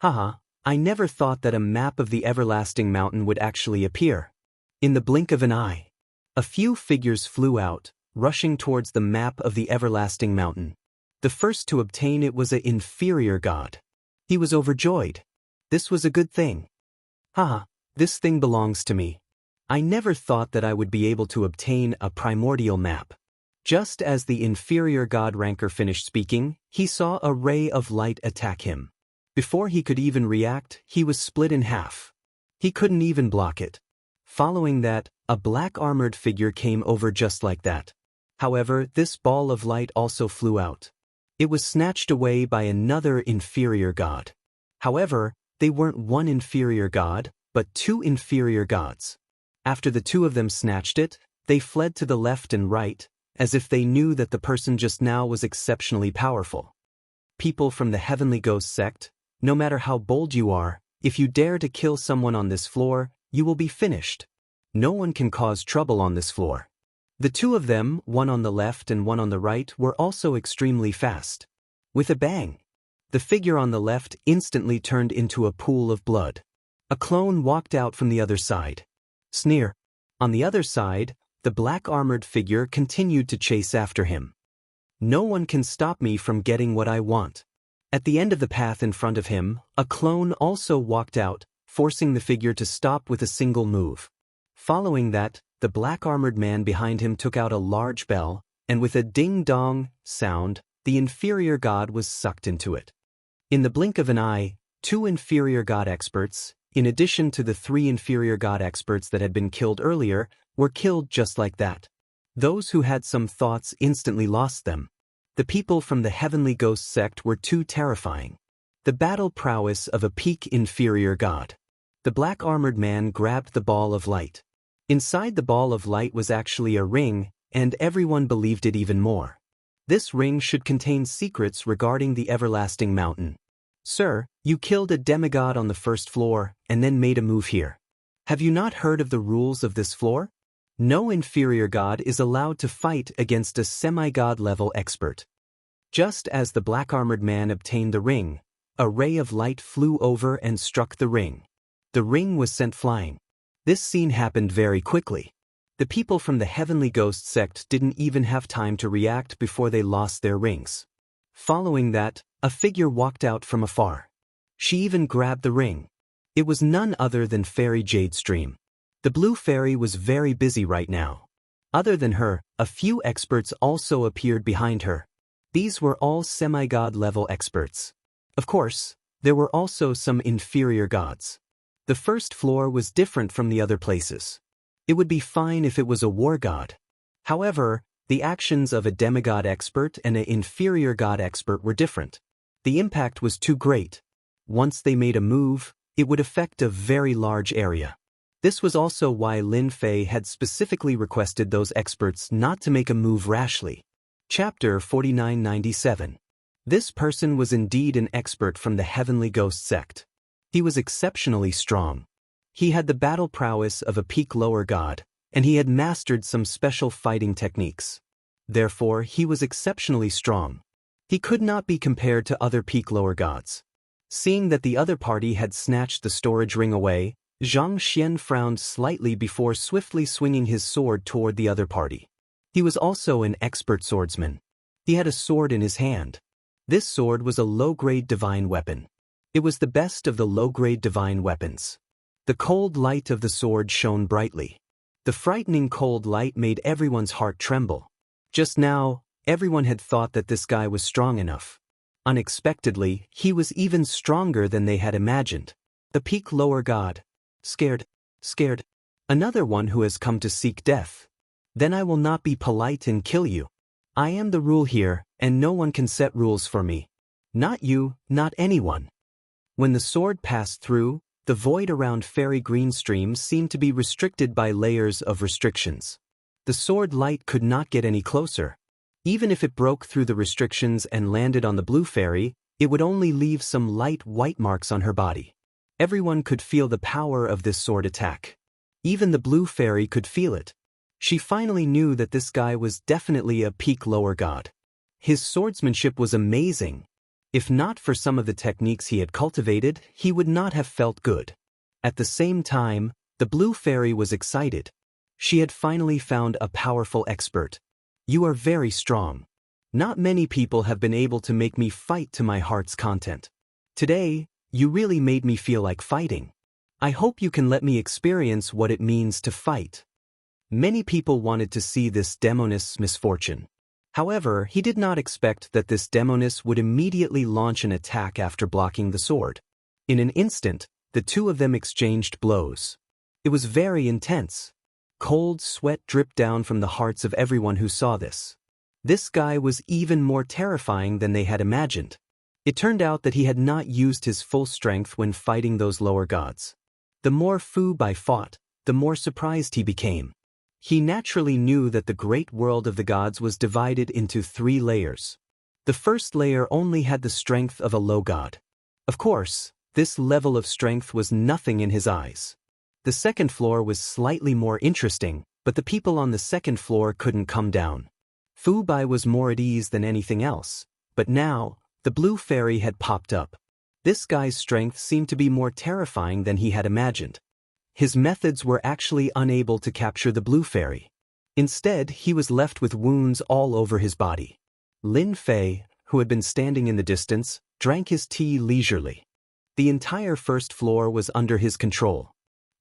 Speaker 1: Haha. I never thought that a map of the everlasting mountain would actually appear. In the blink of an eye, a few figures flew out, rushing towards the map of the everlasting mountain. The first to obtain it was an inferior god. He was overjoyed. This was a good thing. Haha, this thing belongs to me. I never thought that I would be able to obtain a primordial map. Just as the inferior god ranker finished speaking, he saw a ray of light attack him. Before he could even react, he was split in half. He couldn't even block it. Following that, a black-armored figure came over just like that. However, this ball of light also flew out. It was snatched away by another inferior god. However, they weren't one inferior god, but 2 inferior gods. After the 2 of them snatched it, they fled to the left and right, as if they knew that the person just now was exceptionally powerful. People from the Heavenly Ghost sect, no matter how bold you are, if you dare to kill someone on this floor, you will be finished. No one can cause trouble on this floor. The 2 of them, one on the left and one on the right, were also extremely fast. With a bang, the figure on the left instantly turned into a pool of blood. A clone walked out from the other side. Sneer. On the other side, the black-armored figure continued to chase after him. "No one can stop me from getting what I want." At the end of the path in front of him, a clone also walked out, forcing the figure to stop with a single move. Following that, the black-armored man behind him took out a large bell, and with a ding-dong sound, the inferior god was sucked into it. In the blink of an eye, 2 inferior god experts, in addition to the 3 inferior god experts that had been killed earlier, were killed just like that. Those who had some thoughts instantly lost them. The people from the Heavenly Ghost sect were too terrifying. The battle prowess of a peak inferior god. The black-armored man grabbed the ball of light. Inside the ball of light was actually a ring, and everyone believed it even more. This ring should contain secrets regarding the everlasting mountain. "Sir, you killed a demigod on the first floor, and then made a move here. Have you not heard of the rules of this floor? No inferior god is allowed to fight against a semi-god level expert." Just as the black-armored man obtained the ring, a ray of light flew over and struck the ring. The ring was sent flying. This scene happened very quickly. The people from the Heavenly Ghost sect didn't even have time to react before they lost their rings. Following that, a figure walked out from afar. She even grabbed the ring. It was none other than Fairy Jadestream. The blue fairy was very busy right now. Other than her, a few experts also appeared behind her. These were all semi-god level experts. Of course, there were also some inferior gods. The first floor was different from the other places. It would be fine if it was a war god. However, the actions of a demigod expert and an inferior god expert were different. The impact was too great. Once they made a move, it would affect a very large area. This was also why Lin Fei had specifically requested those experts not to make a move rashly. Chapter 4997. This person was indeed an expert from the Heavenly Ghost sect. He was exceptionally strong. He had the battle prowess of a peak lower god, and he had mastered some special fighting techniques. Therefore, he was exceptionally strong. He could not be compared to other peak lower gods. Seeing that the other party had snatched the storage ring away, Zhang Xian frowned slightly before swiftly swinging his sword toward the other party. He was also an expert swordsman. He had a sword in his hand. This sword was a low-grade divine weapon. It was the best of the low-grade divine weapons. The cold light of the sword shone brightly. The frightening cold light made everyone's heart tremble. Just now, everyone had thought that this guy was strong enough. Unexpectedly, he was even stronger than they had imagined. The peak lower god. Scared. Another one who has come to seek death. Then I will not be polite and kill you. I am the rule here, and no one can set rules for me. Not you, not anyone. When the sword passed through, the void around Fairy Green Stream seemed to be restricted by layers of restrictions. The sword light could not get any closer. Even if it broke through the restrictions and landed on the blue fairy, it would only leave some light white marks on her body. Everyone could feel the power of this sword attack. Even the blue fairy could feel it. She finally knew that this guy was definitely a peak lower god. His swordsmanship was amazing. If not for some of the techniques he had cultivated, he would not have felt good. At the same time, the blue fairy was excited. She had finally found a powerful expert. You are very strong. Not many people have been able to make me fight to my heart's content. Today, you really made me feel like fighting. I hope you can let me experience what it means to fight. Many people wanted to see this demonist's misfortune. However, he did not expect that this demonist would immediately launch an attack after blocking the sword. In an instant, the two of them exchanged blows. It was very intense. Cold sweat dripped down from the hearts of everyone who saw this. This guy was even more terrifying than they had imagined. It turned out that he had not used his full strength when fighting those lower gods. The more Fu Bai fought, the more surprised he became. He naturally knew that the great world of the gods was divided into 3 layers. The first layer only had the strength of a low god. Of course, this level of strength was nothing in his eyes. The second floor was slightly more interesting, but the people on the second floor couldn't come down. Fu Bai was more at ease than anything else, but now, the blue fairy had popped up. This guy's strength seemed to be more terrifying than he had imagined. His methods were actually unable to capture the blue fairy. Instead, he was left with wounds all over his body. Lin Fei, who had been standing in the distance, drank his tea leisurely. The entire first floor was under his control.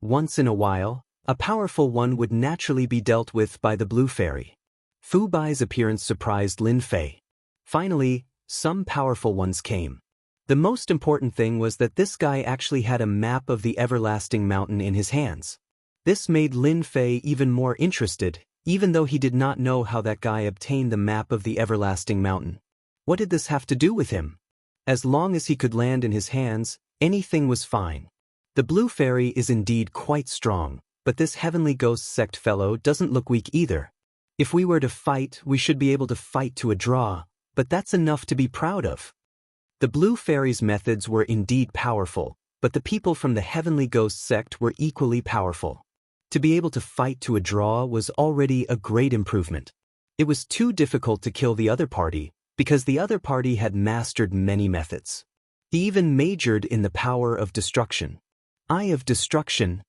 Speaker 1: Once in a while, a powerful one would naturally be dealt with by the blue fairy. Fu Bai's appearance surprised Lin Fei. Finally, some powerful ones came. The most important thing was that this guy actually had a map of the everlasting mountain in his hands. This made Lin Fei even more interested, even though he did not know how that guy obtained the map of the everlasting mountain. What did this have to do with him? As long as he could land in his hands, anything was fine. The blue fairy is indeed quite strong, but this heavenly ghost sect fellow doesn't look weak either. If we were to fight, we should be able to fight to a draw, but that's enough to be proud of. The blue fairy's methods were indeed powerful, but the people from the heavenly ghost sect were equally powerful. To be able to fight to a draw was already a great improvement. It was too difficult to kill the other party, because the other party had mastered many methods. He even majored in the power of destruction. Eye of destruction.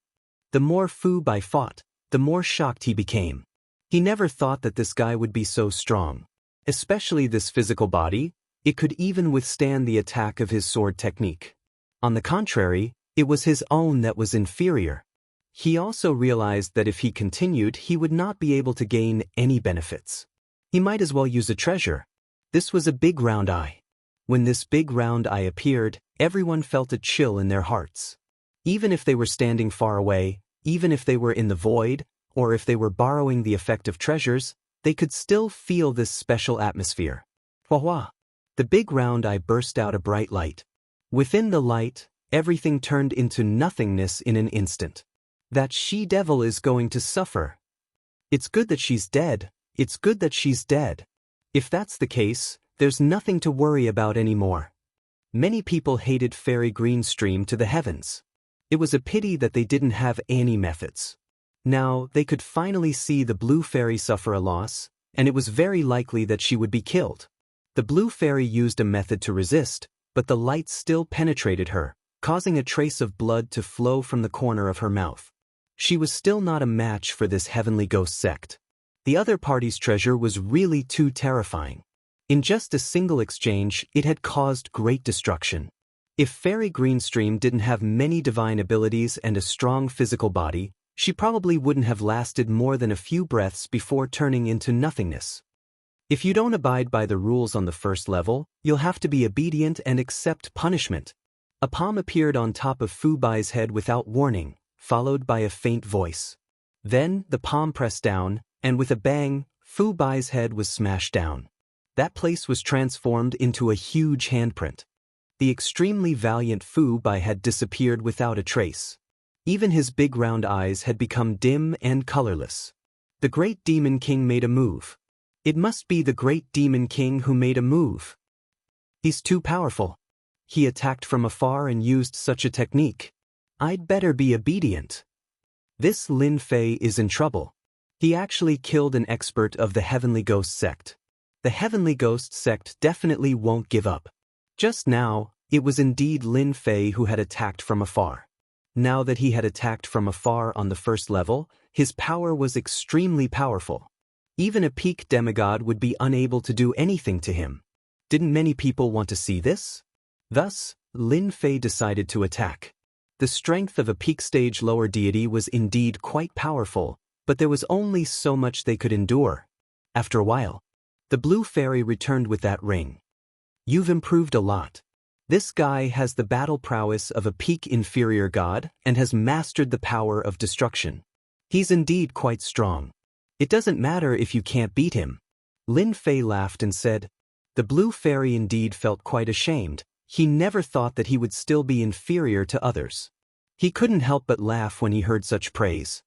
Speaker 1: The more Fu Bai fought, the more shocked he became. He never thought that this guy would be so strong. Especially this physical body, it could even withstand the attack of his sword technique. On the contrary, it was his own that was inferior. He also realized that if he continued, he would not be able to gain any benefits. He might as well use a treasure. This was a big round eye. When this big round eye appeared, everyone felt a chill in their hearts. Even if they were standing far away, even if they were in the void, or if they were borrowing the effect of treasures, they could still feel this special atmosphere. Hua! The big round eye burst out a bright light. Within the light, everything turned into nothingness in an instant. That she-devil is going to suffer. It's good that she's dead. It's good that she's dead. If that's the case, there's nothing to worry about anymore. Many people hated Fairy Greenstream to the heavens. It was a pity that they didn't have any methods. Now, they could finally see the Blue Fairy suffer a loss, and it was very likely that she would be killed. The Blue Fairy used a method to resist, but the light still penetrated her, causing a trace of blood to flow from the corner of her mouth. She was still not a match for this heavenly ghost sect. The other party's treasure was really too terrifying. In just a single exchange, it had caused great destruction. If Fairy Greenstream didn't have many divine abilities and a strong physical body, she probably wouldn't have lasted more than a few breaths before turning into nothingness. If you don't abide by the rules on the first level, you'll have to be obedient and accept punishment. A palm appeared on top of Fu Bai's head without warning, followed by a faint voice. Then, the palm pressed down, and with a bang, Fu Bai's head was smashed down. That place was transformed into a huge handprint. The extremely valiant Fu Bai had disappeared without a trace. Even his big round eyes had become dim and colorless. The Great Demon King made a move. It must be the Great Demon King who made a move. He's too powerful. He attacked from afar and used such a technique. I'd better be obedient. This Lin Fei is in trouble. He actually killed an expert of the Heavenly Ghost sect. The Heavenly Ghost sect definitely won't give up. Just now, it was indeed Lin Fei who had attacked from afar. Now that he had attacked from afar on the first level, his power was extremely powerful. Even a peak demigod would be unable to do anything to him. Didn't many people want to see this? Thus, Lin Fei decided to attack. The strength of a peak stage lower deity was indeed quite powerful, but there was only so much they could endure. After a while, the Blue Fairy returned with that ring. You've improved a lot. This guy has the battle prowess of a peak inferior god and has mastered the power of destruction. He's indeed quite strong. It doesn't matter if you can't beat him. Lin Fei laughed and said. The Blue Fairy indeed felt quite ashamed. He never thought that he would still be inferior to others. He couldn't help but laugh when he heard such praise.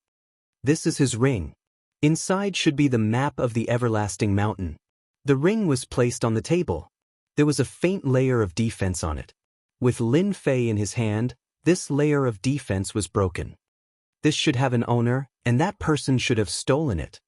Speaker 1: This is his ring. Inside should be the map of the everlasting mountain. The ring was placed on the table. There was a faint layer of defense on it. With Lin Fei in his hand, this layer of defense was broken. This should have an owner, and that person should have stolen it.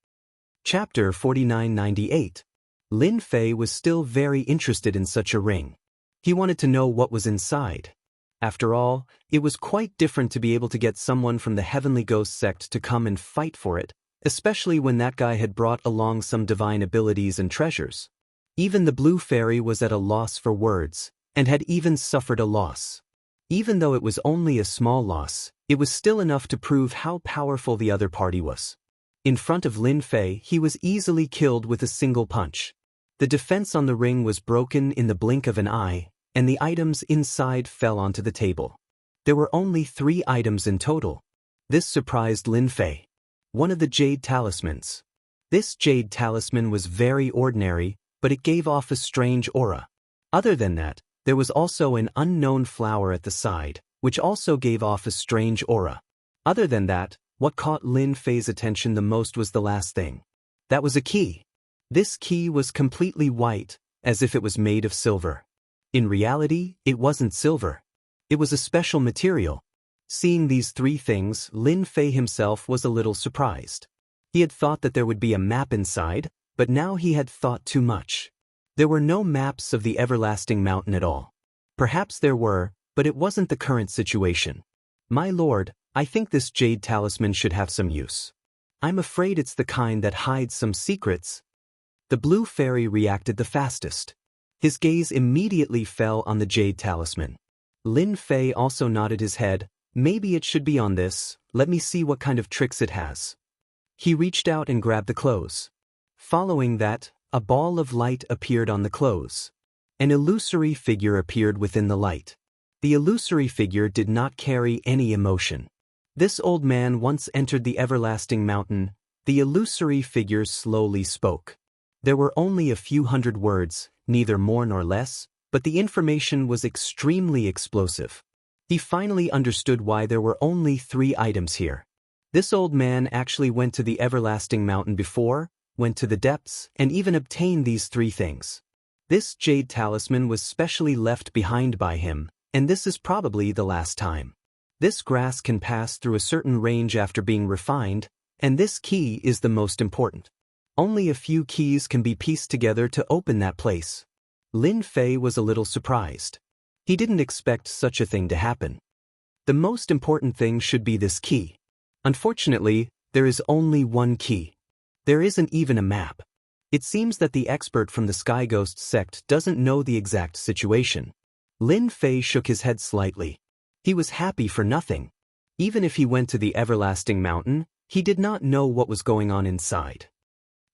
Speaker 1: Chapter 4998. Lin Fei was still very interested in such a ring. He wanted to know what was inside. After all, it was quite different to be able to get someone from the Heavenly Ghost sect to come and fight for it, especially when that guy had brought along some divine abilities and treasures. Even the Blue Fairy was at a loss for words, and had even suffered a loss. Even though it was only a small loss, it was still enough to prove how powerful the other party was. In front of Lin Fei, he was easily killed with a single punch. The defense on the ring was broken in the blink of an eye, and the items inside fell onto the table. There were only 3 items in total. This surprised Lin Fei. One of the jade talismans. This jade talisman was very ordinary, but it gave off a strange aura. Other than that, there was also an unknown flower at the side, which also gave off a strange aura. Other than that, what caught Lin Fei's attention the most was the last thing. That was a key. This key was completely white, as if it was made of silver. In reality, it wasn't silver. It was a special material. Seeing these 3 things, Lin Fei himself was a little surprised. He had thought that there would be a map inside, but now he had thought too much. There were no maps of the everlasting mountain at all. Perhaps there were, but it wasn't the current situation. My lord, I think this jade talisman should have some use. I'm afraid it's the kind that hides some secrets. The Blue Fairy reacted the fastest. His gaze immediately fell on the jade talisman. Lin Fei also nodded his head. Maybe it should be on this. Let me see what kind of tricks it has. He reached out and grabbed the clothes. Following that, a ball of light appeared on the clothes. An illusory figure appeared within the light. The illusory figure did not carry any emotion. This old man once entered the everlasting mountain. The illusory figure slowly spoke. There were only a few hundred words, neither more nor less, but the information was extremely explosive. He finally understood why there were only 3 items here. This old man actually went to the everlasting mountain before, went to the depths, and even obtained these three things. This jade talisman was specially left behind by him, and this is probably the last time. This grass can pass through a certain range after being refined, and this key is the most important. Only a few keys can be pieced together to open that place. Lin Fei was a little surprised. He didn't expect such a thing to happen. The most important thing should be this key. Unfortunately, there is only one key. There isn't even a map. It seems that the expert from the Sky Ghost sect doesn't know the exact situation. Lin Fei shook his head slightly. He was happy for nothing. Even if he went to the everlasting mountain, he did not know what was going on inside.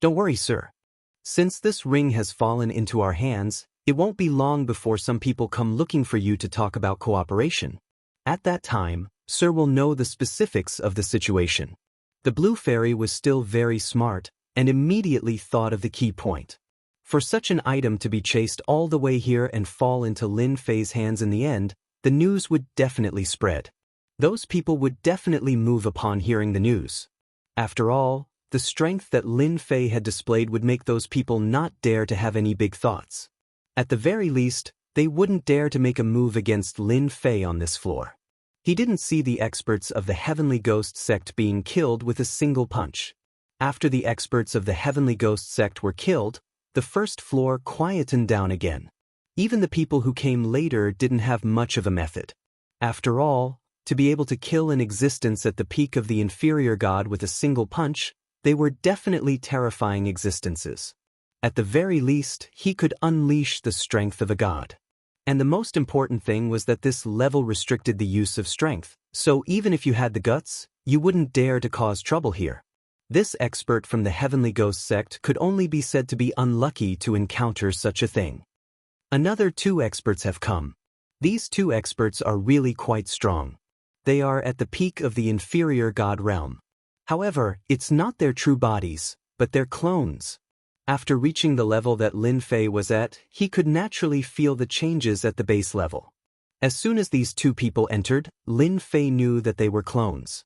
Speaker 1: Don't worry, sir. Since this ring has fallen into our hands, it won't be long before some people come looking for you to talk about cooperation. At that time, sir will know the specifics of the situation. The blue fairy was still very smart and immediately thought of the key point. For such an item to be chased all the way here and fall into Lin Fei's hands in the end, the news would definitely spread. Those people would definitely move upon hearing the news. After all, the strength that Lin Fei had displayed would make those people not dare to have any big thoughts. At the very least, they wouldn't dare to make a move against Lin Fei on this floor. He didn't see the experts of the Heavenly Ghost sect being killed with a single punch. After the experts of the Heavenly Ghost sect were killed, the first floor quietened down again. Even the people who came later didn't have much of a method. After all, to be able to kill an existence at the peak of the inferior god with a single punch, they were definitely terrifying existences. At the very least, he could unleash the strength of a god. And the most important thing was that this level restricted the use of strength, so even if you had the guts, you wouldn't dare to cause trouble here. This expert from the Heavenly Ghost sect could only be said to be unlucky to encounter such a thing. Another 2 experts have come. These 2 experts are really quite strong. They are at the peak of the inferior god realm. However, it's not their true bodies, but their clones. After reaching the level that Lin Fei was at, he could naturally feel the changes at the base level. As soon as these 2 people entered, Lin Fei knew that they were clones.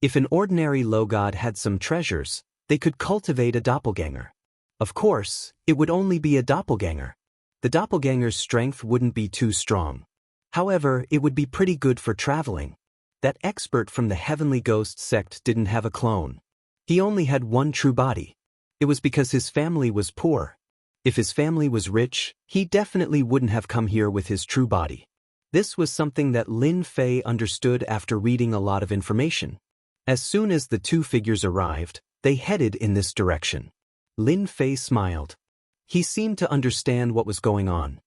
Speaker 1: If an ordinary low god had some treasures, they could cultivate a doppelganger. Of course, it would only be a doppelganger. The doppelganger's strength wouldn't be too strong. However, it would be pretty good for traveling. That expert from the Heavenly Ghost sect didn't have a clone. He only had one true body. It was because his family was poor. If his family was rich, he definitely wouldn't have come here with his true body. This was something that Lin Fei understood after reading a lot of information. As soon as the 2 figures arrived, they headed in this direction. Lin Fei smiled. He seemed to understand what was going on.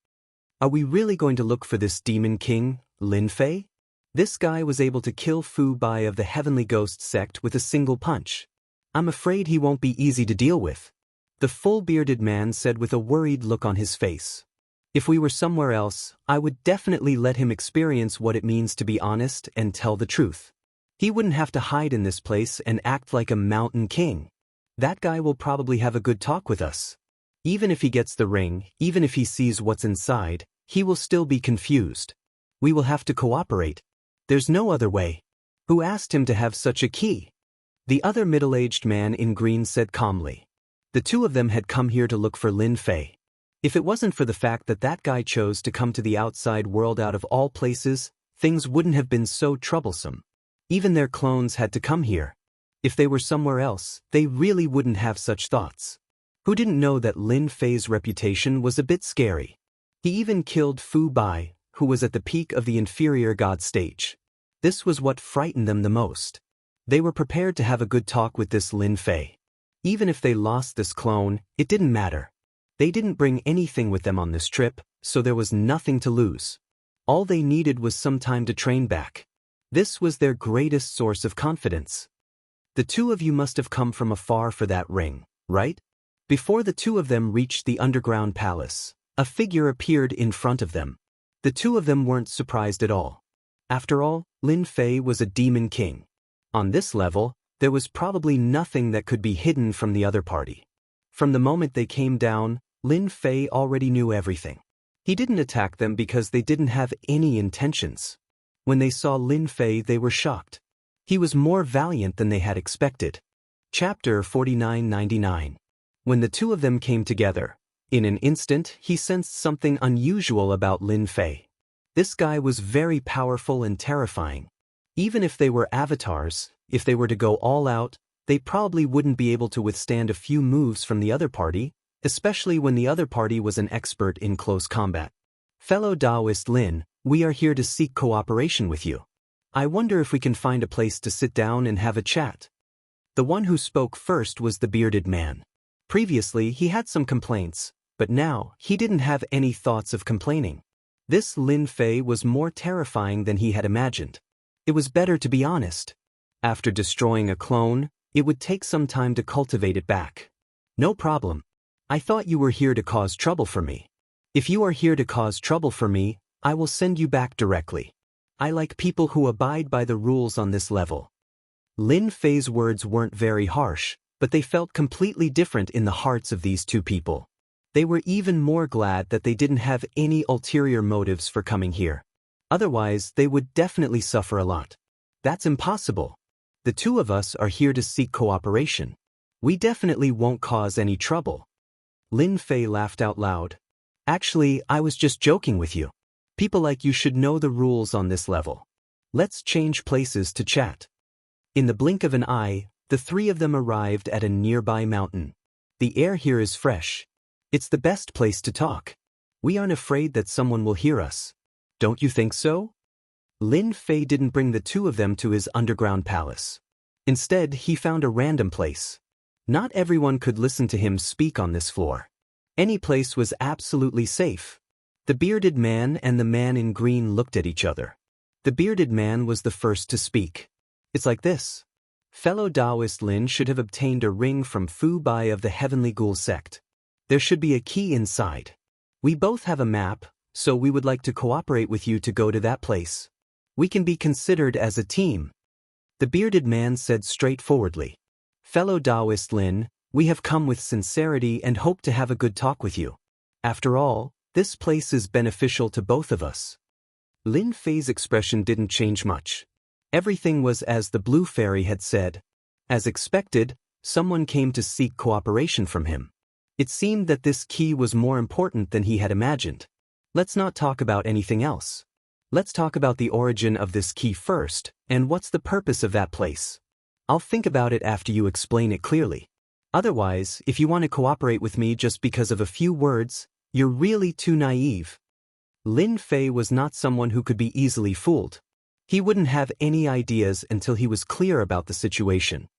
Speaker 1: Are we really going to look for this demon king, Lin Fei? This guy was able to kill Fu Bai of the Heavenly Ghost sect with a single punch. I'm afraid he won't be easy to deal with. The full-bearded man said with a worried look on his face. If we were somewhere else, I would definitely let him experience what it means to be honest and tell the truth. He wouldn't have to hide in this place and act like a mountain king. That guy will probably have a good talk with us. Even if he gets the ring, even if he sees what's inside, he will still be confused. We will have to cooperate. There's no other way. Who asked him to have such a key? The other middle-aged man in green said calmly. The 2 of them had come here to look for Lin Fei. If it wasn't for the fact that that guy chose to come to the outside world out of all places, things wouldn't have been so troublesome. Even their clones had to come here. If they were somewhere else, they really wouldn't have such thoughts. Who didn't know that Lin Fei's reputation was a bit scary? He even killed Fu Bai, who was at the peak of the inferior god stage. This was what frightened them the most. They were prepared to have a good talk with this Lin Fei. Even if they lost this clone, it didn't matter. They didn't bring anything with them on this trip, so there was nothing to lose. All they needed was some time to train back. This was their greatest source of confidence. The 2 of you must have come from afar for that ring, right? Before the 2 of them reached the underground palace, a figure appeared in front of them. The 2 of them weren't surprised at all. After all, Lin Fei was a demon king. On this level, there was probably nothing that could be hidden from the other party. From the moment they came down, Lin Fei already knew everything. He didn't attack them because they didn't have any intentions. When they saw Lin Fei, they were shocked. He was more valiant than they had expected. Chapter 4999. When the two of them came together, in an instant he sensed something unusual about Lin Fei. This guy was very powerful and terrifying. Even if they were avatars, if they were to go all out, they probably wouldn't be able to withstand a few moves from the other party, especially when the other party was an expert in close combat. Fellow Taoist Lin, we are here to seek cooperation with you. I wonder if we can find a place to sit down and have a chat. The one who spoke first was the bearded man. Previously he had some complaints, but now he didn't have any thoughts of complaining. This Lin Fei was more terrifying than he had imagined. It was better to be honest. After destroying a clone, it would take some time to cultivate it back. No problem. I thought you were here to cause trouble for me. If you are here to cause trouble for me, I will send you back directly. I like people who abide by the rules on this level. Lin Fei's words weren't very harsh, but they felt completely different in the hearts of these two people. They were even more glad that they didn't have any ulterior motives for coming here. Otherwise, they would definitely suffer a lot. That's impossible. The two of us are here to seek cooperation. We definitely won't cause any trouble. Lin Fei laughed out loud. Actually, I was just joking with you. People like you should know the rules on this level. Let's change places to chat. In the blink of an eye, the three of them arrived at a nearby mountain. The air here is fresh. It's the best place to talk. We aren't afraid that someone will hear us. Don't you think so? Lin Fei didn't bring the two of them to his underground palace. Instead, he found a random place. Not everyone could listen to him speak on this floor. Any place was absolutely safe. The bearded man and the man in green looked at each other. The bearded man was the first to speak. It's like this. Fellow Taoist Lin should have obtained a ring from Fu Bai of the Heavenly Ghoul sect. There should be a key inside. We both have a map, so we would like to cooperate with you to go to that place. We can be considered as a team. The bearded man said straightforwardly. Fellow Taoist Lin, we have come with sincerity and hope to have a good talk with you. After all, this place is beneficial to both of us. Lin Fei's expression didn't change much. Everything was as the blue fairy had said. As expected, someone came to seek cooperation from him. It seemed that this key was more important than he had imagined. Let's not talk about anything else. Let's talk about the origin of this key first, and what's the purpose of that place. I'll think about it after you explain it clearly. Otherwise, if you want to cooperate with me just because of a few words, you're really too naive. Lin Fei was not someone who could be easily fooled. He wouldn't have any ideas until he was clear about the situation.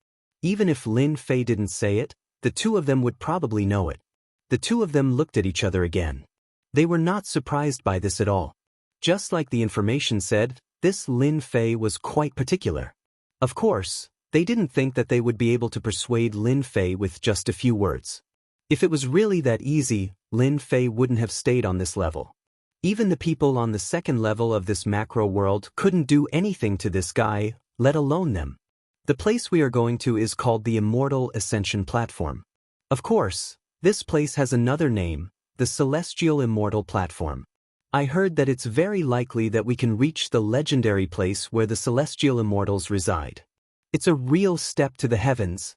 Speaker 1: Even if Lin Fei didn't say it, the two of them would probably know it. The two of them looked at each other again. They were not surprised by this at all. Just like the information said, this Lin Fei was quite particular. Of course, they didn't think that they would be able to persuade Lin Fei with just a few words. If it was really that easy, Lin Fei wouldn't have stayed on this level. Even the people on the second level of this macro world couldn't do anything to this guy, let alone them. The place we are going to is called the Immortal Ascension Platform. Of course, this place has another name, the Celestial Immortal Platform. I heard that it's very likely that we can reach the legendary place where the Celestial Immortals reside. It's a real step to the heavens.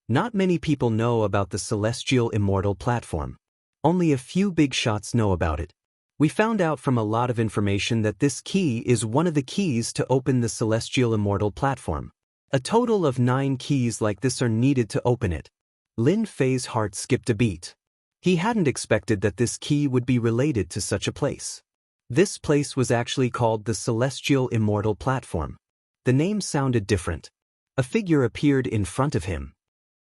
Speaker 1: Not many people know about the Celestial Immortal Platform. Only a few big shots know about it. We found out from a lot of information that this key is one of the keys to open the Celestial Immortal Platform. A total of 9 keys like this are needed to open it. Lin Fei's heart skipped a beat. He hadn't expected that this key would be related to such a place. This place was actually called the Celestial Immortal Platform. The name sounded different. A figure appeared in front of him.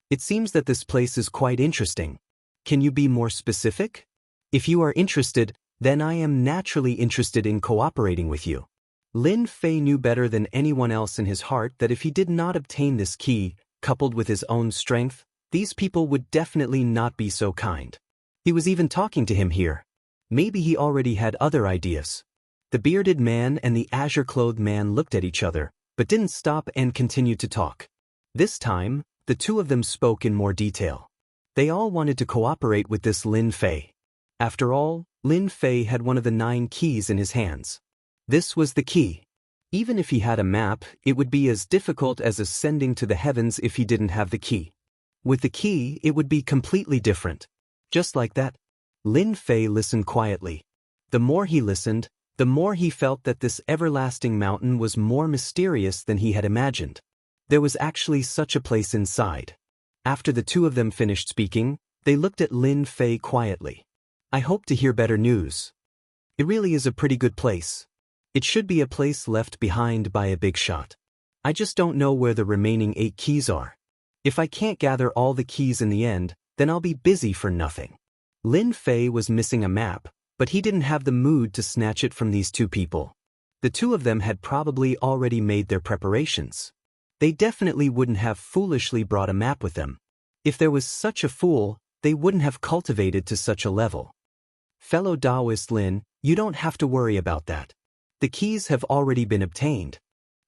Speaker 1: It seems that this place is quite interesting. Can you be more specific? If you are interested, then I am naturally interested in cooperating with you. Lin Fei knew better than anyone else in his heart that if he did not obtain this key, coupled with his own strength, these people would definitely not be so kind. He was even talking to him here. Maybe he already had other ideas. The bearded man and the azure-clothed man looked at each other, but didn't stop and continued to talk. This time, the two of them spoke in more detail. They all wanted to cooperate with this Lin Fei. After all, Lin Fei had one of the 9 keys in his hands. This was the key. Even if he had a map, it would be as difficult as ascending to the heavens if he didn't have the key. With the key, it would be completely different. Just like that, Lin Fei listened quietly. The more he listened, the more he felt that this everlasting mountain was more mysterious than he had imagined. There was actually such a place inside. After the two of them finished speaking, they looked at Lin Fei quietly. I hope to hear better news. It really is a pretty good place. It should be a place left behind by a big shot. I just don't know where the remaining 8 keys are. If I can't gather all the keys in the end, then I'll be busy for nothing. Lin Fei was missing a map, but he didn't have the mood to snatch it from these two people. The two of them had probably already made their preparations. They definitely wouldn't have foolishly brought a map with them. If there was such a fool, they wouldn't have cultivated to such a level. Fellow Taoist Lin, you don't have to worry about that. The keys have already been obtained.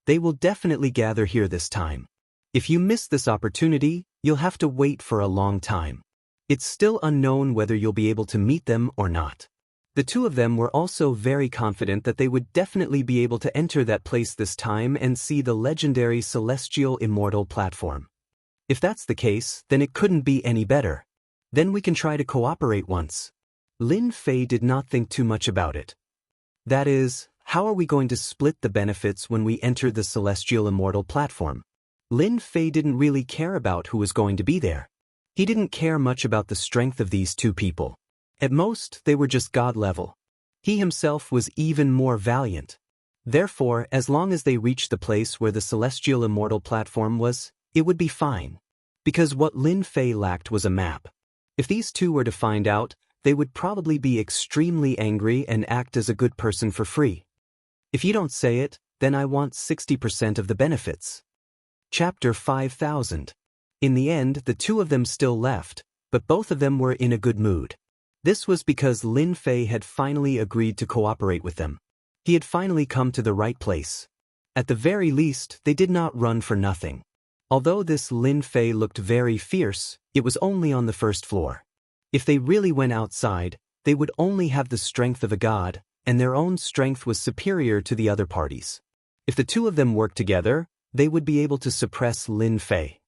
Speaker 1: They will definitely gather here this time. If you miss this opportunity, you'll have to wait for a long time. It's still unknown whether you'll be able to meet them or not. The two of them were also very confident that they would definitely be able to enter that place this time and see the legendary celestial immortal platform. If that's the case, then it couldn't be any better. Then we can try to cooperate once. Lin Fei did not think too much about it. That is, how are we going to split the benefits when we enter the celestial immortal platform? Lin Fei didn't really care about who was going to be there. He didn't care much about the strength of these two people. At most, they were just god level. He himself was even more valiant. Therefore, as long as they reached the place where the celestial immortal platform was, it would be fine. Because what Lin Fei lacked was a map. If these two were to find out, they would probably be extremely angry and act as a good person for free. If you don't say it, then I want 60% of the benefits. Chapter 5000. In the end, the two of them still left, but both of them were in a good mood. This was because Lin Fei had finally agreed to cooperate with them. He had finally come to the right place. At the very least, they did not run for nothing. Although this Lin Fei looked very fierce, it was only on the first floor. If they really went outside, they would only have the strength of a god, and their own strength was superior to the other parties. If the two of them worked together, they would be able to suppress Lin Fei.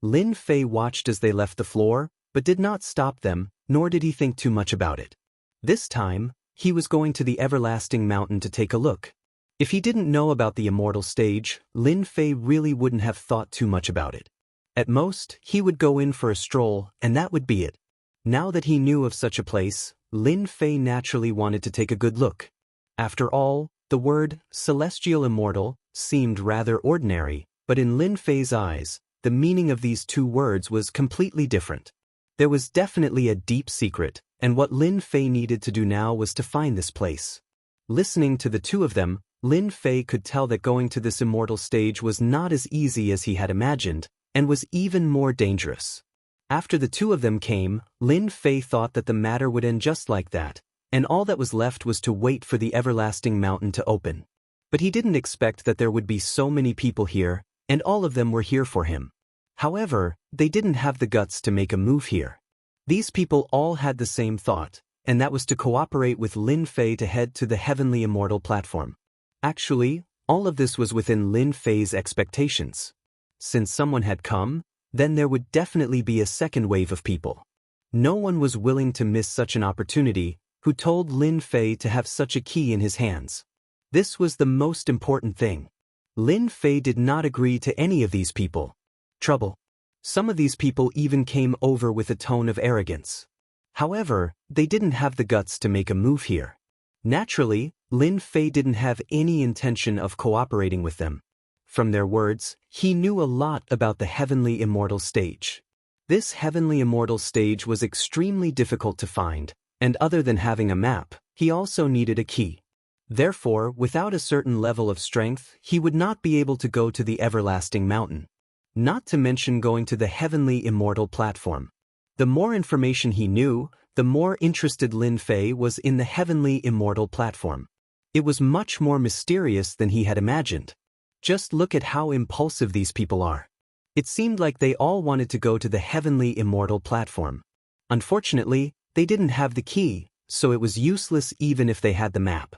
Speaker 1: Lin Fei watched as they left the floor, but did not stop them, nor did he think too much about it. This time, he was going to the everlasting mountain to take a look. If he didn't know about the immortal stage, Lin Fei really wouldn't have thought too much about it. At most, he would go in for a stroll, and that would be it. Now that he knew of such a place, Lin Fei naturally wanted to take a good look. After all, the word celestial immortal seemed rather ordinary, but in Lin Fei's eyes, the meaning of these two words was completely different. There was definitely a deep secret, and what Lin Fei needed to do now was to find this place. Listening to the two of them, Lin Fei could tell that going to this immortal stage was not as easy as he had imagined, and was even more dangerous. After the two of them came, Lin Fei thought that the matter would end just like that, and all that was left was to wait for the everlasting mountain to open. But he didn't expect that there would be so many people here, and all of them were here for him. However, they didn't have the guts to make a move here. These people all had the same thought, and that was to cooperate with Lin Fei to head to the heavenly immortal platform. Actually, all of this was within Lin Fei's expectations. Since someone had come, then there would definitely be a second wave of people. No one was willing to miss such an opportunity, who told Lin Fei to have such a key in his hands. This was the most important thing. Lin Fei did not agree to any of these people. Trouble. Some of these people even came over with a tone of arrogance. However, they didn't have the guts to make a move here. Naturally, Lin Fei didn't have any intention of cooperating with them. From their words, he knew a lot about the heavenly immortal stage. This heavenly immortal stage was extremely difficult to find, and other than having a map, he also needed a key. Therefore, without a certain level of strength, he would not be able to go to the everlasting mountain. Not to mention going to the heavenly immortal platform. The more information he knew, the more interested Lin Fei was in the heavenly immortal platform. It was much more mysterious than he had imagined. Just look at how impulsive these people are. It seemed like they all wanted to go to the heavenly immortal platform. Unfortunately, they didn't have the key, so it was useless even if they had the map.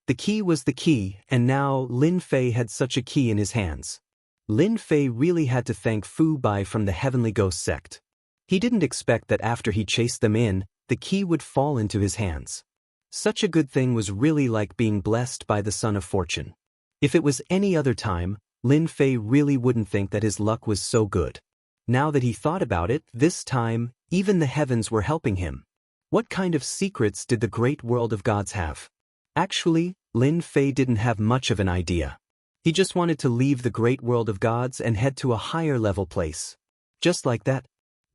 Speaker 1: The key was the key, and now Lin Fei had such a key in his hands. Lin Fei really had to thank Fu Bai from the Heavenly Ghost sect. He didn't expect that after he chased them in, the key would fall into his hands. Such a good thing was really like being blessed by the Son of Fortune. If it was any other time, Lin Fei really wouldn't think that his luck was so good. Now that he thought about it, this time, even the heavens were helping him. What kind of secrets did the great world of gods have? Actually, Lin Fei didn't have much of an idea. He just wanted to leave the great world of gods and head to a higher level place. Just like that,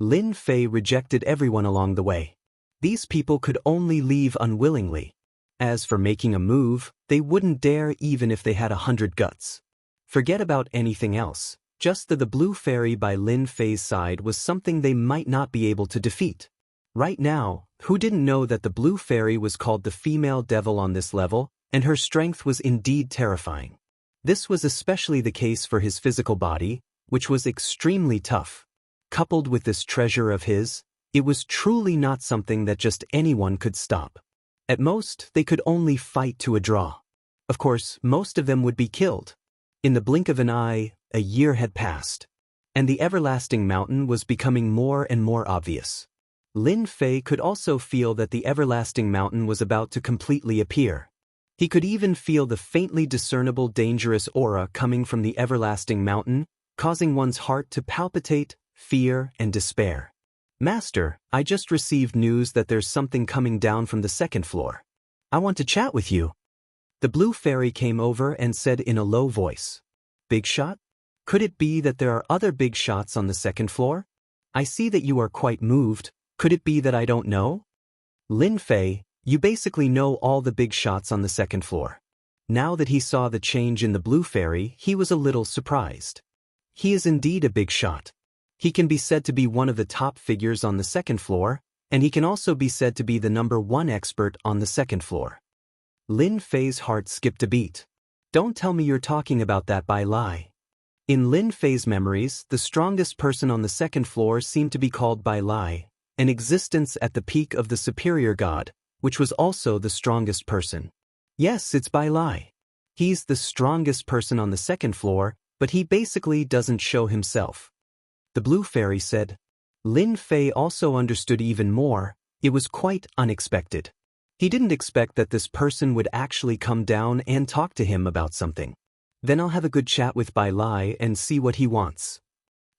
Speaker 1: Lin Fei rejected everyone along the way. These people could only leave unwillingly. As for making a move, they wouldn't dare even if they had 100 guts. Forget about anything else. Just the Blue Fairy by Lin Fei's side was something they might not be able to defeat. Right now, who didn't know that the Blue Fairy was called the female devil on this level, and her strength was indeed terrifying. This was especially the case for his physical body, which was extremely tough. Coupled with this treasure of his, it was truly not something that just anyone could stop. At most, they could only fight to a draw. Of course, most of them would be killed. In the blink of an eye, a year had passed, and the everlasting mountain was becoming more and more obvious. Lin Fei could also feel that the everlasting mountain was about to completely appear. He could even feel the faintly discernible dangerous aura coming from the everlasting mountain, causing one's heart to palpitate, fear, and despair. Master, I just received news that there's something coming down from the second floor. I want to chat with you. The Blue Fairy came over and said in a low voice. Big shot? Could it be that there are other big shots on the second floor? I see that you are quite moved. Could it be that I don't know? Lin Fei, you basically know all the big shots on the second floor. Now that he saw the change in the Blue Fairy, he was a little surprised. He is indeed a big shot. He can be said to be one of the top figures on the second floor, and he can also be said to be the #1 expert on the second floor. Lin Fei's heart skipped a beat. Don't tell me you're talking about that Bai Lai. In Lin Fei's memories, the strongest person on the second floor seemed to be called Bai Lai, an existence at the peak of the superior god, which was also the strongest person. Yes, it's Bai Lai. He's the strongest person on the second floor, but he basically doesn't show himself. The Blue Fairy said. Lin Fei also understood even more. It was quite unexpected. He didn't expect that this person would actually come down and talk to him about something. Then I'll have a good chat with Bai Lai and see what he wants.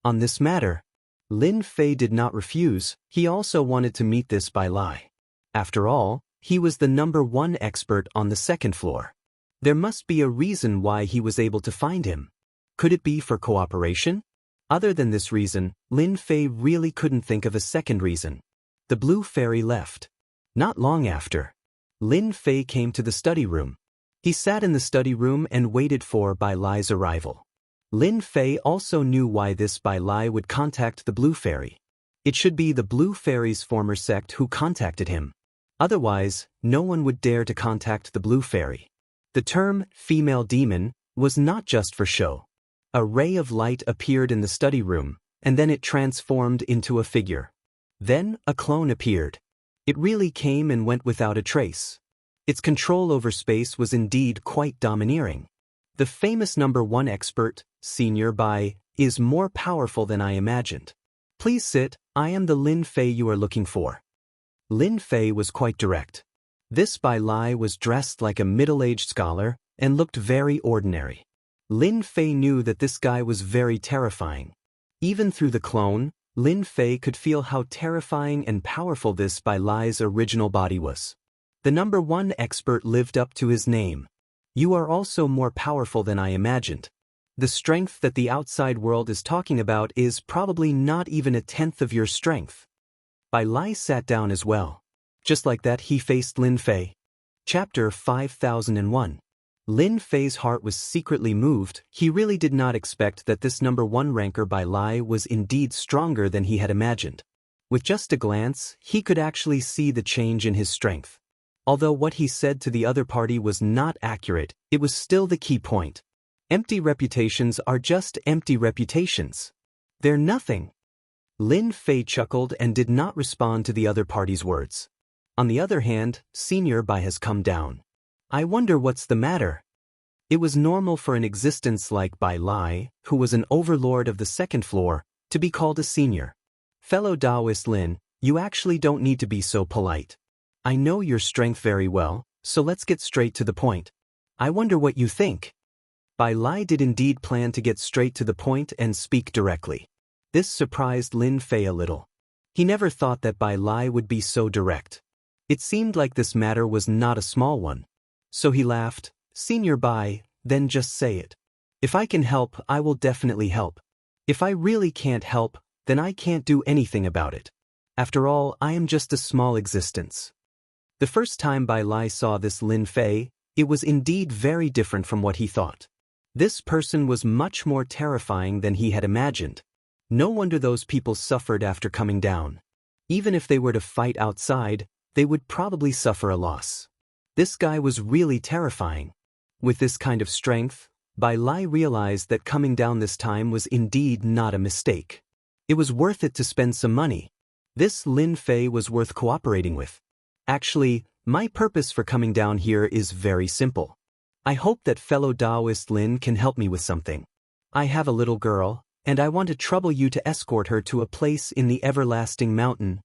Speaker 1: On this matter, Lin Fei did not refuse. He also wanted to meet this Bai Lai. After all, he was the #1 expert on the second floor. There must be a reason why he was able to find him. Could it be for cooperation? Other than this reason, Lin Fei really couldn't think of a second reason. The Blue Fairy left. Not long after, Lin Fei came to the study room. He sat in the study room and waited for Bai Lai's arrival. Lin Fei also knew why this Bai Lai would contact the Blue Fairy. It should be the Blue Fairy's former sect who contacted him. Otherwise, no one would dare to contact the Blue Fairy. The term female demon was not just for show. A ray of light appeared in the study room, and then it transformed into a figure. Then a clone appeared. It really came and went without a trace. Its control over space was indeed quite domineering. The famous #1 expert, Senior Bai, is more powerful than I imagined. Please sit, I am the Lin Fei you are looking for. Lin Fei was quite direct. This Bai Lai was dressed like a middle-aged scholar and looked very ordinary. Lin Fei knew that this guy was very terrifying. Even through the clone, Lin Fei could feel how terrifying and powerful this Bai Lai's original body was. The #1 expert lived up to his name. You are also more powerful than I imagined. The strength that the outside world is talking about is probably not even a tenth of your strength. Bai Lai sat down as well. Just like that, he faced Lin Fei. Chapter 5001. Lin Fei's heart was secretly moved. He really did not expect that this #1 ranker Bai Lai was indeed stronger than he had imagined. With just a glance, he could actually see the change in his strength. Although what he said to the other party was not accurate, it was still the key point. Empty reputations are just empty reputations. They're nothing. Lin Fei chuckled and did not respond to the other party's words. On the other hand, Senior Bai has come down. I wonder what's the matter. It was normal for an existence like Bai Lai, who was an overlord of the second floor, to be called a senior. Fellow Taoist Lin, you actually don't need to be so polite. I know your strength very well, so let's get straight to the point. I wonder what you think. Bai Lai did indeed plan to get straight to the point and speak directly. This surprised Lin Fei a little. He never thought that Bai Lai would be so direct. It seemed like this matter was not a small one. So he laughed. Senior Bai, then just say it. If I can help, I will definitely help. If I really can't help, then I can't do anything about it. After all, I am just a small existence. The first time Bai Lai saw this Lin Fei, it was indeed very different from what he thought. This person was much more terrifying than he had imagined. No wonder those people suffered after coming down. Even if they were to fight outside, they would probably suffer a loss. This guy was really terrifying. With this kind of strength, Bai Lai realized that coming down this time was indeed not a mistake. It was worth it to spend some money. This Lin Fei was worth cooperating with. Actually, my purpose for coming down here is very simple. I hope that fellow Taoist Lin can help me with something. I have a little girl, and I want to trouble you to escort her to a place in the everlasting mountain.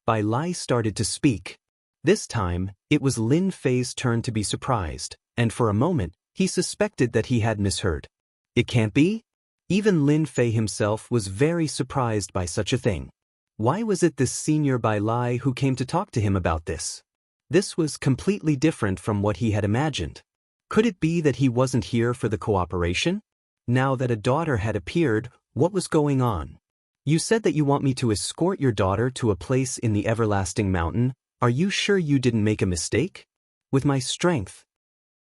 Speaker 1: Bai Lai started to speak. This time, it was Lin Fei's turn to be surprised, and for a moment, he suspected that he had misheard. It can't be? Even Lin Fei himself was very surprised by such a thing. Why was it this senior Bai Lai who came to talk to him about this? This was completely different from what he had imagined. Could it be that he wasn't here for the cooperation? Now that a daughter had appeared, what was going on? You said that you want me to escort your daughter to a place in the everlasting mountain. Are you sure you didn't make a mistake? With my strength?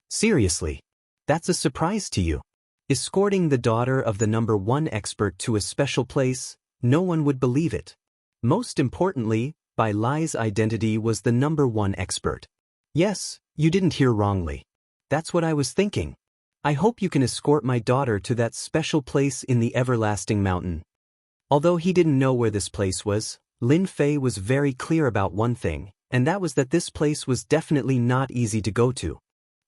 Speaker 1: Seriously? That's a surprise to you. Escorting the daughter of the #1 expert to a special place, no one would believe it. Most importantly, Bai Lai's identity was the #1 expert. Yes, you didn't hear wrongly. That's what I was thinking. I hope you can escort my daughter to that special place in the everlasting mountain. Although he didn't know where this place was, Lin Fei was very clear about one thing, and that was that this place was definitely not easy to go to.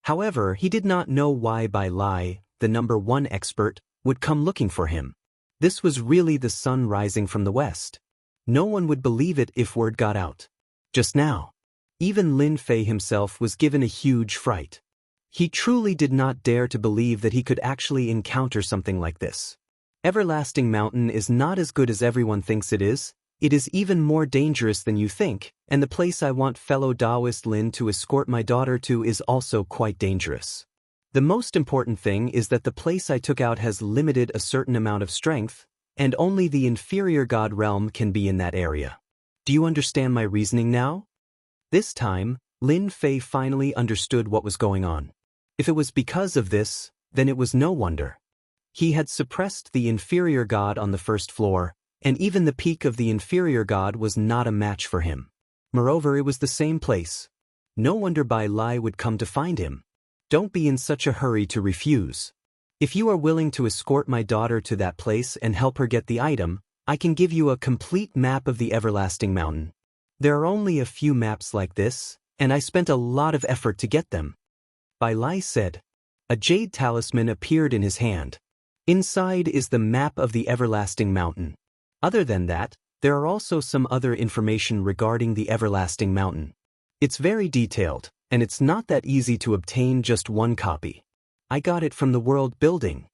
Speaker 1: However, he did not know why Bai Lai, the #1 expert, would come looking for him. This was really the sun rising from the west. No one would believe it if word got out. Just now, even Lin Fei himself was given a huge fright. He truly did not dare to believe that he could actually encounter something like this. Everlasting Mountain is not as good as everyone thinks it is. It is even more dangerous than you think, and the place I want fellow Taoist Lin to escort my daughter to is also quite dangerous. The most important thing is that the place I took out has limited a certain amount of strength, and only the inferior god realm can be in that area. Do you understand my reasoning now? This time, Lin Fei finally understood what was going on. If it was because of this, then it was no wonder. He had suppressed the inferior god on the first floor, and even the peak of the inferior god was not a match for him. Moreover, it was the same place. No wonder Bai Lai would come to find him. Don't be in such a hurry to refuse. If you are willing to escort my daughter to that place and help her get the item, I can give you a complete map of the everlasting mountain. There are only a few maps like this, and I spent a lot of effort to get them. Bai Lai said. A jade talisman appeared in his hand. Inside is the map of the everlasting mountain. Other than that, there are also some other information regarding the everlasting mountain. It's very detailed, and it's not that easy to obtain just one copy. I got it from the world building.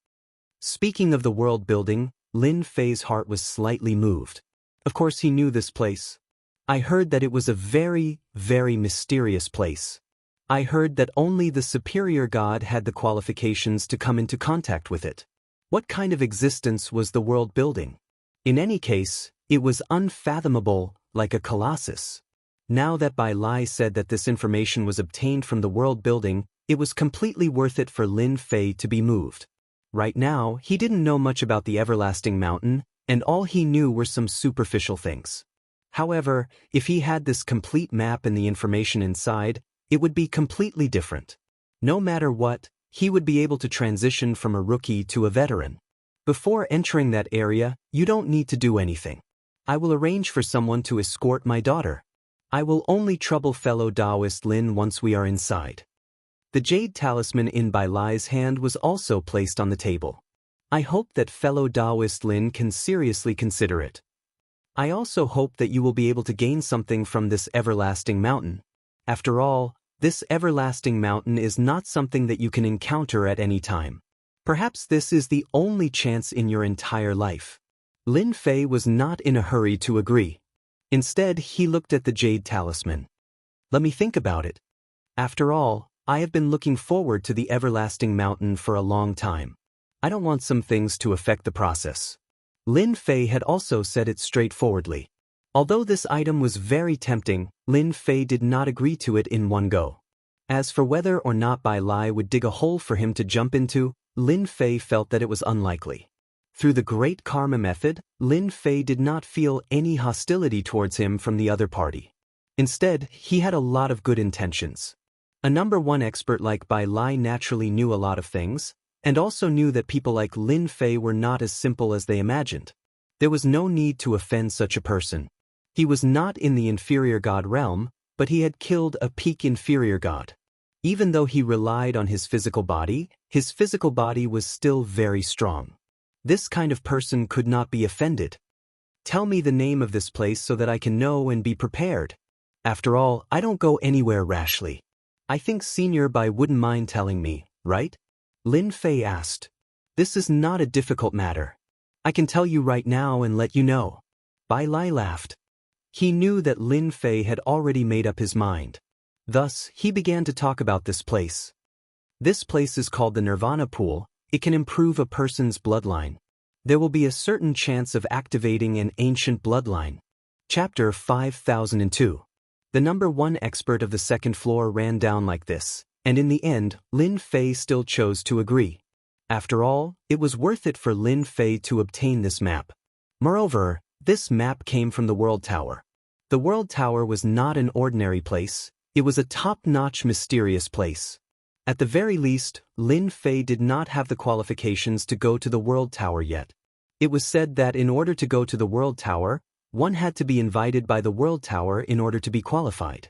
Speaker 1: Speaking of the world building, Lin Fei's heart was slightly moved. Of course he knew this place. I heard that it was a very, very mysterious place. I heard that only the superior god had the qualifications to come into contact with it. What kind of existence was the world building? In any case, it was unfathomable, like a colossus. Now that Bai Lai said that this information was obtained from the world building, it was completely worth it for Lin Fei to be moved. Right now, he didn't know much about the everlasting mountain, and all he knew were some superficial things. However, if he had this complete map and the information inside, it would be completely different. No matter what, he would be able to transition from a rookie to a veteran. Before entering that area, you don't need to do anything. I will arrange for someone to escort my daughter. I will only trouble fellow Taoist Lin once we are inside. The jade talisman in Bai Lai's hand was also placed on the table. I hope that fellow Taoist Lin can seriously consider it. I also hope that you will be able to gain something from this everlasting mountain. After all, this everlasting mountain is not something that you can encounter at any time. Perhaps this is the only chance in your entire life. Lin Fei was not in a hurry to agree. Instead, he looked at the jade talisman. Let me think about it. After all, I have been looking forward to the everlasting mountain for a long time. I don't want some things to affect the process. Lin Fei had also said it straightforwardly. Although this item was very tempting, Lin Fei did not agree to it in one go. As for whether or not Bai Lai would dig a hole for him to jump into, Lin Fei felt that it was unlikely. Through the great karma method, Lin Fei did not feel any hostility towards him from the other party. Instead, he had a lot of good intentions. A number one expert like Bai Lai naturally knew a lot of things, and also knew that people like Lin Fei were not as simple as they imagined. There was no need to offend such a person. He was not in the inferior god realm, but he had killed a peak inferior god. Even though he relied on his physical body was still very strong. This kind of person could not be offended. Tell me the name of this place so that I can know and be prepared. After all, I don't go anywhere rashly. I think Senior Bai wouldn't mind telling me, right? Lin Fei asked. This is not a difficult matter. I can tell you right now and let you know. Bai Lai laughed. He knew that Lin Fei had already made up his mind. Thus, he began to talk about this place. This place is called the Nirvana Pool. It can improve a person's bloodline. There will be a certain chance of activating an ancient bloodline. Chapter 5002. The number one expert of the second floor ran down like this, and in the end, Lin Fei still chose to agree. After all, it was worth it for Lin Fei to obtain this map. Moreover, this map came from the World Tower. The World Tower was not an ordinary place, it was a top-notch mysterious place. At the very least, Lin Fei did not have the qualifications to go to the World Tower yet. It was said that in order to go to the World Tower, one had to be invited by the World Tower in order to be qualified.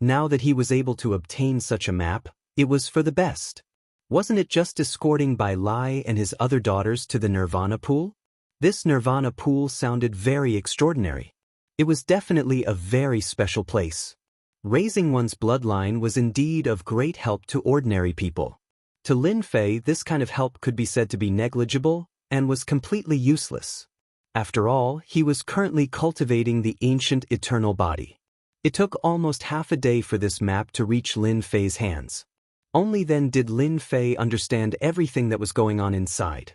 Speaker 1: Now that he was able to obtain such a map, it was for the best. Wasn't it just escorting Bai Lai and his other daughters to the Nirvana Pool? This Nirvana Pool sounded very extraordinary. It was definitely a very special place. Raising one's bloodline was indeed of great help to ordinary people. To Lin Fei, this kind of help could be said to be negligible and was completely useless. After all, he was currently cultivating the ancient eternal body. It took almost half a day for this map to reach Lin Fei's hands. Only then did Lin Fei understand everything that was going on inside.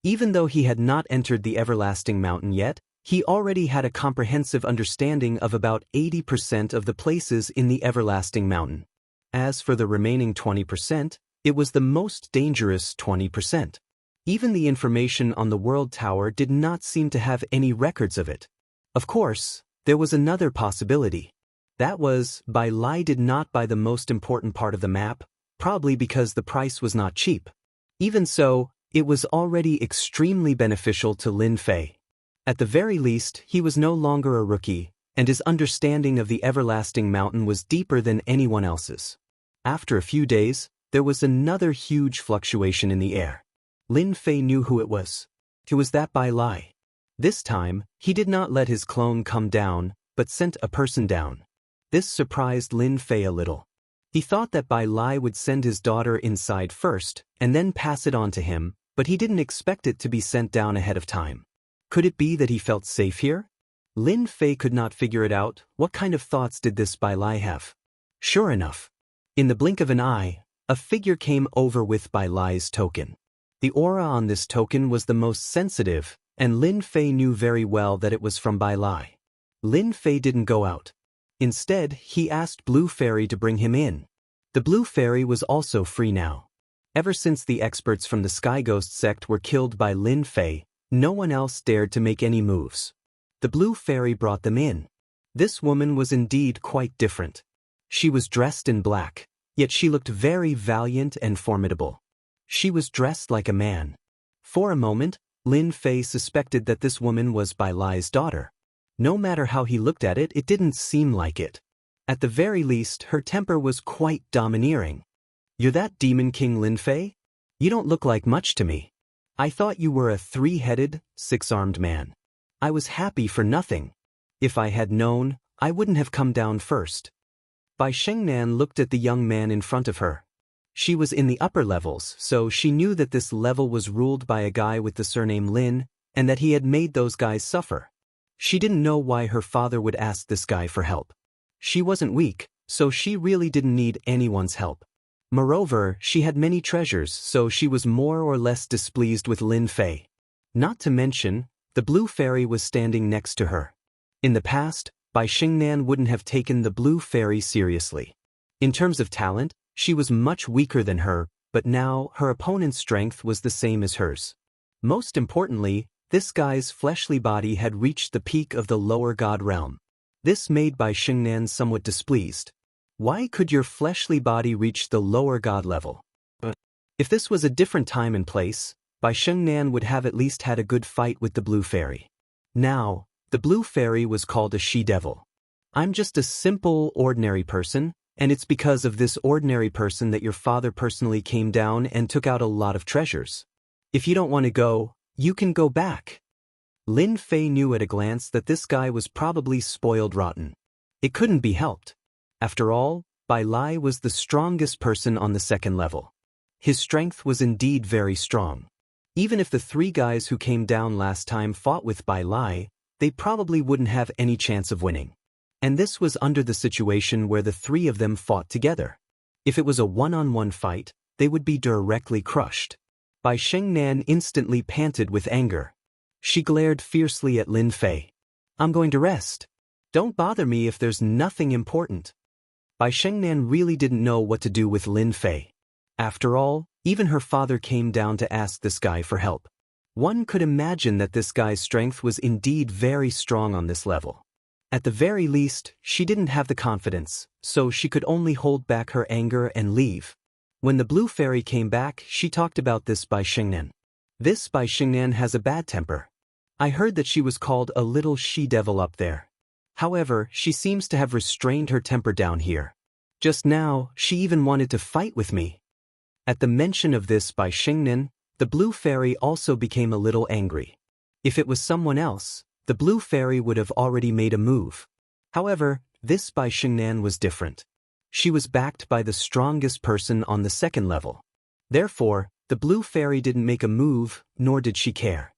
Speaker 1: Even though he had not entered the everlasting mountain yet, he already had a comprehensive understanding of about 80% of the places in the everlasting mountain. As for the remaining 20%, it was the most dangerous 20%. Even the information on the World Tower did not seem to have any records of it. Of course, there was another possibility. That was, Bai Lai did not buy the most important part of the map, probably because the price was not cheap. Even so, it was already extremely beneficial to Lin Fei. At the very least, he was no longer a rookie, and his understanding of the everlasting mountain was deeper than anyone else's. After a few days, there was another huge fluctuation in the air. Lin Fei knew who it was. It was that Bai Lai. This time, he did not let his clone come down, but sent a person down. This surprised Lin Fei a little. He thought that Bai Lai would send his daughter inside first, and then pass it on to him, but he didn't expect it to be sent down ahead of time. Could it be that he felt safe here? Lin Fei could not figure it out. What kind of thoughts did this Bai Lai have? Sure enough, in the blink of an eye, a figure came over with Bai Lai's token. The aura on this token was the most sensitive, and Lin Fei knew very well that it was from Bai Lai. Lin Fei didn't go out. Instead, he asked Blue Fairy to bring him in. The Blue Fairy was also free now. Ever since the experts from the Sky Ghost sect were killed by Lin Fei, no one else dared to make any moves. The Blue Fairy brought them in. This woman was indeed quite different. She was dressed in black, yet she looked very valiant and formidable. She was dressed like a man. For a moment, Lin Fei suspected that this woman was Bai Lai's daughter. No matter how he looked at it, it didn't seem like it. At the very least, her temper was quite domineering. You're that Demon King Lin Fei? You don't look like much to me. I thought you were a three-headed, six-armed man. I was happy for nothing. If I had known, I wouldn't have come down first. Bai Shengnan looked at the young man in front of her. She was in the upper levels, so she knew that this level was ruled by a guy with the surname Lin, and that he had made those guys suffer. She didn't know why her father would ask this guy for help. She wasn't weak, so she really didn't need anyone's help. Moreover, she had many treasures, so she was more or less displeased with Lin Fei. Not to mention, the blue fairy was standing next to her. In the past, Bai Shengnan wouldn't have taken the blue fairy seriously. In terms of talent, she was much weaker than her, but now her opponent's strength was the same as hers. Most importantly, this guy's fleshly body had reached the peak of the lower god realm. This made Bai Shengnan somewhat displeased. Why could your fleshly body reach the lower god level? If this was a different time and place, Bai Shengnan would have at least had a good fight with the blue fairy. Now, the blue fairy was called a she-devil. I'm just a simple, ordinary person, and it's because of this ordinary person that your father personally came down and took out a lot of treasures. If you don't want to go, you can go back. Lin Fei knew at a glance that this guy was probably spoiled rotten. It couldn't be helped. After all, Bai Lai was the strongest person on the second level. His strength was indeed very strong. Even if the three guys who came down last time fought with Bai Lai, they probably wouldn't have any chance of winning. And this was under the situation where the three of them fought together. If it was a one-on-one fight, they would be directly crushed. Bai Shengnan instantly panted with anger. She glared fiercely at Lin Fei. I'm going to rest. Don't bother me if there's nothing important. Bai Shengnan really didn't know what to do with Lin Fei. After all, even her father came down to ask this guy for help. One could imagine that this guy's strength was indeed very strong on this level. At the very least, she didn't have the confidence, so she could only hold back her anger and leave. When the blue fairy came back, she talked about this Bai Shengnan. This Bai Shengnan has a bad temper. I heard that she was called a little she-devil up there. However, she seems to have restrained her temper down here. Just now, she even wanted to fight with me. At the mention of this Bai Shengnan, the blue fairy also became a little angry. If it was someone else, the blue fairy would have already made a move. However, this Bai Shengnan was different. She was backed by the strongest person on the second level. Therefore, the blue fairy didn't make a move, nor did she care.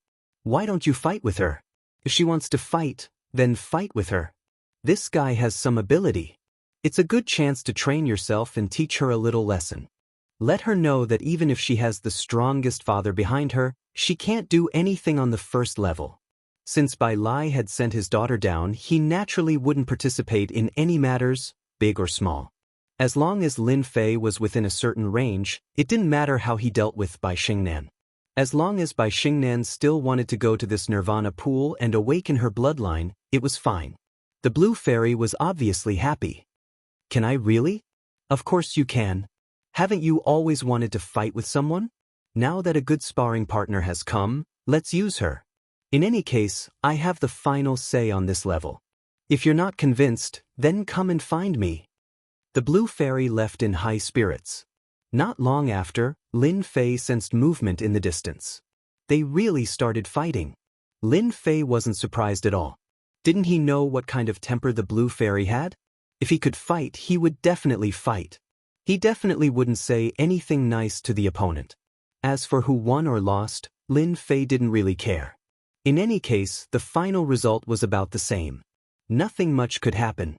Speaker 1: Why don't you fight with her? If she wants to fight, then fight with her. This guy has some ability. It's a good chance to train yourself and teach her a little lesson. Let her know that even if she has the strongest father behind her, she can't do anything on the first level. Since Bai Lai had sent his daughter down, he naturally wouldn't participate in any matters, big or small. As long as Lin Fei was within a certain range, it didn't matter how he dealt with Bai Shengnan. As long as Bai Shengnan still wanted to go to this nirvana pool and awaken her bloodline, it was fine. The blue fairy was obviously happy. Can I really? Of course you can. Haven't you always wanted to fight with someone? Now that a good sparring partner has come, let's use her. In any case, I have the final say on this level. If you're not convinced, then come and find me. The blue fairy left in high spirits. Not long after, Lin Fei sensed movement in the distance. They really started fighting. Lin Fei wasn't surprised at all. Didn't he know what kind of temper the blue fairy had? If he could fight, he would definitely fight. He definitely wouldn't say anything nice to the opponent. As for who won or lost, Lin Fei didn't really care. In any case, the final result was about the same. Nothing much could happen.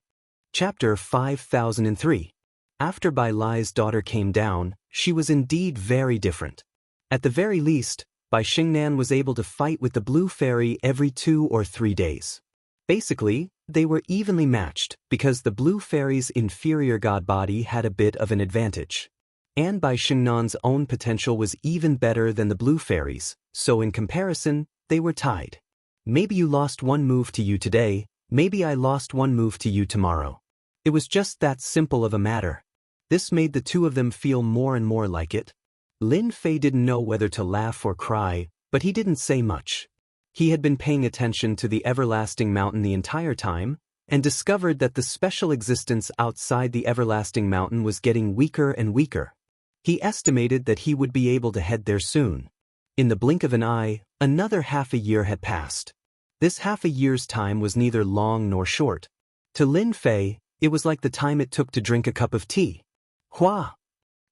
Speaker 1: Chapter 5003. After Bai Lai's daughter came down, she was indeed very different. At the very least, Bai Shengnan was able to fight with the blue fairy every 2 or 3 days. Basically, they were evenly matched because the blue fairy's inferior god body had a bit of an advantage. And Bai Shengnan's own potential was even better than the blue fairy's, so in comparison, they were tied. Maybe you lost one move to you today, maybe I lost one move to you tomorrow. It was just that simple of a matter. This made the two of them feel more and more like it. Lin Fei didn't know whether to laugh or cry, but he didn't say much. He had been paying attention to the everlasting mountain the entire time, and discovered that the special existence outside the everlasting mountain was getting weaker and weaker. He estimated that he would be able to head there soon. In the blink of an eye, another half a year had passed. This half a year's time was neither long nor short. To Lin Fei, it was like the time it took to drink a cup of tea. Hua!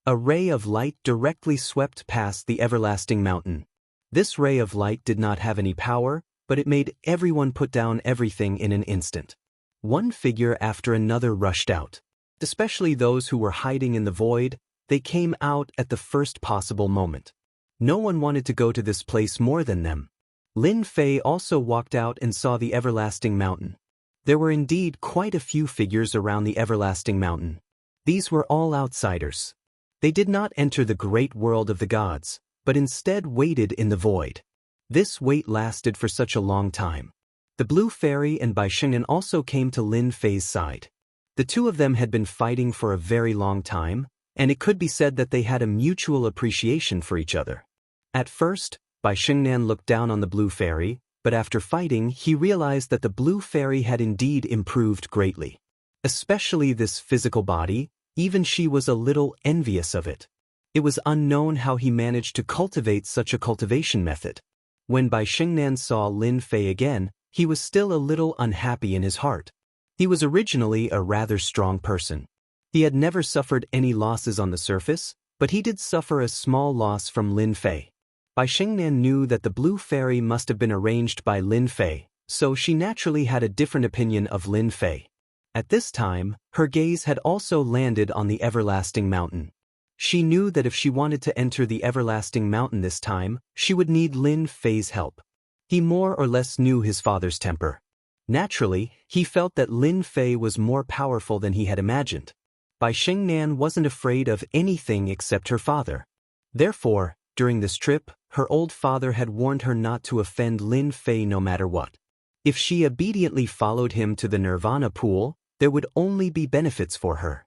Speaker 1: A ray of light directly swept past the everlasting mountain. This ray of light did not have any power, but it made everyone put down everything in an instant. One figure after another rushed out. Especially those who were hiding in the void, they came out at the first possible moment. No one wanted to go to this place more than them. Lin Fei also walked out and saw the everlasting mountain. There were indeed quite a few figures around the everlasting mountain. These were all outsiders. They did not enter the great world of the gods, but instead waited in the void. This wait lasted for such a long time. The Blue Fairy and Bai Shengnan also came to Lin Fei's side. The two of them had been fighting for a very long time, and it could be said that they had a mutual appreciation for each other. At first, Bai Shengnan looked down on the Blue Fairy, but after fighting he realized that the Blue Fairy had indeed improved greatly. Especially this physical body, even she was a little envious of it. It was unknown how he managed to cultivate such a cultivation method. When Bai Shengnan saw Lin Fei again, he was still a little unhappy in his heart. He was originally a rather strong person. He had never suffered any losses on the surface, but he did suffer a small loss from Lin Fei. Bai Shengnan knew that the Blue Fairy must have been arranged by Lin Fei, so she naturally had a different opinion of Lin Fei. At this time, her gaze had also landed on the everlasting mountain. She knew that if she wanted to enter the everlasting mountain this time, she would need Lin Fei's help. He more or less knew his father's temper. Naturally, he felt that Lin Fei was more powerful than he had imagined. Bai Shengnan wasn't afraid of anything except her father. Therefore, during this trip, her old father had warned her not to offend Lin Fei no matter what. If she obediently followed him to the Nirvana pool, there would only be benefits for her.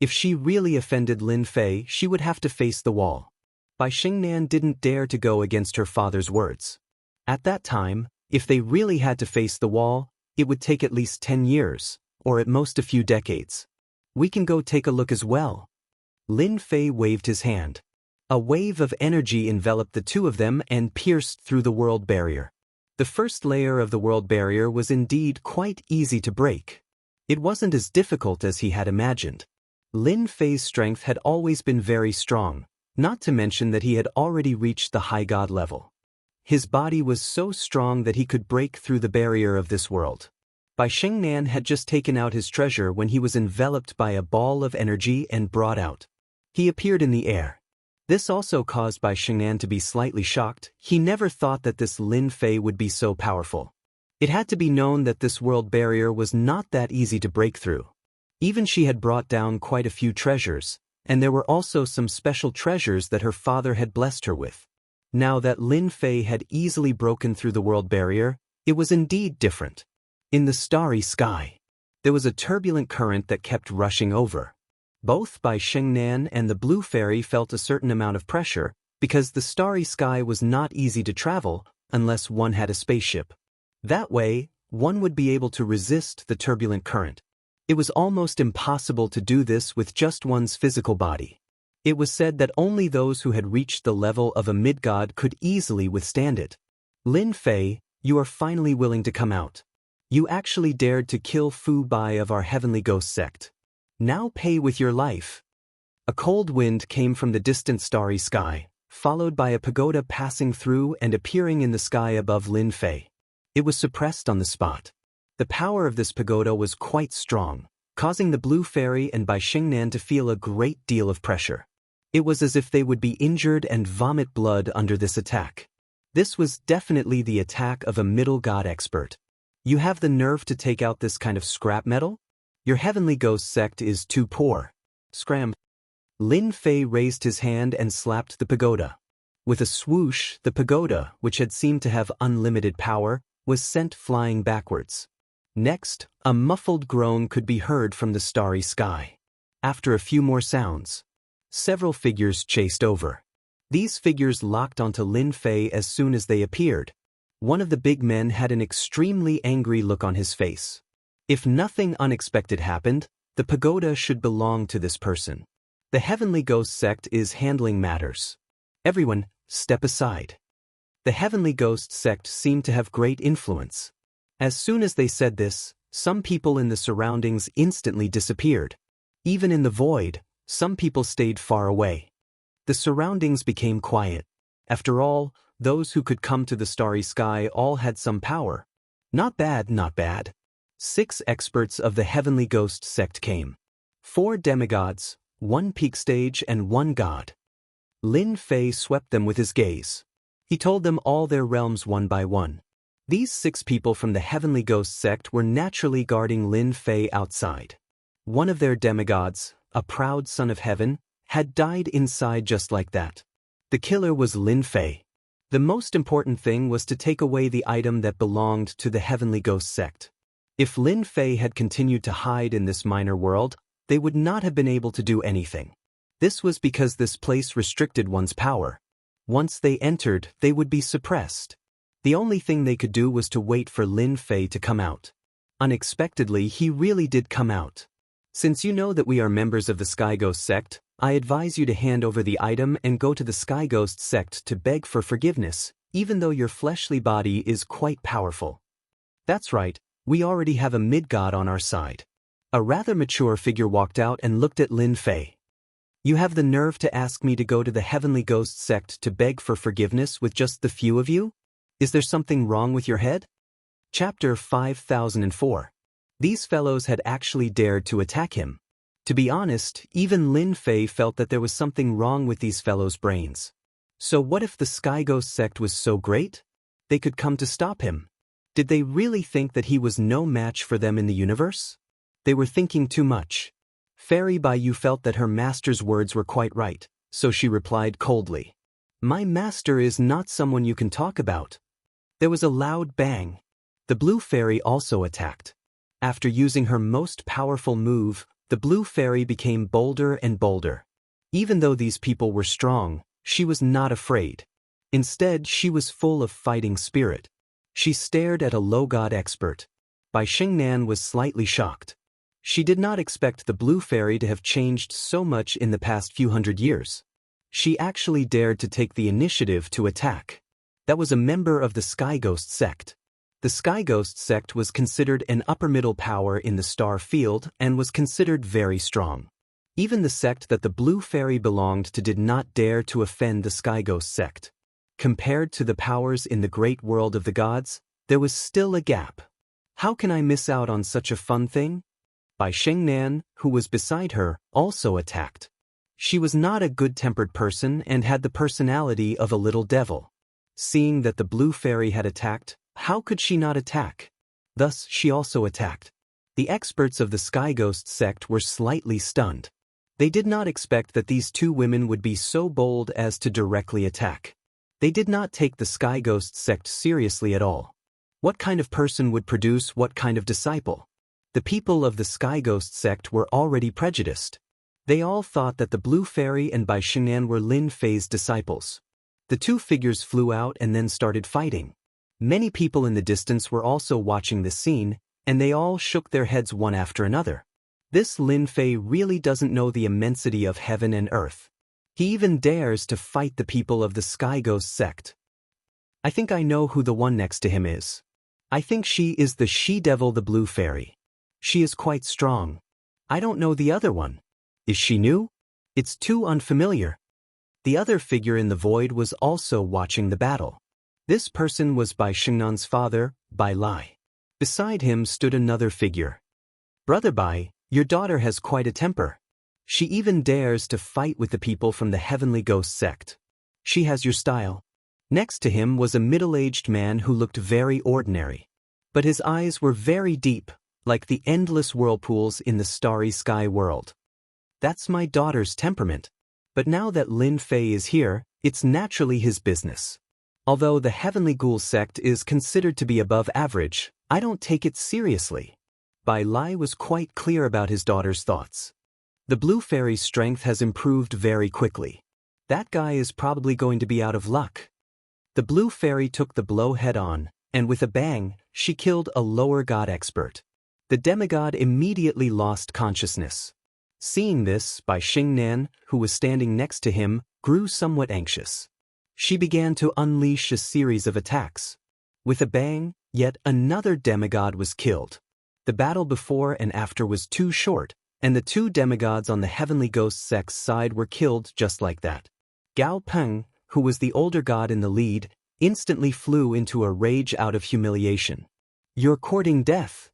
Speaker 1: If she really offended Lin Fei, she would have to face the wall. Bai Shengnan didn't dare to go against her father's words. At that time, if they really had to face the wall, it would take at least 10 years, or at most a few decades. We can go take a look as well. Lin Fei waved his hand. A wave of energy enveloped the two of them and pierced through the world barrier. The first layer of the world barrier was indeed quite easy to break. It wasn't as difficult as he had imagined. Lin Fei's strength had always been very strong, not to mention that he had already reached the high god level. His body was so strong that he could break through the barrier of this world. Bai Shengnan had just taken out his treasure when he was enveloped by a ball of energy and brought out. He appeared in the air. This also caused Bai Shengnan to be slightly shocked. He never thought that this Lin Fei would be so powerful. It had to be known that this world barrier was not that easy to break through. Even she had brought down quite a few treasures, and there were also some special treasures that her father had blessed her with. Now that Lin Fei had easily broken through the world barrier, it was indeed different. In the starry sky, there was a turbulent current that kept rushing over. Both Bai Shengnan and the Blue Fairy felt a certain amount of pressure, because the starry sky was not easy to travel unless one had a spaceship. That way, one would be able to resist the turbulent current. It was almost impossible to do this with just one's physical body. It was said that only those who had reached the level of a mid-god could easily withstand it. Lin Fei, you are finally willing to come out. You actually dared to kill Fu Bai of our heavenly ghost sect. Now pay with your life. A cold wind came from the distant starry sky, followed by a pagoda passing through and appearing in the sky above Lin Fei. It was suppressed on the spot. The power of this pagoda was quite strong, causing the Blue Fairy and Bai Shengnan to feel a great deal of pressure. It was as if they would be injured and vomit blood under this attack. This was definitely the attack of a middle god expert. You have the nerve to take out this kind of scrap metal? Your heavenly ghost sect is too poor. Scram. Lin Fei raised his hand and slapped the pagoda. With a swoosh, the pagoda, which had seemed to have unlimited power, was sent flying backwards. Next, a muffled groan could be heard from the starry sky. After a few more sounds, several figures chased over. These figures locked onto Lin Fei as soon as they appeared. One of the big men had an extremely angry look on his face. If nothing unexpected happened, the pagoda should belong to this person. The Heavenly Ghost sect is handling matters. Everyone, step aside. The Heavenly Ghost sect seemed to have great influence. As soon as they said this, some people in the surroundings instantly disappeared. Even in the void, some people stayed far away. The surroundings became quiet. After all, those who could come to the starry sky all had some power. Not bad, not bad. 6 experts of the Heavenly Ghost sect came. 4 demigods, 1 peak stage and 1 god. Lin Fei swept them with his gaze. He told them all their realms one by one. These 6 people from the Heavenly Ghost sect were naturally guarding Lin Fei outside. One of their demigods, a proud son of heaven, had died inside just like that. The killer was Lin Fei. The most important thing was to take away the item that belonged to the Heavenly Ghost sect. If Lin Fei had continued to hide in this minor world, they would not have been able to do anything. This was because this place restricted one's power. Once they entered, they would be suppressed. The only thing they could do was to wait for Lin Fei to come out. Unexpectedly, he really did come out. Since you know that we are members of the Sky Ghost sect, I advise you to hand over the item and go to the Sky Ghost sect to beg for forgiveness, even though your fleshly body is quite powerful. That's right, we already have a mid-god on our side. A rather mature figure walked out and looked at Lin Fei. You have the nerve to ask me to go to the Heavenly Ghost sect to beg for forgiveness with just the few of you? Is there something wrong with your head? Chapter 5004. These fellows had actually dared to attack him. To be honest, even Lin Fei felt that there was something wrong with these fellows' brains. So what if the Sky Ghost sect was so great? They could come to stop him. Did they really think that he was no match for them in the universe? They were thinking too much. Fairy Bai felt that her master's words were quite right, so she replied coldly. My master is not someone you can talk about. There was a loud bang. The blue fairy also attacked. After using her most powerful move, the blue fairy became bolder and bolder. Even though these people were strong, she was not afraid. Instead, she was full of fighting spirit. She stared at a low god expert. Bai Xingnan was slightly shocked. She did not expect the blue fairy to have changed so much in the past few hundred years. She actually dared to take the initiative to attack. That was a member of the Sky Ghost sect. The Sky Ghost sect was considered an upper-middle power in the star field and was considered very strong. Even the sect that the Blue Fairy belonged to did not dare to offend the Sky Ghost sect. Compared to the powers in the great world of the gods, there was still a gap. How can I miss out on such a fun thing? Bai Xingnan, who was beside her, also attacked. She was not a good-tempered person and had the personality of a little devil. Seeing that the Blue Fairy had attacked, how could she not attack? Thus, she also attacked. The experts of the Sky Ghost sect were slightly stunned. They did not expect that these 2 women would be so bold as to directly attack. They did not take the Sky Ghost sect seriously at all. What kind of person would produce what kind of disciple? The people of the Sky Ghost sect were already prejudiced. They all thought that the Blue Fairy and Bai Xingnan were Lin Fei's disciples. The 2 figures flew out and then started fighting. Many people in the distance were also watching this scene, and they all shook their heads one after another. This Lin Fei really doesn't know the immensity of heaven and earth. He even dares to fight the people of the Sky Ghost sect. I think I know who the one next to him is. I think she is the she-devil, the Blue Fairy. She is quite strong. I don't know the other one. Is she new? It's too unfamiliar. The other figure in the void was also watching the battle. This person was Bai Xingnan's father, Bai Lai. Beside him stood another figure. Brother Bai, your daughter has quite a temper. She even dares to fight with the people from the Heavenly Ghost sect. She has your style. Next to him was a middle-aged man who looked very ordinary. But his eyes were very deep, like the endless whirlpools in the starry sky world. That's my daughter's temperament. But now that Lin Fei is here, it's naturally his business. Although the Heavenly Ghoul sect is considered to be above average, I don't take it seriously. Bai Lai was quite clear about his daughter's thoughts. The Blue Fairy's strength has improved very quickly. That guy is probably going to be out of luck. The Blue Fairy took the blow head-on, and with a bang, she killed a lower god expert. The demigod immediately lost consciousness. Seeing this, Bai Xingnan, who was standing next to him, grew somewhat anxious. She began to unleash a series of attacks. With a bang, yet another demigod was killed. The battle before and after was too short, and the two demigods on the heavenly ghost sect's side were killed just like that. Gao Peng, who was the older god in the lead, instantly flew into a rage out of humiliation. "You're courting death."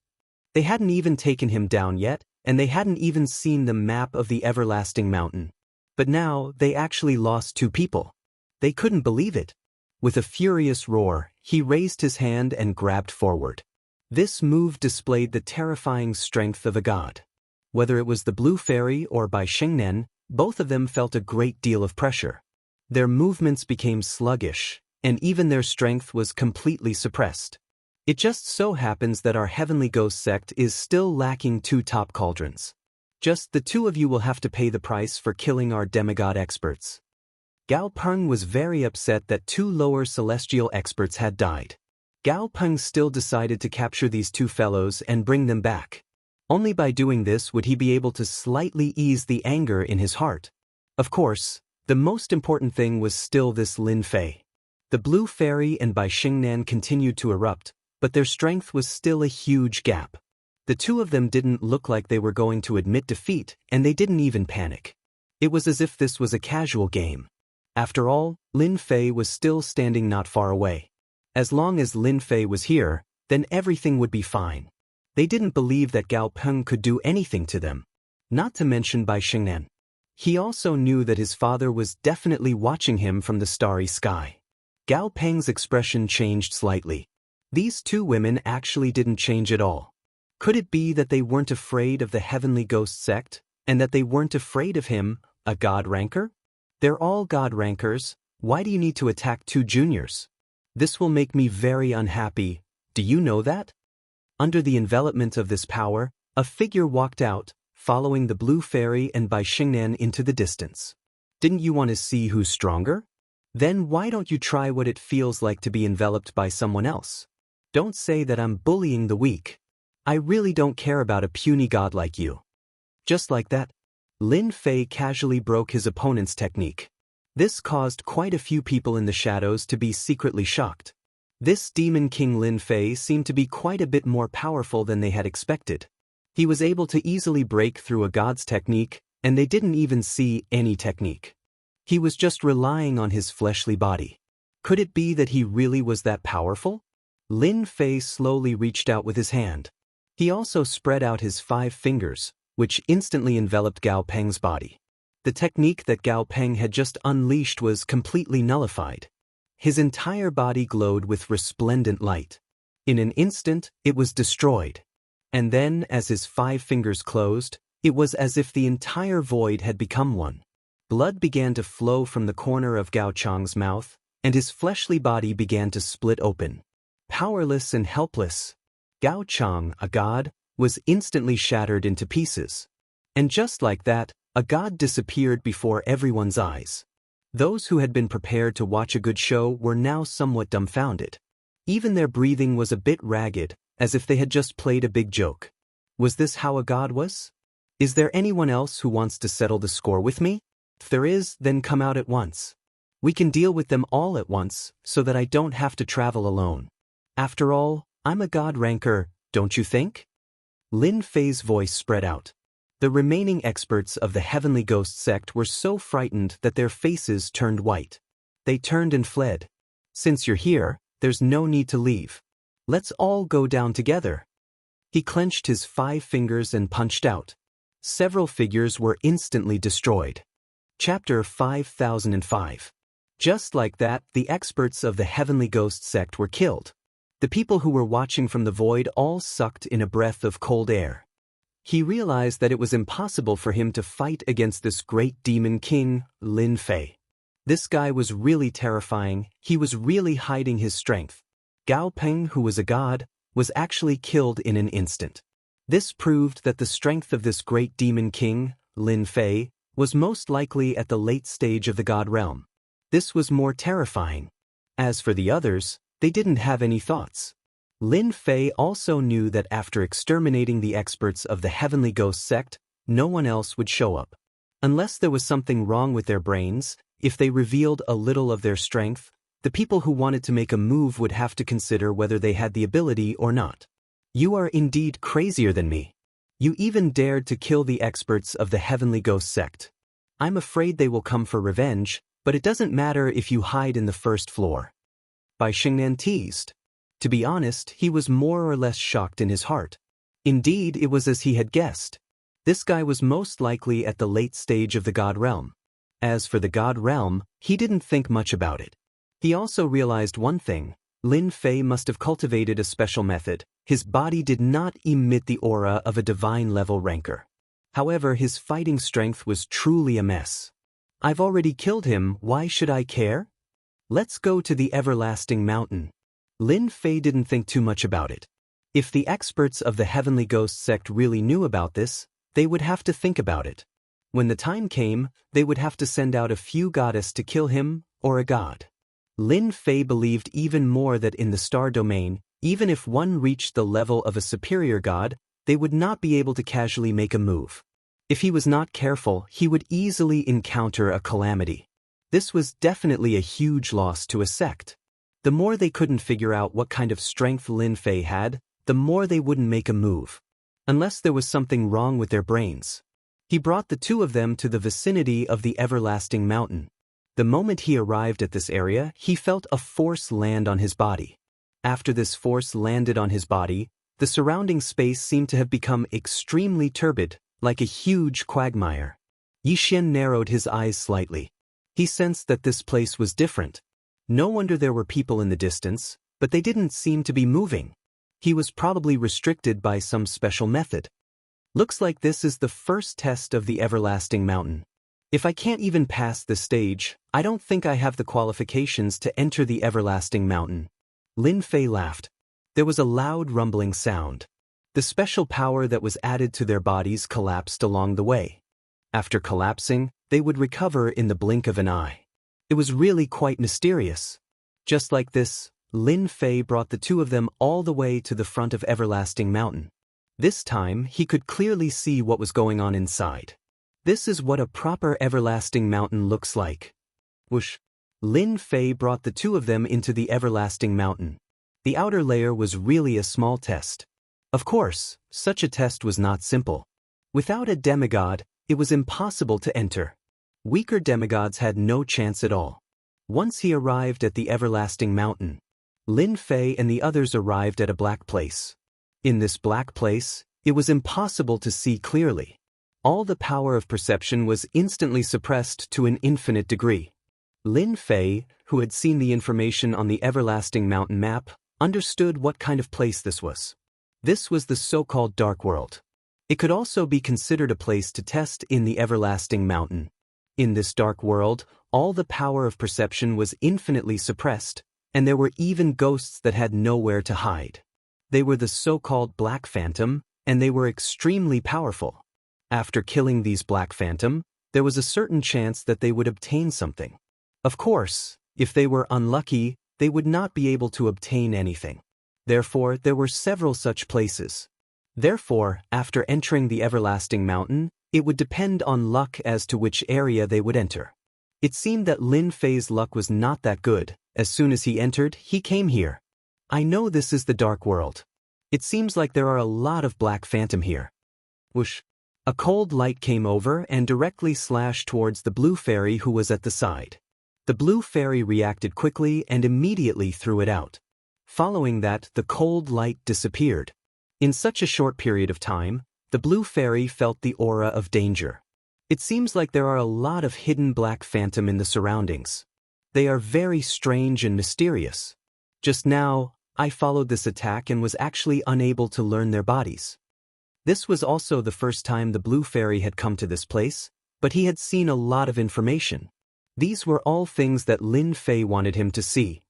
Speaker 1: They hadn't even taken him down yet, and they hadn't even seen the map of the everlasting mountain. But now they actually lost two people. They couldn't believe it. With a furious roar, he raised his hand and grabbed forward. This move displayed the terrifying strength of a god. Whether it was the Blue Fairy or Bai Xingnan, both of them felt a great deal of pressure. Their movements became sluggish, and even their strength was completely suppressed. It just so happens that our heavenly ghost sect is still lacking two top cauldrons. Just the two of you will have to pay the price for killing our demigod experts. Gao Peng was very upset that two lower celestial experts had died. Gao Peng still decided to capture these two fellows and bring them back. Only by doing this would he be able to slightly ease the anger in his heart. Of course, the most important thing was still this Lin Fei. The Blue Fairy and Bai Xingnan continued to erupt, but their strength was still a huge gap. The two of them didn't look like they were going to admit defeat, and they didn't even panic. It was as if this was a casual game. After all, Lin Fei was still standing not far away. As long as Lin Fei was here, then everything would be fine. They didn't believe that Gao Peng could do anything to them. Not to mention Bai Xingnan. He also knew that his father was definitely watching him from the starry sky. Gao Peng's expression changed slightly. These two women actually didn't change at all. Could it be that they weren't afraid of the heavenly ghost sect, and that they weren't afraid of him, a god ranker? They're all god rankers. Why do you need to attack two juniors? This will make me very unhappy. Do you know that? Under the envelopment of this power, a figure walked out, following the Blue Fairy and Bai Xingnan into the distance. Didn't you want to see who's stronger? Then why don't you try what it feels like to be enveloped by someone else? Don't say that I'm bullying the weak. I really don't care about a puny god like you. Just like that, Lin Fei casually broke his opponent's technique. This caused quite a few people in the shadows to be secretly shocked. This Demon King Lin Fei seemed to be quite a bit more powerful than they had expected. He was able to easily break through a god's technique, and they didn't even see any technique. He was just relying on his fleshly body. Could it be that he really was that powerful? Lin Fei slowly reached out with his hand. He also spread out his 5 fingers, which instantly enveloped Gao Peng's body. The technique that Gao Peng had just unleashed was completely nullified. His entire body glowed with resplendent light. In an instant, it was destroyed. And then, as his 5 fingers closed, it was as if the entire void had become one. Blood began to flow from the corner of Gao Chang's mouth, and his fleshly body began to split open. Powerless and helpless, Gao Chang, a god, was instantly shattered into pieces. And just like that, a god disappeared before everyone's eyes. Those who had been prepared to watch a good show were now somewhat dumbfounded. Even their breathing was a bit ragged, as if they had just played a big joke. Was this how a god was? Is there anyone else who wants to settle the score with me? If there is, then come out at once. We can deal with them all at once, so that I don't have to travel alone. After all, I'm a god ranker, don't you think? Lin Fei's voice spread out. The remaining experts of the Heavenly Ghost sect were so frightened that their faces turned white. They turned and fled. Since you're here, there's no need to leave. Let's all go down together. He clenched his 5 fingers and punched out. Several figures were instantly destroyed. Chapter 5005. Just like that, the experts of the Heavenly Ghost sect were killed. The people who were watching from the void all sucked in a breath of cold air. He realized that it was impossible for him to fight against this great demon king, Lin Fei. This guy was really terrifying. He was really hiding his strength. Gao Peng, who was a god, was actually killed in an instant. This proved that the strength of this great demon king, Lin Fei, was most likely at the late stage of the god realm. This was more terrifying. As for the others, they didn't have any thoughts. Lin Fei also knew that after exterminating the experts of the Heavenly Ghost sect, no one else would show up. Unless there was something wrong with their brains, if they revealed a little of their strength, the people who wanted to make a move would have to consider whether they had the ability or not. You are indeed crazier than me. You even dared to kill the experts of the Heavenly Ghost sect. I'm afraid they will come for revenge, but it doesn't matter if you hide in the first floor. Bai Xingnan teased. To be honest, he was more or less shocked in his heart. Indeed, it was as he had guessed. This guy was most likely at the late stage of the God Realm. As for the God Realm, he didn't think much about it. He also realized one thing: Lin Fei must have cultivated a special method. His body did not emit the aura of a divine-level ranker. However, his fighting strength was truly a mess. I've already killed him, why should I care? Let's go to the Everlasting Mountain. Lin Fei didn't think too much about it. If the experts of the Heavenly Ghost sect really knew about this, they would have to think about it. When the time came, they would have to send out a few goddess to kill him, or a god. Lin Fei believed even more that in the star domain, even if one reached the level of a superior god, they would not be able to casually make a move. If he was not careful, he would easily encounter a calamity. This was definitely a huge loss to a sect. The more they couldn't figure out what kind of strength Lin Fei had, the more they wouldn't make a move. Unless there was something wrong with their brains. He brought the two of them to the vicinity of the Everlasting Mountain. The moment he arrived at this area, he felt a force land on his body. After this force landed on his body, the surrounding space seemed to have become extremely turbid, like a huge quagmire. Yi Xian narrowed his eyes slightly. He sensed that this place was different. No wonder there were people in the distance, but they didn't seem to be moving. He was probably restricted by some special method. Looks like this is the first test of the Everlasting Mountain. If I can't even pass this stage, I don't think I have the qualifications to enter the Everlasting Mountain. Lin Fei laughed. There was a loud rumbling sound. The special power that was added to their bodies collapsed along the way. After collapsing, they would recover in the blink of an eye. It was really quite mysterious. Just like this, Lin Fei brought the two of them all the way to the front of Everlasting Mountain. This time, he could clearly see what was going on inside. This is what a proper Everlasting Mountain looks like. Whoosh! Lin Fei brought the two of them into the Everlasting Mountain. The outer layer was really a small test. Of course, such a test was not simple. Without a demigod, it was impossible to enter. Weaker demigods had no chance at all. Once he arrived at the Everlasting Mountain, Lin Fei and the others arrived at a black place. In this black place, it was impossible to see clearly. All the power of perception was instantly suppressed to an infinite degree. Lin Fei, who had seen the information on the Everlasting Mountain map, understood what kind of place this was. This was the so-called Dark World. It could also be considered a place to test in the Everlasting Mountain. In this Dark World, all the power of perception was infinitely suppressed, and there were even ghosts that had nowhere to hide. They were the so-called Black Phantom, and they were extremely powerful. After killing these Black Phantom, there was a certain chance that they would obtain something. Of course, if they were unlucky, they would not be able to obtain anything. Therefore, there were several such places. Therefore, after entering the Everlasting Mountain, it would depend on luck as to which area they would enter. It seemed that Lin Fei's luck was not that good. As soon as he entered, he came here. I know this is the Dark World. It seems like there are a lot of Black Phantom here. Whoosh! A cold light came over and directly slashed towards the blue fairy who was at the side. The blue fairy reacted quickly and immediately threw it out. Following that, the cold light disappeared. In such a short period of time, the blue fairy felt the aura of danger. It seems like there are a lot of hidden Black Phantom in the surroundings. They are very strange and mysterious. Just now, I followed this attack and was actually unable to learn their bodies. This was also the first time the blue fairy had come to this place, but he had seen a lot of information. These were all things that Lin Fei wanted him to see.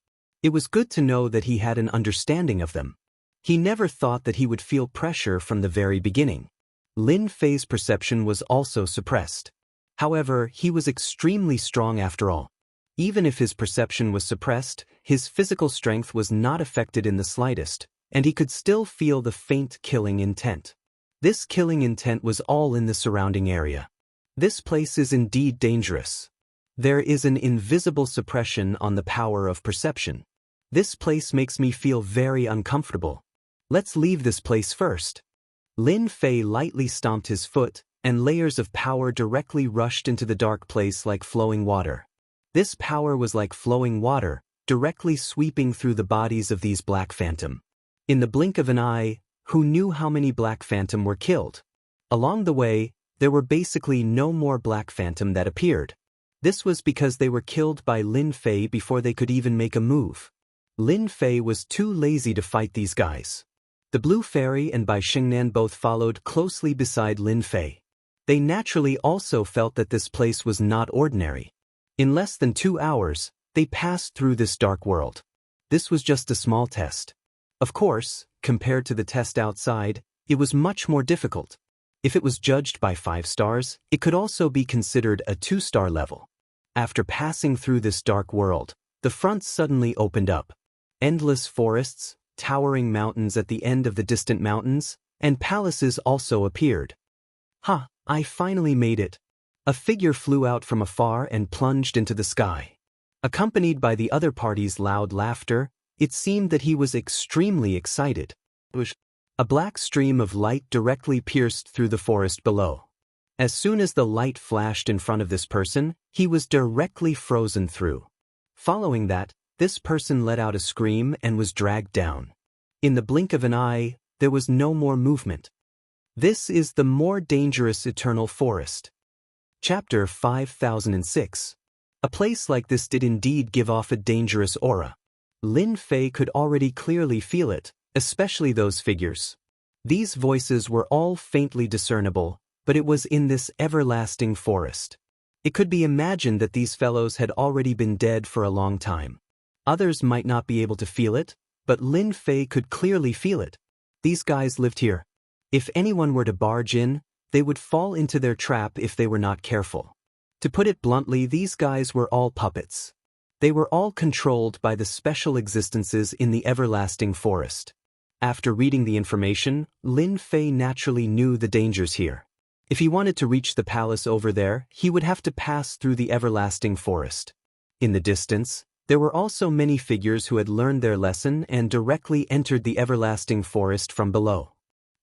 Speaker 1: It was good to know that he had an understanding of them. He never thought that he would feel pressure from the very beginning. Lin Fei's perception was also suppressed. However, he was extremely strong after all. Even if his perception was suppressed, his physical strength was not affected in the slightest, and he could still feel the faint killing intent. This killing intent was all in the surrounding area. This place is indeed dangerous. There is an invisible suppression on the power of perception. This place makes me feel very uncomfortable. Let's leave this place first. Lin Fei lightly stomped his foot, and layers of power directly rushed into the dark place like flowing water. This power was like flowing water, directly sweeping through the bodies of these Black Phantom. In the blink of an eye, who knew how many Black Phantom were killed? Along the way, there were basically no more Black Phantom that appeared. This was because they were killed by Lin Fei before they could even make a move. Lin Fei was too lazy to fight these guys. The Blue Fairy and Bai Xingnan both followed closely beside Lin Fei. They naturally also felt that this place was not ordinary. In less than 2 hours, they passed through this dark world. This was just a small test. Of course, compared to the test outside, it was much more difficult. If it was judged by 5 stars, it could also be considered a 2-star level. After passing through this dark world, the front suddenly opened up. Endless forests, towering mountains at the end of the distant mountains, and palaces also appeared. Ha, I finally made it. A figure flew out from afar and plunged into the sky. Accompanied by the other party's loud laughter, it seemed that he was extremely excited. A black stream of light directly pierced through the forest below. As soon as the light flashed in front of this person, he was directly frozen through. Following that, this person let out a scream and was dragged down. In the blink of an eye, there was no more movement. This is the more dangerous eternal forest. Chapter 5006. A place like this did indeed give off a dangerous aura. Lin Fei could already clearly feel it, especially those figures. These voices were all faintly discernible, but it was in this everlasting forest. It could be imagined that these fellows had already been dead for a long time. Others might not be able to feel it, but Lin Fei could clearly feel it. These guys lived here. If anyone were to barge in, they would fall into their trap if they were not careful. To put it bluntly, these guys were all puppets. They were all controlled by the special existences in the everlasting forest. After reading the information, Lin Fei naturally knew the dangers here. If he wanted to reach the palace over there, he would have to pass through the everlasting forest. In the distance, there were also many figures who had learned their lesson and directly entered the everlasting forest from below.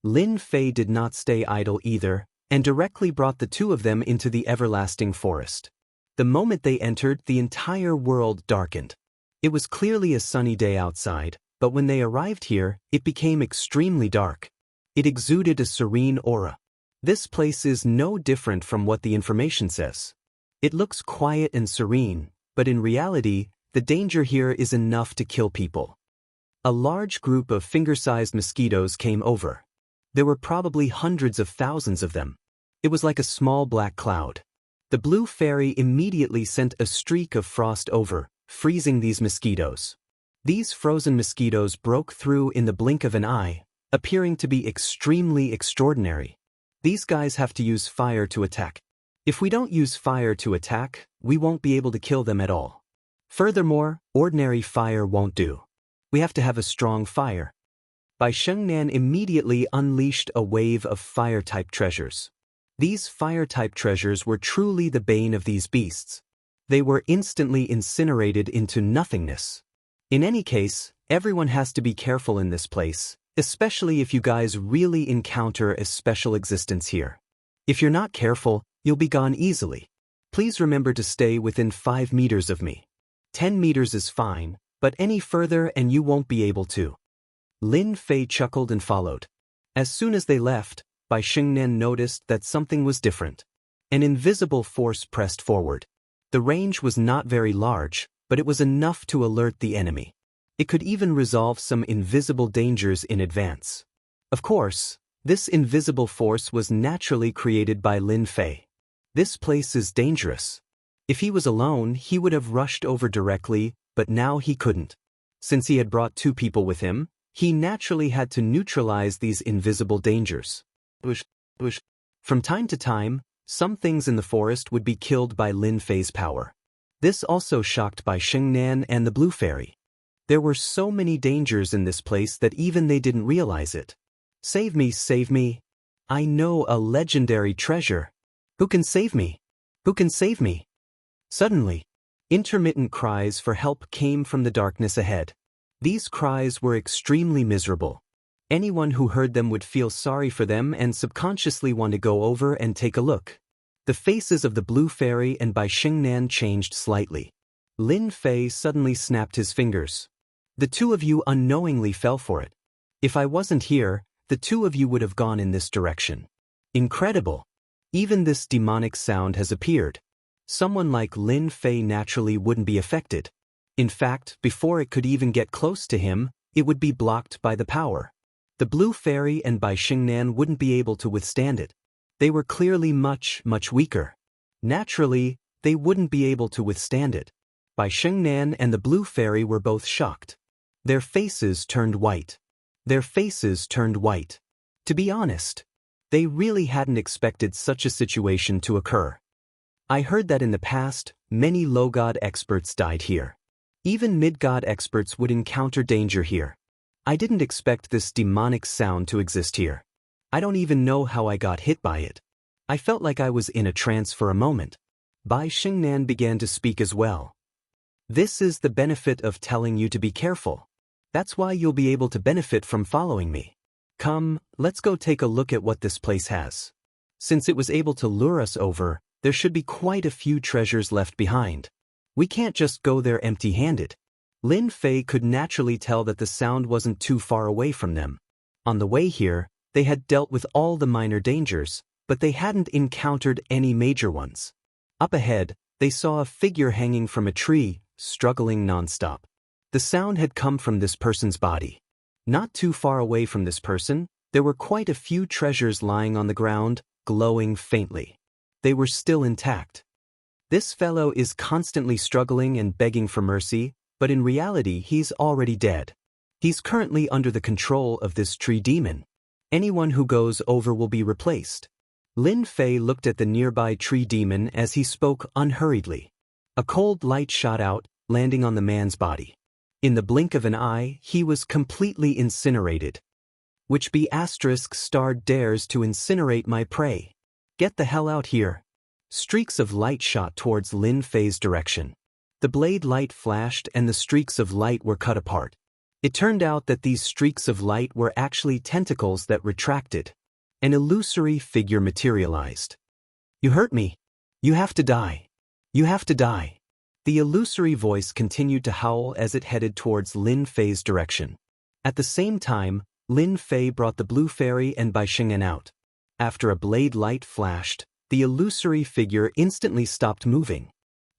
Speaker 1: Lin Fei did not stay idle either, and directly brought the 2 of them into the everlasting forest. The moment they entered, the entire world darkened. It was clearly a sunny day outside, but when they arrived here, it became extremely dark. It exuded a serene aura. This place is no different from what the information says. It looks quiet and serene, but in reality, the danger here is enough to kill people. A large group of finger-sized mosquitoes came over. There were probably hundreds of thousands of them. It was like a small black cloud. The Blue Fairy immediately sent a streak of frost over, freezing these mosquitoes. These frozen mosquitoes broke through in the blink of an eye, appearing to be extremely extraordinary. These guys have to use fire to attack. If we don't use fire to attack, we won't be able to kill them at all. Furthermore, ordinary fire won't do. We have to have a strong fire. Bai Xingnan immediately unleashed a wave of fire-type treasures. These fire-type treasures were truly the bane of these beasts. They were instantly incinerated into nothingness. In any case, everyone has to be careful in this place, especially if you guys really encounter a special existence here. If you're not careful, you'll be gone easily. Please remember to stay within 5 meters of me. 10 meters is fine, but any further and you won't be able to. Lin Fei chuckled and followed. As soon as they left, Bai Xingnan noticed that something was different. An invisible force pressed forward. The range was not very large, but it was enough to alert the enemy. It could even resolve some invisible dangers in advance. Of course, this invisible force was naturally created by Lin Fei. This place is dangerous. If he was alone, he would have rushed over directly, but now he couldn't. Since he had brought 2 people with him, he naturally had to neutralize these invisible dangers. From time to time, some things in the forest would be killed by Lin Fei's power. This also shocked Bai Xingnan and the Blue Fairy. There were so many dangers in this place that even they didn't realize it. Save me, save me. I know a legendary treasure. Who can save me? Who can save me? Suddenly, intermittent cries for help came from the darkness ahead. These cries were extremely miserable. Anyone who heard them would feel sorry for them and subconsciously want to go over and take a look. The faces of the Blue Fairy and Bai Xingnan changed slightly. Lin Fei suddenly snapped his fingers. The two of you unknowingly fell for it. If I wasn't here, the two of you would have gone in this direction. Incredible! Even this demonic sound has appeared. Someone like Lin Fei naturally wouldn't be affected. In fact, before it could even get close to him, it would be blocked by the power. The Blue Fairy and Bai Xingnan wouldn't be able to withstand it. They were clearly much weaker. Naturally, they wouldn't be able to withstand it. Bai Xingnan and the Blue Fairy were both shocked. Their faces turned white. Their faces turned white. To be honest, they really hadn't expected such a situation to occur. I heard that in the past, many low-god experts died here. Even mid-god experts would encounter danger here. I didn't expect this demonic sound to exist here. I don't even know how I got hit by it. I felt like I was in a trance for a moment. Bai Xingnan began to speak as well. This is the benefit of telling you to be careful. That's why you'll be able to benefit from following me. Come, let's go take a look at what this place has. Since it was able to lure us over, there should be quite a few treasures left behind. We can't just go there empty-handed. Lin Fei could naturally tell that the sound wasn't too far away from them. On the way here, they had dealt with all the minor dangers, but they hadn't encountered any major ones. Up ahead, they saw a figure hanging from a tree, struggling non-stop. The sound had come from this person's body. Not too far away from this person, there were quite a few treasures lying on the ground, glowing faintly. They were still intact. This fellow is constantly struggling and begging for mercy, but in reality he's already dead. He's currently under the control of this tree demon. Anyone who goes over will be replaced. Lin Fei looked at the nearby tree demon as he spoke unhurriedly. A cold light shot out, landing on the man's body. In the blink of an eye, he was completely incinerated. Which B** star dares to incinerate my prey. Get the hell out here. Streaks of light shot towards Lin Fei's direction. The blade light flashed and the streaks of light were cut apart. It turned out that these streaks of light were actually tentacles that retracted. An illusory figure materialized. You hurt me. You have to die. You have to die. The illusory voice continued to howl as it headed towards Lin Fei's direction. At the same time, Lin Fei brought the Blue Fairy and Bai Xingnan out. After a blade light flashed, the illusory figure instantly stopped moving.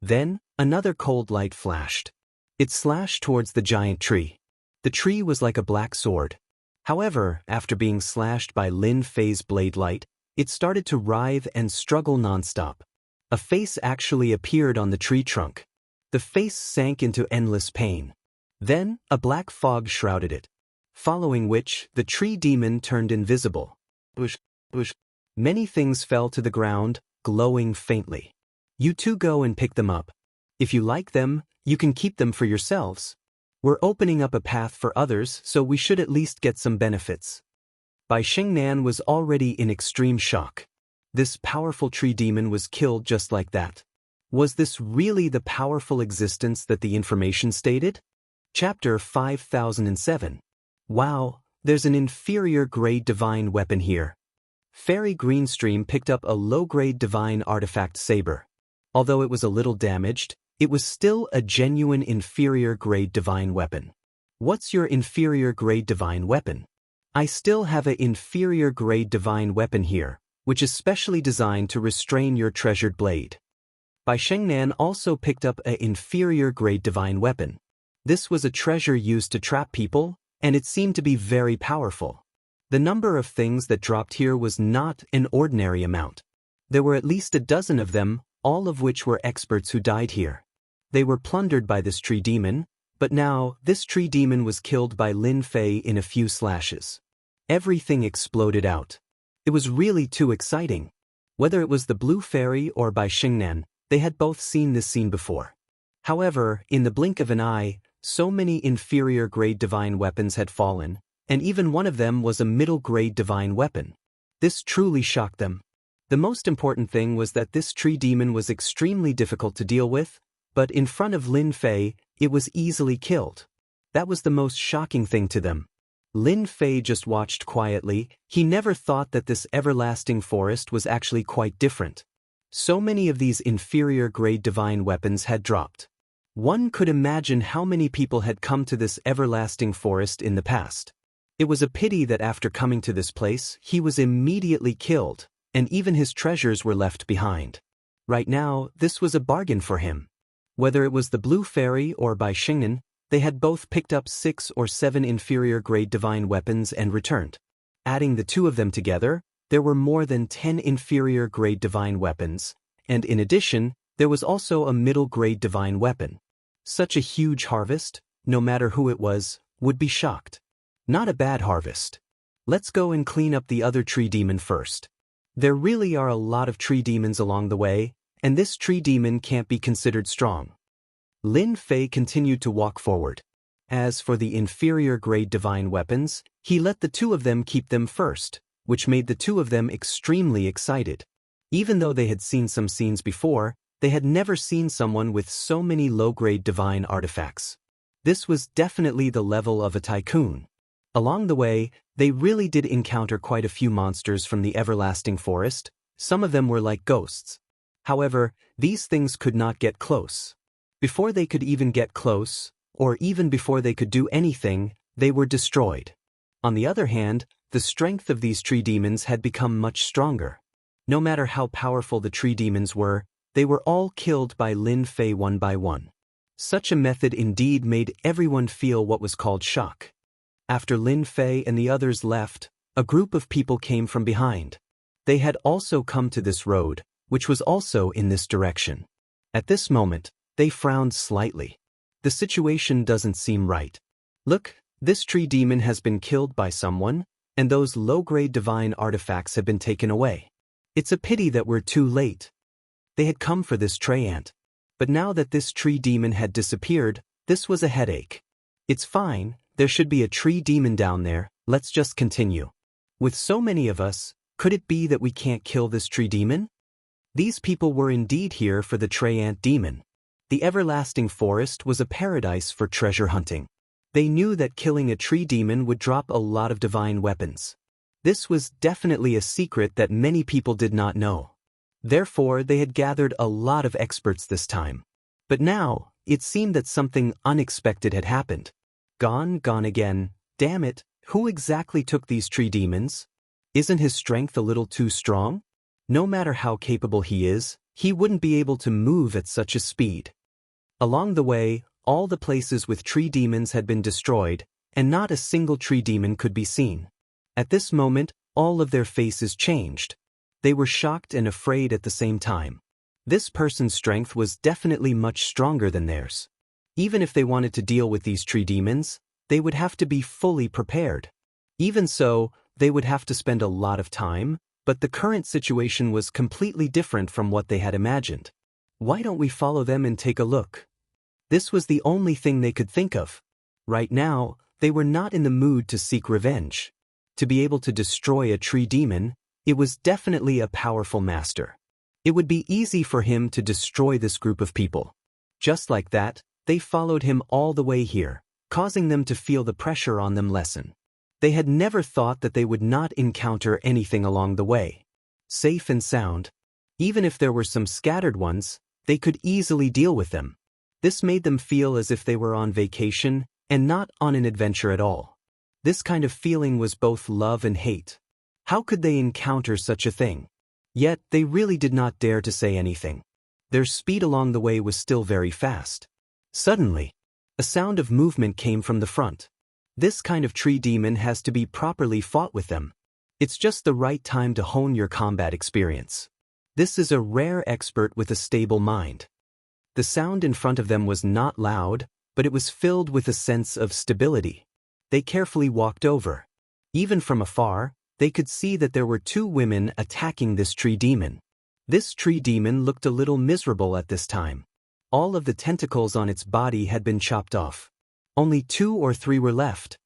Speaker 1: Then, another cold light flashed. It slashed towards the giant tree. The tree was like a black sword. However, after being slashed by Lin Fei's blade light, it started to writhe and struggle non-stop. A face actually appeared on the tree trunk. The face sank into endless pain. Then, a black fog shrouded it. Following which, the tree demon turned invisible. Many things fell to the ground, glowing faintly. You two go and pick them up. If you like them, you can keep them for yourselves. We're opening up a path for others, so we should at least get some benefits. Bai Xingnan was already in extreme shock. This powerful tree demon was killed just like that. Was this really the powerful existence that the information stated? Chapter 5007. Wow, there's an inferior grade divine weapon here. Fairy Greenstream picked up a low-grade divine artifact saber. Although it was a little damaged, it was still a genuine inferior grade divine weapon. What's your inferior grade divine weapon? I still have an inferior grade divine weapon here, which is specially designed to restrain your treasured blade. Bai Xingnan also picked up an inferior grade divine weapon. This was a treasure used to trap people, and it seemed to be very powerful. The number of things that dropped here was not an ordinary amount. There were at least a dozen of them, all of which were experts who died here. They were plundered by this tree demon, but now this tree demon was killed by Lin Fei in a few slashes. Everything exploded out. It was really too exciting. Whether it was the Blue Fairy or Bai Xingnan, they had both seen this scene before. However, in the blink of an eye, so many inferior-grade divine weapons had fallen, and even one of them was a middle-grade divine weapon. This truly shocked them. The most important thing was that this tree demon was extremely difficult to deal with, but in front of Lin Fei, it was easily killed. That was the most shocking thing to them. Lin Fei just watched quietly. He never thought that this everlasting forest was actually quite different. So many of these inferior-grade divine weapons had dropped. One could imagine how many people had come to this everlasting forest in the past. It was a pity that after coming to this place, he was immediately killed, and even his treasures were left behind. Right now, this was a bargain for him. Whether it was the Blue Fairy or Bai Xingnan, they had both picked up 6 or 7 inferior-grade divine weapons and returned. Adding the two of them together, there were more than 10 inferior-grade divine weapons, and in addition, there was also a middle-grade divine weapon. Such a huge harvest, no matter who it was, would be shocked. Not a bad harvest. Let's go and clean up the other tree demon first. There really are a lot of tree demons along the way, and this tree demon can't be considered strong. Lin Fei continued to walk forward. As for the inferior-grade divine weapons, he let the two of them keep them first, which made the two of them extremely excited. Even though they had seen some scenes before, they had never seen someone with so many low-grade divine artifacts. This was definitely the level of a tycoon. Along the way, they really did encounter quite a few monsters from the everlasting forest. Some of them were like ghosts. However, these things could not get close. Before they could even get close, or even before they could do anything, they were destroyed. On the other hand, the strength of these tree demons had become much stronger. No matter how powerful the tree demons were, they were all killed by Lin Fei one by one. Such a method indeed made everyone feel what was called shock. After Lin Fei and the others left, a group of people came from behind. They had also come to this road, which was also in this direction. At this moment, they frowned slightly. The situation doesn't seem right. Look, this tree demon has been killed by someone, and those low-grade divine artifacts have been taken away. It's a pity that we're too late. They had come for this tree ant. But now that this tree demon had disappeared, this was a headache. It's fine, there should be a tree demon down there, let's just continue. With so many of us, could it be that we can't kill this tree demon? These people were indeed here for the tree ant demon. The everlasting forest was a paradise for treasure hunting. They knew that killing a tree demon would drop a lot of divine weapons. This was definitely a secret that many people did not know. Therefore, they had gathered a lot of experts this time. But now, it seemed that something unexpected had happened. Gone again, damn it, who exactly took these tree demons? Isn't his strength a little too strong? No matter how capable he is, he wouldn't be able to move at such a speed. Along the way, all the places with tree demons had been destroyed, and not a single tree demon could be seen. At this moment, all of their faces changed. They were shocked and afraid at the same time. This person's strength was definitely much stronger than theirs. Even if they wanted to deal with these tree demons, they would have to be fully prepared. Even so, they would have to spend a lot of time, but the current situation was completely different from what they had imagined. Why don't we follow them and take a look? This was the only thing they could think of. Right now, they were not in the mood to seek revenge. To be able to destroy a tree demon, it was definitely a powerful master. It would be easy for him to destroy this group of people. Just like that, they followed him all the way here, causing them to feel the pressure on them lessen. They had never thought that they would not encounter anything along the way. Safe and sound. Even if there were some scattered ones, they could easily deal with them. This made them feel as if they were on vacation and not on an adventure at all. This kind of feeling was both love and hate. How could they encounter such a thing? Yet, they really did not dare to say anything. Their speed along the way was still very fast. Suddenly, a sound of movement came from the front. This kind of tree demon has to be properly fought with them. It's just the right time to hone your combat experience. This is a rare expert with a stable mind. The sound in front of them was not loud, but it was filled with a sense of stability. They carefully walked over. Even from afar, they could see that there were 2 women attacking this tree demon. This tree demon looked a little miserable at this time. All of the tentacles on its body had been chopped off. Only 2 or 3 were left.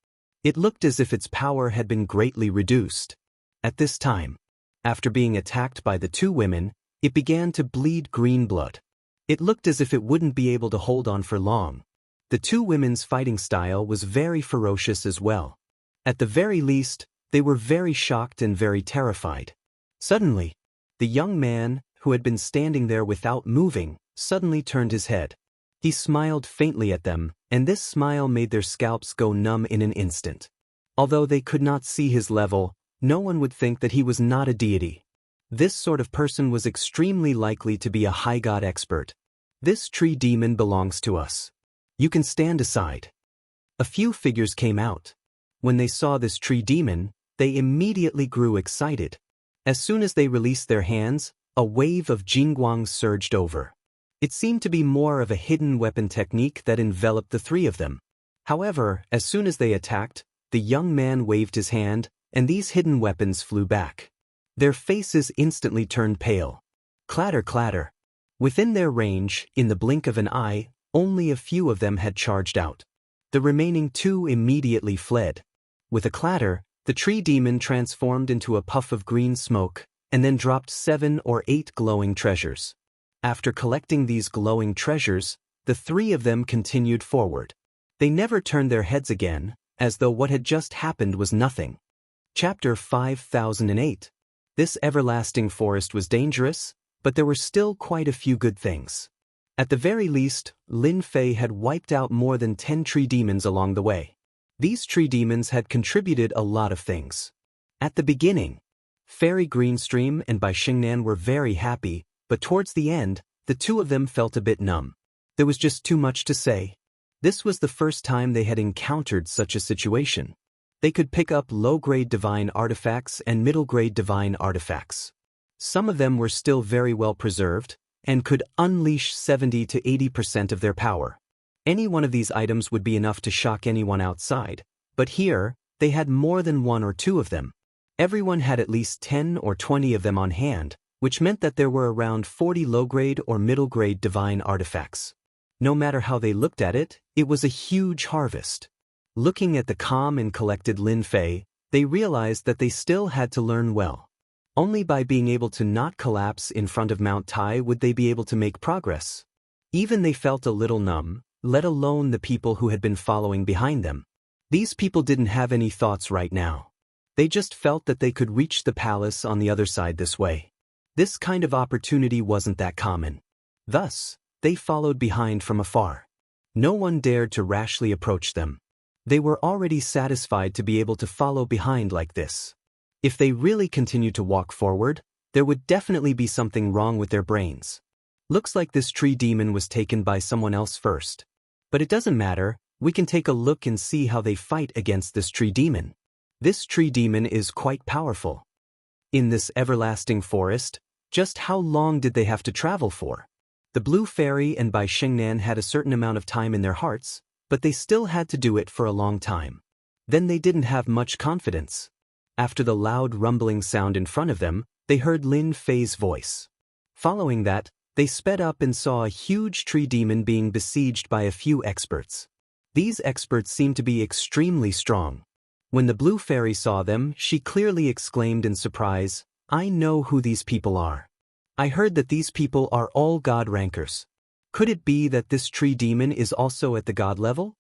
Speaker 1: It looked as if its power had been greatly reduced. At this time, After being attacked by the two women, it began to bleed green blood. It looked as if it wouldn't be able to hold on for long. The two women's fighting style was very ferocious as well. At the very least, they were very shocked and very terrified. Suddenly, the young man, who had been standing there without moving, suddenly turned his head. He smiled faintly at them, and this smile made their scalps go numb in an instant. Although they could not see his level, no one would think that he was not a deity. This sort of person was extremely likely to be a high god expert. This tree demon belongs to us. You can stand aside. A few figures came out. When they saw this tree demon, they immediately grew excited. As soon as they released their hands, a wave of jingguang surged over. It seemed to be more of a hidden weapon technique that enveloped the three of them. However, as soon as they attacked, the young man waved his hand, and these hidden weapons flew back. Their faces instantly turned pale. Clatter, clatter. Within their range, in the blink of an eye, only a few of them had charged out. The remaining two immediately fled. With a clatter, the tree demon transformed into a puff of green smoke, and then dropped 7 or 8 glowing treasures. After collecting these glowing treasures, the three of them continued forward. They never turned their heads again, as though what had just happened was nothing. Chapter 5008. This everlasting forest was dangerous, but there were still quite a few good things. At the very least, Lin Fei had wiped out more than 10 tree demons along the way. These tree demons had contributed a lot of things. At the beginning, Fairy Greenstream and Bai Xingnan were very happy, but towards the end, the two of them felt a bit numb. There was just too much to say. This was the first time they had encountered such a situation. They could pick up low-grade divine artifacts and middle-grade divine artifacts. Some of them were still very well preserved, and could unleash 70 to 80% of their power. Any one of these items would be enough to shock anyone outside, but here, they had more than 1 or 2 of them. Everyone had at least 10 or 20 of them on hand, which meant that there were around 40 low-grade or middle-grade divine artifacts. No matter how they looked at it, it was a huge harvest. Looking at the calm and collected Lin Fei, they realized that they still had to learn well. Only by being able to not collapse in front of Mount Tai would they be able to make progress. Even they felt a little numb, let alone the people who had been following behind them. These people didn't have any thoughts right now. They just felt that they could reach the palace on the other side this way. This kind of opportunity wasn't that common. Thus, they followed behind from afar. No one dared to rashly approach them. They were already satisfied to be able to follow behind like this. If they really continued to walk forward, there would definitely be something wrong with their brains. Looks like this tree demon was taken by someone else first. But it doesn't matter, we can take a look and see how they fight against this tree demon. This tree demon is quite powerful. In this everlasting forest, just how long did they have to travel for? The Blue Fairy and Bai Xingnan had a certain amount of time in their hearts, but they still had to do it for a long time. Then they didn't have much confidence. After the loud rumbling sound in front of them, they heard Lin Fei's voice. Following that, they sped up and saw a huge tree demon being besieged by a few experts. These experts seemed to be extremely strong. When the Blue Fairy saw them, she clearly exclaimed in surprise, "I know who these people are. I heard that these people are all god rankers. Could it be that this tree demon is also at the god level?"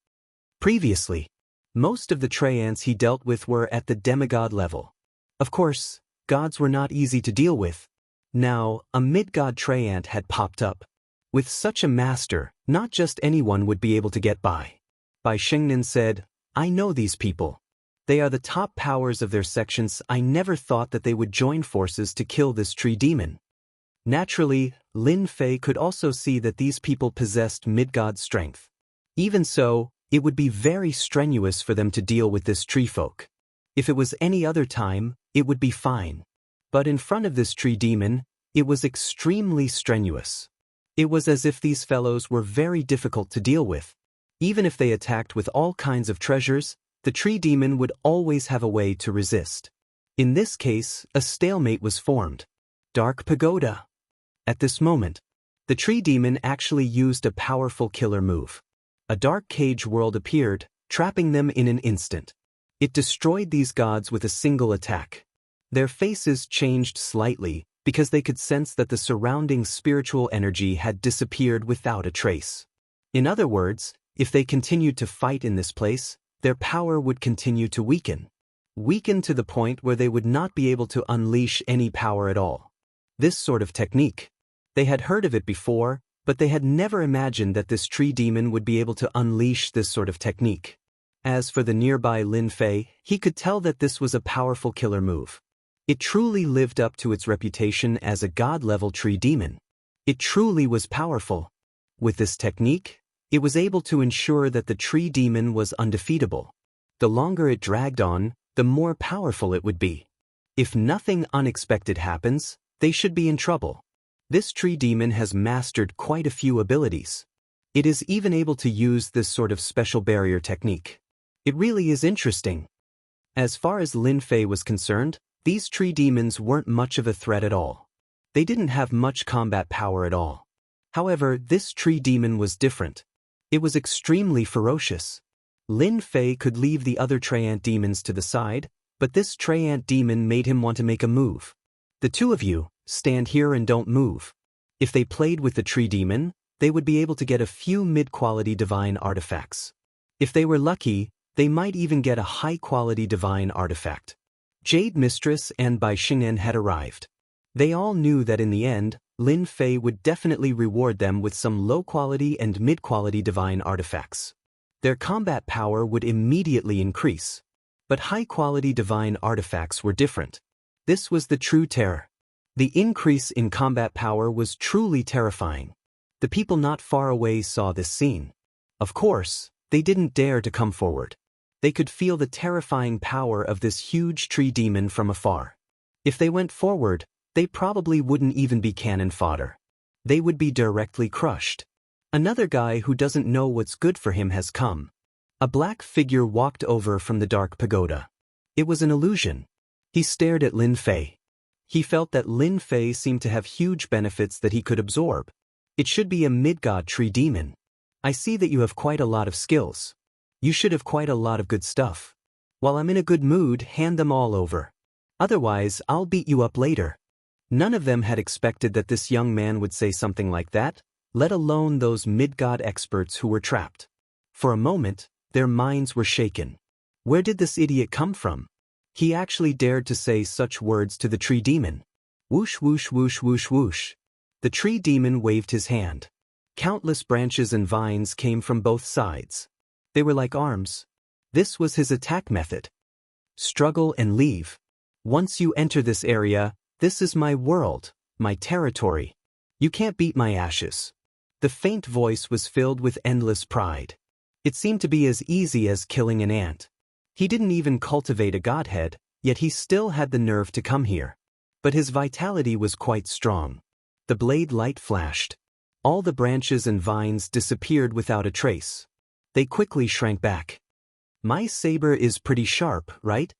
Speaker 1: Previously, most of the Treants he dealt with were at the demigod level. Of course, gods were not easy to deal with. Now, a mid-god Treant had popped up. With such a master, not just anyone would be able to get by. Bai Xingnan said, "I know these people. They are the top powers of their sections. I never thought that they would join forces to kill this tree demon." Naturally, Lin Fei could also see that these people possessed mid-god strength. Even so, it would be very strenuous for them to deal with this tree folk. If it was any other time, it would be fine. But in front of this tree demon, it was extremely strenuous. It was as if these fellows were very difficult to deal with. Even if they attacked with all kinds of treasures, the tree demon would always have a way to resist. In this case, a stalemate was formed. Dark Pagoda. At this moment, the tree demon actually used a powerful killer move. A dark cage world appeared, trapping them in an instant. It destroyed these gods with a single attack. Their faces changed slightly because they could sense that the surrounding spiritual energy had disappeared without a trace. In other words, if they continued to fight in this place, their power would continue to weaken. Weaken to the point where they would not be able to unleash any power at all. This sort of technique. They had heard of it before, but they had never imagined that this tree demon would be able to unleash this sort of technique. As for the nearby Lin Fei, he could tell that this was a powerful killer move. It truly lived up to its reputation as a god-level tree demon. It truly was powerful. With this technique, it was able to ensure that the tree demon was undefeatable. The longer it dragged on, the more powerful it would be. If nothing unexpected happens, they should be in trouble. This tree demon has mastered quite a few abilities. It is even able to use this sort of special barrier technique. It really is interesting. As far as Lin Fei was concerned, these tree demons weren't much of a threat at all. They didn't have much combat power at all. However, this tree demon was different. It was extremely ferocious. Lin Fei could leave the other Treant demons to the side, but this Treant demon made him want to make a move. The two of you, stand here and don't move. If they played with the tree demon, they would be able to get a few mid-quality divine artifacts. If they were lucky, they might even get a high-quality divine artifact. Jade Mistress and Bai Xing'an had arrived. They all knew that in the end, Lin Fei would definitely reward them with some low-quality and mid-quality divine artifacts. Their combat power would immediately increase. But high-quality divine artifacts were different. This was the true terror. The increase in combat power was truly terrifying. The people not far away saw this scene. Of course, they didn't dare to come forward. They could feel the terrifying power of this huge tree demon from afar. If they went forward, they probably wouldn't even be cannon fodder. They would be directly crushed. Another guy who doesn't know what's good for him has come. A black figure walked over from the dark pagoda. It was an illusion. He stared at Lin Fei. He felt that Lin Fei seemed to have huge benefits that he could absorb. It should be a mid-god tree demon. I see that you have quite a lot of skills. You should have quite a lot of good stuff. While I'm in a good mood, hand them all over. Otherwise, I'll beat you up later. None of them had expected that this young man would say something like that, let alone those mid-god experts who were trapped. For a moment, their minds were shaken. Where did this idiot come from? He actually dared to say such words to the tree demon. Whoosh whoosh whoosh whoosh whoosh. The tree demon waved his hand. Countless branches and vines came from both sides. They were like arms. This was his attack method. Struggle and leave. Once you enter this area, this is my world, my territory. You can't beat my ashes. The faint voice was filled with endless pride. It seemed to be as easy as killing an ant. He didn't even cultivate a godhead, yet he still had the nerve to come here. But his vitality was quite strong. The blade light flashed. All the branches and vines disappeared without a trace. They quickly shrank back. My saber is pretty sharp, right?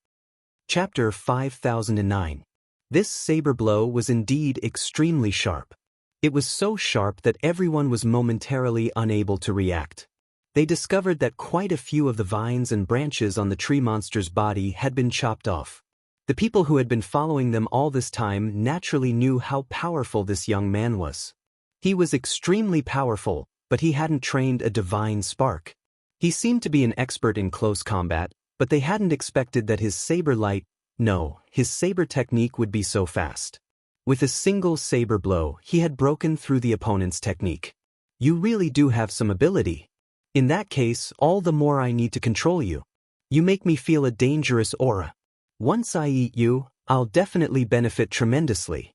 Speaker 1: Chapter 5009. This saber blow was indeed extremely sharp. It was so sharp that everyone was momentarily unable to react. They discovered that quite a few of the vines and branches on the tree monster's body had been chopped off. The people who had been following them all this time naturally knew how powerful this young man was. He was extremely powerful, but he hadn't trained a divine spark. He seemed to be an expert in close combat, but they hadn't expected that his saber technique would be so fast. With a single saber blow, he had broken through the opponent's technique. You really do have some ability. In that case, all the more I need to control you. You make me feel a dangerous aura. Once I eat you, I'll definitely benefit tremendously.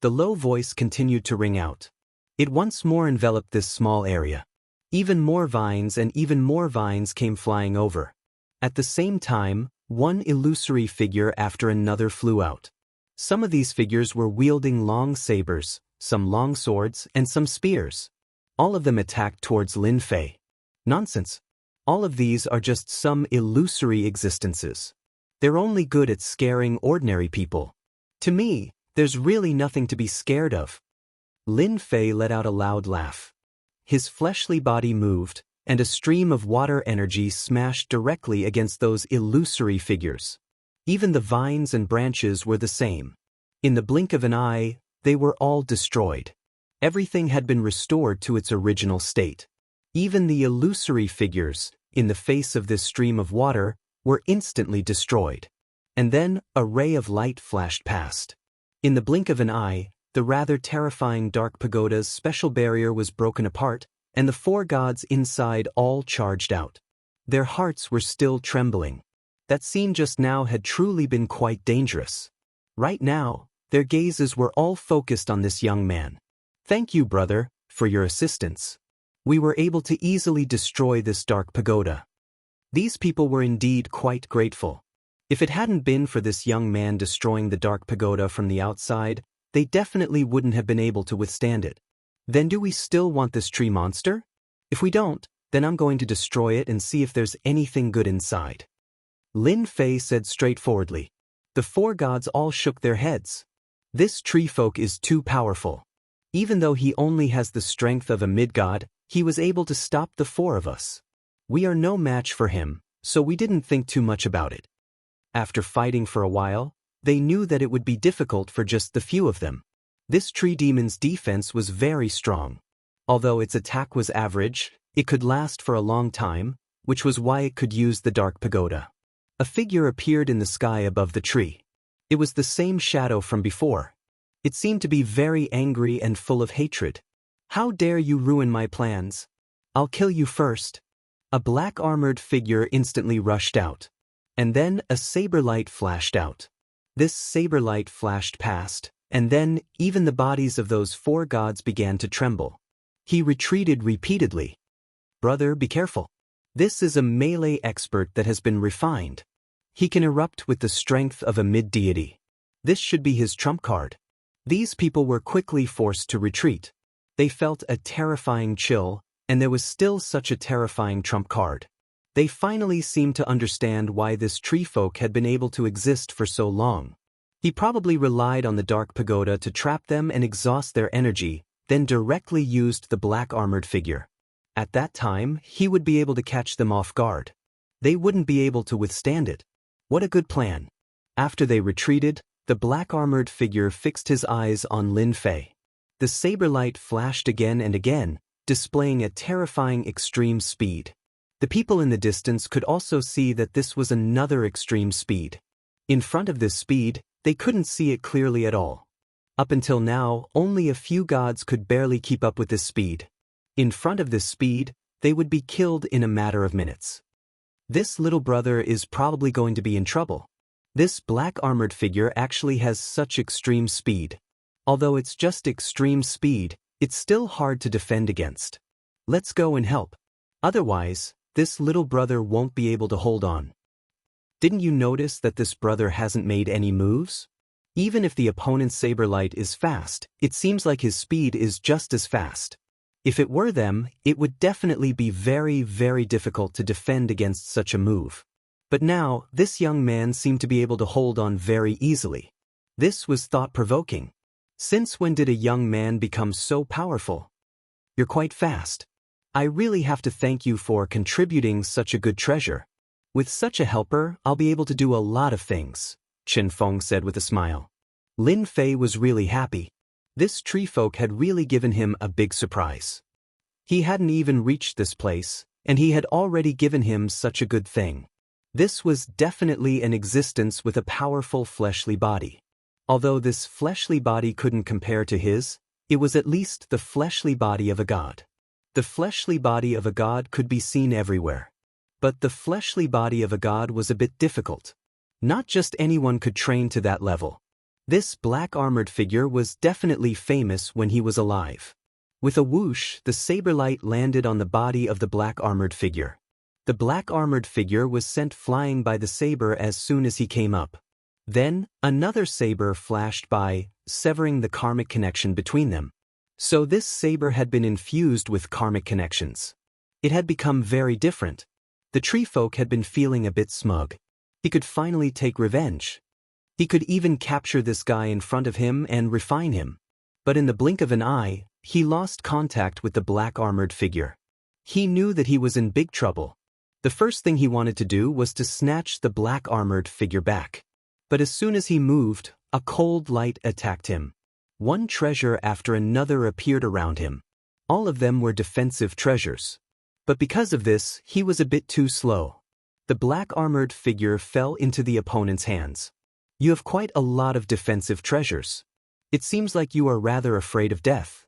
Speaker 1: The low voice continued to ring out. It once more enveloped this small area. Even more vines and even more vines came flying over. At the same time, one illusory figure after another flew out. Some of these figures were wielding long sabers, some long swords, and some spears. All of them attacked towards Lin Fei. Nonsense. All of these are just some illusory existences. They're only good at scaring ordinary people. To me, there's really nothing to be scared of. Lin Fei let out a loud laugh. His fleshly body moved, and a stream of water energy smashed directly against those illusory figures. Even the vines and branches were the same. In the blink of an eye, they were all destroyed. Everything had been restored to its original state. Even the illusory figures, in the face of this stream of water, were instantly destroyed. And then a ray of light flashed past. In the blink of an eye, the rather terrifying dark pagoda's special barrier was broken apart, and the four gods inside all charged out. Their hearts were still trembling. That scene just now had truly been quite dangerous. Right now, their gazes were all focused on this young man. "Thank you, brother, for your assistance. We were able to easily destroy this dark pagoda." These people were indeed quite grateful. If it hadn't been for this young man destroying the dark pagoda from the outside, they definitely wouldn't have been able to withstand it. "Then do we still want this tree monster? If we don't, then I'm going to destroy it and see if there's anything good inside," Lin Fei said straightforwardly. The four gods all shook their heads. "This tree folk is too powerful. Even though he only has the strength of a mid-god, he was able to stop the four of us. We are no match for him, so we didn't think too much about it." After fighting for a while, they knew that it would be difficult for just the few of them. This tree demon's defense was very strong. Although its attack was average, it could last for a long time, which was why it could use the dark pagoda. A figure appeared in the sky above the tree. It was the same shadow from before. It seemed to be very angry and full of hatred. "How dare you ruin my plans? I'll kill you first." A black-armored figure instantly rushed out. And then a saber light flashed out. This saber light flashed past, and then even the bodies of those four gods began to tremble. He retreated repeatedly. "Brother, be careful. This is a melee expert that has been refined. He can erupt with the strength of a mid-deity. This should be his trump card." These people were quickly forced to retreat. They felt a terrifying chill, and there was still such a terrifying trump card. They finally seemed to understand why this tree folk had been able to exist for so long. He probably relied on the dark pagoda to trap them and exhaust their energy, then directly used the black-armored figure. At that time, he would be able to catch them off guard. They wouldn't be able to withstand it. What a good plan. After they retreated, the black-armored figure fixed his eyes on Lin Fei. The saber light flashed again and again, displaying a terrifying extreme speed. The people in the distance could also see that this was another extreme speed. In front of this speed, they couldn't see it clearly at all. Up until now, only a few gods could barely keep up with this speed. In front of this speed, they would be killed in a matter of minutes. This little brother is probably going to be in trouble. This black-armored figure actually has such extreme speed. Although it's just extreme speed, it's still hard to defend against. Let's go and help. Otherwise, this little brother won't be able to hold on. Didn't you notice that this brother hasn't made any moves? Even if the opponent's saber light is fast, it seems like his speed is just as fast. If it were them, it would definitely be very, very difficult to defend against such a move. But now, this young man seemed to be able to hold on very easily. This was thought-provoking. Since when did a young man become so powerful? You're quite fast. I really have to thank you for contributing such a good treasure. With such a helper, I'll be able to do a lot of things, Chen Feng said with a smile. Lin Fei was really happy. This tree folk had really given him a big surprise. He hadn't even reached this place, and he had already given him such a good thing. This was definitely an existence with a powerful fleshly body. Although this fleshly body couldn't compare to his, it was at least the fleshly body of a god. The fleshly body of a god could be seen everywhere. But the fleshly body of a god was a bit difficult. Not just anyone could train to that level. This black-armored figure was definitely famous when he was alive. With a whoosh, the saber light landed on the body of the black-armored figure. The black-armored figure was sent flying by the saber as soon as he came up. Then, another saber flashed by, severing the karmic connection between them. So this saber had been infused with karmic connections. It had become very different. The tree folk had been feeling a bit smug. He could finally take revenge. He could even capture this guy in front of him and refine him. But in the blink of an eye, he lost contact with the black-armored figure. He knew that he was in big trouble. The first thing he wanted to do was to snatch the black-armored figure back. But as soon as he moved, a cold light attacked him. One treasure after another appeared around him. All of them were defensive treasures. But because of this, he was a bit too slow. The black-armored figure fell into the opponent's hands. You have quite a lot of defensive treasures. It seems like you are rather afraid of death.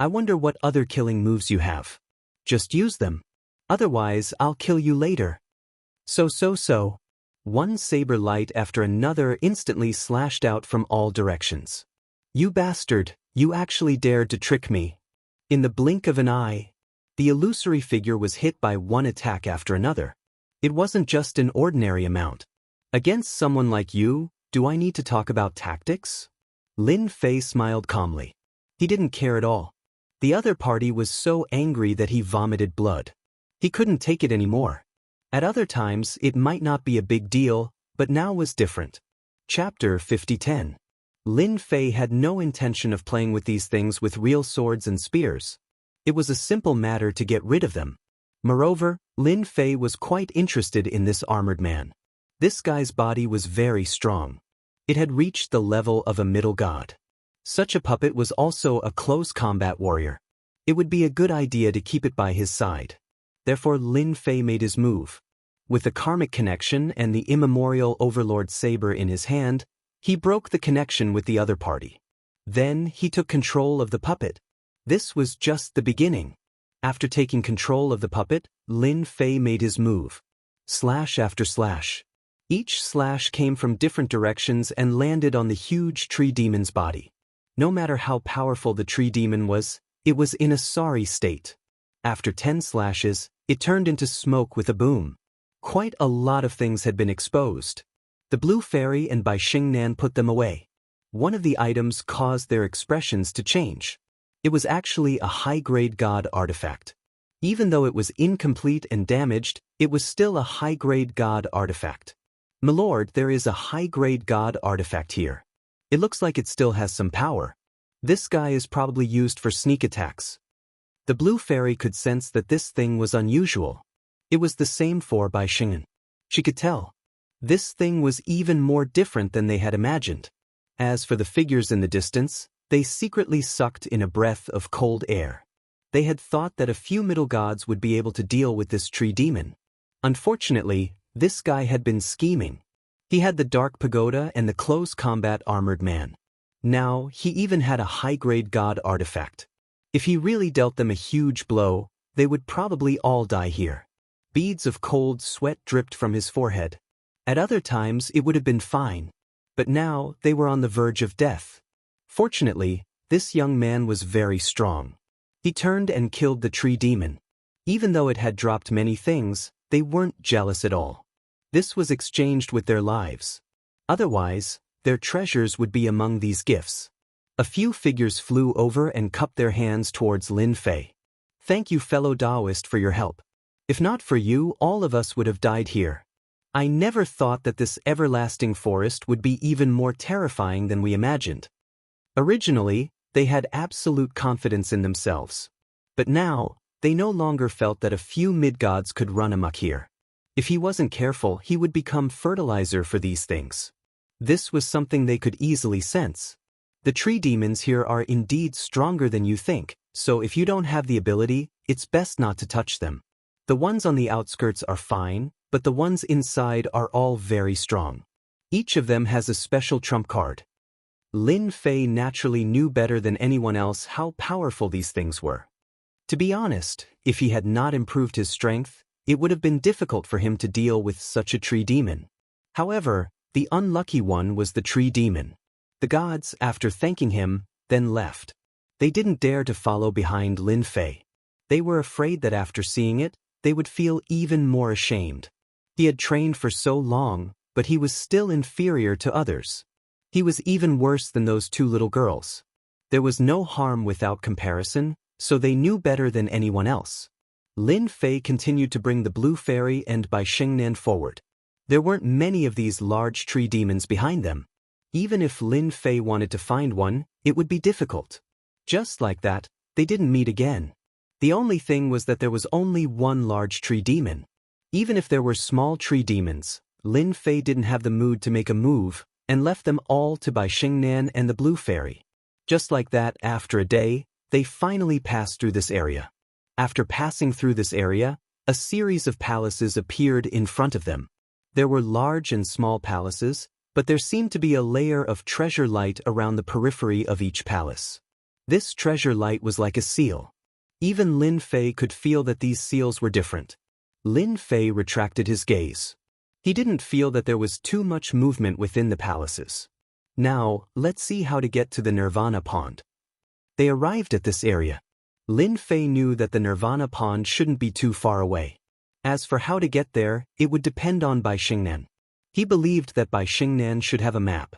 Speaker 1: I wonder what other killing moves you have. Just use them. Otherwise, I'll kill you later. So. One saber light after another instantly slashed out from all directions. You bastard, you actually dared to trick me. In the blink of an eye, the illusory figure was hit by one attack after another. It wasn't just an ordinary amount. Against someone like you, do I need to talk about tactics? Lin Fei smiled calmly. He didn't care at all. The other party was so angry that he vomited blood. He couldn't take it anymore. At other times, it might not be a big deal, but now was different. Chapter 50:10. Lin Fei had no intention of playing with these things with real swords and spears. It was a simple matter to get rid of them. Moreover, Lin Fei was quite interested in this armored man. This guy's body was very strong. It had reached the level of a middle god. Such a puppet was also a close combat warrior. It would be a good idea to keep it by his side. Therefore Lin Fei made his move. With the karmic connection and the immemorial overlord saber in his hand, he broke the connection with the other party. Then he took control of the puppet. This was just the beginning. After taking control of the puppet, Lin Fei made his move. Slash after slash. Each slash came from different directions and landed on the huge tree demon's body. No matter how powerful the tree demon was, it was in a sorry state. After 10 slashes, it turned into smoke with a boom. Quite a lot of things had been exposed. The blue fairy and Bai Xingnan put them away. One of the items caused their expressions to change. It was actually a high-grade god artifact. Even though it was incomplete and damaged, it was still a high-grade god artifact. Milord, there is a high-grade god artifact here. It looks like it still has some power. This guy is probably used for sneak attacks. The blue fairy could sense that this thing was unusual. It was the same for Bai Xingnan. She could tell. This thing was even more different than they had imagined. As for the figures in the distance, they secretly sucked in a breath of cold air. They had thought that a few middle gods would be able to deal with this tree demon. Unfortunately, this guy had been scheming. He had the dark pagoda and the close combat armored man. Now, he even had a high-grade god artifact. If he really dealt them a huge blow, they would probably all die here. Beads of cold sweat dripped from his forehead. At other times, it would have been fine. But now, they were on the verge of death. Fortunately, this young man was very strong. He turned and killed the tree demon. Even though it had dropped many things, they weren't jealous at all. This was exchanged with their lives. Otherwise, their treasures would be among these gifts. A few figures flew over and cupped their hands towards Lin Fei. Thank you, fellow Taoist, for your help. If not for you, all of us would have died here. I never thought that this everlasting forest would be even more terrifying than we imagined. Originally, they had absolute confidence in themselves. But now, they no longer felt that a few mid-gods could run amok here. If he wasn't careful, he would become fertilizer for these things. This was something they could easily sense. The tree demons here are indeed stronger than you think, so if you don't have the ability, it's best not to touch them. The ones on the outskirts are fine, but the ones inside are all very strong. Each of them has a special trump card. Lin Fei naturally knew better than anyone else how powerful these things were. To be honest, if he had not improved his strength, it would have been difficult for him to deal with such a tree demon. However, the unlucky one was the tree demon. The gods, after thanking him, then left. They didn't dare to follow behind Lin Fei. They were afraid that after seeing it, they would feel even more ashamed. He had trained for so long, but he was still inferior to others. He was even worse than those two little girls. There was no harm without comparison, so they knew better than anyone else. Lin Fei continued to bring the blue fairy and Bai Xingnan forward. There weren't many of these large tree demons behind them. Even if Lin Fei wanted to find one, it would be difficult. Just like that, they didn't meet again. The only thing was that there was only one large tree demon. Even if there were small tree demons, Lin Fei didn't have the mood to make a move, and left them all to Bai Xingnan and the Blue Fairy. Just like that, after a day, they finally passed through this area. After passing through this area, a series of palaces appeared in front of them. There were large and small palaces, but there seemed to be a layer of treasure light around the periphery of each palace. This treasure light was like a seal. Even Lin Fei could feel that these seals were different. Lin Fei retracted his gaze. He didn't feel that there was too much movement within the palaces. Now, let's see how to get to the Nirvana Pond. They arrived at this area. Lin Fei knew that the Nirvana Pond shouldn't be too far away. As for how to get there, it would depend on Bai Xingnan. He believed that Bai Xingnan should have a map.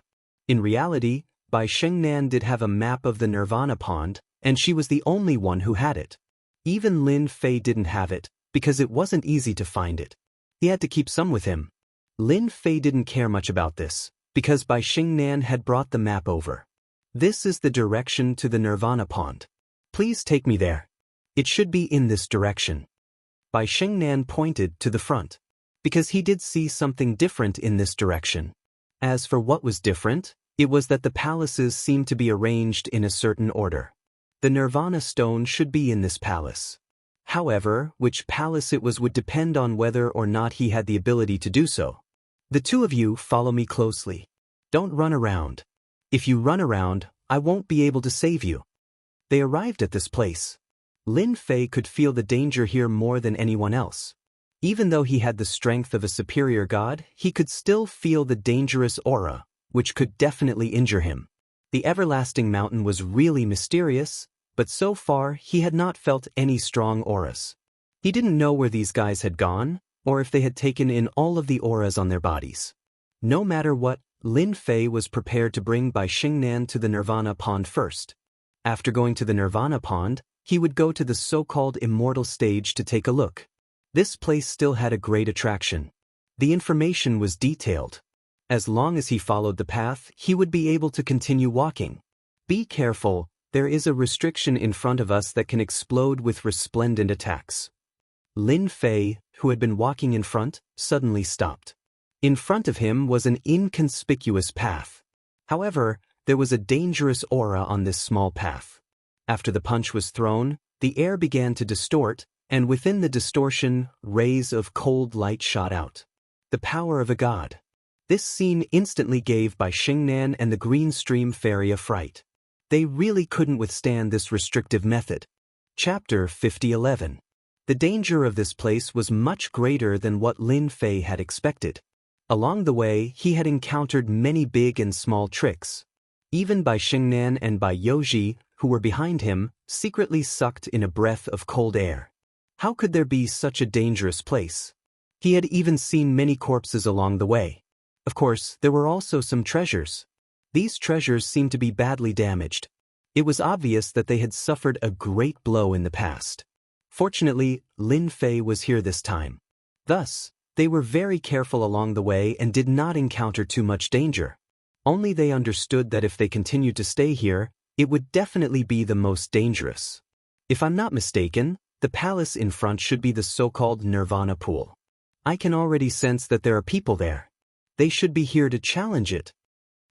Speaker 1: In reality, Bai Xingnan did have a map of the Nirvana Pond, and she was the only one who had it. Even Lin Fei didn't have it, because it wasn't easy to find it. He had to keep some with him. Lin Fei didn't care much about this, because Bai Xingnan had brought the map over. This is the direction to the Nirvana Pond. Please take me there. It should be in this direction. Bai Xingnan pointed to the front, because he did see something different in this direction. As for what was different, it was that the palaces seemed to be arranged in a certain order. The Nirvana stone should be in this palace. However, which palace it was would depend on whether or not he had the ability to do so. The two of you follow me closely. Don't run around. If you run around, I won't be able to save you. They arrived at this place. Lin Fei could feel the danger here more than anyone else. Even though he had the strength of a superior god, he could still feel the dangerous aura, which could definitely injure him. The everlasting mountain was really mysterious, but so far he had not felt any strong auras. He didn't know where these guys had gone, or if they had taken in all of the auras on their bodies. No matter what, Lin Fei was prepared to bring Bai Xingnan to the Nirvana Pond first. After going to the Nirvana Pond, he would go to the so-called immortal stage to take a look. This place still had a great attraction. The information was detailed. As long as he followed the path, he would be able to continue walking. Be careful, there is a restriction in front of us that can explode with resplendent attacks. Lin Fei, who had been walking in front, suddenly stopped. In front of him was an inconspicuous path. However, there was a dangerous aura on this small path. After the punch was thrown, the air began to distort, and within the distortion, rays of cold light shot out. The power of a god. This scene instantly gave Bai Xingnan and the Green Stream Fairy a fright. They really couldn't withstand this restrictive method. Chapter 5011. The danger of this place was much greater than what Lin Fei had expected. Along the way, he had encountered many big and small tricks. Even Bai Xingnan and Bai Youji, who were behind him, secretly sucked in a breath of cold air. How could there be such a dangerous place? He had even seen many corpses along the way. Of course, there were also some treasures. These treasures seemed to be badly damaged. It was obvious that they had suffered a great blow in the past. Fortunately, Lin Fei was here this time. Thus, they were very careful along the way and did not encounter too much danger. Only they understood that if they continued to stay here, it would definitely be the most dangerous. If I'm not mistaken, the palace in front should be the so-called Nirvana Pool. I can already sense that there are people there. They should be here to challenge it.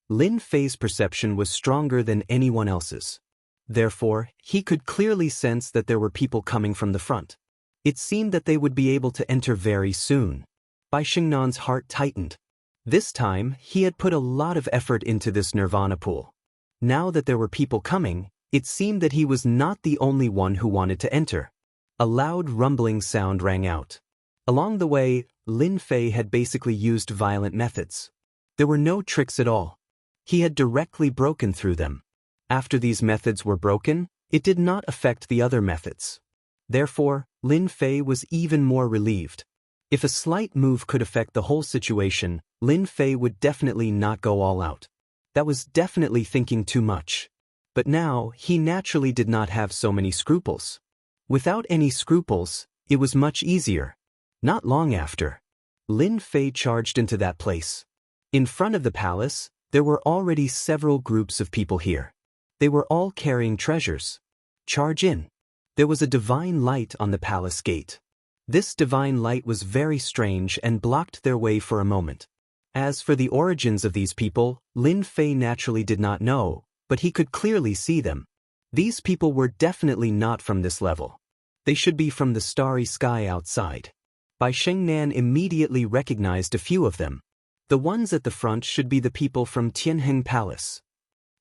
Speaker 1: Lin Fei's perception was stronger than anyone else's. Therefore, he could clearly sense that there were people coming from the front. It seemed that they would be able to enter very soon. Bai Xingnan's heart tightened. This time, he had put a lot of effort into this Nirvana Pool. Now that there were people coming, it seemed that he was not the only one who wanted to enter. A loud rumbling sound rang out. Along the way, Lin Fei had basically used violent methods. There were no tricks at all. He had directly broken through them. After these methods were broken, it did not affect the other methods. Therefore, Lin Fei was even more relieved. If a slight move could affect the whole situation, Lin Fei would definitely not go all out. That was definitely thinking too much. But now, he naturally did not have so many scruples. Without any scruples, it was much easier. Not long after, Lin Fei charged into that place. In front of the palace, there were already several groups of people here. They were all carrying treasures. Charge in. There was a divine light on the palace gate. This divine light was very strange and blocked their way for a moment. As for the origins of these people, Lin Fei naturally did not know, but he could clearly see them. These people were definitely not from this level. They should be from the starry sky outside. Bai Shengnan immediately recognized a few of them. The ones at the front should be the people from Tianheng Palace.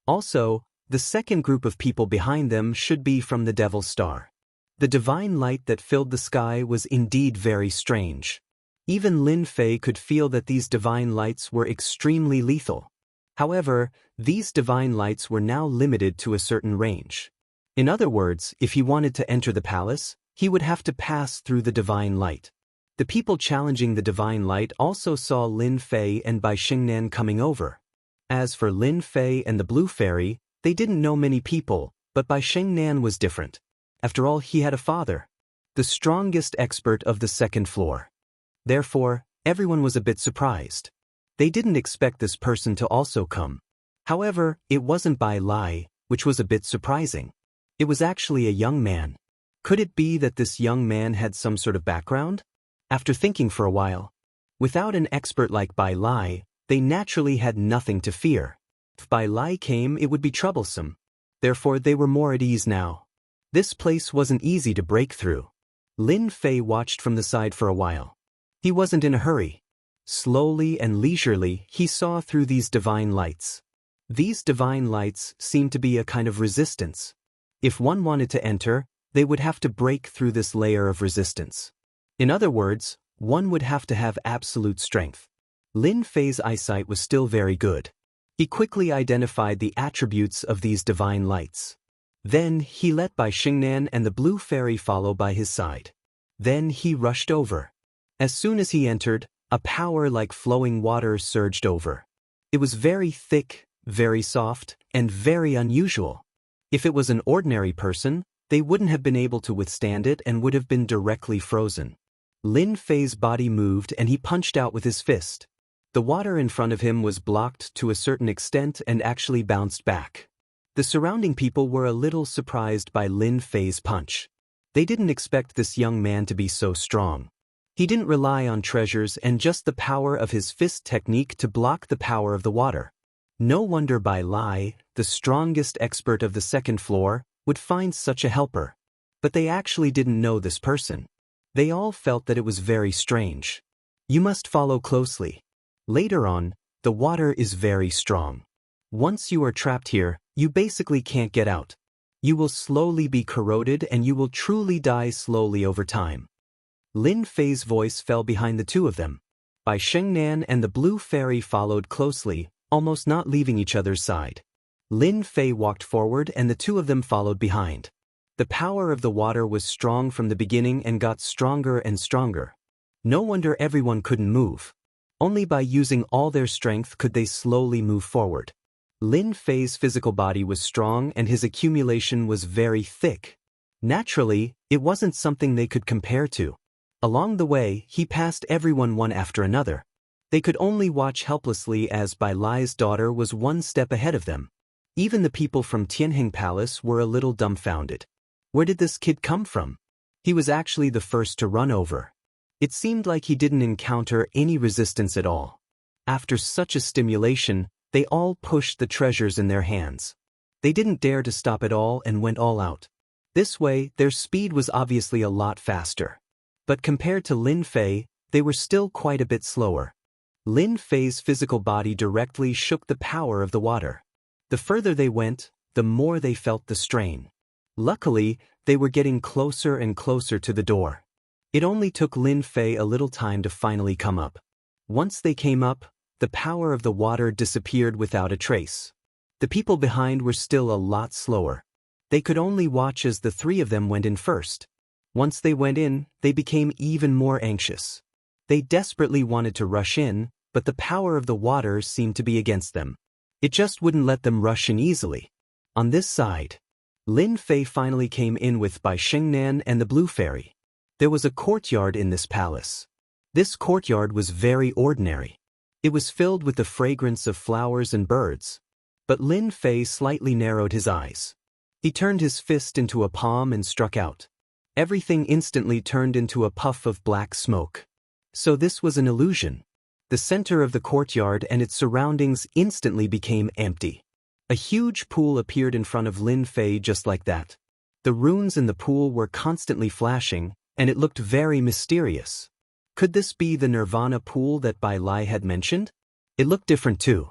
Speaker 1: Also, the second group of people behind them should be from the Devil's Star. The divine light that filled the sky was indeed very strange. Even Lin Fei could feel that these divine lights were extremely lethal. However, these divine lights were now limited to a certain range. In other words, if he wanted to enter the palace, he would have to pass through the divine light. The people challenging the divine light also saw Lin Fei and Bai Shengnan coming over. As for Lin Fei and the Blue Fairy, they didn't know many people, but Bai Shengnan was different. After all, he had a father, the strongest expert of the second floor. Therefore, everyone was a bit surprised. They didn't expect this person to also come. However, it wasn't Bai Lai, which was a bit surprising. It was actually a young man. Could it be that this young man had some sort of background? After thinking for a while, without an expert like Bai Lai, they naturally had nothing to fear. If Bai Lai came, it would be troublesome. Therefore, they were more at ease now. This place wasn't easy to break through. Lin Fei watched from the side for a while. He wasn't in a hurry. Slowly and leisurely, he saw through these divine lights. These divine lights seemed to be a kind of resistance. If one wanted to enter, they would have to break through this layer of resistance. In other words, one would have to have absolute strength. Lin Fei's eyesight was still very good. He quickly identified the attributes of these divine lights. Then he let Bai Shengnan and the Blue Fairy follow by his side. Then he rushed over. As soon as he entered, a power like flowing water surged over. It was very thick, very soft, and very unusual. If it was an ordinary person, they wouldn't have been able to withstand it and would have been directly frozen. Lin Fei's body moved and he punched out with his fist. The water in front of him was blocked to a certain extent and actually bounced back. The surrounding people were a little surprised by Lin Fei's punch. They didn't expect this young man to be so strong. He didn't rely on treasures and just the power of his fist technique to block the power of the water. No wonder Bai Lai, the strongest expert of the second floor, would find such a helper. But they actually didn't know this person. They all felt that it was very strange. You must follow closely. Later on, the water is very strong. Once you are trapped here, you basically can't get out. You will slowly be corroded and you will truly die slowly over time. Lin Fei's voice fell behind the two of them. Bai Shengnan and the Blue Fairy followed closely, almost not leaving each other's side. Lin Fei walked forward and the two of them followed behind. The power of the water was strong from the beginning and got stronger and stronger. No wonder everyone couldn't move. Only by using all their strength could they slowly move forward. Lin Fei's physical body was strong and his accumulation was very thick. Naturally, it wasn't something they could compare to. Along the way, he passed everyone one after another. They could only watch helplessly as Bai Lai's daughter was one step ahead of them. Even the people from Tianheng Palace were a little dumbfounded. Where did this kid come from? He was actually the first to run over. It seemed like he didn't encounter any resistance at all. After such a stimulation, they all pushed the treasures in their hands. They didn't dare to stop at all and went all out. This way, their speed was obviously a lot faster. But compared to Lin Fei, they were still quite a bit slower. Lin Fei's physical body directly shook the power of the water. The further they went, the more they felt the strain. Luckily, they were getting closer and closer to the door. It only took Lin Fei a little time to finally come up. Once they came up, the power of the water disappeared without a trace. The people behind were still a lot slower. They could only watch as the three of them went in first. Once they went in, they became even more anxious. They desperately wanted to rush in, but the power of the water seemed to be against them. It just wouldn't let them rush in easily. On this side, Lin Fei finally came in with Bai Shengnan and the Blue Fairy. There was a courtyard in this palace. This courtyard was very ordinary. It was filled with the fragrance of flowers and birds. But Lin Fei slightly narrowed his eyes. He turned his fist into a palm and struck out. Everything instantly turned into a puff of black smoke. So this was an illusion. The center of the courtyard and its surroundings instantly became empty. A huge pool appeared in front of Lin Fei just like that. The runes in the pool were constantly flashing, and it looked very mysterious. Could this be the Nirvana pool that Bai Lai had mentioned? It looked different too.